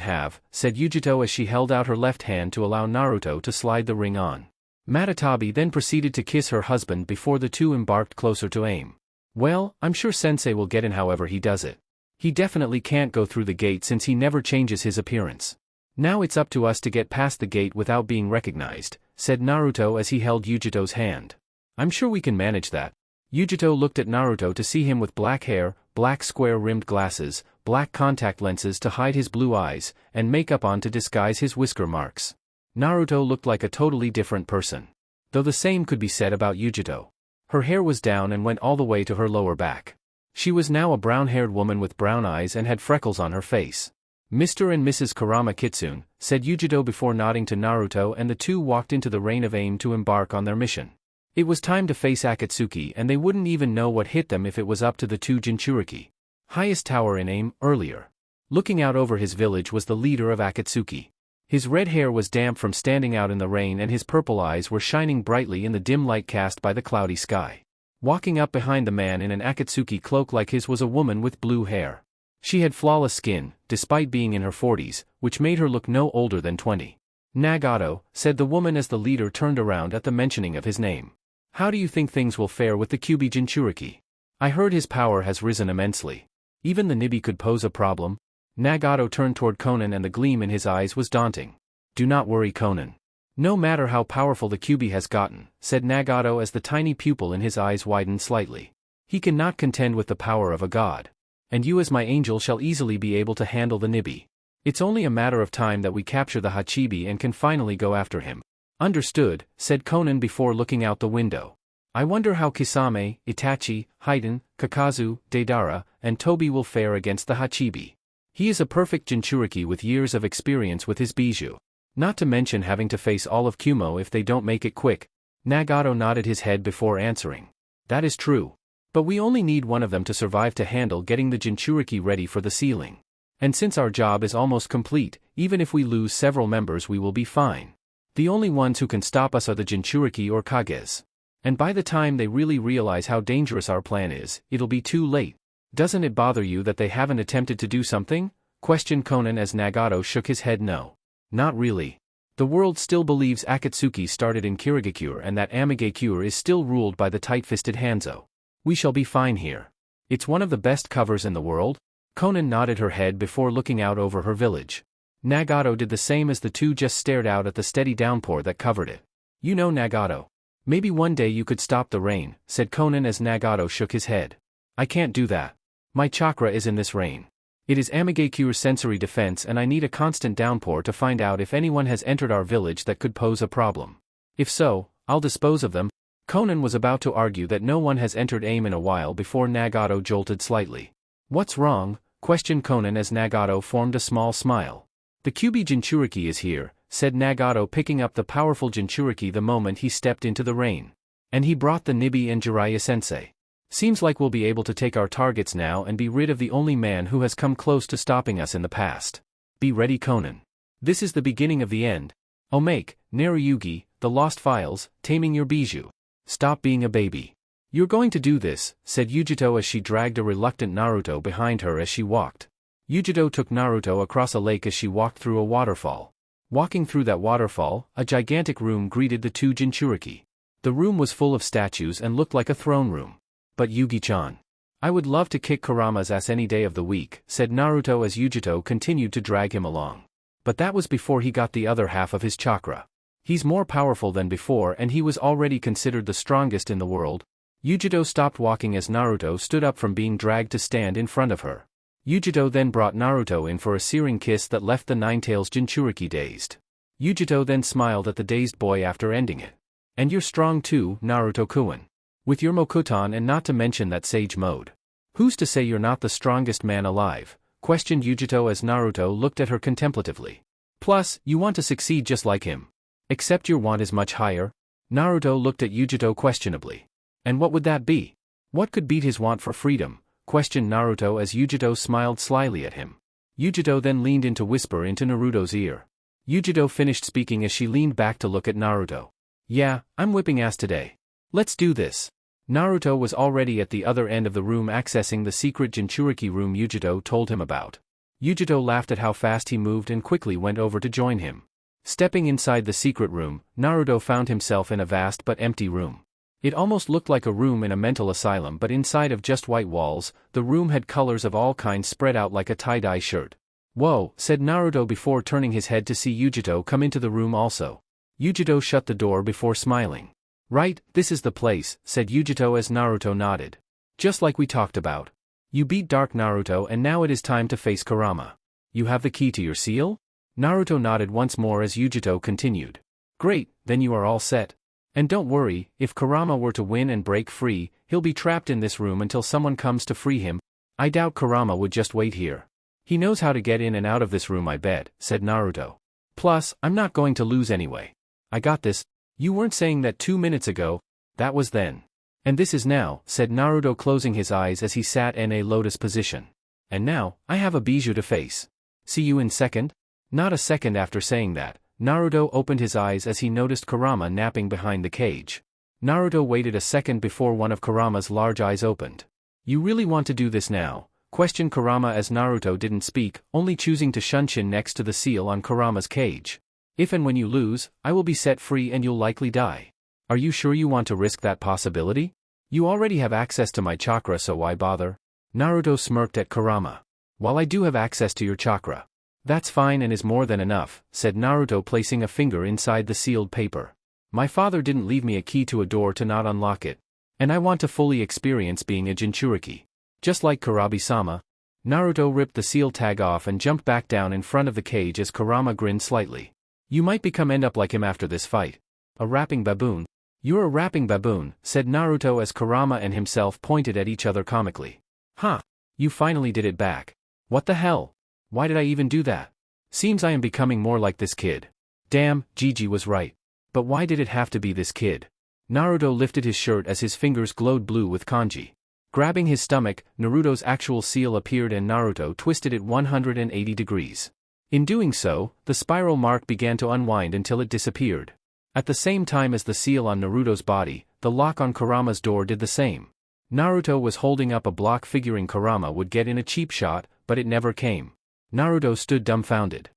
[SPEAKER 1] have, said Yujito as she held out her left hand to allow Naruto to slide the ring on. Matatabi then proceeded to kiss her husband before the two embarked closer to aim. Well, I'm sure Sensei will get in however he does it. He definitely can't go through the gate since he never changes his appearance. Now it's up to us to get past the gate without being recognized, said Naruto as he held Yujito's hand. I'm sure we can manage that. Yujito looked at Naruto to see him with black hair, black square-rimmed glasses, black contact lenses to hide his blue eyes, and makeup on to disguise his whisker marks. Naruto looked like a totally different person. Though the same could be said about Yujito. Her hair was down and went all the way to her lower back. She was now a brown-haired woman with brown eyes and had freckles on her face. Mr. and Mrs. Kurama Kitsune, said Yujito before nodding to Naruto, and the two walked into the Rain of Aim to embark on their mission. It was time to face Akatsuki and they wouldn't even know what hit them if it was up to the two Jinchuriki. Highest tower in Aim, earlier. Looking out over his village was the leader of Akatsuki. His red hair was damp from standing out in the rain and his purple eyes were shining brightly in the dim light cast by the cloudy sky. Walking up behind the man in an Akatsuki cloak like his was a woman with blue hair. She had flawless skin, despite being in her 40s, which made her look no older than 20. Nagato, said the woman as the leader turned around at the mentioning of his name. How do you think things will fare with the Kyuubi Jinchuriki? I heard his power has risen immensely. Even the Nibi could pose a problem. Nagato turned toward Konan and the gleam in his eyes was daunting. Do not worry Konan. No matter how powerful the Kyuubi has gotten, said Nagato as the tiny pupil in his eyes widened slightly. He cannot contend with the power of a god. And you as my angel shall easily be able to handle the Nibi. It's only a matter of time that we capture the Hachibi and can finally go after him. Understood, said Konan before looking out the window. I wonder how Kisame, Itachi, Haiden, Kakazu, Deidara, and Tobi will fare against the Hachibi. He is a perfect Jinchuriki with years of experience with his bijou. Not to mention having to face all of Kumo if they don't make it quick. Nagato nodded his head before answering. That is true. But we only need one of them to survive to handle getting the Jinchuriki ready for the sealing. And since our job is almost complete, even if we lose several members we will be fine. The only ones who can stop us are the Jinchuriki or Kages. And by the time they really realize how dangerous our plan is, it'll be too late. Doesn't it bother you that they haven't attempted to do something? Questioned Konan as Nagato shook his head no. Not really. The world still believes Akatsuki started in Kirigakure and that Amigakure is still ruled by the tight-fisted Hanzo. We shall be fine here. It's one of the best covers in the world. Konan nodded her head before looking out over her village. Nagato did the same as the two just stared out at the steady downpour that covered it. You know Nagato. Maybe one day you could stop the rain, said Konan as Nagato shook his head. I can't do that. My chakra is in this rain. It is Amigakure's sensory defense and I need a constant downpour to find out if anyone has entered our village that could pose a problem. If so, I'll dispose of them. Konan was about to argue that no one has entered AIM in a while before Nagato jolted slightly. What's wrong? Questioned Konan as Nagato formed a small smile. The Kyuubi Jinchuriki is here, said Nagato picking up the powerful Jinchuriki the moment he stepped into the rain. And he brought the Nibi and Jiraiya-sensei. Seems like we'll be able to take our targets now and be rid of the only man who has come close to stopping us in the past. Be ready Konan. This is the beginning of the end. Omake, Naruyugi, the Lost Files, Taming Your Bijou. Stop being a baby. You're going to do this, said Yujito as she dragged a reluctant Naruto behind her as she walked. Yujito took Naruto across a lake as she walked through a waterfall. Walking through that waterfall, a gigantic room greeted the two Jinchuriki. The room was full of statues and looked like a throne room. But Yugi-chan. I would love to kick Kurama's ass any day of the week, said Naruto as Yujito continued to drag him along. But that was before he got the other half of his chakra. He's more powerful than before and he was already considered the strongest in the world. Yujito stopped walking as Naruto stood up from being dragged to stand in front of her. Yujito then brought Naruto in for a searing kiss that left the Ninetales Jinchuriki dazed. Yujito then smiled at the dazed boy after ending it. And you're strong too, Naruto-kun. With your Mokuton and not to mention that sage mode. Who's to say you're not the strongest man alive? Questioned Yujito as Naruto looked at her contemplatively. Plus, you want to succeed just like him. Except your want is much higher? Naruto looked at Yujito questionably. And what would that be? What could beat his want for freedom? Questioned Naruto as Yujito smiled slyly at him. Yujito then leaned in to whisper into Naruto's ear. Yujito finished speaking as she leaned back to look at Naruto. Yeah, I'm whipping ass today. Let's do this. Naruto was already at the other end of the room accessing the secret Jinchuriki room Yujito told him about. Yujito laughed at how fast he moved and quickly went over to join him. Stepping inside the secret room, Naruto found himself in a vast but empty room. It almost looked like a room in a mental asylum, but inside of just white walls, the room had colors of all kinds spread out like a tie-dye shirt. Whoa, said Naruto before turning his head to see Yujito come into the room also. Yujito shut the door before smiling. Right, this is the place, said Yujito as Naruto nodded. Just like we talked about. You beat Dark Naruto and now it is time to face Kurama. You have the key to your seal? Naruto nodded once more as Yujito continued. Great, then you are all set. And don't worry, if Kurama were to win and break free, he'll be trapped in this room until someone comes to free him. I doubt Kurama would just wait here. He knows how to get in and out of this room, I bet, said Naruto. Plus, I'm not going to lose anyway. I got this. You weren't saying that 2 minutes ago. That was then. And this is now, said Naruto closing his eyes as he sat in a lotus position. And now, I have a bijou to face. See you in second? Not a second after saying that, Naruto opened his eyes as he noticed Kurama napping behind the cage. Naruto waited a second before one of Kurama's large eyes opened. You really want to do this now? Questioned Kurama as Naruto didn't speak, only choosing to shunshin next to the seal on Kurama's cage. If and when you lose, I will be set free and you'll likely die. Are you sure you want to risk that possibility? You already have access to my chakra, so why bother? Naruto smirked at Kurama. While I do have access to your chakra. That's fine and is more than enough, said Naruto placing a finger inside the sealed paper. My father didn't leave me a key to a door to not unlock it. And I want to fully experience being a Jinchuriki. Just like Kurabi-sama. Naruto ripped the seal tag off and jumped back down in front of the cage as Kurama grinned slightly. You might end up like him after this fight. A rapping baboon? You're a rapping baboon, said Naruto as Kurama and himself pointed at each other comically. Huh. You finally did it back. What the hell? Why did I even do that? Seems I am becoming more like this kid. Damn, Gigi was right. But why did it have to be this kid? Naruto lifted his shirt as his fingers glowed blue with kanji. Grabbing his stomach, Naruto's actual seal appeared and Naruto twisted it 180 degrees. In doing so, the spiral mark began to unwind until it disappeared. At the same time as the seal on Naruto's body, the lock on Kurama's door did the same. Naruto was holding up a block figuring Kurama would get in a cheap shot, but it never came. Naruto stood dumbfounded.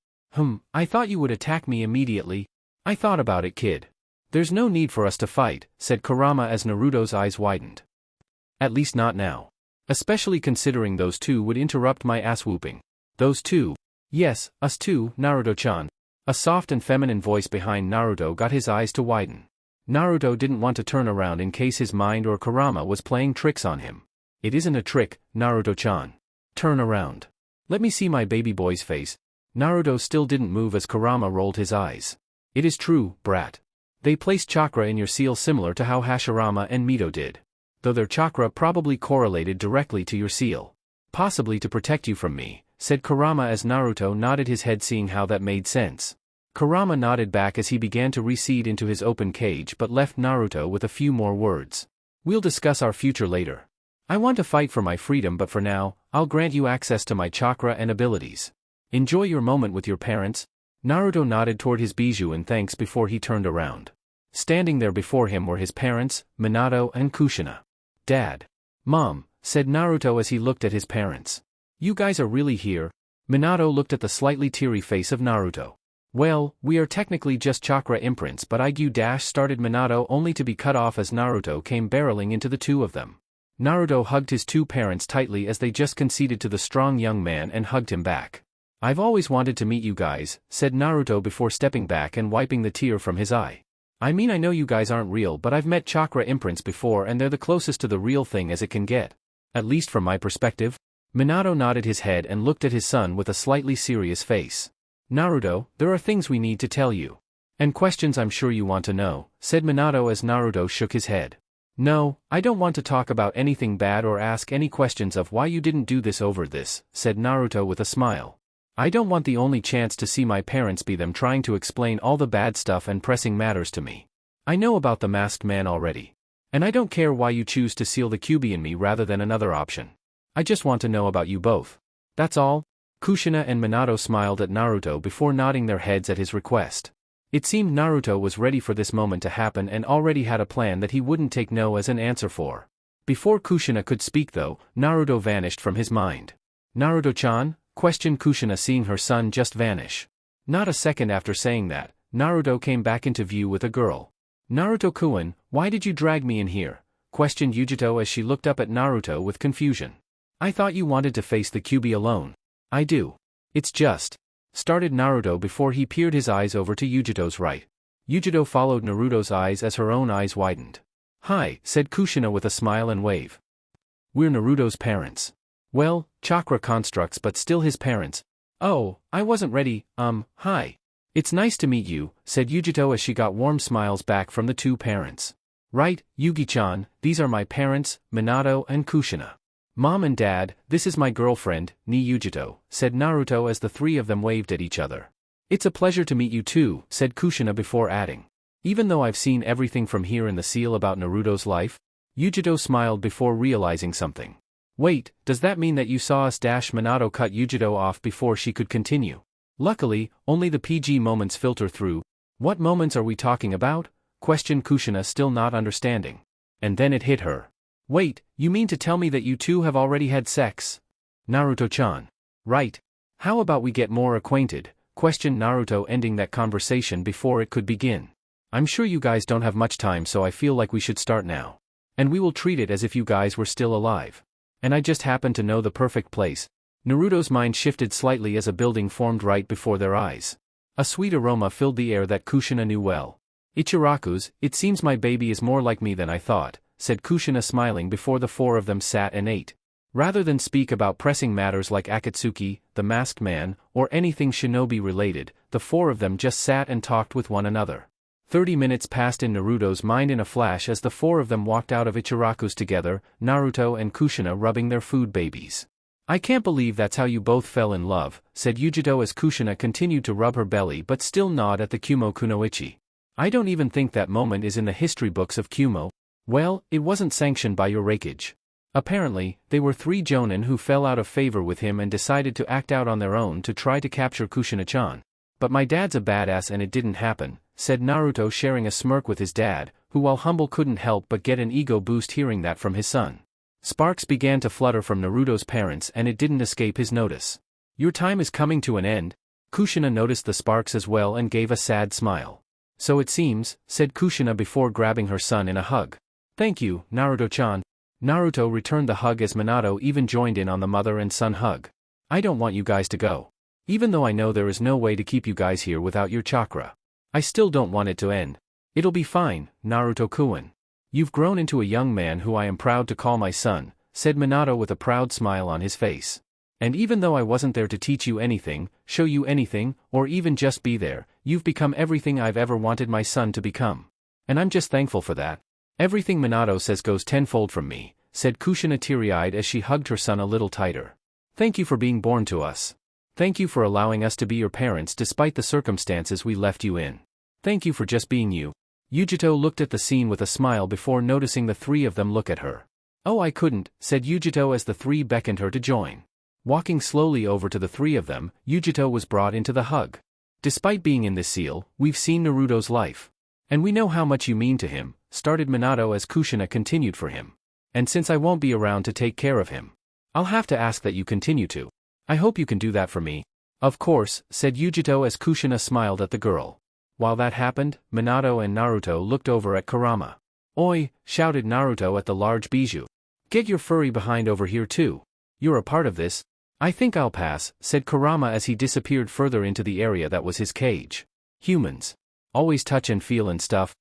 [SPEAKER 1] I thought you would attack me immediately. I thought about it, kid. There's no need for us to fight, said Kurama as Naruto's eyes widened. At least not now. Especially considering those two would interrupt my ass whooping. Those two? Yes, us too, Naruto-chan. A soft and feminine voice behind Naruto got his eyes to widen. Naruto didn't want to turn around in case his mind or Kurama was playing tricks on him. It isn't a trick, Naruto-chan. Turn around. Let me see my baby boy's face. Naruto still didn't move as Kurama rolled his eyes. It is true, brat. They placed chakra in your seal similar to how Hashirama and Mito did. Though their chakra probably correlated directly to your seal. Possibly to protect you from me, said Kurama as Naruto nodded his head seeing how that made sense. Kurama nodded back as he began to recede into his open cage but left Naruto with a few more words. We'll discuss our future later. I want to fight for my freedom, but for now, I'll grant you access to my chakra and abilities. Enjoy your moment with your parents. Naruto nodded toward his bijou in thanks before he turned around. Standing there before him were his parents, Minato and Kushina. Dad. Mom, said Naruto as he looked at his parents. You guys are really here? Minato looked at the slightly teary face of Naruto. Well, we are technically just chakra imprints, but started Minato only to be cut off as Naruto came barreling into the two of them. Naruto hugged his two parents tightly as they just conceded to the strong young man and hugged him back. I've always wanted to meet you guys, said Naruto before stepping back and wiping the tear from his eye. I mean I know you guys aren't real but I've met chakra imprints before and they're the closest to the real thing as it can get. At least from my perspective. Minato nodded his head and looked at his son with a slightly serious face. Naruto, there are things we need to tell you. And questions I'm sure you want to know, said Minato as Naruto shook his head. No, I don't want to talk about anything bad or ask any questions of why you didn't do this over this, said Naruto with a smile. I don't want the only chance to see my parents be them trying to explain all the bad stuff and pressing matters to me. I know about the masked man already. And I don't care why you choose to seal the QB in me rather than another option. I just want to know about you both. That's all. Kushina and Minato smiled at Naruto before nodding their heads at his request. It seemed Naruto was ready for this moment to happen and already had a plan that he wouldn't take no as an answer for. Before Kushina could speak though, Naruto vanished from his mind. Naruto-chan? Questioned Kushina seeing her son just vanish. Not a second after saying that, Naruto came back into view with a girl. Naruto-kun, why did you drag me in here? Questioned Yujito as she looked up at Naruto with confusion. I thought you wanted to face the QB alone. I do. It's just. Started Naruto before he peered his eyes over to Yujito's right. Yujito followed Naruto's eyes as her own eyes widened. Hi, said Kushina with a smile and wave. We're Naruto's parents. Well, chakra constructs but still his parents. Oh, I wasn't ready, hi. It's nice to meet you, said Yujito as she got warm smiles back from the two parents. Right, Yugi-chan, these are my parents, Minato and Kushina. Mom and Dad, this is my girlfriend, Ni Yujito, said Naruto as the three of them waved at each other. It's a pleasure to meet you too, said Kushina before adding. Even though I've seen everything from here in the seal about Naruto's life? Yujito smiled before realizing something. Wait, does that mean that you saw us? Minato cut Yujito off before she could continue. Luckily, only the PG moments filter through. What moments are we talking about? Questioned Kushina still not understanding. And then it hit her. Wait, you mean to tell me that you two have already had sex? Naruto-chan. Right. How about we get more acquainted? Questioned Naruto ending that conversation before it could begin. I'm sure you guys don't have much time so I feel like we should start now. And we will treat it as if you guys were still alive. And I just happen to know the perfect place. Naruto's mind shifted slightly as a building formed right before their eyes. A sweet aroma filled the air that Kushina knew well. Ichiraku's, it seems my baby is more like me than I thought, said Kushina smiling before the four of them sat and ate. Rather than speak about pressing matters like Akatsuki, the masked man, or anything shinobi related, the four of them just sat and talked with one another. 30 minutes passed in Naruto's mind in a flash as the four of them walked out of Ichiraku's together, Naruto and Kushina rubbing their food babies. I can't believe that's how you both fell in love, said Yujito as Kushina continued to rub her belly but still nod at the Kumo kunoichi. I don't even think that moment is in the history books of Kumo. Well, it wasn't sanctioned by your rakeage. Apparently, they were three jonin who fell out of favor with him and decided to act out on their own to try to capture Kushina-chan. But my dad's a badass and it didn't happen, said Naruto sharing a smirk with his dad, who while humble couldn't help but get an ego boost hearing that from his son. Sparks began to flutter from Naruto's parents and it didn't escape his notice. Your time is coming to an end. Kushina noticed the sparks as well and gave a sad smile. So it seems, said Kushina before grabbing her son in a hug. Thank you, Naruto-chan. Naruto returned the hug as Minato even joined in on the mother and son hug. I don't want you guys to go. Even though I know there is no way to keep you guys here without your chakra. I still don't want it to end. It'll be fine, Naruto-kun. You've grown into a young man who I am proud to call my son, said Minato with a proud smile on his face. And even though I wasn't there to teach you anything, show you anything, or even just be there, you've become everything I've ever wanted my son to become. And I'm just thankful for that. Everything Minato says goes tenfold from me, said Kushina teary-eyed as she hugged her son a little tighter. Thank you for being born to us. Thank you for allowing us to be your parents despite the circumstances we left you in. Thank you for just being you. Yujito looked at the scene with a smile before noticing the three of them look at her. Oh, I couldn't, said Yujito as the three beckoned her to join. Walking slowly over to the three of them, Yujito was brought into the hug. Despite being in this seal, we've seen Naruto's life. And we know how much you mean to him, started Minato as Kushina continued for him. And since I won't be around to take care of him, I'll have to ask that you continue to. I hope you can do that for me. Of course, said Yujito as Kushina smiled at the girl. While that happened, Minato and Naruto looked over at Kurama. Oi, shouted Naruto at the large bijou. Get your furry behind over here too. You're a part of this. I think I'll pass, said Kurama as he disappeared further into the area that was his cage. Humans. Always touch and feel and stuff.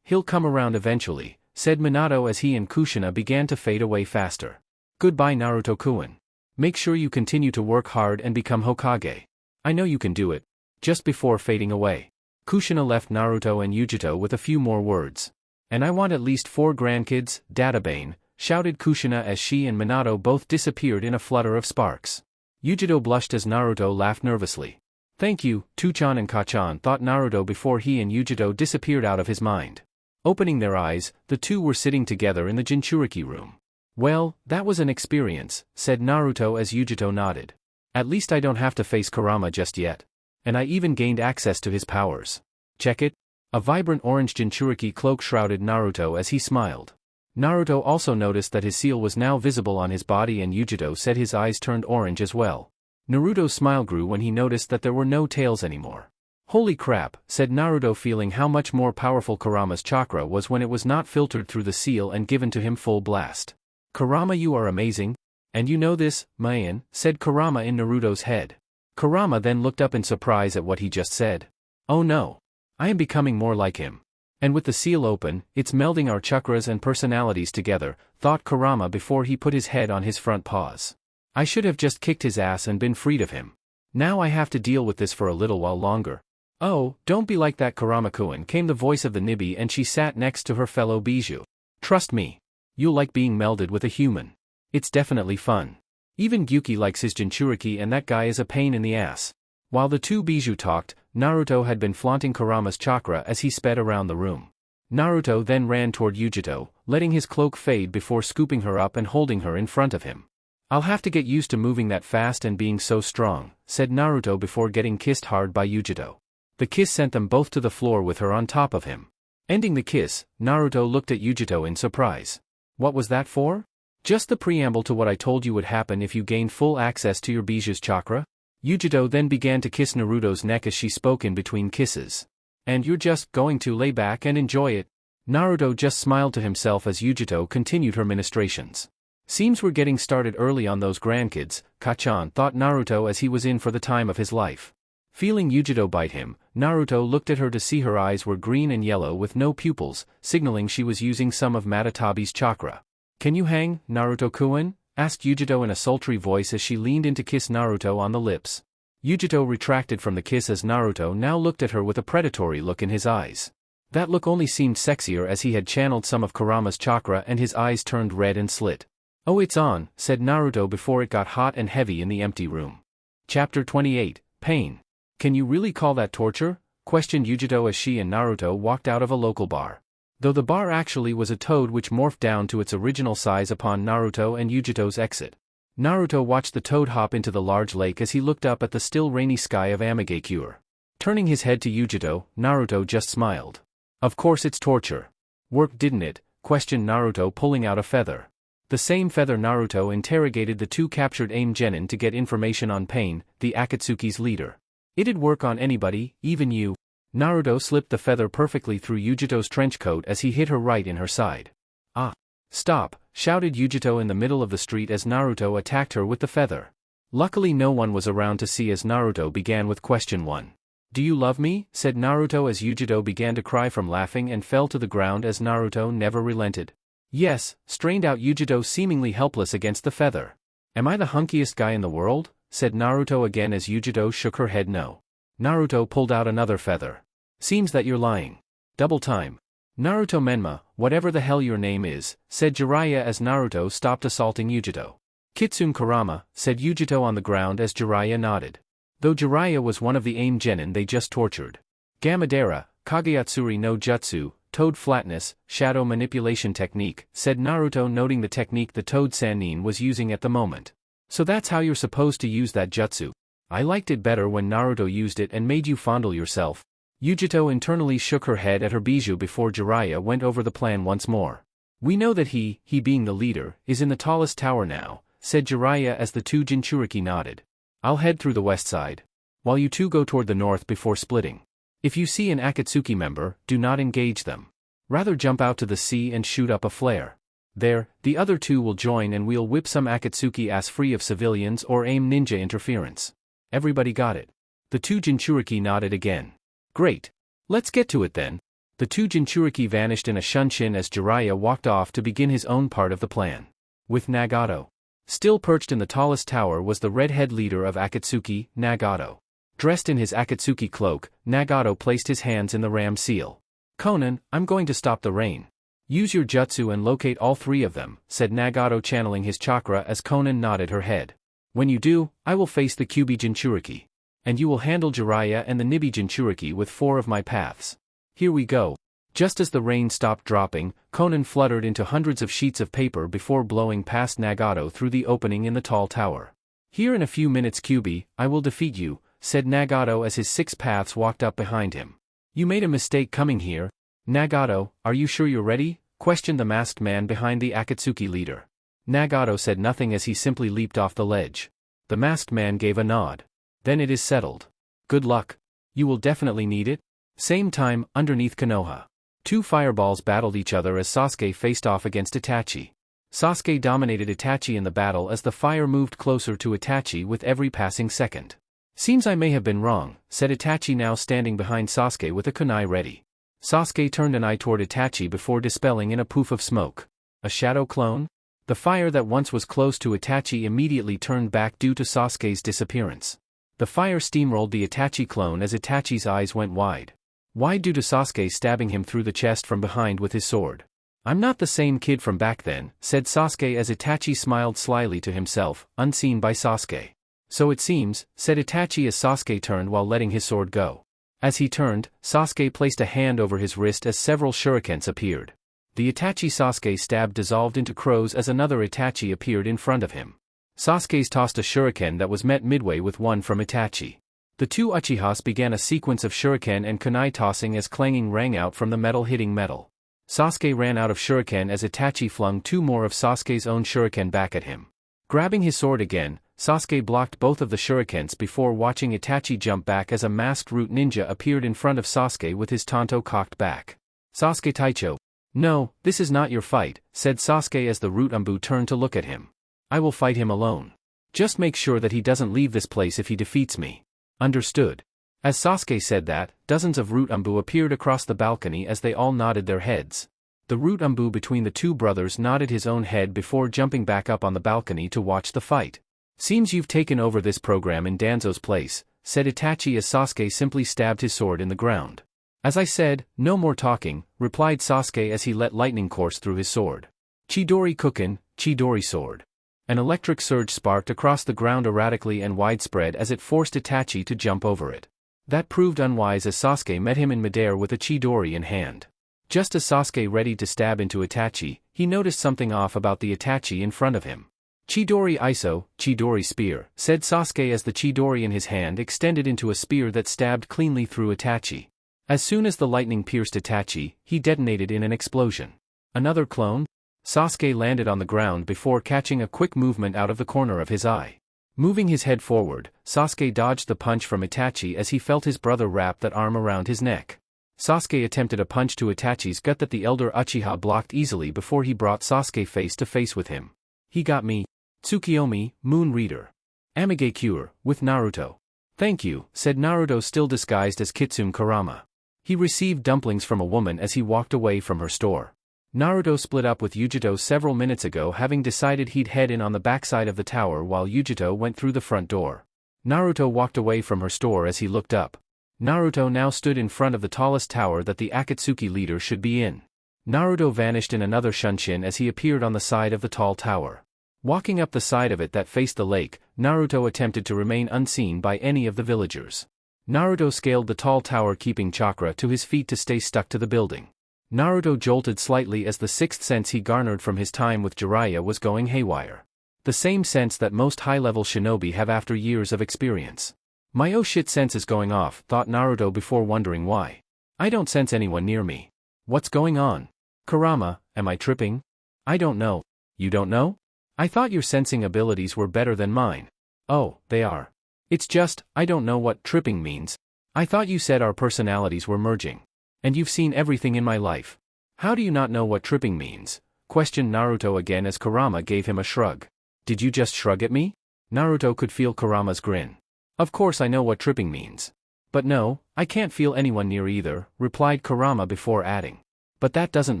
[SPEAKER 1] He'll come around eventually, said Minato as he and Kushina began to fade away faster. Goodbye Naruto-kun. Make sure you continue to work hard and become Hokage. I know you can do it. Just before fading away, Kushina left Naruto and Yujito with a few more words. And I want at least 4 grandkids, Databane, shouted Kushina as she and Minato both disappeared in a flutter of sparks. Yujito blushed as Naruto laughed nervously. Thank you, Tuchan and Kachan, thought Naruto before he and Yujito disappeared out of his mind. Opening their eyes, the two were sitting together in the Jinchuriki room. Well, that was an experience, said Naruto as Yujito nodded. At least I don't have to face Kurama just yet. And I even gained access to his powers. Check it? A vibrant orange Jinchuriki cloak shrouded Naruto as he smiled. Naruto also noticed that his seal was now visible on his body and Yujito said his eyes turned orange as well. Naruto's smile grew when he noticed that there were no tails anymore. Holy crap, said Naruto feeling how much more powerful Kurama's chakra was when it was not filtered through the seal and given to him full blast. Kurama, you are amazing. And you know this, Mayan, said Kurama in Naruto's head. Kurama then looked up in surprise at what he just said. Oh no. I am becoming more like him. And with the seal open, it's melding our chakras and personalities together, thought Kurama before he put his head on his front paws. I should have just kicked his ass and been freed of him. Now I have to deal with this for a little while longer. Oh, don't be like that Kurama-kun, came the voice of the Nibi and she sat next to her fellow Bijou. Trust me. You'll like being melded with a human. It's definitely fun. Even Gyuki likes his Jinchuriki and that guy is a pain in the ass. While the two Bijou talked, Naruto had been flaunting Kurama's chakra as he sped around the room. Naruto then ran toward Yujito, letting his cloak fade before scooping her up and holding her in front of him. I'll have to get used to moving that fast and being so strong, said Naruto before getting kissed hard by Yujito. The kiss sent them both to the floor with her on top of him. Ending the kiss, Naruto looked at Yujito in surprise. What was that for? Just the preamble to what I told you would happen if you gained full access to your Bijou's chakra? Yujito then began to kiss Naruto's neck as she spoke in between kisses. And you're just going to lay back and enjoy it? Naruto just smiled to himself as Yujito continued her ministrations. Seems we're getting started early on those grandkids, Kachan thought Naruto as he was in for the time of his life. Feeling Yujito bite him, Naruto looked at her to see her eyes were green and yellow with no pupils, signaling she was using some of Matatabi's chakra. Can you hang, Naruto-kun? Asked Yujito in a sultry voice as she leaned in to kiss Naruto on the lips. Yujito retracted from the kiss as Naruto now looked at her with a predatory look in his eyes. That look only seemed sexier as he had channeled some of Kurama's chakra and his eyes turned red and slit. Oh, it's on, said Naruto before it got hot and heavy in the empty room. Chapter 28, Pain. Can you really call that torture? Questioned Yujito as she and Naruto walked out of a local bar. Though the bar actually was a toad which morphed down to its original size upon Naruto and Yujito's exit. Naruto watched the toad hop into the large lake as he looked up at the still rainy sky of Amagakure. Turning his head to Yujito, Naruto just smiled. Of course it's torture. Worked, didn't it? Questioned Naruto pulling out a feather. The same feather Naruto interrogated the two captured Aim Genin to get information on Pain, the Akatsuki's leader. It'd work on anybody, even you. Naruto slipped the feather perfectly through Yujito's trench coat as he hit her right in her side. Ah! Stop! Shouted Yujito in the middle of the street as Naruto attacked her with the feather. Luckily no one was around to see as Naruto began with question 1. Do you love me? Said Naruto as Yujito began to cry from laughing and fell to the ground as Naruto never relented. Yes, strained out Yujito seemingly helpless against the feather. Am I the hunkiest guy in the world? Said Naruto again as Yujito shook her head no. Naruto pulled out another feather. Seems that you're lying. Double time. Naruto Menma, whatever the hell your name is, said Jiraiya as Naruto stopped assaulting Yujito. Kitsune Kurama, said Yujito on the ground as Jiraiya nodded. Though Jiraiya was one of the Aim Genin they just tortured. Gamadera, Kageyatsuri no Jutsu, Toad Flatness, Shadow Manipulation Technique, said Naruto noting the technique the Toad Sannin was using at the moment. So that's how you're supposed to use that jutsu. I liked it better when Naruto used it and made you fondle yourself. Yujito internally shook her head at her bijou before Jiraiya went over the plan once more. We know that he being the leader, is in the tallest tower now, said Jiraiya as the two Jinchuriki nodded. I'll head through the west side. While you two go toward the north before splitting. If you see an Akatsuki member, do not engage them. Rather jump out to the sea and shoot up a flare. There, the other two will join and we'll whip some Akatsuki ass free of civilians or aim ninja interference. Everybody got it? The two Jinchuriki nodded again. Great. Let's get to it then. The two Jinchuriki vanished in a shunshin as Jiraiya walked off to begin his own part of the plan. With Nagato still perched in the tallest tower was the redhead leader of Akatsuki, Nagato. Dressed in his Akatsuki cloak, Nagato placed his hands in the ram seal. "Conan, I'm going to stop the rain. Use your jutsu and locate all three of them," said Nagato, channeling his chakra as Conan nodded her head. "When you do, I will face the Kyuubi Jinchuriki. And you will handle Jiraiya and the Nibi Jinchuriki with 4 of my paths. Here we go." Just as the rain stopped dropping, Conan fluttered into hundreds of sheets of paper before blowing past Nagato through the opening in the tall tower. "Here in a few minutes, Kyuubi, I will defeat you," said Nagato as his 6 paths walked up behind him. "You made a mistake coming here." "Nagato, are you sure you're ready?" questioned the masked man behind the Akatsuki leader. Nagato said nothing as he simply leaped off the ledge. The masked man gave a nod. "Then it is settled. Good luck. You will definitely need it." Same time, underneath Konoha. 2 fireballs battled each other as Sasuke faced off against Itachi. Sasuke dominated Itachi in the battle as the fire moved closer to Itachi with every passing second. "Seems I may have been wrong," said Itachi, now standing behind Sasuke with a kunai ready. Sasuke turned an eye toward Itachi before dispelling in a poof of smoke. A shadow clone? The fire that once was close to Itachi immediately turned back due to Sasuke's disappearance. The fire steamrolled the Itachi clone as Itachi's eyes went wide. Wide due to Sasuke stabbing him through the chest from behind with his sword. "I'm not the same kid from back then," said Sasuke as Itachi smiled slyly to himself, unseen by Sasuke. "So it seems," said Itachi as Sasuke turned while letting his sword go. As he turned, Sasuke placed a hand over his wrist as several shurikens appeared. The Itachi Sasuke stab dissolved into crows as another Itachi appeared in front of him. Sasuke's tossed a shuriken that was met midway with one from Itachi. The two Uchihas began a sequence of shuriken and kunai tossing as clanging rang out from the metal hitting metal. Sasuke ran out of shuriken as Itachi flung 2 more of Sasuke's own shuriken back at him. Grabbing his sword again, Sasuke blocked both of the shurikens before watching Itachi jump back as a masked root ninja appeared in front of Sasuke with his tanto cocked back. "Sasuke Taicho." "No, this is not your fight," said Sasuke as the root umbu turned to look at him. "I will fight him alone. Just make sure that he doesn't leave this place if he defeats me." "Understood." As Sasuke said that, dozens of root umbu appeared across the balcony as they all nodded their heads. The root umbu between the 2 brothers nodded his own head before jumping back up on the balcony to watch the fight. "Seems you've taken over this program in Danzo's place," said Itachi as Sasuke simply stabbed his sword in the ground. "As I said, no more talking," replied Sasuke as he let lightning course through his sword. "Chidori Kukin, Chidori sword." An electric surge sparked across the ground erratically and widespread as it forced Itachi to jump over it. That proved unwise as Sasuke met him in midair with a Chidori in hand. Just as Sasuke readied to stab into Itachi, he noticed something off about the Itachi in front of him. "Chidori Iso, Chidori spear," said Sasuke as the Chidori in his hand extended into a spear that stabbed cleanly through Itachi. As soon as the lightning pierced Itachi, he detonated in an explosion. "Another clone?" Sasuke landed on the ground before catching a quick movement out of the corner of his eye. Moving his head forward, Sasuke dodged the punch from Itachi as he felt his brother wrap that arm around his neck. Sasuke attempted a punch to Itachi's gut that the elder Uchiha blocked easily before he brought Sasuke face to face with him. "He got me. Tsukiyomi, Moon Reader. Amige Cure, with Naruto." "Thank you," said Naruto still disguised as Kitsune Kurama. He received dumplings from a woman as he walked away from her store. Naruto split up with Yujito several minutes ago, having decided he'd head in on the backside of the tower while Yujito went through the front door. Naruto walked away from her store as he looked up. Naruto now stood in front of the tallest tower that the Akatsuki leader should be in. Naruto vanished in another shunshin as he appeared on the side of the tall tower. Walking up the side of it that faced the lake, Naruto attempted to remain unseen by any of the villagers. Naruto scaled the tall tower, keeping chakra to his feet to stay stuck to the building. Naruto jolted slightly as the 6th sense he garnered from his time with Jiraiya was going haywire. The same sense that most high-level shinobi have after years of experience. "My oh shit sense is going off," thought Naruto before wondering why. "I don't sense anyone near me. What's going on? Kurama, am I tripping?" "I don't know." "You don't know? I thought your sensing abilities were better than mine." "Oh, they are. It's just, I don't know what tripping means. I thought you said our personalities were merging. And you've seen everything in my life. How do you not know what tripping means?" questioned Naruto again as Kurama gave him a shrug. "Did you just shrug at me?" Naruto could feel Kurama's grin. "Of course I know what tripping means. But no, I can't feel anyone near either, replied Kurama before adding. But that doesn't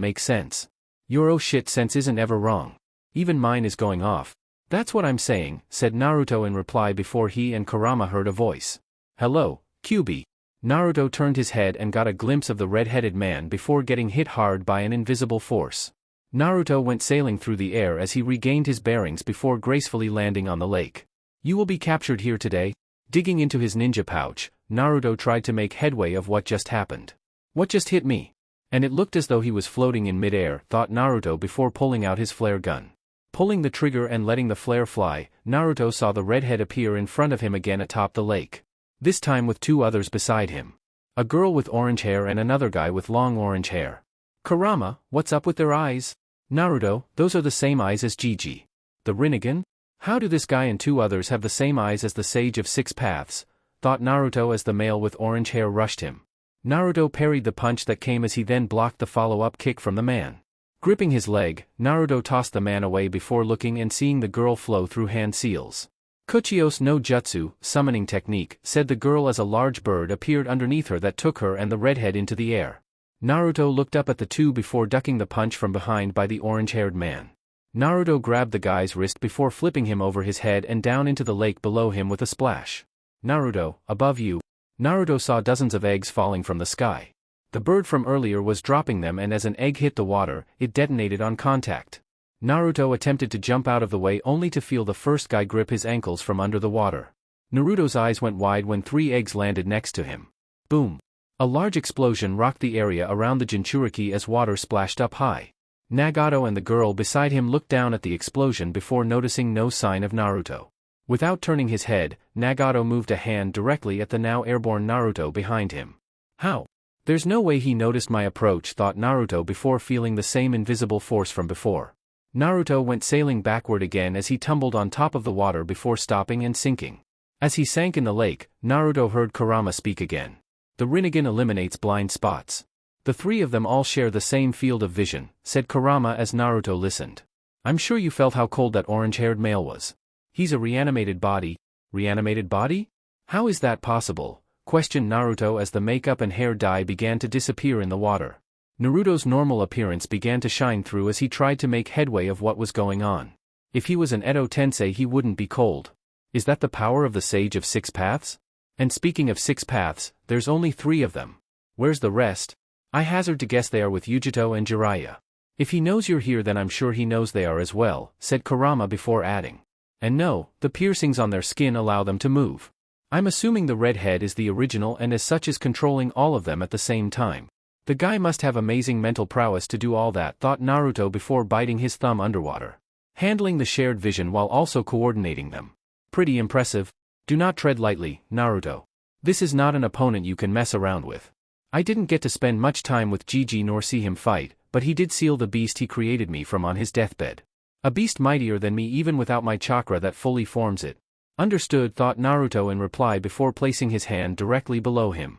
[SPEAKER 1] make sense. Your oh shit sense isn't ever wrong. Even mine is going off. That's what I'm saying, said Naruto in reply before he and Kurama heard a voice. Hello, Kyuubi. Naruto turned his head and got a glimpse of the red-headed man before getting hit hard by an invisible force. Naruto went sailing through the air as he regained his bearings before gracefully landing on the lake. You will be captured here today? Digging into his ninja pouch, Naruto tried to make headway of what just happened. What just hit me? And it looked as though he was floating in midair, thought Naruto before pulling out his flare gun. Pulling the trigger and letting the flare fly, Naruto saw the redhead appear in front of him again atop the lake. This time with two others beside him. A girl with orange hair and another guy with long orange hair. Kurama, what's up with their eyes? Naruto, those are the same eyes as Gigi. The Rinnegan? How do this guy and two others have the same eyes as the Sage of Six Paths? Thought Naruto as the male with orange hair rushed him. Naruto parried the punch that came as he then blocked the follow-up kick from the man. Gripping his leg, Naruto tossed the man away before looking and seeing the girl flow through hand seals. Kuchios no Jutsu, summoning technique, said the girl as a large bird appeared underneath her that took her and the redhead into the air. Naruto looked up at the two before ducking the punch from behind by the orange-haired man. Naruto grabbed the guy's wrist before flipping him over his head and down into the lake below him with a splash. Naruto, above you. Naruto saw dozens of eggs falling from the sky. The bird from earlier was dropping them and as an egg hit the water, it detonated on contact. Naruto attempted to jump out of the way only to feel the first guy grip his ankles from under the water. Naruto's eyes went wide when 3 eggs landed next to him. Boom! A large explosion rocked the area around the Jinchuriki as water splashed up high. Nagato and the girl beside him looked down at the explosion before noticing no sign of Naruto. Without turning his head, Nagato moved a hand directly at the now airborne Naruto behind him. How? There's no way he noticed my approach, thought Naruto before feeling the same invisible force from before. Naruto went sailing backward again as he tumbled on top of the water before stopping and sinking. As he sank in the lake, Naruto heard Kurama speak again. The Rinnegan eliminates blind spots. The 3 of them all share the same field of vision, said Kurama as Naruto listened. I'm sure you felt how cold that orange-haired male was. He's a reanimated body. Reanimated body? How is that possible? Questioned Naruto as the makeup and hair dye began to disappear in the water. Naruto's normal appearance began to shine through as he tried to make headway of what was going on. If he was an Edo Tensei he wouldn't be cold. Is that the power of the Sage of Six Paths? And speaking of 6 paths, there's only 3 of them. Where's the rest? I hazard to guess they are with Yujito and Jiraiya. If he knows you're here then I'm sure he knows they are as well, said Kurama before adding. And no, the piercings on their skin allow them to move. I'm assuming the redhead is the original and as such is controlling all of them at the same time. The guy must have amazing mental prowess to do all that, thought Naruto before biting his thumb underwater. Handling the shared vision while also coordinating them. Pretty impressive. Do not tread lightly, Naruto. This is not an opponent you can mess around with. I didn't get to spend much time with Gigi nor see him fight, but he did seal the beast he created me from on his deathbed. A beast mightier than me even without my chakra that fully forms it. Understood, thought Naruto in reply before placing his hand directly below him.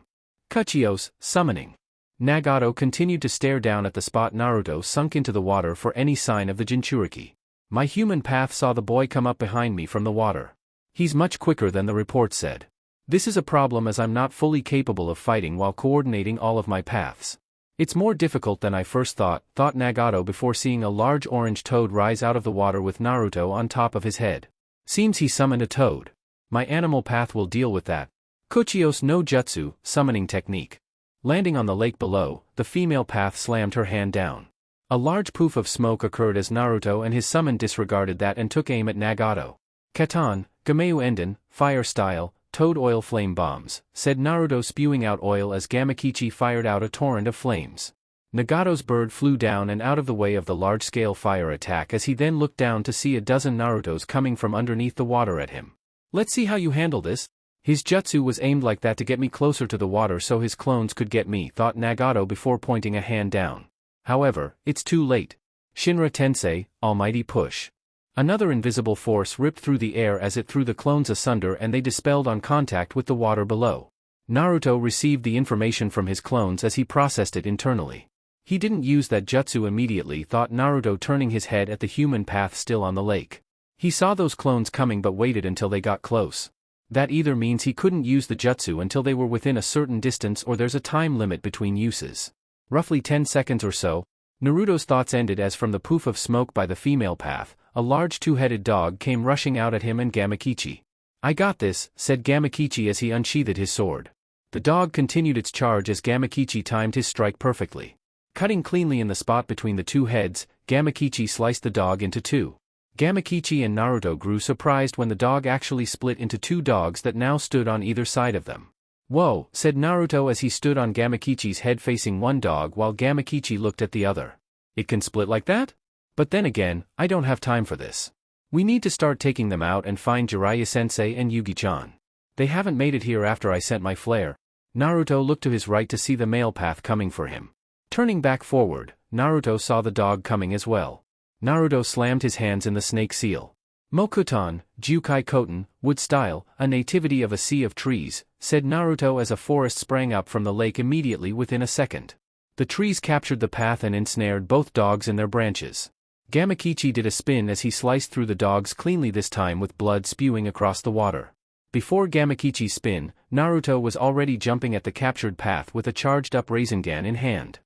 [SPEAKER 1] Kuchios, summoning. Nagato continued to stare down at the spot Naruto sunk into the water for any sign of the Jinchuriki. My human path saw the boy come up behind me from the water. He's much quicker than the report said. This is a problem as I'm not fully capable of fighting while coordinating all of my paths. It's more difficult than I first thought Nagato before seeing a large orange toad rise out of the water with Naruto on top of his head. Seems he summoned a toad. My animal path will deal with that. Kuchios no Jutsu, summoning technique. Landing on the lake below, the female path slammed her hand down. A large poof of smoke occurred as Naruto and his summon disregarded that and took aim at Nagato. Katan, Gameu Enden, fire style, toad oil flame bombs, said Naruto spewing out oil as Gamakichi fired out a torrent of flames. Nagato's bird flew down and out of the way of the large-scale fire attack as he then looked down to see a dozen Narutos coming from underneath the water at him. Let's see how you handle this. His jutsu was aimed like that to get me closer to the water so his clones could get me, thought Nagato before pointing a hand down. However, it's too late. Shinra Tensei, almighty push. Another invisible force ripped through the air as it threw the clones asunder and they dispelled on contact with the water below. Naruto received the information from his clones as he processed it internally. He didn't use that jutsu immediately, thought Naruto turning his head at the human path still on the lake. He saw those clones coming but waited until they got close. That either means he couldn't use the jutsu until they were within a certain distance or there's a time limit between uses. Roughly 10 seconds or so, Naruto's thoughts ended as from the poof of smoke by the female path, a large two-headed dog came rushing out at him and Gamakichi. "I got this," said Gamakichi as he unsheathed his sword. The dog continued its charge as Gamakichi timed his strike perfectly. Cutting cleanly in the spot between the two heads, Gamakichi sliced the dog into two. Gamakichi and Naruto grew surprised when the dog actually split into two dogs that now stood on either side of them. "Whoa," said Naruto as he stood on Gamakichi's head facing one dog while Gamakichi looked at the other. "It can split like that? But then again, I don't have time for this. We need to start taking them out and find Jiraiya-sensei and Yugi-chan. They haven't made it here after I sent my flare." Naruto looked to his right to see the male path coming for him. Turning back forward, Naruto saw the dog coming as well. Naruto slammed his hands in the snake seal. "Mokuton, Jukai Koten, wood style, a nativity of a sea of trees," said Naruto as a forest sprang up from the lake immediately within a second. The trees captured the path and ensnared both dogs in their branches. Gamakichi did a spin as he sliced through the dogs cleanly, this time with blood spewing across the water. Before Gamakichi's spin, Naruto was already jumping at the captured path with a charged-up Rasengan in hand.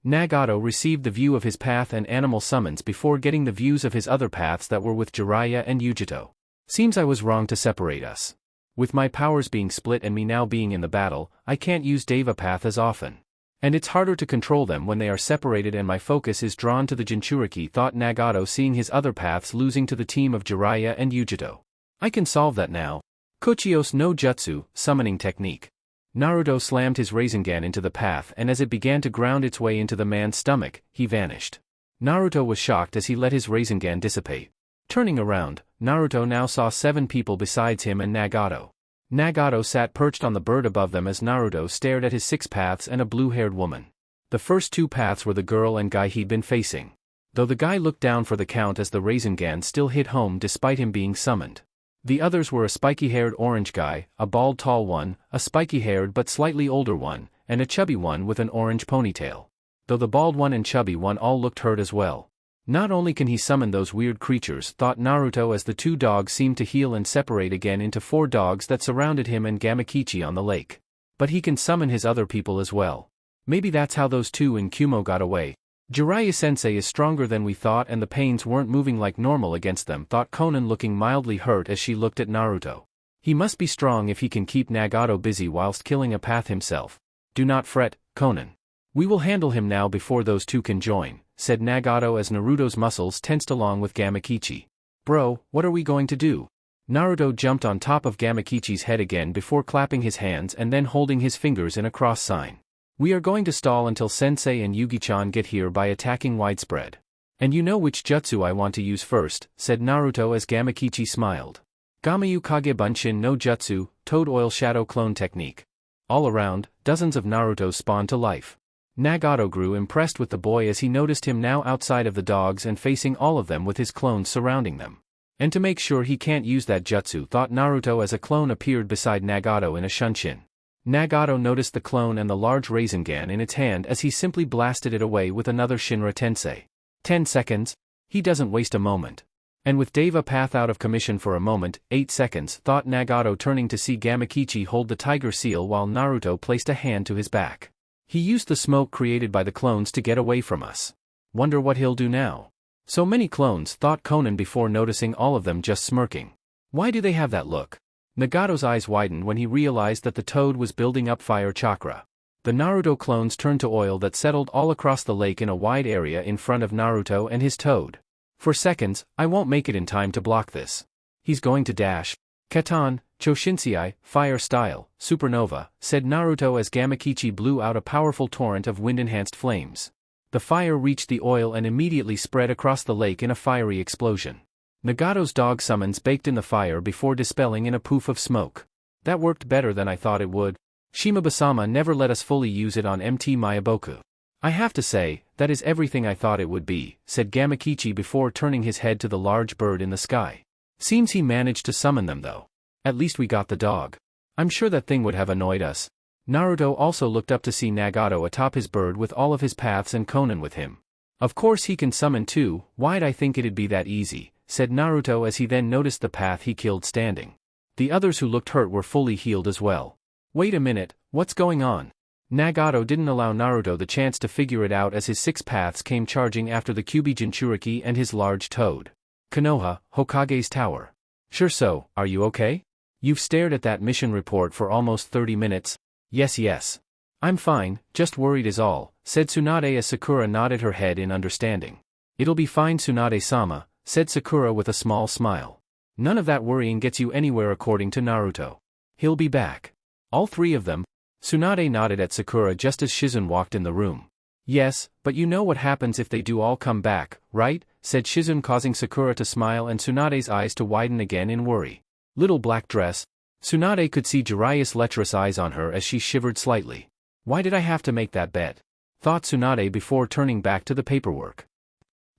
[SPEAKER 1] Nagato received the view of his path and animal summons before getting the views of his other paths that were with Jiraiya and Yujito. "Seems I was wrong to separate us. With my powers being split and me now being in the battle, I can't use Deva path as often. And it's harder to control them when they are separated and my focus is drawn to the Jinchuriki," thought Nagato, seeing his other paths losing to the team of Jiraiya and Yujito. "I can solve that now. Kochios no Jutsu, summoning technique." Naruto slammed his Rasengan into the path and as it began to ground its way into the man's stomach, he vanished. Naruto was shocked as he let his Rasengan dissipate. Turning around, Naruto now saw 7 people besides him and Nagato. Nagato sat perched on the bird above them as Naruto stared at his 6 paths and a blue-haired woman. The first 2 paths were the girl and guy he'd been facing. Though the guy looked down for the count as the Rasengan still hit home despite him being summoned. The others were a spiky-haired orange guy, a bald tall one, a spiky-haired but slightly older one, and a chubby one with an orange ponytail. Though the bald one and chubby one all looked hurt as well. Not only can he summon those weird creatures, thought Naruto as the 2 dogs seemed to heal and separate again into 4 dogs that surrounded him and Gamakichi on the lake. But he can summon his other people as well. Maybe that's how those 2 in Kumo got away. Jiraiya-sensei is stronger than we thought and the pains weren't moving like normal against them, thought Konan, looking mildly hurt as she looked at Naruto. He must be strong if he can keep Nagato busy whilst killing a path himself. "Do not fret, Konan. We will handle him now before those 2 can join," said Nagato as Naruto's muscles tensed along with Gamakichi. "Bro, what are we going to do?" Naruto jumped on top of Gamakichi's head again before clapping his hands and then holding his fingers in a cross sign. "We are going to stall until Sensei and Yugi-chan get here by attacking widespread. And you know which jutsu I want to use first," said Naruto as Gamakichi smiled. "Gamayu Kage Bunshin no Jutsu, Toad Oil Shadow Clone Technique." All around, dozens of Narutos spawned to life. Nagato grew impressed with the boy as he noticed him now outside of the dogs and facing all of them with his clones surrounding them. And to make sure he can't use that jutsu, thought Naruto as a clone appeared beside Nagato in a shunshin. Nagato noticed the clone and the large Rasengan in its hand as he simply blasted it away with another Shinra Tensei. 10 seconds? He doesn't waste a moment. And with Deva path out of commission for a moment, 8 seconds, thought Nagato, turning to see Gamakichi hold the tiger seal while Naruto placed a hand to his back. He used the smoke created by the clones to get away from us. Wonder what he'll do now. So many clones, thought Konan before noticing all of them just smirking. Why do they have that look? Nagato's eyes widened when he realized that the toad was building up fire chakra. The Naruto clones turned to oil that settled all across the lake in a wide area in front of Naruto and his toad. For seconds, I won't make it in time to block this. He's going to dash. Katan, Choshinsei, fire style, supernova, said Naruto as Gamakichi blew out a powerful torrent of wind-enhanced flames. The fire reached the oil and immediately spread across the lake in a fiery explosion. Nagato's dog summons baked in the fire before dispelling in a poof of smoke. That worked better than I thought it would. Shimabasama never let us fully use it on MT Mayaboku. I have to say, that is everything I thought it would be, said Gamakichi before turning his head to the large bird in the sky. Seems he managed to summon them though. At least we got the dog. I'm sure that thing would have annoyed us. Naruto also looked up to see Nagato atop his bird with all of his paths and Konan with him. Of course he can summon too, why'd I think it'd be that easy, said Naruto as he then noticed the path he killed standing. The others who looked hurt were fully healed as well. Wait a minute, what's going on? Nagato didn't allow Naruto the chance to figure it out as his 6 paths came charging after the Kyuubi Jinchuriki and his large toad. Konoha, Hokage's tower. Sure so, are you okay? You've stared at that mission report for almost 30 minutes. Yes. I'm fine, just worried is all, said Tsunade as Sakura nodded her head in understanding. It'll be fine Tsunade-sama, said Sakura with a small smile. None of that worrying gets you anywhere according to Naruto. He'll be back. All 3 of them? Tsunade nodded at Sakura just as Shizune walked in the room. Yes, but you know what happens if they do all come back, right? Said Shizune causing Sakura to smile and Tsunade's eyes to widen again in worry. Little black dress. Tsunade could see Jiraiya's lecherous eyes on her as she shivered slightly. Why did I have to make that bet? Thought Tsunade before turning back to the paperwork.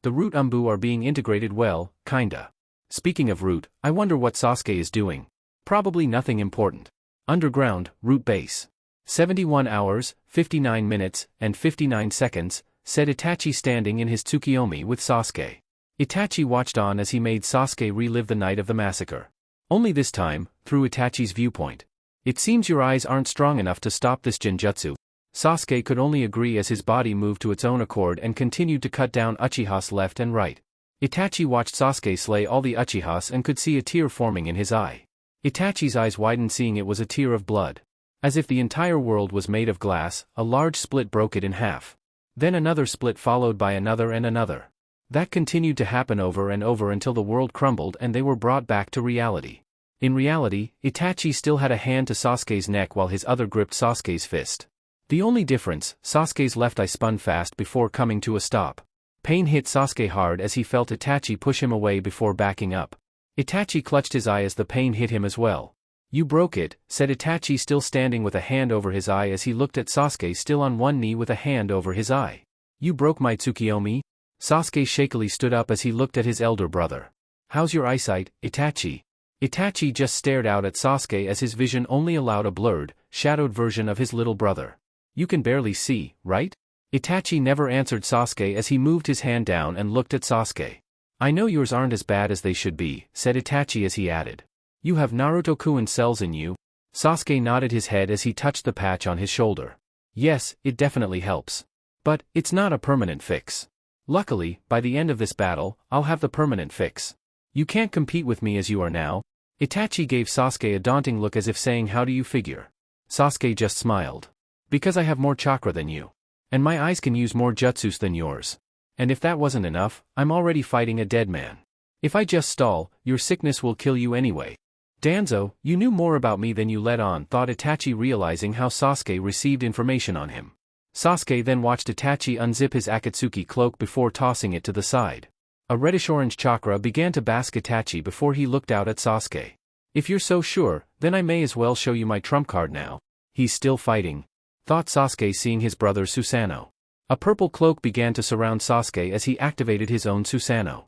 [SPEAKER 1] The root Umbu are being integrated well, kinda. Speaking of root, I wonder what Sasuke is doing. Probably nothing important. Underground, root base. 71 hours, 59 minutes, and 59 seconds, said Itachi standing in his Tsukiyomi with Sasuke. Itachi watched on as he made Sasuke relive the night of the massacre. Only this time, through Itachi's viewpoint. It seems your eyes aren't strong enough to stop this genjutsu. Sasuke could only agree as his body moved to its own accord and continued to cut down Uchihas left and right. Itachi watched Sasuke slay all the Uchihas and could see a tear forming in his eye. Itachi's eyes widened seeing it was a tear of blood. As if the entire world was made of glass, a large split broke it in half. Then another split followed by another and another. That continued to happen over and over until the world crumbled and they were brought back to reality. In reality, Itachi still had a hand to Sasuke's neck while his other gripped Sasuke's fist. The only difference, Sasuke's left eye spun fast before coming to a stop. Pain hit Sasuke hard as he felt Itachi push him away before backing up. Itachi clutched his eye as the pain hit him as well. You broke it, said Itachi still standing with a hand over his eye as he looked at Sasuke still on one knee with a hand over his eye. You broke my Tsukiyomi? Sasuke shakily stood up as he looked at his elder brother. How's your eyesight, Itachi? Itachi just stared out at Sasuke as his vision only allowed a blurred, shadowed version of his little brother. You can barely see, right? Itachi never answered Sasuke as he moved his hand down and looked at Sasuke. I know yours aren't as bad as they should be, said Itachi as he added. You have Naruto-kun cells in you? Sasuke nodded his head as he touched the patch on his shoulder. Yes, it definitely helps. But, it's not a permanent fix. Luckily, by the end of this battle, I'll have the permanent fix. You can't compete with me as you are now. Itachi gave Sasuke a daunting look as if saying how do you figure? Sasuke just smiled. Because I have more chakra than you. And my eyes can use more jutsus than yours. And if that wasn't enough, I'm already fighting a dead man. If I just stall, your sickness will kill you anyway. Danzo, you knew more about me than you let on, thought Itachi realizing how Sasuke received information on him. Sasuke then watched Itachi unzip his Akatsuki cloak before tossing it to the side. A reddish-orange chakra began to bask Itachi before he looked out at Sasuke. If you're so sure, then I may as well show you my trump card now. He's still fighting, thought Sasuke seeing his brother Susanoo. A purple cloak began to surround Sasuke as he activated his own Susanoo.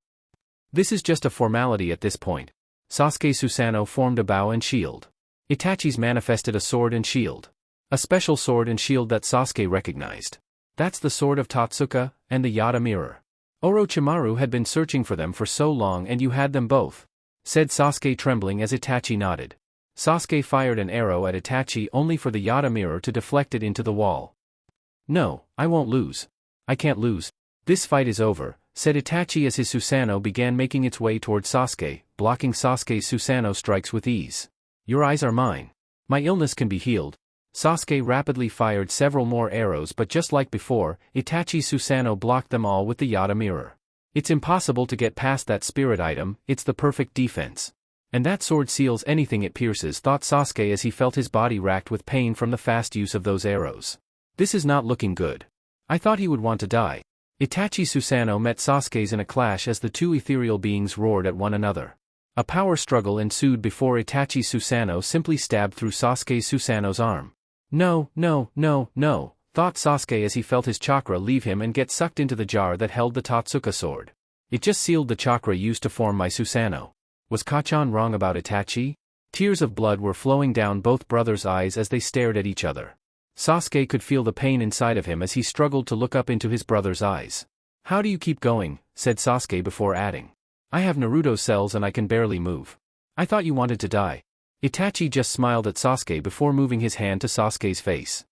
[SPEAKER 1] This is just a formality at this point. Sasuke Susanoo formed a bow and shield. Itachi's manifested a sword and shield. A special sword and shield that Sasuke recognized. That's the sword of Totsuka, and the Yada mirror. Orochimaru had been searching for them for so long and you had them both, said Sasuke trembling as Itachi nodded. Sasuke fired an arrow at Itachi only for the Yada mirror to deflect it into the wall. No, I won't lose. I can't lose. This fight is over, said Itachi as his Susanoo began making its way toward Sasuke, blocking Sasuke's Susanoo strikes with ease. Your eyes are mine. My illness can be healed. Sasuke rapidly fired several more arrows but just like before, Itachi's Susanoo blocked them all with the Yada mirror. It's impossible to get past that spirit item, it's the perfect defense. And that sword seals anything it pierces, thought Sasuke as he felt his body racked with pain from the fast use of those arrows. This is not looking good. I thought he would want to die. Itachi's Susanoo met Sasuke's in a clash as the two ethereal beings roared at one another. A power struggle ensued before Itachi's Susanoo simply stabbed through Sasuke's Susanoo's arm. No, thought Sasuke as he felt his chakra leave him and get sucked into the jar that held the Totsuka sword. It just sealed the chakra used to form my Susanoo. Was Kachan wrong about Itachi? Tears of blood were flowing down both brothers' eyes as they stared at each other. Sasuke could feel the pain inside of him as he struggled to look up into his brother's eyes. How do you keep going? Said Sasuke before adding. I have Naruto cells and I can barely move. I thought you wanted to die. Itachi just smiled at Sasuke before moving his hand to Sasuke's face.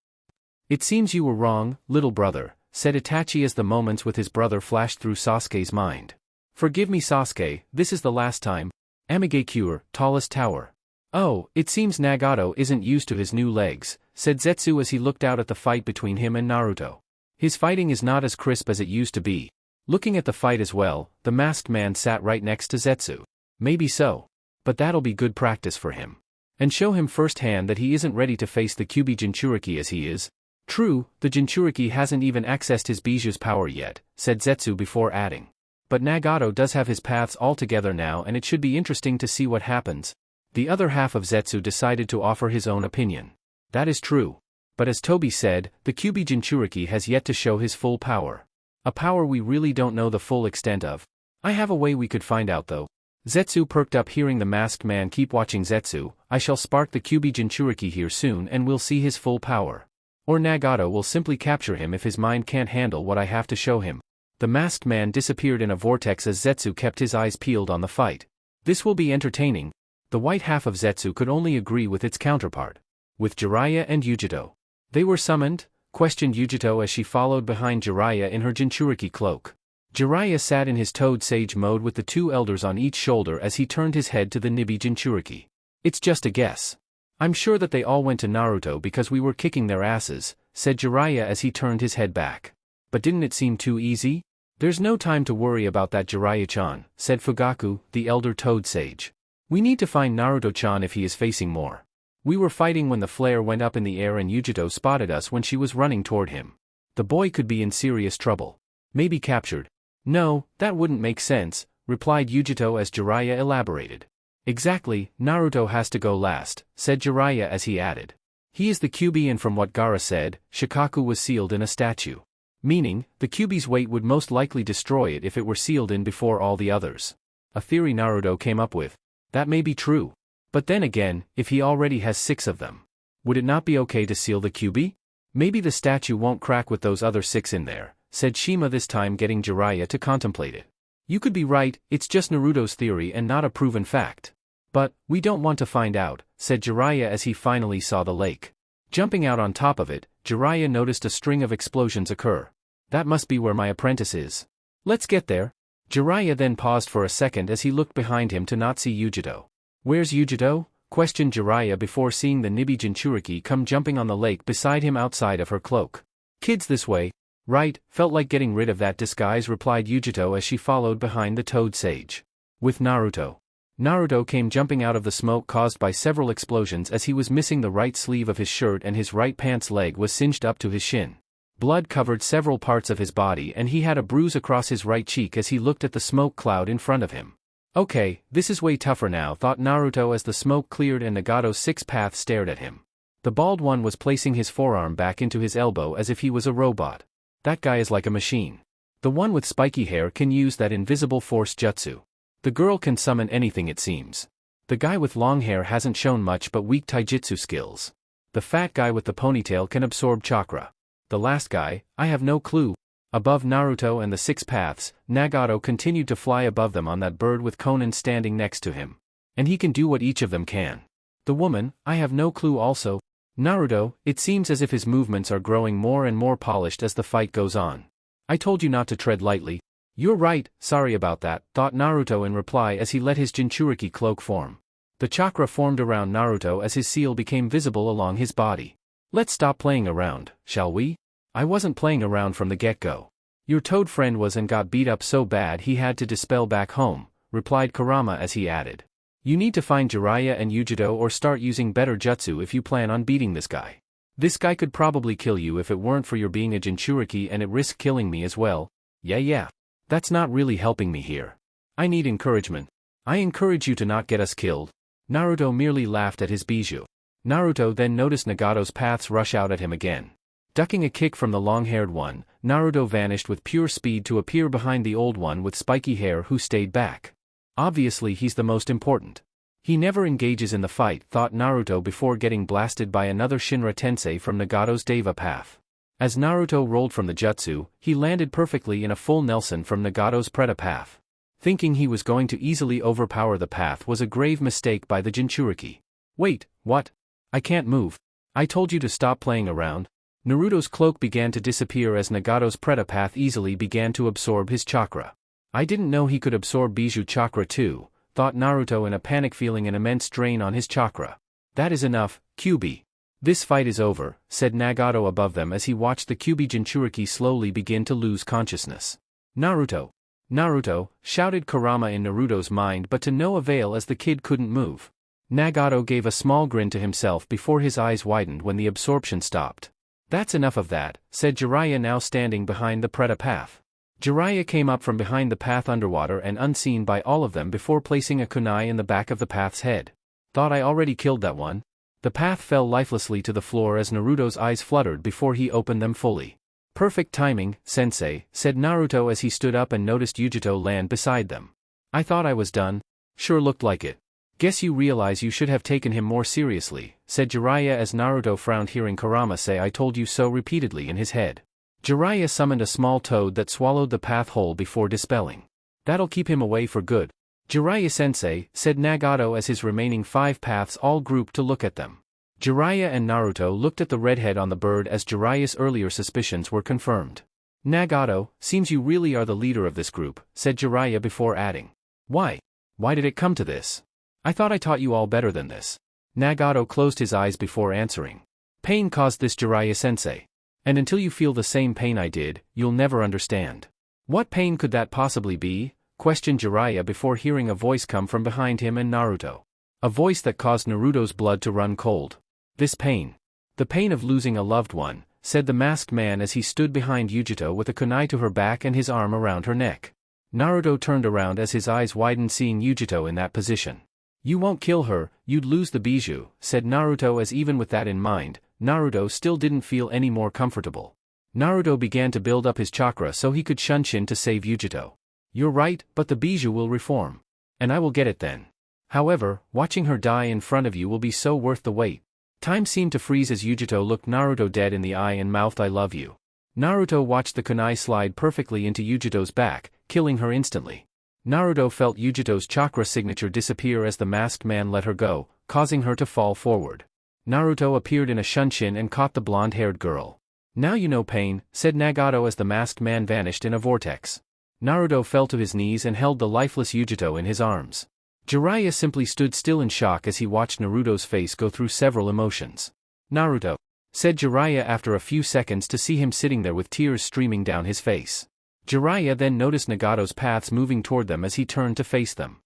[SPEAKER 1] It seems you were wrong, little brother, said Itachi as the moments with his brother flashed through Sasuke's mind. Forgive me Sasuke, this is the last time. Amige Cure, tallest tower. Oh, it seems Nagato isn't used to his new legs, said Zetsu as he looked out at the fight between him and Naruto. His fighting is not as crisp as it used to be. Looking at the fight as well, the masked man sat right next to Zetsu. Maybe so. But that'll be good practice for him. And show him firsthand that he isn't ready to face the Kyuubi Jinchuriki as he is. True, the Jinchuriki hasn't even accessed his Bijuu's power yet, said Zetsu before adding. But Nagato does have his paths all together now and it should be interesting to see what happens. The other half of Zetsu decided to offer his own opinion. That is true. But as Toby said, the Kyuubi Jinchuriki has yet to show his full power. A power we really don't know the full extent of. I have a way we could find out though. Zetsu perked up hearing the masked man keep watching Zetsu. I shall spark the Kyuubi Jinchuriki here soon and we'll see his full power. Or Nagato will simply capture him if his mind can't handle what I have to show him. The masked man disappeared in a vortex as Zetsu kept his eyes peeled on the fight. This will be entertaining. The white half of Zetsu could only agree with its counterpart. With Jiraiya and Yujito. They were summoned? Questioned Yujito as she followed behind Jiraiya in her Jinchuriki cloak. Jiraiya sat in his Toad Sage mode with the two elders on each shoulder as he turned his head to the Nibi Jinchuriki. It's just a guess. I'm sure that they all went to Naruto because we were kicking their asses, said Jiraiya as he turned his head back. But didn't it seem too easy? There's no time to worry about that Jiraiya-chan, said Fugaku, the elder Toad Sage. We need to find Naruto-chan if he is facing more. We were fighting when the flare went up in the air and Yujito spotted us when she was running toward him. The boy could be in serious trouble. Maybe captured. No, that wouldn't make sense, replied Yujito as Jiraiya elaborated. Exactly, Naruto has to go last, said Jiraiya as he added. He is the Kyuubi and from what Gaara said, Shikaku was sealed in a statue. Meaning, the Kyuubi's weight would most likely destroy it if it were sealed in before all the others. A theory Naruto came up with. That may be true. But then again, if he already has 6 of them, would it not be okay to seal the Kyuubi? Maybe the statue won't crack with those other 6 in there, said Shima this time getting Jiraiya to contemplate it. You could be right, it's just Naruto's theory and not a proven fact. But, we don't want to find out, said Jiraiya as he finally saw the lake. Jumping out on top of it, Jiraiya noticed a string of explosions occur. That must be where my apprentice is. Let's get there. Jiraiya then paused for a second as he looked behind him to not see Yujito. Where's Yujito? Questioned Jiraiya before seeing the Nibi Jinchuriki come jumping on the lake beside him outside of her cloak. Kids this way. Right, felt like getting rid of that disguise, replied Yujito as she followed behind the Toad Sage. With Naruto. Naruto came jumping out of the smoke caused by several explosions as he was missing the right sleeve of his shirt and his right pants leg was singed up to his shin. Blood covered several parts of his body and he had a bruise across his right cheek as he looked at the smoke cloud in front of him. Okay, this is way tougher now, thought Naruto as the smoke cleared and Nagato's 6 path stared at him. The bald one was placing his forearm back into his elbow as if he was a robot. That guy is like a machine. The one with spiky hair can use that invisible force jutsu. The girl can summon anything it seems. The guy with long hair hasn't shown much but weak taijutsu skills. The fat guy with the ponytail can absorb chakra. The last guy, I have no clue. Above Naruto and the 6 paths, Nagato continued to fly above them on that bird with Konan standing next to him. And he can do what each of them can. The woman, I have no clue also. Naruto, it seems as if his movements are growing more and more polished as the fight goes on. I told you not to tread lightly. You're right, sorry about that, thought Naruto in reply as he let his Jinchuriki cloak form. The chakra formed around Naruto as his seal became visible along his body. Let's stop playing around, shall we? I wasn't playing around from the get-go. Your toad friend was and got beat up so bad he had to dispel back home, replied Kurama as he added. You need to find Jiraiya and Yujito or start using better jutsu if you plan on beating this guy. This guy could probably kill you if it weren't for your being a Jinchuriki and it risked killing me as well. Yeah. That's not really helping me here. I need encouragement. I encourage you to not get us killed. Naruto merely laughed at his bijou. Naruto then noticed Nagato's paths rush out at him again. Ducking a kick from the long-haired one, Naruto vanished with pure speed to appear behind the old one with spiky hair who stayed back. Obviously he's the most important. He never engages in the fight, thought Naruto before getting blasted by another Shinra Tensei from Nagato's Deva path. As Naruto rolled from the jutsu, he landed perfectly in a full Nelson from Nagato's Preta path. Thinking he was going to easily overpower the path was a grave mistake by the Jinchuriki. Wait, what? I can't move. I told you to stop playing around. Naruto's cloak began to disappear as Nagato's Preta path easily began to absorb his chakra. I didn't know he could absorb Bijou chakra too, thought Naruto in a panic, feeling an immense drain on his chakra. That is enough, Kyuubi. This fight is over, said Nagato above them as he watched the Kyuubi Jinchuriki slowly begin to lose consciousness. Naruto! Naruto! Shouted Kurama in Naruto's mind, but to no avail as the kid couldn't move. Nagato gave a small grin to himself before his eyes widened when the absorption stopped. That's enough of that, said Jiraiya, now standing behind the Preta path. Jiraiya came up from behind the path underwater and unseen by all of them before placing a kunai in the back of the path's head. Thought I already killed that one? The path fell lifelessly to the floor as Naruto's eyes fluttered before he opened them fully. Perfect timing, sensei, said Naruto as he stood up and noticed Yujito land beside them. I thought I was done. Sure looked like it. Guess you realize you should have taken him more seriously, said Jiraiya as Naruto frowned hearing Kurama say I told you so repeatedly in his head. Jiraiya summoned a small toad that swallowed the path whole before dispelling. That'll keep him away for good. Jiraiya-sensei, said Nagato as his remaining 5 paths all grouped to look at them. Jiraiya and Naruto looked at the redhead on the bird as Jiraiya's earlier suspicions were confirmed. Nagato, seems you really are the leader of this group, said Jiraiya before adding. Why? Why did it come to this? I thought I taught you all better than this. Nagato closed his eyes before answering. Pain caused this, Jiraiya-sensei. And until you feel the same pain I did, you'll never understand. What pain could that possibly be? Questioned Jiraiya before hearing a voice come from behind him and Naruto. A voice that caused Naruto's blood to run cold. This pain. The pain of losing a loved one, said the masked man as he stood behind Yujito with a kunai to her back and his arm around her neck. Naruto turned around as his eyes widened seeing Yujito in that position. You won't kill her, you'd lose the Bijou, said Naruto as even with that in mind, Naruto still didn't feel any more comfortable. Naruto began to build up his chakra so he could Shunshin to save Yujito. You're right, but the Bijou will reform. And I will get it then. However, watching her die in front of you will be so worth the wait. Time seemed to freeze as Yujito looked Naruto dead in the eye and mouthed I love you. Naruto watched the kunai slide perfectly into Yujito's back, killing her instantly. Naruto felt Yujito's chakra signature disappear as the masked man let her go, causing her to fall forward. Naruto appeared in a Shunshin and caught the blonde-haired girl. Now you know pain, said Nagato as the masked man vanished in a vortex. Naruto fell to his knees and held the lifeless Yujito in his arms. Jiraiya simply stood still in shock as he watched Naruto's face go through several emotions. Naruto, said Jiraiya after a few seconds to see him sitting there with tears streaming down his face. Jiraiya then noticed Nagato's paths moving toward them as he turned to face them.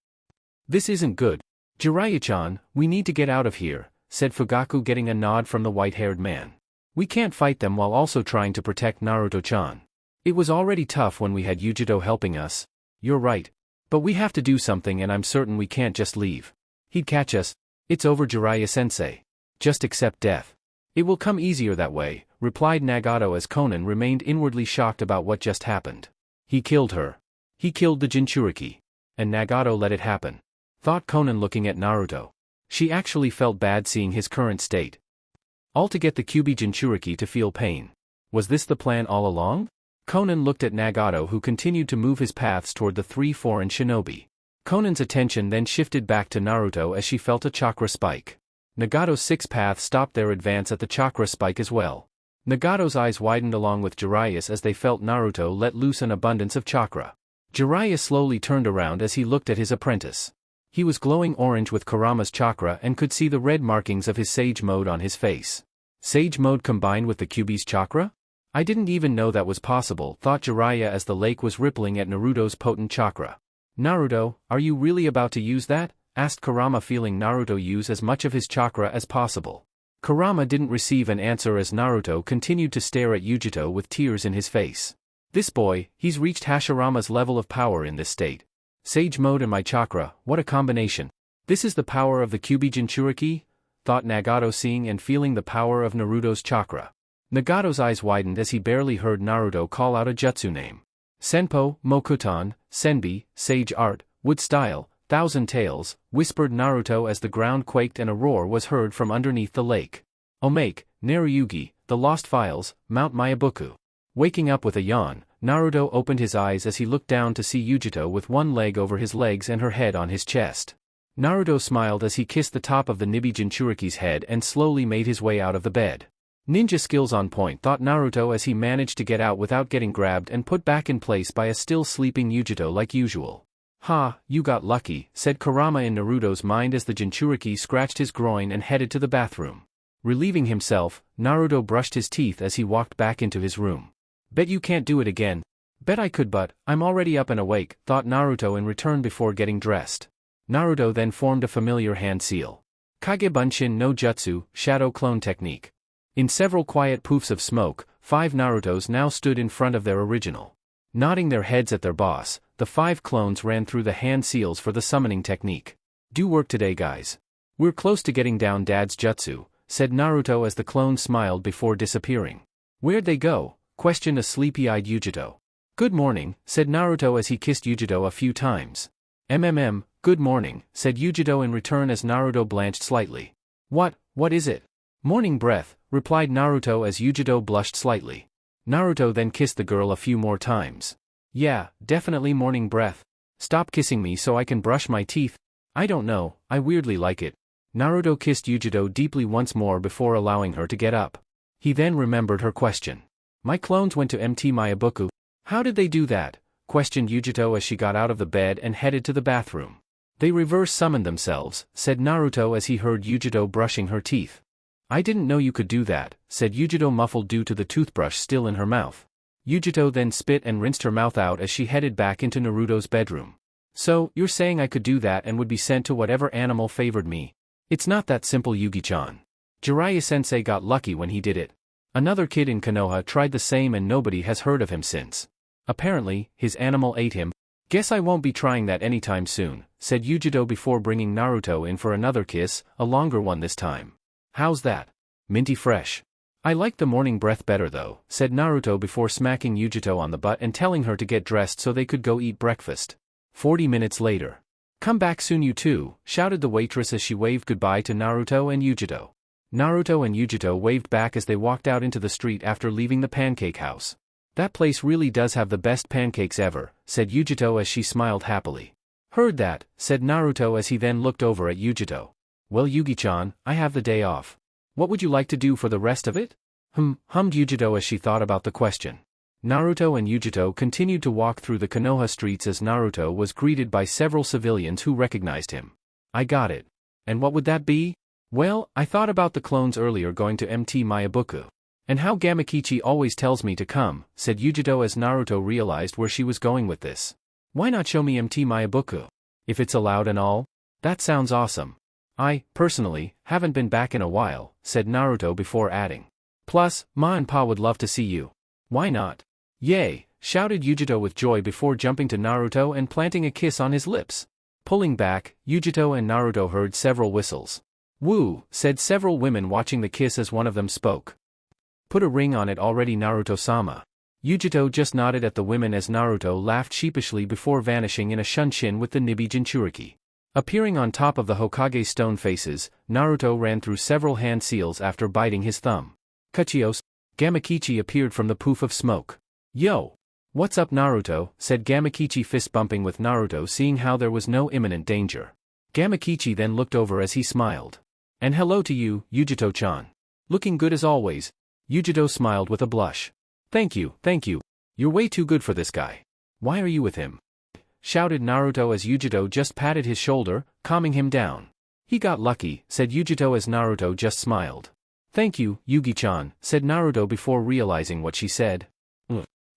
[SPEAKER 1] This isn't good. Jiraiya-chan, we need to get out of here, said Fugaku getting a nod from the white-haired man. We can't fight them while also trying to protect Naruto-chan. It was already tough when we had Yujito helping us. You're right. But we have to do something and I'm certain we can't just leave. He'd catch us. It's over, Jiraiya-sensei. Just accept death. It will come easier that way, replied Nagato as Konan remained inwardly shocked about what just happened. He killed her. He killed the Jinchuriki. And Nagato let it happen. Thought Konan looking at Naruto. She actually felt bad seeing his current state. All to get the Kyuubi Jinchuriki to feel pain. Was this the plan all along? Konan looked at Nagato who continued to move his paths toward the 3 foreign shinobi. Konan's attention then shifted back to Naruto as she felt a chakra spike. Nagato's 6 paths stopped their advance at the chakra spike as well. Nagato's eyes widened along with Jiraiya's as they felt Naruto let loose an abundance of chakra. Jiraiya slowly turned around as he looked at his apprentice. He was glowing orange with Kurama's chakra and could see the red markings of his Sage Mode on his face. Sage Mode combined with the Kyuubi's chakra? I didn't even know that was possible, thought Jiraiya as the lake was rippling at Naruto's potent chakra. Naruto, are you really about to use that? Asked Kurama, feeling Naruto use as much of his chakra as possible. Kurama didn't receive an answer as Naruto continued to stare at Yujito with tears in his face. This boy, he's reached Hashirama's level of power in this state. Sage Mode and my chakra, what a combination. This is the power of the Kyuubi Jinchuriki? Thought Nagato seeing and feeling the power of Naruto's chakra. Nagato's eyes widened as he barely heard Naruto call out a jutsu name. Senpo, Mokutan, Senbi, Sage Art, Wood Style, Thousand Tales, whispered Naruto as the ground quaked and a roar was heard from underneath the lake. Omake, Naruyugi, The Lost Files, Mount Mayabuku. Waking up with a yawn, Naruto opened his eyes as he looked down to see Yujito with one leg over his legs and her head on his chest. Naruto smiled as he kissed the top of the Nibi Jinchuriki's head and slowly made his way out of the bed. Ninja skills on point, thought Naruto as he managed to get out without getting grabbed and put back in place by a still sleeping Yujito like usual. Ha, you got lucky, said Kurama in Naruto's mind as the Jinchuriki scratched his groin and headed to the bathroom. Relieving himself, Naruto brushed his teeth as he walked back into his room. Bet you can't do it again. Bet I could, but I'm already up and awake, thought Naruto in return before getting dressed. Naruto then formed a familiar hand seal. Kage Bunshin no Jutsu, Shadow Clone Technique. In several quiet poofs of smoke, 5 Narutos now stood in front of their original. Nodding their heads at their boss, the 5 clones ran through the hand seals for the summoning technique. Do work today, guys. We're close to getting down Dad's jutsu, said Naruto as the clones smiled before disappearing. Where'd they go? Questioned a sleepy-eyed Yujito. Good morning, said Naruto as he kissed Yujito a few times. Good morning, said Yujito in return as Naruto blanched slightly. What is it? Morning breath, replied Naruto as Yujito blushed slightly. Naruto then kissed the girl a few more times. Yeah, definitely morning breath. Stop kissing me so I can brush my teeth. I don't know, I weirdly like it. Naruto kissed Yujito deeply once more before allowing her to get up. He then remembered her question. My clones went to MT Mayabuku. How did they do that? Questioned Yujito as she got out of the bed and headed to the bathroom. They reverse summoned themselves, said Naruto as he heard Yujito brushing her teeth. I didn't know you could do that, said Yujito muffled due to the toothbrush still in her mouth. Yujito then spit and rinsed her mouth out as she headed back into Naruto's bedroom. So, you're saying I could do that and would be sent to whatever animal favored me? It's not that simple, Yugi-chan. Jiraiya-sensei got lucky when he did it. Another kid in Konoha tried the same and nobody has heard of him since. Apparently, his animal ate him. Guess I won't be trying that anytime soon, said Yujito before bringing Naruto in for another kiss, a longer one this time. How's that? Minty fresh. I like the morning breath better though, said Naruto before smacking Yujito on the butt and telling her to get dressed so they could go eat breakfast. 40 minutes later. Come back soon you two, shouted the waitress as she waved goodbye to Naruto and Yujito. Naruto and Yujito waved back as they walked out into the street after leaving the pancake house. That place really does have the best pancakes ever, said Yujito as she smiled happily. Heard that, said Naruto as he then looked over at Yujito. Well Yugi-chan, I have the day off. What would you like to do for the rest of it? Hummed Yujito as she thought about the question. Naruto and Yujito continued to walk through the Konoha streets as Naruto was greeted by several civilians who recognized him. I got it. And what would that be? Well, I thought about the clones earlier going to MT Mayabuku. And how Gamakichi always tells me to come, said Yujito as Naruto realized where she was going with this. Why not show me MT Mayabuku? If it's allowed and all? That sounds awesome. I, personally, haven't been back in a while, said Naruto before adding. Plus, Ma and Pa would love to see you. Why not? Yay, shouted Yujito with joy before jumping to Naruto and planting a kiss on his lips. Pulling back, Yujito and Naruto heard several whistles. Woo, said several women watching the kiss as one of them spoke. Put a ring on it already Naruto-sama. Yujito just nodded at the women as Naruto laughed sheepishly before vanishing in a shunshin with the Nibi Jinchuriki. Appearing on top of the Hokage stone faces, Naruto ran through several hand seals after biting his thumb. Kachios, Gamakichi appeared from the poof of smoke. Yo! What's up Naruto, said Gamakichi fist bumping with Naruto seeing how there was no imminent danger. Gamakichi then looked over as he smiled. And hello to you, Yujito-chan. Looking good as always. Yujito smiled with a blush. Thank you. You're way too good for this guy. Why are you with him? Shouted Naruto as Yujito just patted his shoulder, calming him down. He got lucky, said Yujito as Naruto just smiled. Thank you, Yugi-chan, said Naruto before realizing what she said.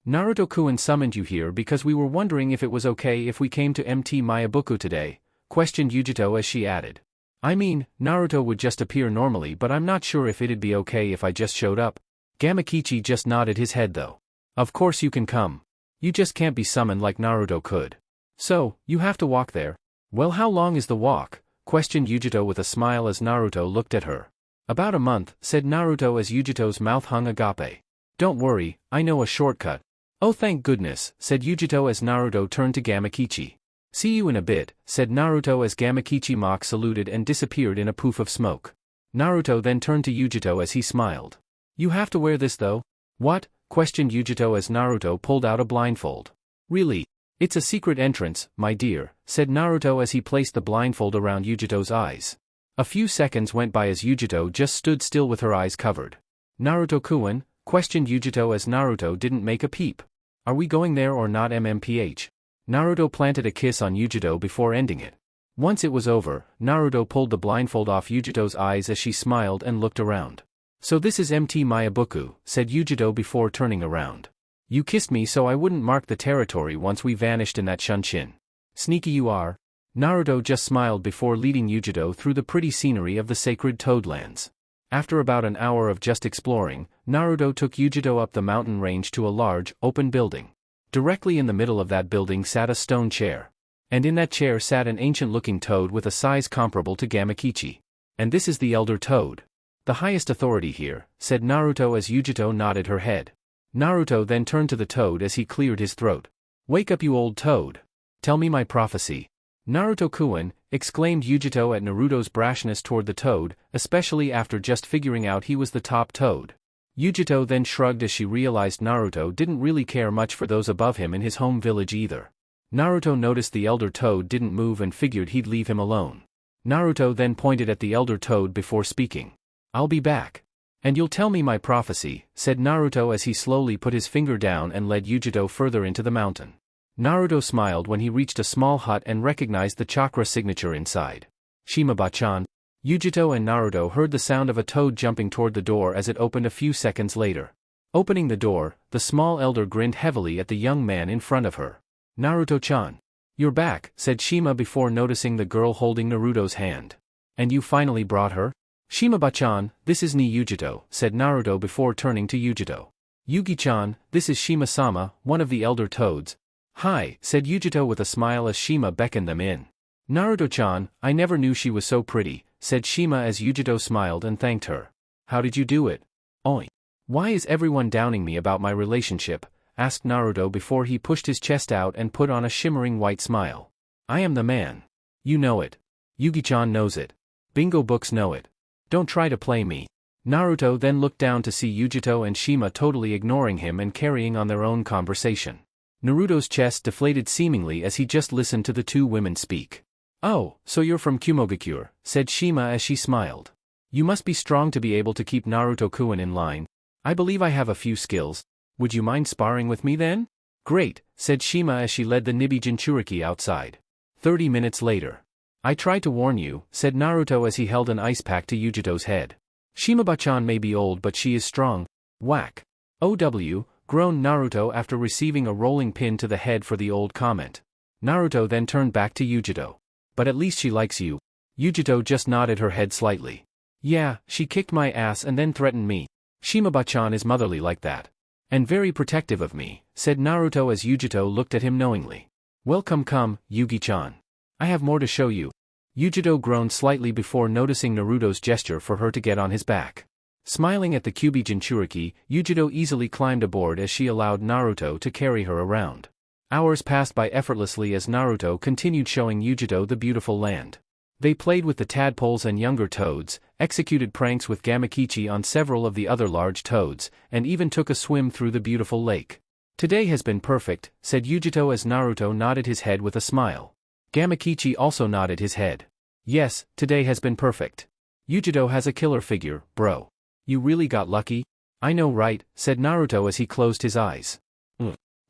[SPEAKER 1] Naruto-kun summoned you here because we were wondering if it was okay if we came to MT Mayabuku today, questioned Yujito as she added. I mean, Naruto would just appear normally but I'm not sure if it'd be okay if I just showed up. Gamakichi just nodded his head though. Of course you can come. You just can't be summoned like Naruto could. So, you have to walk there. Well how long is the walk? Questioned Yujito with a smile as Naruto looked at her. About a month, said Naruto as Yujito's mouth hung agape. Don't worry, I know a shortcut. Oh thank goodness, said Yujito as Naruto turned to Gamakichi. See you in a bit, said Naruto as Gamakichi mock saluted and disappeared in a poof of smoke. Naruto then turned to Yujito as he smiled. You have to wear this though? What? Questioned Yujito as Naruto pulled out a blindfold. Really? It's a secret entrance, my dear, said Naruto as he placed the blindfold around Yujito's eyes. A few seconds went by as Yujito just stood still with her eyes covered. Naruto-kun? Questioned Yujito as Naruto didn't make a peep. Are we going there or not MMPH? Naruto planted a kiss on Yujito before ending it. Once it was over, Naruto pulled the blindfold off Yujito's eyes as she smiled and looked around. So this is MT Mayabuku, said Yujito before turning around. You kissed me so I wouldn't mark the territory once we vanished in that Shunshin. Sneaky you are. Naruto just smiled before leading Yujito through the pretty scenery of the sacred Toadlands. After about an hour of just exploring, Naruto took Yujito up the mountain range to a large, open building. Directly in the middle of that building sat a stone chair. And in that chair sat an ancient-looking toad with a size comparable to Gamakichi. And this is the Elder Toad. The highest authority here, said Naruto as Yujito nodded her head. Naruto then turned to the toad as he cleared his throat. Wake up you old toad. Tell me my prophecy. Naruto-kun, exclaimed Yujito at Naruto's brashness toward the toad, especially after just figuring out he was the top toad. Yujito then shrugged as she realized Naruto didn't really care much for those above him in his home village either. Naruto noticed the elder toad didn't move and figured he'd leave him alone. Naruto then pointed at the elder toad before speaking. I'll be back. And you'll tell me my prophecy, said Naruto as he slowly put his finger down and led Yujito further into the mountain. Naruto smiled when he reached a small hut and recognized the chakra signature inside. Shimaba-chan. Yujito and Naruto heard the sound of a toad jumping toward the door as it opened a few seconds later. Opening the door, the small elder grinned heavily at the young man in front of her. Naruto-chan. You're back, said Shima before noticing the girl holding Naruto's hand. And you finally brought her? Shimaba-chan, this is Ni Yujito, said Naruto before turning to Yujito. Yugi-chan, this is Shima-sama, one of the elder toads. Hi, said Yujito with a smile as Shima beckoned them in. Naruto-chan, I never knew she was so pretty, said Shima as Yujito smiled and thanked her. How did you do it? Oi. Why is everyone downing me about my relationship? Asked Naruto before he pushed his chest out and put on a shimmering white smile. I am the man. You know it. Yugi-chan knows it. Bingo books know it. Don't try to play me. Naruto then looked down to see Yujito and Shima totally ignoring him and carrying on their own conversation. Naruto's chest deflated seemingly as he just listened to the two women speak. Oh, so you're from Kumogakure, said Shima as she smiled. You must be strong to be able to keep Naruto-kun in line. I believe I have a few skills. Would you mind sparring with me then? Great, said Shima as she led the Nibi Jinchuriki outside. 30 minutes later. I tried to warn you, said Naruto as he held an ice pack to Yujito's head. Shimaba-chan may be old but she is strong. Whack. OW, groaned Naruto after receiving a rolling pin to the head for the old comment. Naruto then turned back to Yujito. But at least she likes you. Yujito just nodded her head slightly. Yeah, she kicked my ass and then threatened me. Shimaba-chan is motherly like that. And very protective of me, said Naruto as Yujito looked at him knowingly. Well come, Yugi-chan. I have more to show you. Yujito groaned slightly before noticing Naruto's gesture for her to get on his back. Smiling at the Kyubi Jinchuriki, Yujito easily climbed aboard as she allowed Naruto to carry her around. Hours passed by effortlessly as Naruto continued showing Yujito the beautiful land. They played with the tadpoles and younger toads, executed pranks with Gamakichi on several of the other large toads, and even took a swim through the beautiful lake. Today has been perfect, said Yujito as Naruto nodded his head with a smile. Gamakichi also nodded his head. Yes, today has been perfect. Yujito has a killer figure, bro. You really got lucky? I know right, said Naruto as he closed his eyes.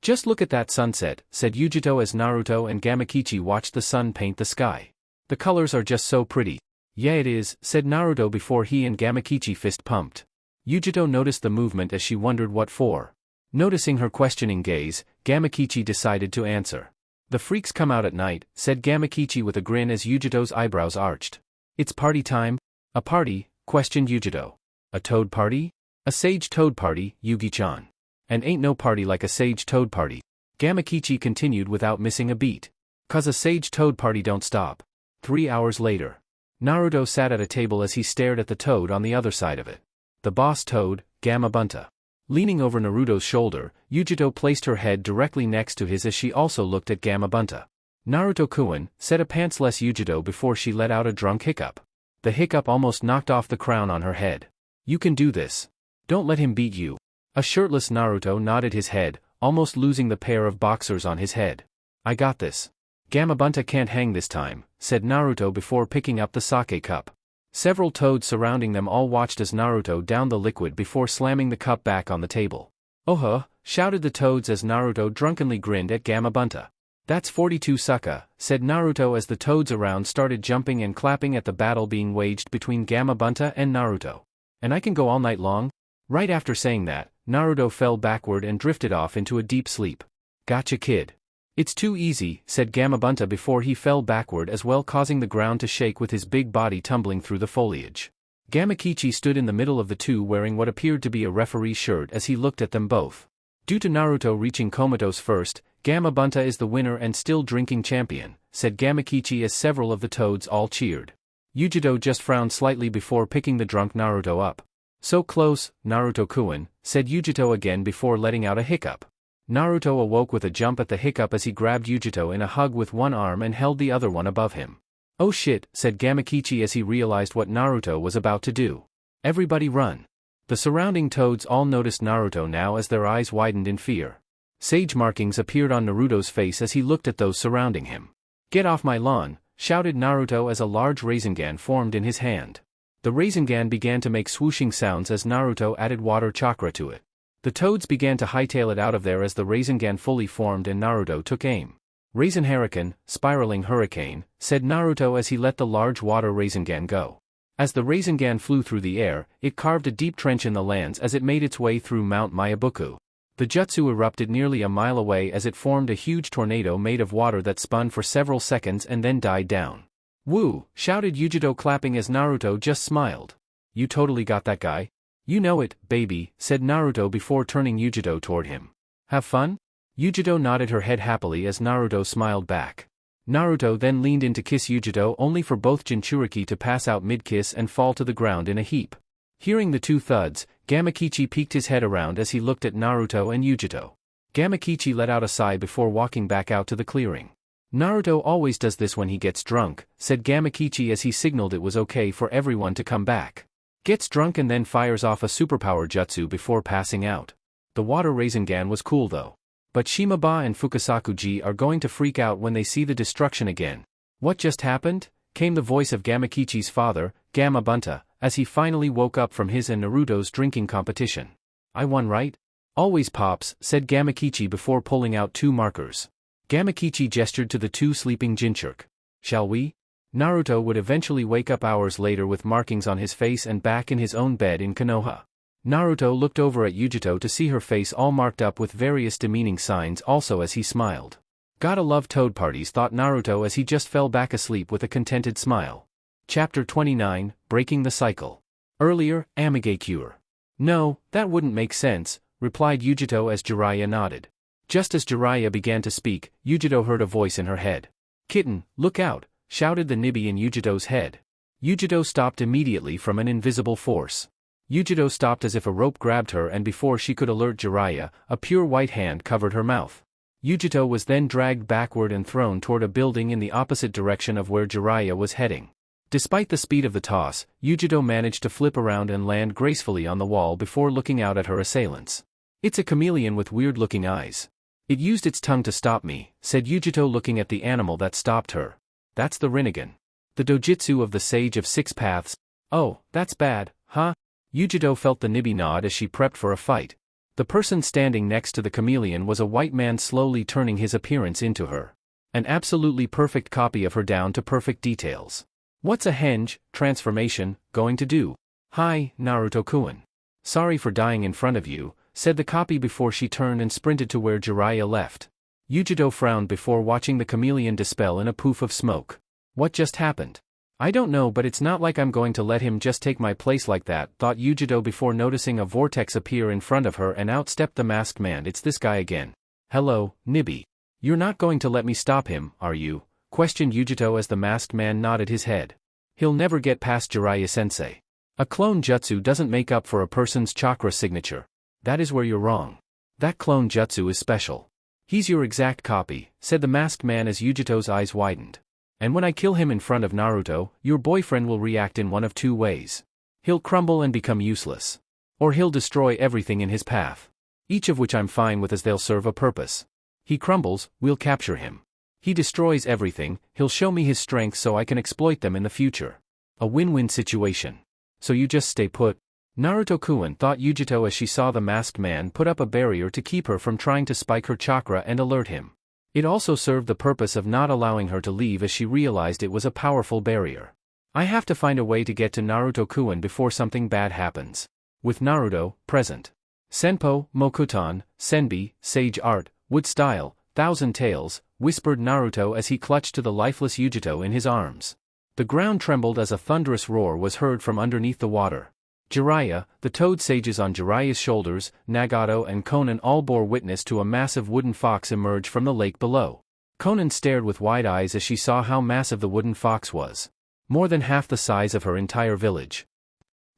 [SPEAKER 1] Just look at that sunset, said Yujito as Naruto and Gamakichi watched the sun paint the sky. The colors are just so pretty. Yeah it is, said Naruto before he and Gamakichi fist pumped. Yujito noticed the movement as she wondered what for. Noticing her questioning gaze, Gamakichi decided to answer. The freaks come out at night, said Gamakichi with a grin as Yujito's eyebrows arched. It's party time? A party? Questioned Yujito. A toad party? A sage toad party, Yugi-chan. And ain't no party like a sage toad party. Gamakichi continued without missing a beat. 'Cause a sage toad party don't stop. 3 hours later. Naruto sat at a table as he stared at the toad on the other side of it. The boss toad, Gamabunta. Leaning over Naruto's shoulder, Yujito placed her head directly next to his as she also looked at Gamabunta. Naruto-kun, said a pantsless Yujito before she let out a drunk hiccup. The hiccup almost knocked off the crown on her head. You can do this. Don't let him beat you. A shirtless Naruto nodded his head, almost losing the pair of boxers on his head. I got this. Gamabunta can't hang this time, said Naruto before picking up the sake cup. Several toads surrounding them all watched as Naruto downed the liquid before slamming the cup back on the table. "Oh-huh," shouted the toads as Naruto drunkenly grinned at Gamabunta. "That's 42 Suka," said Naruto as the toads around started jumping and clapping at the battle being waged between Gamabunta and Naruto. "And I can go all night long?" Right after saying that, Naruto fell backward and drifted off into a deep sleep. "Gotcha, kid. It's too easy," said Gamabunta before he fell backward as well, causing the ground to shake with his big body tumbling through the foliage. Gamakichi stood in the middle of the two wearing what appeared to be a referee's shirt as he looked at them both. "Due to Naruto reaching comatose first, Gamabunta is the winner and still drinking champion," said Gamakichi as several of the toads all cheered. Yujido just frowned slightly before picking the drunk Naruto up. "So close, Naruto-kun," said Yujito again before letting out a hiccup. Naruto awoke with a jump at the hiccup as he grabbed Yujito in a hug with one arm and held the other one above him. "Oh shit," said Gamakichi as he realized what Naruto was about to do. "Everybody run." The surrounding toads all noticed Naruto now as their eyes widened in fear. Sage markings appeared on Naruto's face as he looked at those surrounding him. "Get off my lawn," shouted Naruto as a large Rasengan formed in his hand. The Rasengan began to make swooshing sounds as Naruto added water chakra to it. The toads began to hightail it out of there as the Rasengan fully formed and Naruto took aim. "Raisin Hurricane, spiraling hurricane," said Naruto as he let the large water Rasengan go. As the Rasengan flew through the air, it carved a deep trench in the lands as it made its way through Mount Mayabuku. The jutsu erupted nearly a mile away as it formed a huge tornado made of water that spun for several seconds and then died down. "Woo!" shouted Yujito clapping as Naruto just smiled. "You totally got that guy." "You know it, baby," said Naruto before turning Yujito toward him. "Have fun?" Yujito nodded her head happily as Naruto smiled back. Naruto then leaned in to kiss Yujito only for both Jinchuriki to pass out mid-kiss and fall to the ground in a heap. Hearing the two thuds, Gamakichi peeked his head around as he looked at Naruto and Yujito. Gamakichi let out a sigh before walking back out to the clearing. "Naruto always does this when he gets drunk," said Gamakichi as he signaled it was okay for everyone to come back. "Gets drunk and then fires off a superpower jutsu before passing out. The water Rasengan was cool though. But Shimaba and Fukasakuji are going to freak out when they see the destruction again." "What just happened?" came the voice of Gamakichi's father, Gamabunta, as he finally woke up from his and Naruto's drinking competition. "I won, right?" "Always, Pops," said Gamakichi before pulling out two markers. Gamakichi gestured to the two sleeping Jinchuriki. "Shall we?" Naruto would eventually wake up hours later with markings on his face and back in his own bed in Konoha. Naruto looked over at Yujito to see her face all marked up with various demeaning signs also as he smiled. "Gotta love toad parties," thought Naruto as he just fell back asleep with a contented smile. Chapter 29, Breaking the Cycle. Earlier, Amige Cure. "No, that wouldn't make sense," replied Yujito as Jiraiya nodded. Just as Jiraiya began to speak, Yujito heard a voice in her head. "Kitten, look out," shouted the Nibi in Yujito's head. Yujito stopped immediately from an invisible force. Yujito stopped as if a rope grabbed her and before she could alert Jiraiya, a pure white hand covered her mouth. Yujito was then dragged backward and thrown toward a building in the opposite direction of where Jiraiya was heading. Despite the speed of the toss, Yujito managed to flip around and land gracefully on the wall before looking out at her assailants. "It's a chameleon with weird-looking eyes. It used its tongue to stop me," said Yujito looking at the animal that stopped her. "That's the Rinnegan. The dojutsu of the Sage of Six Paths." "Oh, that's bad, huh?" Yujito felt the Nibi nod as she prepped for a fight. The person standing next to the chameleon was a white man slowly turning his appearance into her. An absolutely perfect copy of her down to perfect details. "What's a henge transformation going to do?" "Hi, Naruto-kun. Sorry for dying in front of you," said the copy before she turned and sprinted to where Jiraiya left. Yujito frowned before watching the chameleon dispel in a poof of smoke. "What just happened?" "I don't know, but it's not like I'm going to let him just take my place like that," thought Yujito before noticing a vortex appear in front of her and out stepped the masked man. "It's this guy again." "Hello, Nibi. You're not going to let me stop him, are you?" questioned Yujito as the masked man nodded his head. "He'll never get past Jiraiya-sensei. A clone jutsu doesn't make up for a person's chakra signature. That is where you're wrong. That clone jutsu is special. He's your exact copy," said the masked man as Yujito's eyes widened. "And when I kill him in front of Naruto, your boyfriend will react in one of two ways. He'll crumble and become useless. Or he'll destroy everything in his path. Each of which I'm fine with as they'll serve a purpose. He crumbles, we'll capture him. He destroys everything, he'll show me his strength so I can exploit them in the future. A win-win situation. So you just stay put? Naruto-kun thought Yujito as she saw the masked man put up a barrier to keep her from trying to spike her chakra and alert him. It also served the purpose of not allowing her to leave as she realized it was a powerful barrier. I have to find a way to get to Naruto-kun before something bad happens. With Naruto present. Senpo, Mokutan, Senbi, Sage Art, Wood Style, Thousand Tales, whispered Naruto as he clutched to the lifeless Yujito in his arms. The ground trembled as a thunderous roar was heard from underneath the water. Jiraiya, the toad sages on Jiraiya's shoulders, Nagato and Konan all bore witness to a massive wooden fox emerge from the lake below. Konan stared with wide eyes as she saw how massive the wooden fox was. More than half the size of her entire village.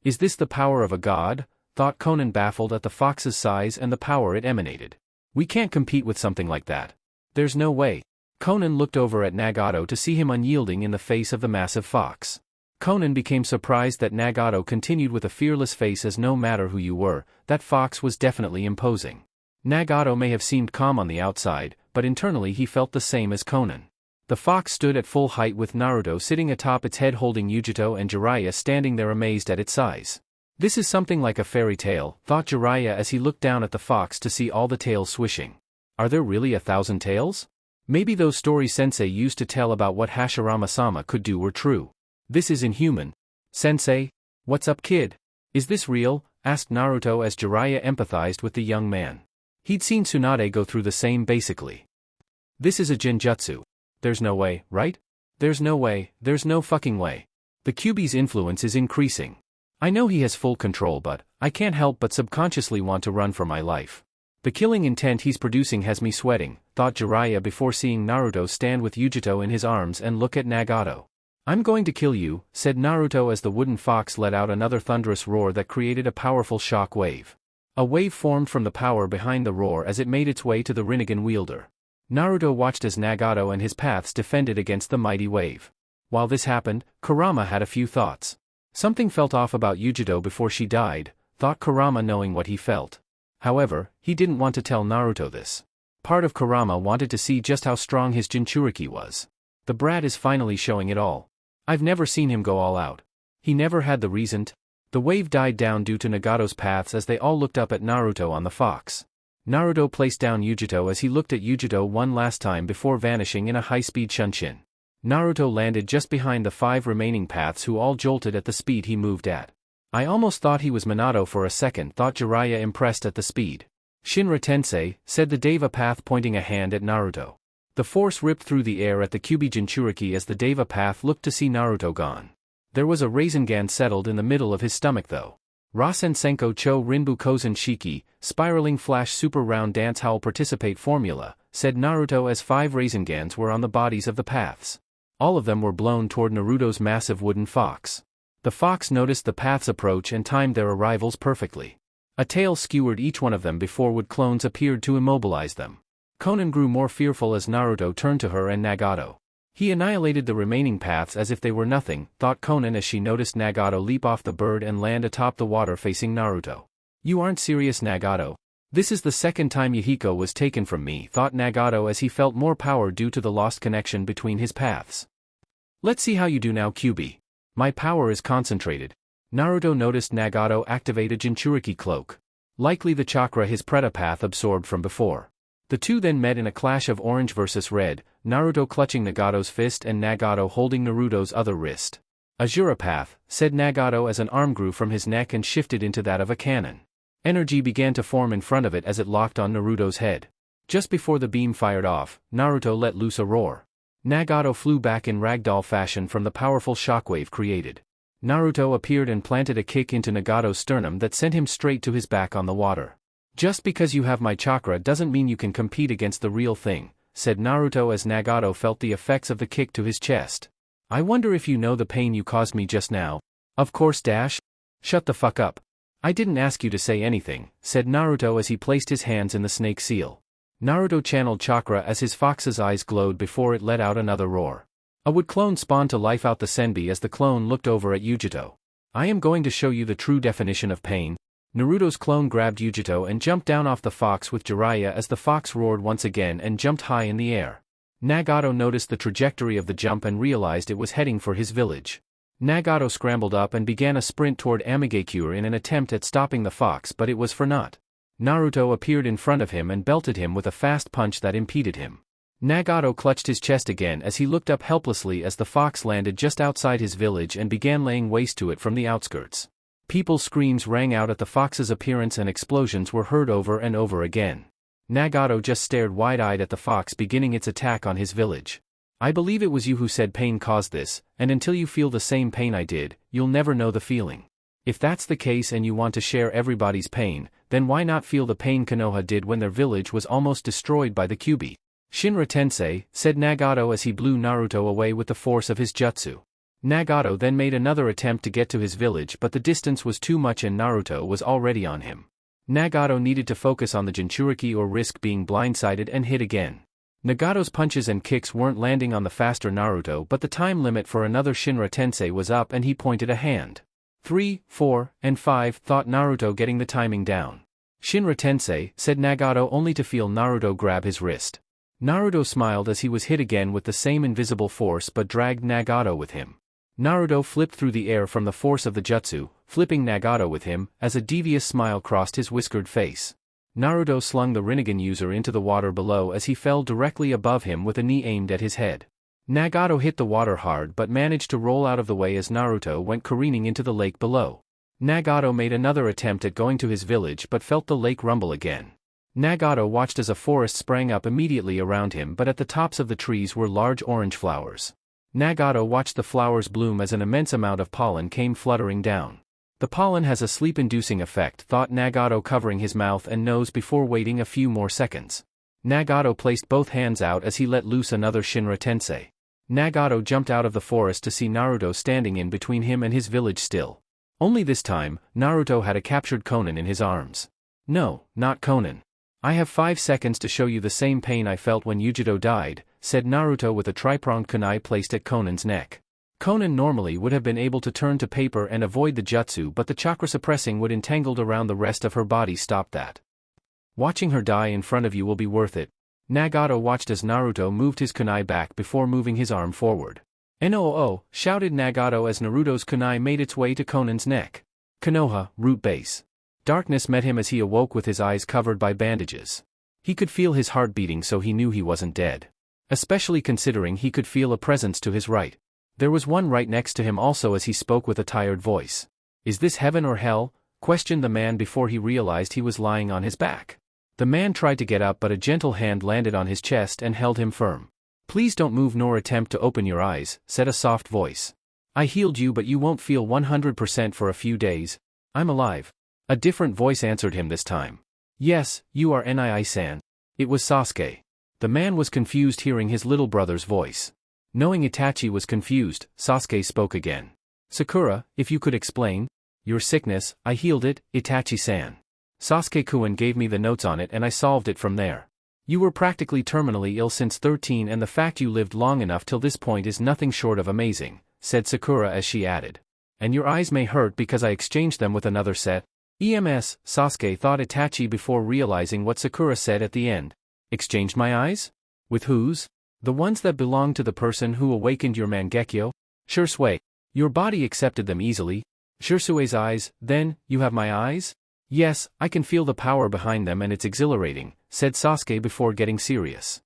[SPEAKER 1] Is this the power of a god? Thought Konan, baffled at the fox's size and the power it emanated. We can't compete with something like that. There's no way. Konan looked over at Nagato to see him unyielding in the face of the massive fox. Konan became surprised that Nagato continued with a fearless face as no matter who you were, that fox was definitely imposing. Nagato may have seemed calm on the outside, but internally he felt the same as Konan. The fox stood at full height with Naruto sitting atop its head holding Yujito and Jiraiya standing there amazed at its size. This is something like a fairy tale, thought Jiraiya as he looked down at the fox to see all the tails swishing. Are there really 1,000 tails? Maybe those stories Sensei used to tell about what Hashirama-sama could do were true. This is inhuman. Sensei? What's up, kid? Is this real? Asked Naruto as Jiraiya empathized with the young man. He'd seen Tsunade go through the same basically. This is a genjutsu. There's no way, right? There's no way, there's no fucking way. The Kyuubi's influence is increasing. I know he has full control but, I can't help but subconsciously want to run for my life. The killing intent he's producing has me sweating, thought Jiraiya before seeing Naruto stand with Yujito in his arms and look at Nagato. I'm going to kill you, said Naruto as the wooden fox let out another thunderous roar that created a powerful shock wave. A wave formed from the power behind the roar as it made its way to the Rinnegan wielder. Naruto watched as Nagato and his paths defended against the mighty wave. While this happened, Kurama had a few thoughts. Something felt off about Yujito before she died, thought Kurama knowing what he felt. However, he didn't want to tell Naruto this. Part of Kurama wanted to see just how strong his Jinchuriki was. The brat is finally showing it all. I've never seen him go all out. He never had the reason to. The wave died down due to Nagato's paths as they all looked up at Naruto on the fox. Naruto placed down Yujito as he looked at Yujito one last time before vanishing in a high-speed shunshin. Naruto landed just behind the 5 remaining paths who all jolted at the speed he moved at. I almost thought he was Minato for a second, thought Jiraiya impressed at the speed. Shinra Tensei, said the Deva path pointing a hand at Naruto. The force ripped through the air at the Kyuubi Jinchuriki as the Deva path looked to see Naruto gone. There was a Rasengan settled in the middle of his stomach though. Rasen Senko Cho Rinbu Kozen Shiki, Spiraling Flash Super Round Dance Howl Participate Formula, said Naruto as 5 Rasengans were on the bodies of the paths. All of them were blown toward Naruto's massive wooden fox. The fox noticed the path's approach and timed their arrivals perfectly. A tail skewered each one of them before wood clones appeared to immobilize them. Konan grew more fearful as Naruto turned to her and Nagato. He annihilated the remaining paths as if they were nothing, thought Konan as she noticed Nagato leap off the bird and land atop the water facing Naruto. You aren't serious, Nagato? This is the second time Yahiko was taken from me, thought Nagato as he felt more power due to the lost connection between his paths. Let's see how you do now, Kyuubi. My power is concentrated. Naruto noticed Nagato activate a Jinchuriki cloak. Likely the chakra his Preta path absorbed from before. The two then met in a clash of orange versus red, Naruto clutching Nagato's fist and Nagato holding Naruto's other wrist. Azura path, said Nagato as an arm grew from his neck and shifted into that of a cannon. Energy began to form in front of it as it locked on Naruto's head. Just before the beam fired off, Naruto let loose a roar. Nagato flew back in ragdoll fashion from the powerful shockwave created. Naruto appeared and planted a kick into Nagato's sternum that sent him straight to his back on the water. Just because you have my chakra doesn't mean you can compete against the real thing, said Naruto as Nagato felt the effects of the kick to his chest. I wonder if you know the pain you caused me just now. Of course, Dash. Shut the fuck up. I didn't ask you to say anything, said Naruto as he placed his hands in the snake seal. Naruto channeled chakra as his fox's eyes glowed before it let out another roar. A wood clone spawned to life out the Senbi as the clone looked over at Yujito. I am going to show you the true definition of pain. Naruto's clone grabbed Yujito and jumped down off the fox with Jiraiya as the fox roared once again and jumped high in the air. Nagato noticed the trajectory of the jump and realized it was heading for his village. Nagato scrambled up and began a sprint toward Amigakure in an attempt at stopping the fox, but it was for naught. Naruto appeared in front of him and belted him with a fast punch that impeded him. Nagato clutched his chest again as he looked up helplessly as the fox landed just outside his village and began laying waste to it from the outskirts. People's screams rang out at the fox's appearance and explosions were heard over and over again. Nagato just stared wide-eyed at the fox beginning its attack on his village. I believe it was you who said pain caused this, and until you feel the same pain I did, you'll never know the feeling. If that's the case and you want to share everybody's pain, then why not feel the pain Konoha did when their village was almost destroyed by the Kyuubi? Shinra Tensei, said Nagato as he blew Naruto away with the force of his jutsu. Nagato then made another attempt to get to his village, but the distance was too much and Naruto was already on him. Nagato needed to focus on the Jinchuriki or risk being blindsided and hit again. Nagato's punches and kicks weren't landing on the faster Naruto, but the time limit for another Shinra Tensei was up and he pointed a hand. 3, 4, and 5, thought Naruto, getting the timing down. Shinra Tensei, said Nagato, only to feel Naruto grab his wrist. Naruto smiled as he was hit again with the same invisible force but dragged Nagato with him. Naruto flipped through the air from the force of the jutsu, flipping Nagato with him, as a devious smile crossed his whiskered face. Naruto slung the Rinnegan user into the water below as he fell directly above him with a knee aimed at his head. Nagato hit the water hard but managed to roll out of the way as Naruto went careening into the lake below. Nagato made another attempt at going to his village but felt the lake rumble again. Nagato watched as a forest sprang up immediately around him, but at the tops of the trees were large orange flowers. Nagato watched the flowers bloom as an immense amount of pollen came fluttering down. The pollen has a sleep-inducing effect, thought Nagato, covering his mouth and nose before waiting a few more seconds. Nagato placed both hands out as he let loose another Shinra Tensei. Nagato jumped out of the forest to see Naruto standing in between him and his village still. Only this time, Naruto had a captured Konan in his arms. No, not Konan. I have 5 seconds to show you the same pain I felt when Yujiro died, said Naruto with a tri-pronged kunai placed at Konan's neck. Konan normally would have been able to turn to paper and avoid the jutsu, but the chakra-suppressing wood entangled around the rest of her body stopped that. Watching her die in front of you will be worth it. Nagato watched as Naruto moved his kunai back before moving his arm forward. "No-oh!" shouted Nagato as Naruto's kunai made its way to Konan's neck. Konoha, root base. Darkness met him as he awoke with his eyes covered by bandages. He could feel his heart beating, so he knew he wasn't dead. Especially considering he could feel a presence to his right. There was one right next to him also as he spoke with a tired voice. "Is this heaven or hell?" questioned the man before he realized he was lying on his back. The man tried to get up but a gentle hand landed on his chest and held him firm. "Please don't move nor attempt to open your eyes," said a soft voice. "I healed you but you won't feel 100% for a few days. I'm alive." A different voice answered him this time. "Yes, you are Nii-san." It was Sasuke. The man was confused hearing his little brother's voice. Knowing Itachi was confused, Sasuke spoke again. "Sakura, if you could explain. Your sickness, I healed it, Itachi-san. Sasuke-kun gave me the notes on it and I solved it from there. You were practically terminally ill since 13 and the fact you lived long enough till this point is nothing short of amazing," said Sakura as she added. "And your eyes may hurt because I exchanged them with another set." Sasuke thought Itachi before realizing what Sakura said at the end. "Exchanged my eyes? With whose? The ones that belonged to the person who awakened your Mangekyo? Shursui. Your body accepted them easily. Shursui's eyes, then, you have my eyes?" "Yes, I can feel the power behind them and it's exhilarating," said Sasuke before getting serious.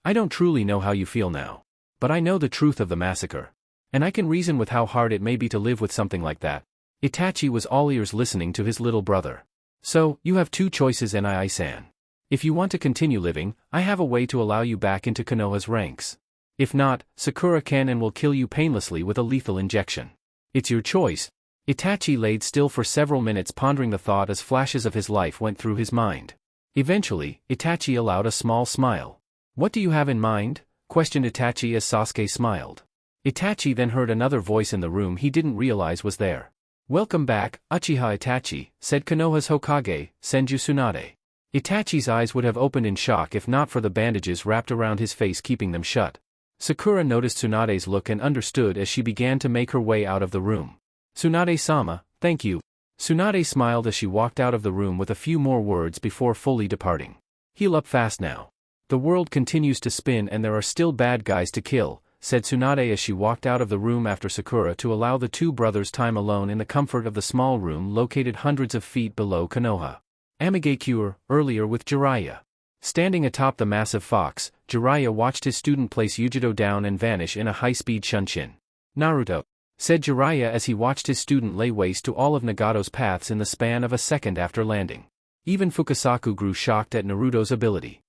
[SPEAKER 1] "I don't truly know how you feel now. But I know the truth of the massacre. And I can reason with how hard it may be to live with something like that." Itachi was all ears listening to his little brother. "So, you have two choices, Nii-san. If you want to continue living, I have a way to allow you back into Konoha's ranks. If not, Sakura can and will kill you painlessly with a lethal injection. It's your choice." Itachi laid still for several minutes pondering the thought as flashes of his life went through his mind. Eventually, Itachi allowed a small smile. "What do you have in mind?" questioned Itachi as Sasuke smiled. Itachi then heard another voice in the room he didn't realize was there. "Welcome back, Uchiha Itachi," said Konoha's Hokage, Senju Tsunade. Itachi's eyes would have opened in shock if not for the bandages wrapped around his face keeping them shut. Sakura noticed Tsunade's look and understood as she began to make her way out of the room. "Tsunade-sama, thank you." Tsunade smiled as she walked out of the room with a few more words before fully departing. "Heal up fast now. The world continues to spin and there are still bad guys to kill, said Tsunade as she walked out of the room after Sakura to allow the two brothers time alone in the comfort of the small room located hundreds of feet below Konoha. Amigakure, earlier with Jiraiya. Standing atop the massive fox, Jiraiya watched his student place Yujido down and vanish in a high-speed shunshin. Naruto, said Jiraiya as he watched his student lay waste to all of Nagato's paths in the span of a second after landing. Even Fukasaku grew shocked at Naruto's ability.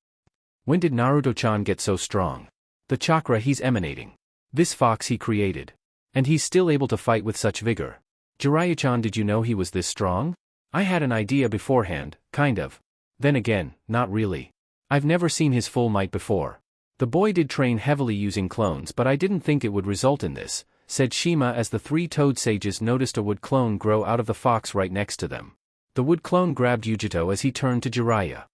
[SPEAKER 1] When did Naruto-chan get so strong? The chakra he's emanating. This fox he created. And he's still able to fight with such vigor. Jiraiya-chan, did you know he was this strong? I had an idea beforehand, kind of. Then again, not really. I've never seen his full might before. The boy did train heavily using clones, but I didn't think it would result in this, said Shima as the three toad sages noticed a wood clone grow out of the fox right next to them. The wood clone grabbed Yujito as he turned to Jiraiya.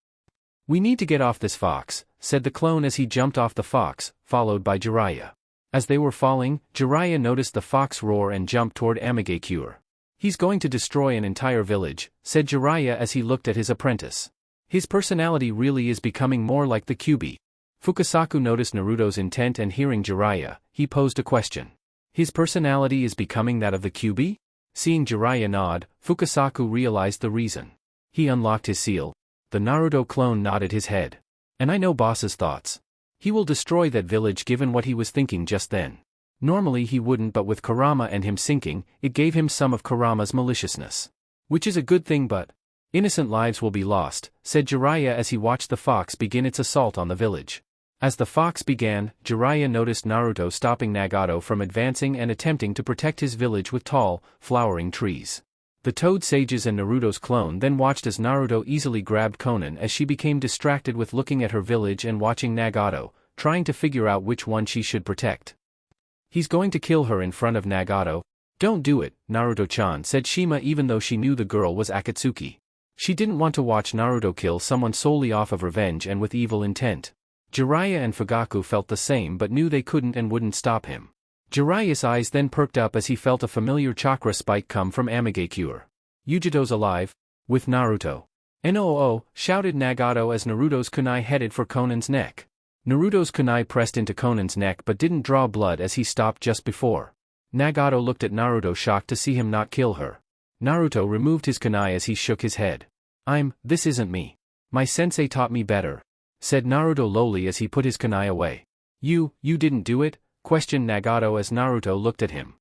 [SPEAKER 1] We need to get off this fox, said the clone as he jumped off the fox, followed by Jiraiya. As they were falling, Jiraiya noticed the fox roar and jumped toward Amigakure. He's going to destroy an entire village, said Jiraiya as he looked at his apprentice. His personality really is becoming more like the Kyuubi. Fukasaku noticed Naruto's intent and hearing Jiraiya, he posed a question. His personality is becoming that of the Kyuubi? Seeing Jiraiya nod, Fukasaku realized the reason. He unlocked his seal. The Naruto clone nodded his head. And I know boss's thoughts. He will destroy that village given what he was thinking just then. Normally he wouldn't, but with Kurama and him sinking, it gave him some of Kurama's maliciousness. Which is a good thing, but innocent lives will be lost, said Jiraiya as he watched the fox begin its assault on the village. As the fox began, Jiraiya noticed Naruto stopping Nagato from advancing and attempting to protect his village with tall, flowering trees. The Toad Sages and Naruto's clone then watched as Naruto easily grabbed Konan as she became distracted with looking at her village and watching Nagato, trying to figure out which one she should protect. He's going to kill her in front of Nagato. Don't do it, Naruto-chan, said Shima even though she knew the girl was Akatsuki. She didn't want to watch Naruto kill someone solely off of revenge and with evil intent. Jiraiya and Fugaku felt the same but knew they couldn't and wouldn't stop him. Jiraiya's eyes then perked up as he felt a familiar chakra spike come from Amigakure. Yujito's alive? With Naruto. "No!" shouted Nagato as Naruto's kunai headed for Konan's neck. Naruto's kunai pressed into Konan's neck but didn't draw blood as he stopped just before. Nagato looked at Naruto shocked to see him not kill her. Naruto removed his kunai as he shook his head. This isn't me. My sensei taught me better, said Naruto lowly as he put his kunai away. You didn't do it? Questioned Nagato as Naruto looked at him.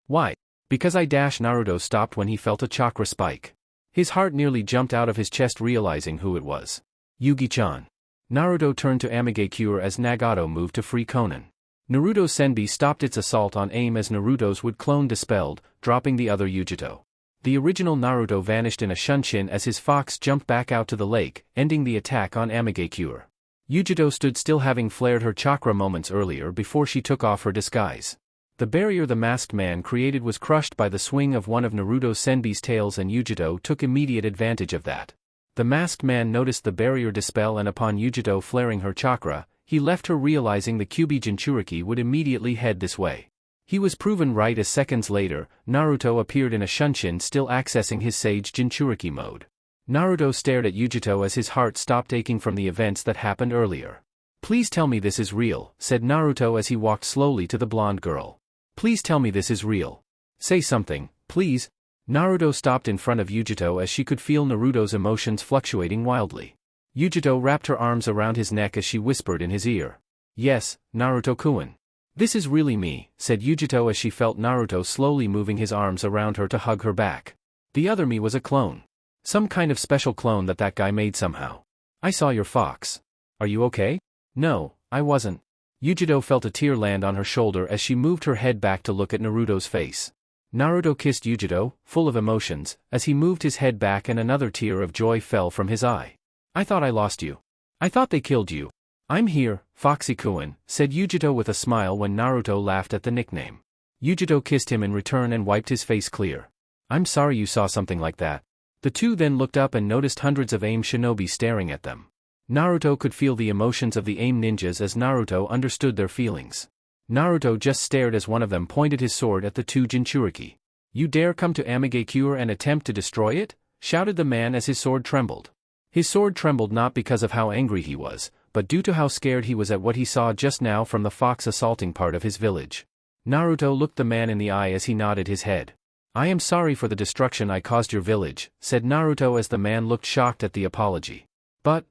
[SPEAKER 1] Why? Because Naruto stopped when he felt a chakra spike. His heart nearly jumped out of his chest realizing who it was. Yugi-chan. Naruto turned to Amigakure as Nagato moved to free Konan. Naruto's Senbi stopped its assault on AIM as Naruto's wood clone dispelled, dropping the other Yujito. The original Naruto vanished in a shunshin as his fox jumped back out to the lake, ending the attack on Amigakure. Yujito stood still having flared her chakra moments earlier before she took off her disguise. The barrier the masked man created was crushed by the swing of one of Naruto's Senbi's tails and Yujito took immediate advantage of that. The masked man noticed the barrier dispel and upon Yujito flaring her chakra, he left her realizing the Kyuubi Jinchuriki would immediately head this way. He was proven right as seconds later, Naruto appeared in a shunshin still accessing his Sage Jinchuriki mode. Naruto stared at Yujito as his heart stopped aching from the events that happened earlier. Please tell me this is real, said Naruto as he walked slowly to the blonde girl. Please tell me this is real. Say something, please. Naruto stopped in front of Yujito as she could feel Naruto's emotions fluctuating wildly. Yujito wrapped her arms around his neck as she whispered in his ear. Yes, Naruto-kun. This is really me, said Yujito as she felt Naruto slowly moving his arms around her to hug her back. The other me was a clone. Some kind of special clone that guy made somehow. I saw your fox. Are you okay? No, I wasn't. Yujito felt a tear land on her shoulder as she moved her head back to look at Naruto's face. Naruto kissed Yujito, full of emotions, as he moved his head back and another tear of joy fell from his eye. I thought I lost you. I thought they killed you. I'm here, Foxy-kun, said Yujito with a smile when Naruto laughed at the nickname. Yujito kissed him in return and wiped his face clear. I'm sorry you saw something like that. The two then looked up and noticed hundreds of AIM shinobi staring at them. Naruto could feel the emotions of the AIM ninjas as Naruto understood their feelings. Naruto just stared as one of them pointed his sword at the two Jinchuriki. You dare come to Amigakure and attempt to destroy it? Shouted the man as his sword trembled. His sword trembled not because of how angry he was, but due to how scared he was at what he saw just now from the fox assaulting part of his village. Naruto looked the man in the eye as he nodded his head. "I am sorry for the destruction I caused your village," said Naruto as the man looked shocked at the apology. But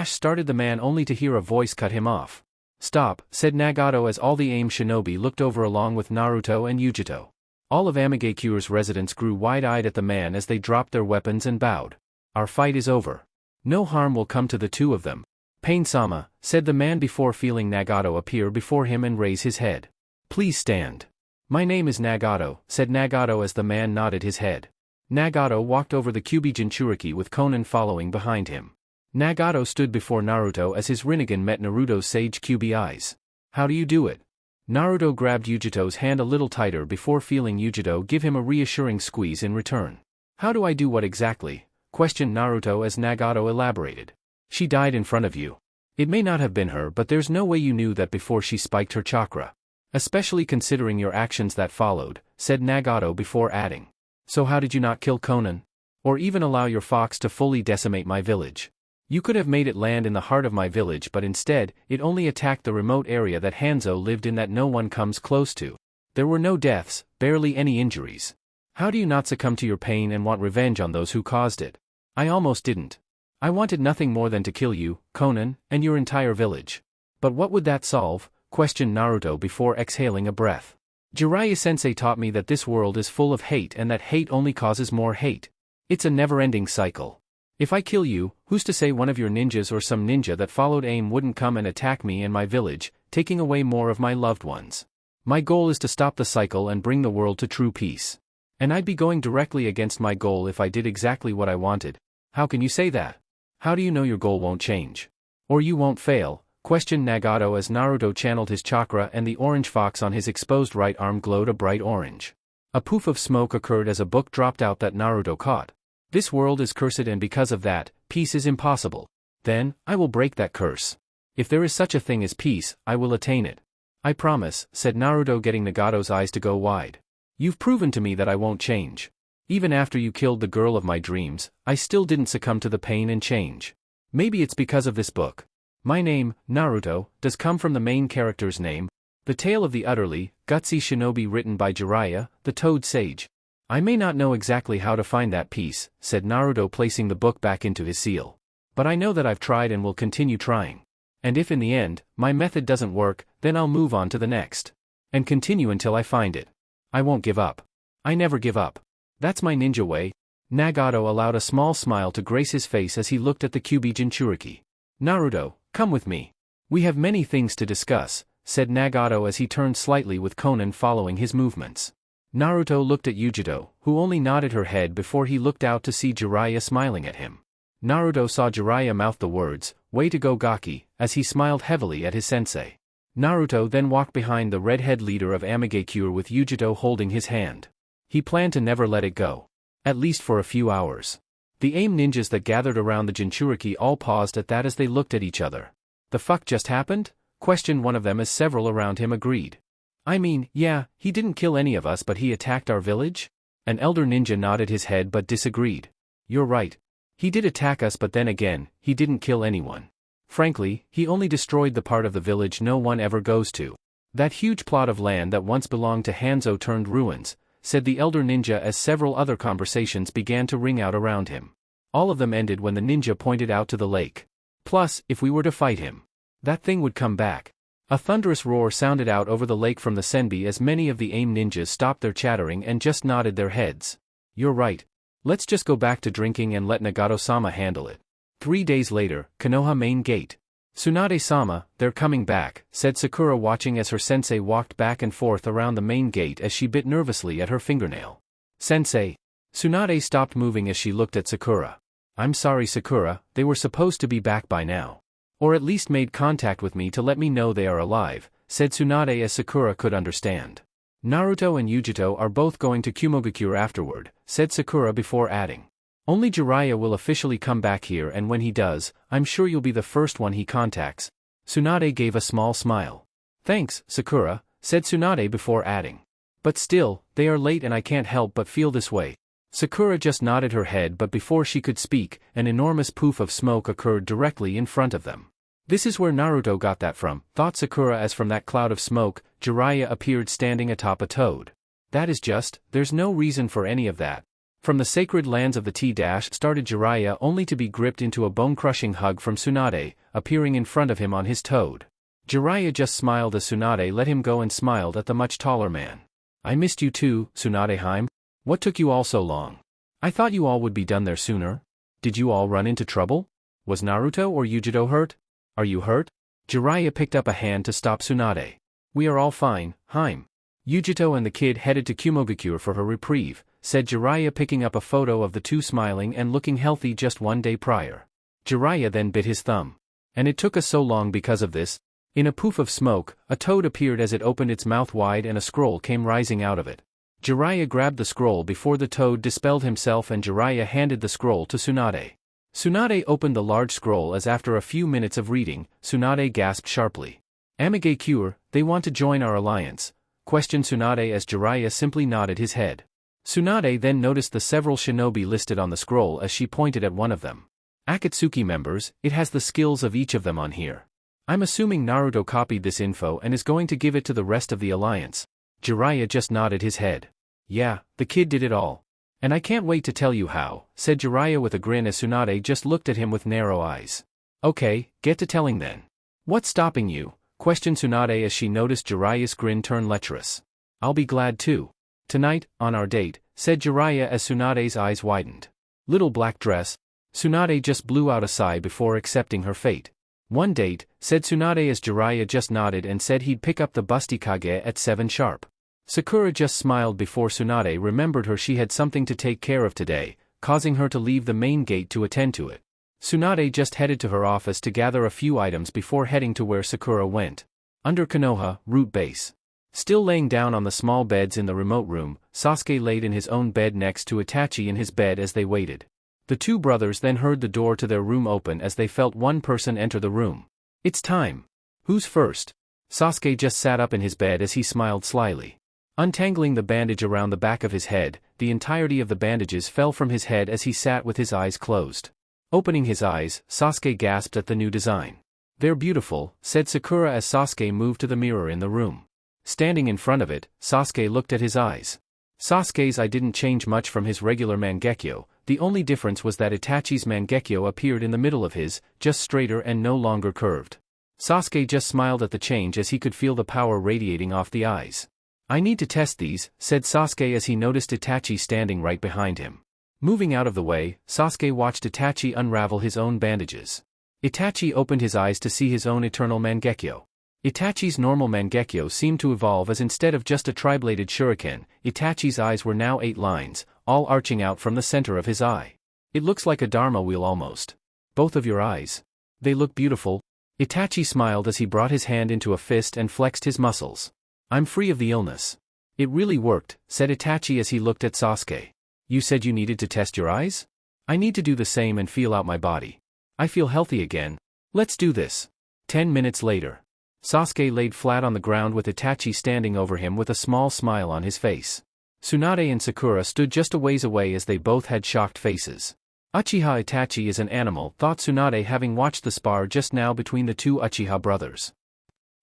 [SPEAKER 1] started the man only to hear a voice cut him off. "Stop," said Nagato as all the AIM shinobi looked over along with Naruto and Yujito. All of Amagakure's residents grew wide-eyed at the man as they dropped their weapons and bowed. "Our fight is over. No harm will come to the two of them." "Pain-sama," said the man before feeling Nagato appear before him and raise his head. "Please stand." "My name is Nagato," said Nagato as the man nodded his head. Nagato walked over the Kyuubi Jinchuriki with Konan following behind him. Nagato stood before Naruto as his Rinnegan met Naruto's sage Kyuubi eyes. "How do you do it?" Naruto grabbed Yujito's hand a little tighter before feeling Yujito give him a reassuring squeeze in return. "How do I do what exactly?" questioned Naruto as Nagato elaborated. "She died in front of you. It may not have been her, but there's no way you knew that before she spiked her chakra. Especially considering your actions that followed," said Nagato before adding. "So how did you not kill Konan? Or even allow your fox to fully decimate my village? You could have made it land in the heart of my village, but instead, it only attacked the remote area that Hanzo lived in that no one comes close to. There were no deaths, barely any injuries. How do you not succumb to your pain and want revenge on those who caused it? I almost didn't. I wanted nothing more than to kill you, Konan, and your entire village. But what would that solve?" questioned Naruto before exhaling a breath. "Jiraiya-sensei taught me that this world is full of hate and that hate only causes more hate. It's a never-ending cycle. If I kill you, who's to say one of your ninjas or some ninja that followed AIM wouldn't come and attack me and my village, taking away more of my loved ones? My goal is to stop the cycle and bring the world to true peace. And I'd be going directly against my goal if I did exactly what I wanted." "How can you say that? How do you know your goal won't change? Or you won't fail?" questioned Nagato as Naruto channeled his chakra and the orange fox on his exposed right arm glowed a bright orange. A poof of smoke occurred as a book dropped out that Naruto caught. "This world is cursed and because of that, peace is impossible. Then, I will break that curse. If there is such a thing as peace, I will attain it. I promise," said Naruto getting Nagato's eyes to go wide. "You've proven to me that I won't change. Even after you killed the girl of my dreams, I still didn't succumb to the pain and change. Maybe it's because of this book. My name, Naruto, does come from the main character's name, the tale of the utterly gutsy shinobi written by Jiraiya, the Toad Sage. I may not know exactly how to find that peace," said Naruto placing the book back into his seal. "But I know that I've tried and will continue trying. And if in the end, my method doesn't work, then I'll move on to the next. And continue until I find it. I won't give up. I never give up. That's my ninja way." Nagato allowed a small smile to grace his face as he looked at the Kyuubi Jinchuriki. "Naruto, come with me. We have many things to discuss," said Nagato as he turned slightly with Konan following his movements. Naruto looked at Yujito, who only nodded her head before he looked out to see Jiraiya smiling at him. Naruto saw Jiraiya mouth the words, "Way to go Gaki," as he smiled heavily at his sensei. Naruto then walked behind the redhead leader of Amagakure with Yujito holding his hand. He planned to never let it go. At least for a few hours. The AIM ninjas that gathered around the Jinchuriki all paused at that as they looked at each other. "The fuck just happened?" questioned one of them as several around him agreed. "I mean, yeah, he didn't kill any of us but he attacked our village?" An elder ninja nodded his head but disagreed. "You're right. He did attack us but then again, he didn't kill anyone. Frankly, he only destroyed the part of the village no one ever goes to. That huge plot of land that once belonged to Hanzo turned ruins," said the elder ninja as several other conversations began to ring out around him. All of them ended when the ninja pointed out to the lake. "Plus, if we were to fight him, that thing would come back." A thunderous roar sounded out over the lake from the Senbi as many of the AIM ninjas stopped their chattering and just nodded their heads. "You're right. Let's just go back to drinking and let Nagato-sama handle it." 3 days later, Konoha main gate. "Tsunade-sama, they're coming back," said Sakura watching as her sensei walked back and forth around the main gate as she bit nervously at her fingernail. "Sensei." Tsunade stopped moving as she looked at Sakura. "I'm sorry Sakura, they were supposed to be back by now. Or at least made contact with me to let me know they are alive," said Tsunade as Sakura could understand. "Naruto and Yujito are both going to Kumogakure afterward," said Sakura before adding. "Only Jiraiya will officially come back here and when he does, I'm sure you'll be the first one he contacts." Tsunade gave a small smile. "Thanks, Sakura," said Tsunade before adding. "But still, they are late and I can't help but feel this way." Sakura just nodded her head but before she could speak, an enormous poof of smoke occurred directly in front of them. This is where Naruto got that from, thought Sakura as from that cloud of smoke, Jiraiya appeared standing atop a toad. That is just, there's no reason for any of that. From the sacred lands of the T-started Jiraiya only to be gripped into a bone-crushing hug from Tsunade, appearing in front of him on his toad. Jiraiya just smiled as Tsunade let him go and smiled at the much taller man. I missed you too, Tsunade-heim. What took you all so long? I thought you all would be done there sooner. Did you all run into trouble? Was Naruto or Yujito hurt? Are you hurt? Jiraiya picked up a hand to stop Tsunade. We are all fine, Heim. Yujito and the kid headed to Kumogakure for her reprieve, said Jiraiya picking up a photo of the two smiling and looking healthy just one day prior. Jiraiya then bit his thumb. And it took us so long because of this. In a poof of smoke, a toad appeared as it opened its mouth wide and a scroll came rising out of it. Jiraiya grabbed the scroll before the toad dispelled himself and Jiraiya handed the scroll to Tsunade. Tsunade opened the large scroll as after a few minutes of reading, Tsunade gasped sharply. Amigakure, they want to join our alliance, questioned Tsunade as Jiraiya simply nodded his head. Tsunade then noticed the several shinobi listed on the scroll as she pointed at one of them. Akatsuki members, it has the skills of each of them on here. I'm assuming Naruto copied this info and is going to give it to the rest of the alliance. Jiraiya just nodded his head. Yeah, the kid did it all. And I can't wait to tell you how, said Jiraiya with a grin as Tsunade just looked at him with narrow eyes. Okay, get to telling then. What's stopping you? Questioned Tsunade as she noticed Jiraiya's grin turn lecherous. I'll be glad too. Tonight, on our date, said Jiraiya as Tsunade's eyes widened. Little black dress. Tsunade just blew out a sigh before accepting her fate. One date, said Tsunade as Jiraiya just nodded and said he'd pick up the Bustikage at 7 sharp. Sakura just smiled before Tsunade remembered her she had something to take care of today, causing her to leave the main gate to attend to it. Tsunade just headed to her office to gather a few items before heading to where Sakura went. Under Konoha, root base. Still laying down on the small beds in the remote room, Sasuke laid in his own bed next to Itachi in his bed as they waited. The two brothers then heard the door to their room open as they felt one person enter the room. It's time. Who's first? Sasuke just sat up in his bed as he smiled slyly. Untangling the bandage around the back of his head, the entirety of the bandages fell from his head as he sat with his eyes closed. Opening his eyes, Sasuke gasped at the new design. They're beautiful, said Sakura as Sasuke moved to the mirror in the room. Standing in front of it, Sasuke looked at his eyes. Sasuke's eye didn't change much from his regular Mangekyo, the only difference was that Itachi's Mangekyo appeared in the middle of his, just straighter and no longer curved. Sasuke just smiled at the change as he could feel the power radiating off the eyes. I need to test these, said Sasuke as he noticed Itachi standing right behind him. Moving out of the way, Sasuke watched Itachi unravel his own bandages. Itachi opened his eyes to see his own eternal Mangekyo. Itachi's normal Mangekyo seemed to evolve as instead of just a tri-bladed shuriken, Itachi's eyes were now 8 lines, all arching out from the center of his eye. It looks like a Dharma wheel almost. Both of your eyes. They look beautiful. Itachi smiled as he brought his hand into a fist and flexed his muscles. I'm free of the illness. It really worked, said Itachi as he looked at Sasuke. You said you needed to test your eyes? I need to do the same and feel out my body. I feel healthy again. Let's do this. 10 minutes later. Sasuke laid flat on the ground with Itachi standing over him with a small smile on his face. Tsunade and Sakura stood just a ways away as they both had shocked faces. Uchiha Itachi is an animal, thought Tsunade having watched the spar just now between the two Uchiha brothers.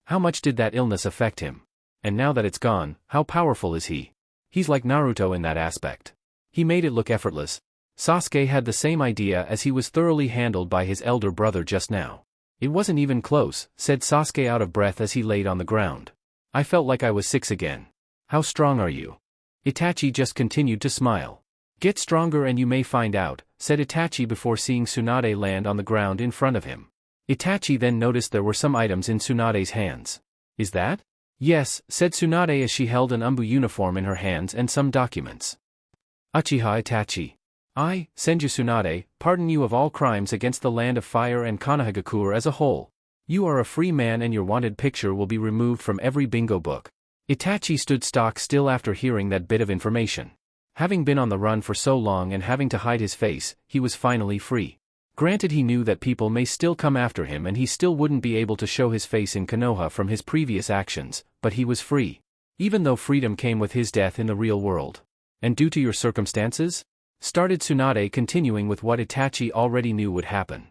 [SPEAKER 1] How much did that illness affect him? And now that it's gone, how powerful is he? He's like Naruto in that aspect. He made it look effortless. Sasuke had the same idea as he was thoroughly handled by his elder brother just now. It wasn't even close, said Sasuke out of breath as he laid on the ground. I felt like I was 6 again. How strong are you? Itachi just continued to smile. Get stronger and you may find out, said Itachi before seeing Tsunade land on the ground in front of him. Itachi then noticed there were some items in Tsunade's hands. Is that? Yes, said Tsunade as she held an Umbu uniform in her hands and some documents. Uchiha Itachi. I, Senju Tsunade, pardon you of all crimes against the land of fire and Konohagakure as a whole. You are a free man and your wanted picture will be removed from every bingo book. Itachi stood stock still after hearing that bit of information. Having been on the run for so long and having to hide his face, he was finally free. Granted, he knew that people may still come after him and he still wouldn't be able to show his face in Konoha from his previous actions, but he was free. Even though freedom came with his death in the real world. And due to your circumstances? Started Tsunade, continuing with what Itachi already knew would happen.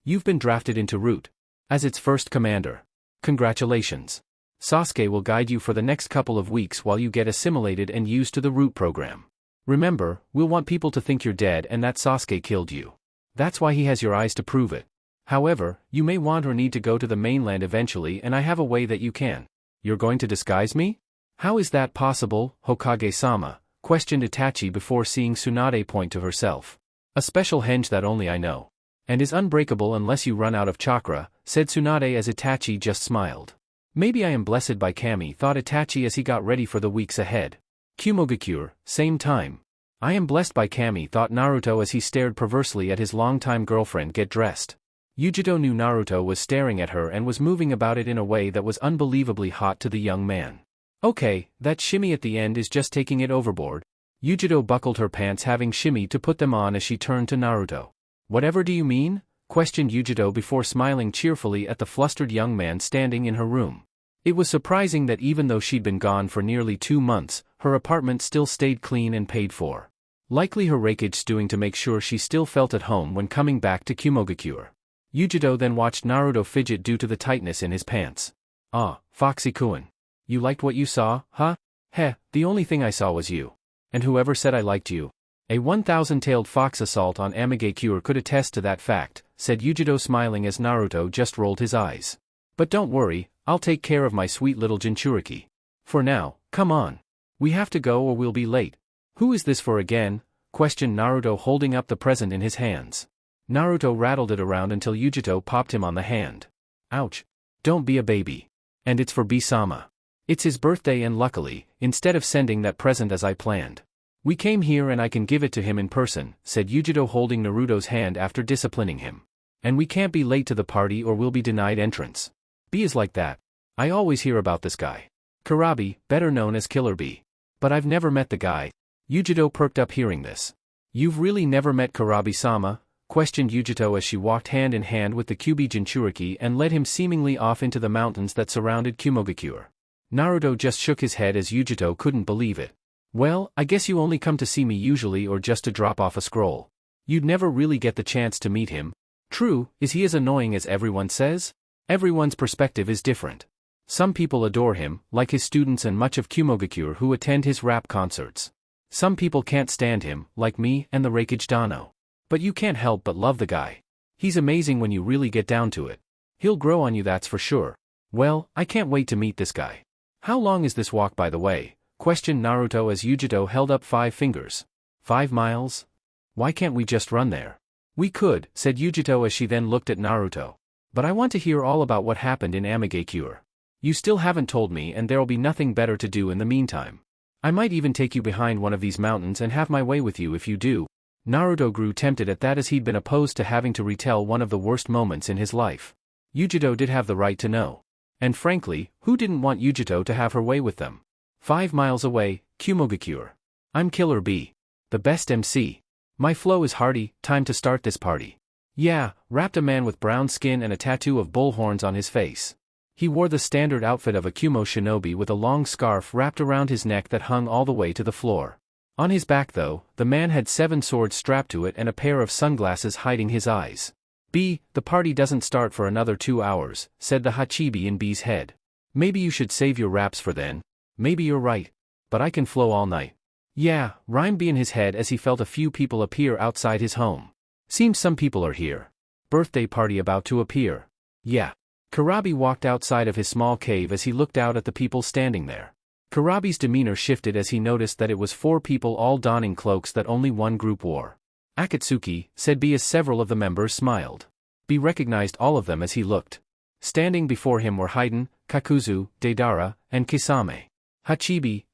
[SPEAKER 1] You've been drafted into Root. as its first commander. Congratulations. Sasuke will guide you for the next couple of weeks while you get assimilated and used to the root program. Remember, we'll want people to think you're dead and that Sasuke killed you. That's why he has your eyes to prove it. However, you may want or need to go to the mainland eventually, and I have a way that you can. You're going to disguise me? How is that possible, Hokage-sama? Questioned Itachi before seeing Tsunade point to herself. A special henge that only I know. And is unbreakable unless you run out of chakra, said Tsunade as Itachi just smiled. Maybe I am blessed by Kami, thought Itachi as he got ready for the weeks ahead. Kumogakure, same time. I am blessed by Kami, thought Naruto as he stared perversely at his longtime girlfriend get dressed. Yujito knew Naruto was staring at her and was moving about it in a way that was unbelievably hot to the young man. Okay, that shimmy at the end is just taking it overboard. Yujito buckled her pants, having shimmy to put them on as she turned to Naruto. Whatever do you mean? Questioned Yujito before smiling cheerfully at the flustered young man standing in her room. It was surprising that even though she'd been gone for nearly 2 months, her apartment still stayed clean and paid for. Likely her rakeage stewing to make sure she still felt at home when coming back to Kumogakure. Yujito then watched Naruto fidget due to the tightness in his pants. Ah, Foxy-kun. You liked what you saw, huh? Heh, the only thing I saw was you. And whoever said I liked you? A 1,000-tailed fox assault on Amigakure could attest to that fact, said Yujito smiling as Naruto just rolled his eyes. But don't worry, I'll take care of my sweet little Jinchuriki. For now, come on. We have to go or we'll be late. Who is this for again? Questioned Naruto holding up the present in his hands. Naruto rattled it around until Yujito popped him on the hand. Ouch. Don't be a baby. And it's for B-sama. It's his birthday and luckily, instead of sending that present as I planned, we came here and I can give it to him in person, said Yujito holding Naruto's hand after disciplining him. And we can't be late to the party or we'll be denied entrance. B is like that. I always hear about this guy. Karabi, better known as Killer B. But I've never met the guy. Yujito perked up hearing this. You've really never met Karabi-sama? Questioned Yujito as she walked hand in hand with the Kyuubi Jinchuriki and led him seemingly off into the mountains that surrounded Kumogakure. Naruto just shook his head as Yujito couldn't believe it. Well, I guess you only come to see me usually or just to drop off a scroll. You'd never really get the chance to meet him. True, is he as annoying as everyone says? Everyone's perspective is different. Some people adore him, like his students and much of Kumogakure who attend his rap concerts. Some people can't stand him, like me and the Raikage Dano. But you can't help but love the guy. He's amazing when you really get down to it. He'll grow on you, that's for sure. Well, I can't wait to meet this guy. How long is this walk, by the way? Questioned Naruto as Yujito held up 5 fingers. 5 miles? Why can't we just run there? We could, said Yujito as she then looked at Naruto. But I want to hear all about what happened in Amigakure. You still haven't told me and there'll be nothing better to do in the meantime. I might even take you behind one of these mountains and have my way with you if you do. Naruto grew tempted at that as he'd been opposed to having to retell one of the worst moments in his life. Yujito did have the right to know. And frankly, who didn't want Yujito to have her way with them? 5 miles away, Kumogakure. I'm Killer B. The best MC. My flow is hearty, time to start this party. Yeah, rapped a man with brown skin and a tattoo of bull horns on his face. He wore the standard outfit of a Kumo shinobi with a long scarf wrapped around his neck that hung all the way to the floor. On his back though, the man had 7 swords strapped to it and a pair of sunglasses hiding his eyes. B, the party doesn't start for another 2 hours, said the Hachibi in B's head. Maybe you should save your raps for then. Maybe you're right. But I can flow all night. Yeah, rhymed B in his head as he felt a few people appear outside his home. Seems some people are here. Birthday party about to appear. Yeah. Karabi walked outside of his small cave as he looked out at the people standing there. Karabi's demeanor shifted as he noticed that it was 4 people all donning cloaks that only one group wore. Akatsuki, said B as several of the members smiled. B recognized all of them as he looked. Standing before him were Haiden, Kakuzu, Deidara, and Kisame. Hachibi,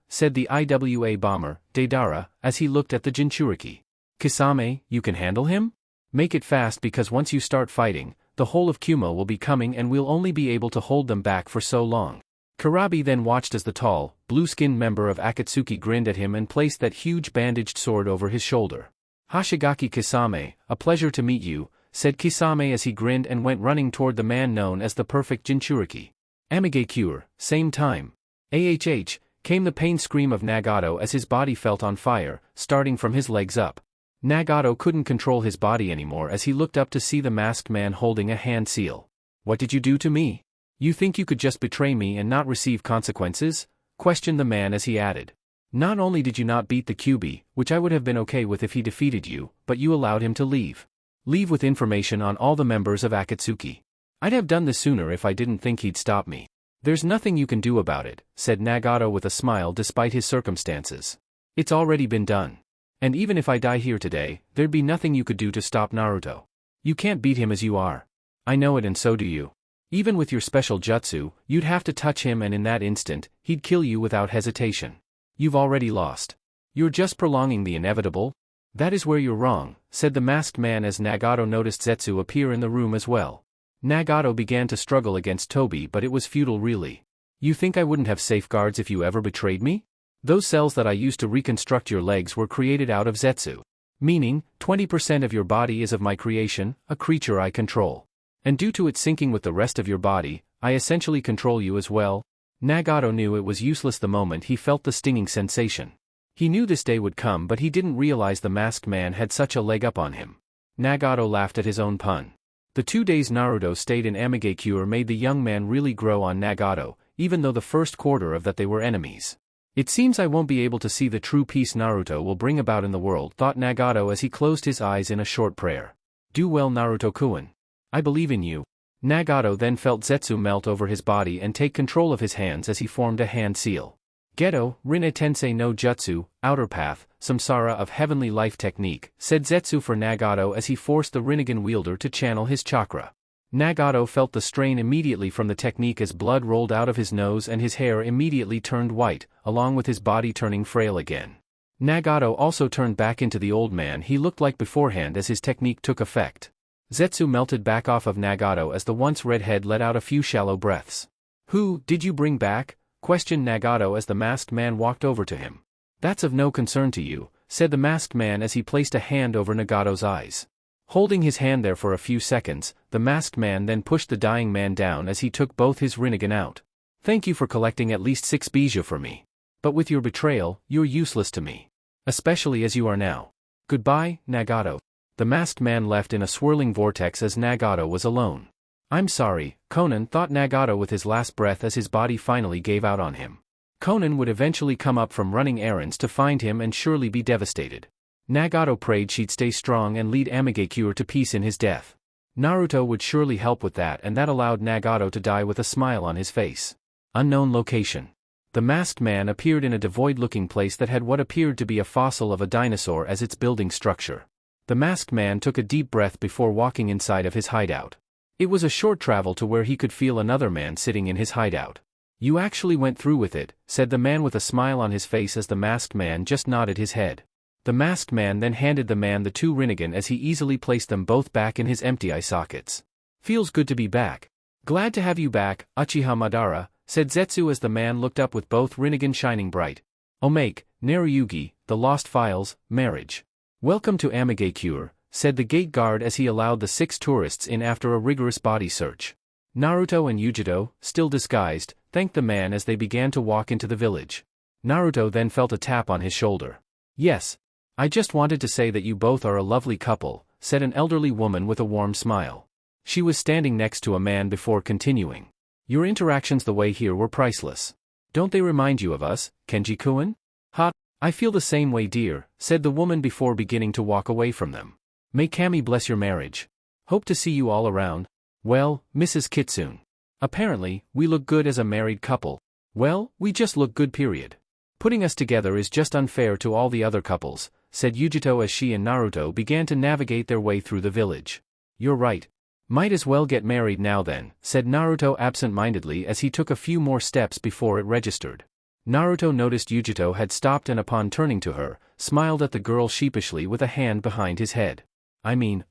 [SPEAKER 1] said the IWA bomber, Deidara, as he looked at the Jinchuriki. Kisame, you can handle him? Make it fast because once you start fighting, the whole of Kumo will be coming and we'll only be able to hold them back for so long. Karabi then watched as the tall, blue-skinned member of Akatsuki grinned at him and placed that huge bandaged sword over his shoulder. Hashigaki Kisame, a pleasure to meet you, said Kisame as he grinned and went running toward the man known as the perfect Jinchuriki. Amigakure, same time. AHH, came the pain scream of Nagato as his body felt on fire, starting from his legs up. Nagato couldn't control his body anymore as he looked up to see the masked man holding a hand seal. What did you do to me? You think you could just betray me and not receive consequences? Questioned the man as he added. Not only did you not beat the QB, which I would have been okay with if he defeated you, but you allowed him to leave. Leave with information on all the members of Akatsuki. I'd have done this sooner if I didn't think he'd stop me. There's nothing you can do about it, said Nagato with a smile despite his circumstances. It's already been done. And even if I die here today, there'd be nothing you could do to stop Naruto. You can't beat him as you are. I know it and so do you. Even with your special jutsu, you'd have to touch him and in that instant, he'd kill you without hesitation. You've already lost. You're just prolonging the inevitable. That is where you're wrong, said the masked man as Nagato noticed Zetsu appear in the room as well. Nagato began to struggle against Toby, but it was futile really. You think I wouldn't have safeguards if you ever betrayed me? Those cells that I used to reconstruct your legs were created out of Zetsu. Meaning, 20% of your body is of my creation, a creature I control. And due to it syncing with the rest of your body, I essentially control you as well. Nagato knew it was useless the moment he felt the stinging sensation. He knew this day would come, but he didn't realize the masked man had such a leg up on him. Nagato laughed at his own pun. The 2 days Naruto stayed in Amigakure made the young man really grow on Nagato, even though the first quarter of that they were enemies. It seems I won't be able to see the true peace Naruto will bring about in the world, thought Nagato as he closed his eyes in a short prayer. Do well, Naruto-kun. I believe in you. Nagato then felt Zetsu melt over his body and take control of his hands as he formed a hand seal. Geto, Rinne Tensei no Jutsu, Outer Path, Samsara of Heavenly Life Technique, said Zetsu for Nagato as he forced the Rinnegan wielder to channel his chakra. Nagato felt the strain immediately from the technique as blood rolled out of his nose and his hair immediately turned white, along with his body turning frail again. Nagato also turned back into the old man he looked like beforehand as his technique took effect. Zetsu melted back off of Nagato as the once redhead let out a few shallow breaths. Who did you bring back? Questioned Nagato as the masked man walked over to him. That's of no concern to you, said the masked man as he placed a hand over Nagato's eyes. Holding his hand there for a few seconds, the masked man then pushed the dying man down as he took both his Rinnegan out. Thank you for collecting at least 6 bijou for me. But with your betrayal, you're useless to me. Especially as you are now. Goodbye, Nagato. The masked man left in a swirling vortex as Nagato was alone. I'm sorry, Conan thought Nagato with his last breath as his body finally gave out on him. Conan would eventually come up from running errands to find him and surely be devastated. Nagato prayed she'd stay strong and lead Amigakure to peace in his death. Naruto would surely help with that, and that allowed Nagato to die with a smile on his face. Unknown location. The masked man appeared in a devoid-looking place that had what appeared to be a fossil of a dinosaur as its building structure. The masked man took a deep breath before walking inside of his hideout. It was a short travel to where he could feel another man sitting in his hideout. You actually went through with it, said the man with a smile on his face as the masked man just nodded his head. The masked man then handed the man the 2 Rinnegan as he easily placed them both back in his empty eye sockets. Feels good to be back. Glad to have you back, Uchiha Madara, said Zetsu as the man looked up with both Rinnegan shining bright. Omake, Naruyugi, the Lost Files, Marriage. Welcome to Amigakure, said the gate guard as he allowed the 6 tourists in after a rigorous body search. Naruto and Yujito, still disguised, thanked the man as they began to walk into the village. Naruto then felt a tap on his shoulder. Yes. I just wanted to say that you both are a lovely couple, said an elderly woman with a warm smile. She was standing next to a man before continuing. Your interactions the way here were priceless. Don't they remind you of us, Kenji-kun? Ha! I feel the same way, dear, said the woman before beginning to walk away from them. May Kami bless your marriage. Hope to see you all around. Well, Mrs. Kitsune. Apparently, we look good as a married couple. Well, we just look good period. Putting us together is just unfair to all the other couples, said Yujito as she and Naruto began to navigate their way through the village. You're right. Might as well get married now then, said Naruto absent-mindedly as he took a few more steps before it registered. Naruto noticed Yujito had stopped and upon turning to her, smiled at the girl sheepishly with a hand behind his head. I mean,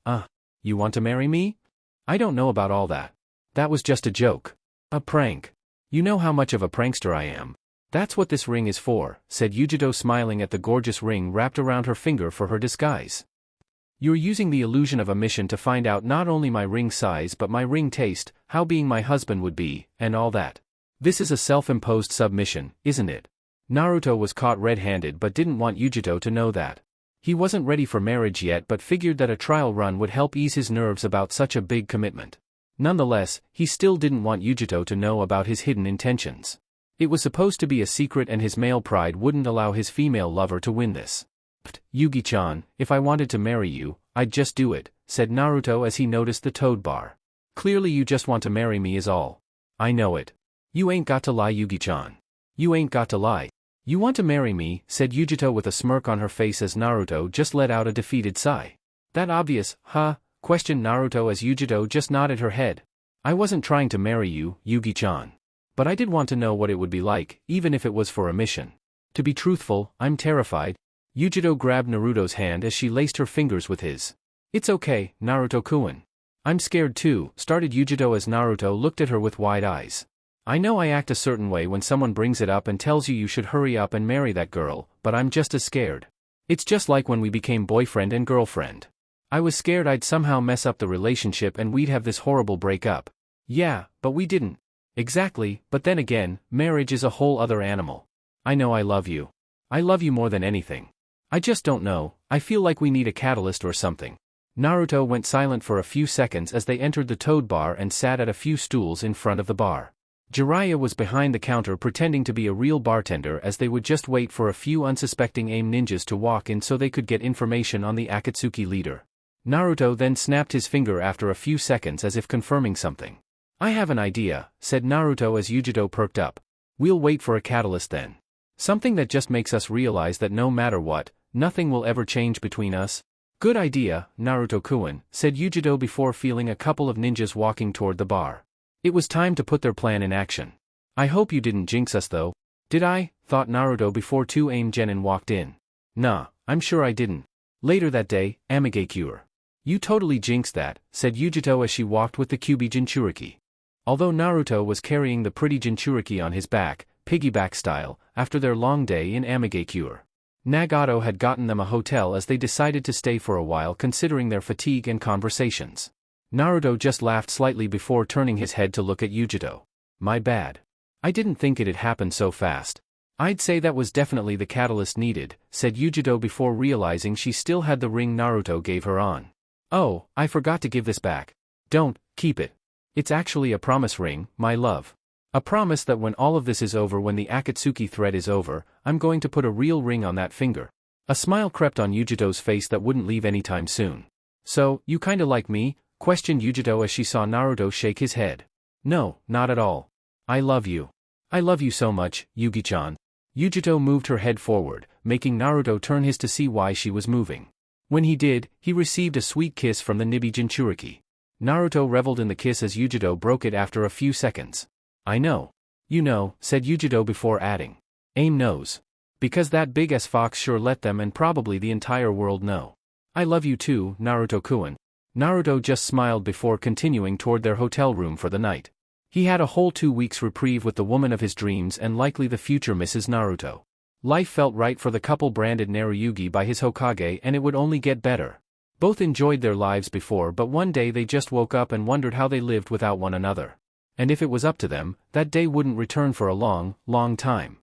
[SPEAKER 1] you want to marry me? I don't know about all that. That was just a joke. A prank. You know how much of a prankster I am. That's what this ring is for, said Yujito smiling at the gorgeous ring wrapped around her finger for her disguise. You're using the illusion of a mission to find out not only my ring size but my ring taste, how being my husband would be, and all that. This is a self-imposed submission, isn't it? Naruto was caught red-handed but didn't want Yujito to know that. He wasn't ready for marriage yet but figured that a trial run would help ease his nerves about such a big commitment. Nonetheless, he still didn't want Yujito to know about his hidden intentions. It was supposed to be a secret and his male pride wouldn't allow his female lover to win this. "Pfft, Yugi-chan, if I wanted to marry you, I'd just do it," said Naruto as he noticed the toad bar. "Clearly you just want to marry me is all. I know it. You ain't got to lie, Yugi-chan. You ain't got to lie. You want to marry me," said Yujito with a smirk on her face as Naruto just let out a defeated sigh. "That obvious, huh?" questioned Naruto as Yujito just nodded her head. "I wasn't trying to marry you, Yugi-chan. But I did want to know what it would be like, even if it was for a mission. To be truthful, I'm terrified." Yujito grabbed Naruto's hand as she laced her fingers with his. "It's okay, Naruto-kun. I'm scared too," started Yujito as Naruto looked at her with wide eyes. "I know I act a certain way when someone brings it up and tells you should hurry up and marry that girl, but I'm just as scared. It's just like when we became boyfriend and girlfriend. I was scared I'd somehow mess up the relationship and we'd have this horrible breakup. Yeah, but we didn't." "Exactly, but then again, marriage is a whole other animal. I know I love you. I love you more than anything. I just don't know, I feel like we need a catalyst or something." Naruto went silent for a few seconds as they entered the toad bar and sat at a few stools in front of the bar. Jiraiya was behind the counter pretending to be a real bartender as they would just wait for a few unsuspecting AIM ninjas to walk in so they could get information on the Akatsuki leader. Naruto then snapped his finger after a few seconds as if confirming something. "I have an idea," said Naruto as Yujito perked up. "We'll wait for a catalyst then. Something that just makes us realize that no matter what, nothing will ever change between us." "Good idea, Naruto-kun," said Yujito before feeling a couple of ninjas walking toward the bar. It was time to put their plan in action. "I hope you didn't jinx us though." "Did I?" thought Naruto before two AIM genin walked in. "Nah, I'm sure I didn't." Later that day, Amigakure. "You totally jinxed that," said Yujito as she walked with the Kyuubi Jinchuriki. Although Naruto was carrying the pretty Jinchuriki on his back, piggyback style, after their long day in Amigakure. Nagato had gotten them a hotel as they decided to stay for a while considering their fatigue and conversations. Naruto just laughed slightly before turning his head to look at Yujito. "My bad. I didn't think it'd happen so fast." "I'd say that was definitely the catalyst needed," said Yujito before realizing she still had the ring Naruto gave her on. "Oh, I forgot to give this back." "Don't, keep it. It's actually a promise ring, my love. A promise that when all of this is over, when the Akatsuki thread is over, I'm going to put a real ring on that finger." A smile crept on Yujito's face that wouldn't leave anytime soon. "So, you kinda like me?" questioned Yujito as she saw Naruto shake his head. "No, not at all. I love you. I love you so much, Yugi-chan." Yujito moved her head forward, making Naruto turn his to see why she was moving. When he did, he received a sweet kiss from the Nibi Jinchuriki. Naruto reveled in the kiss as Yujito broke it after a few seconds. "I know. You know," said Yujito before adding. "AIM knows. Because that big-ass fox sure let them and probably the entire world know. I love you too, Naruto-kun." Naruto just smiled before continuing toward their hotel room for the night. He had a whole 2 weeks reprieve with the woman of his dreams and likely the future Mrs. Naruto. Life felt right for the couple branded Naruyugi by his Hokage and it would only get better. Both enjoyed their lives before, but one day they just woke up and wondered how they lived without one another. And if it was up to them, that day wouldn't return for a long, long time.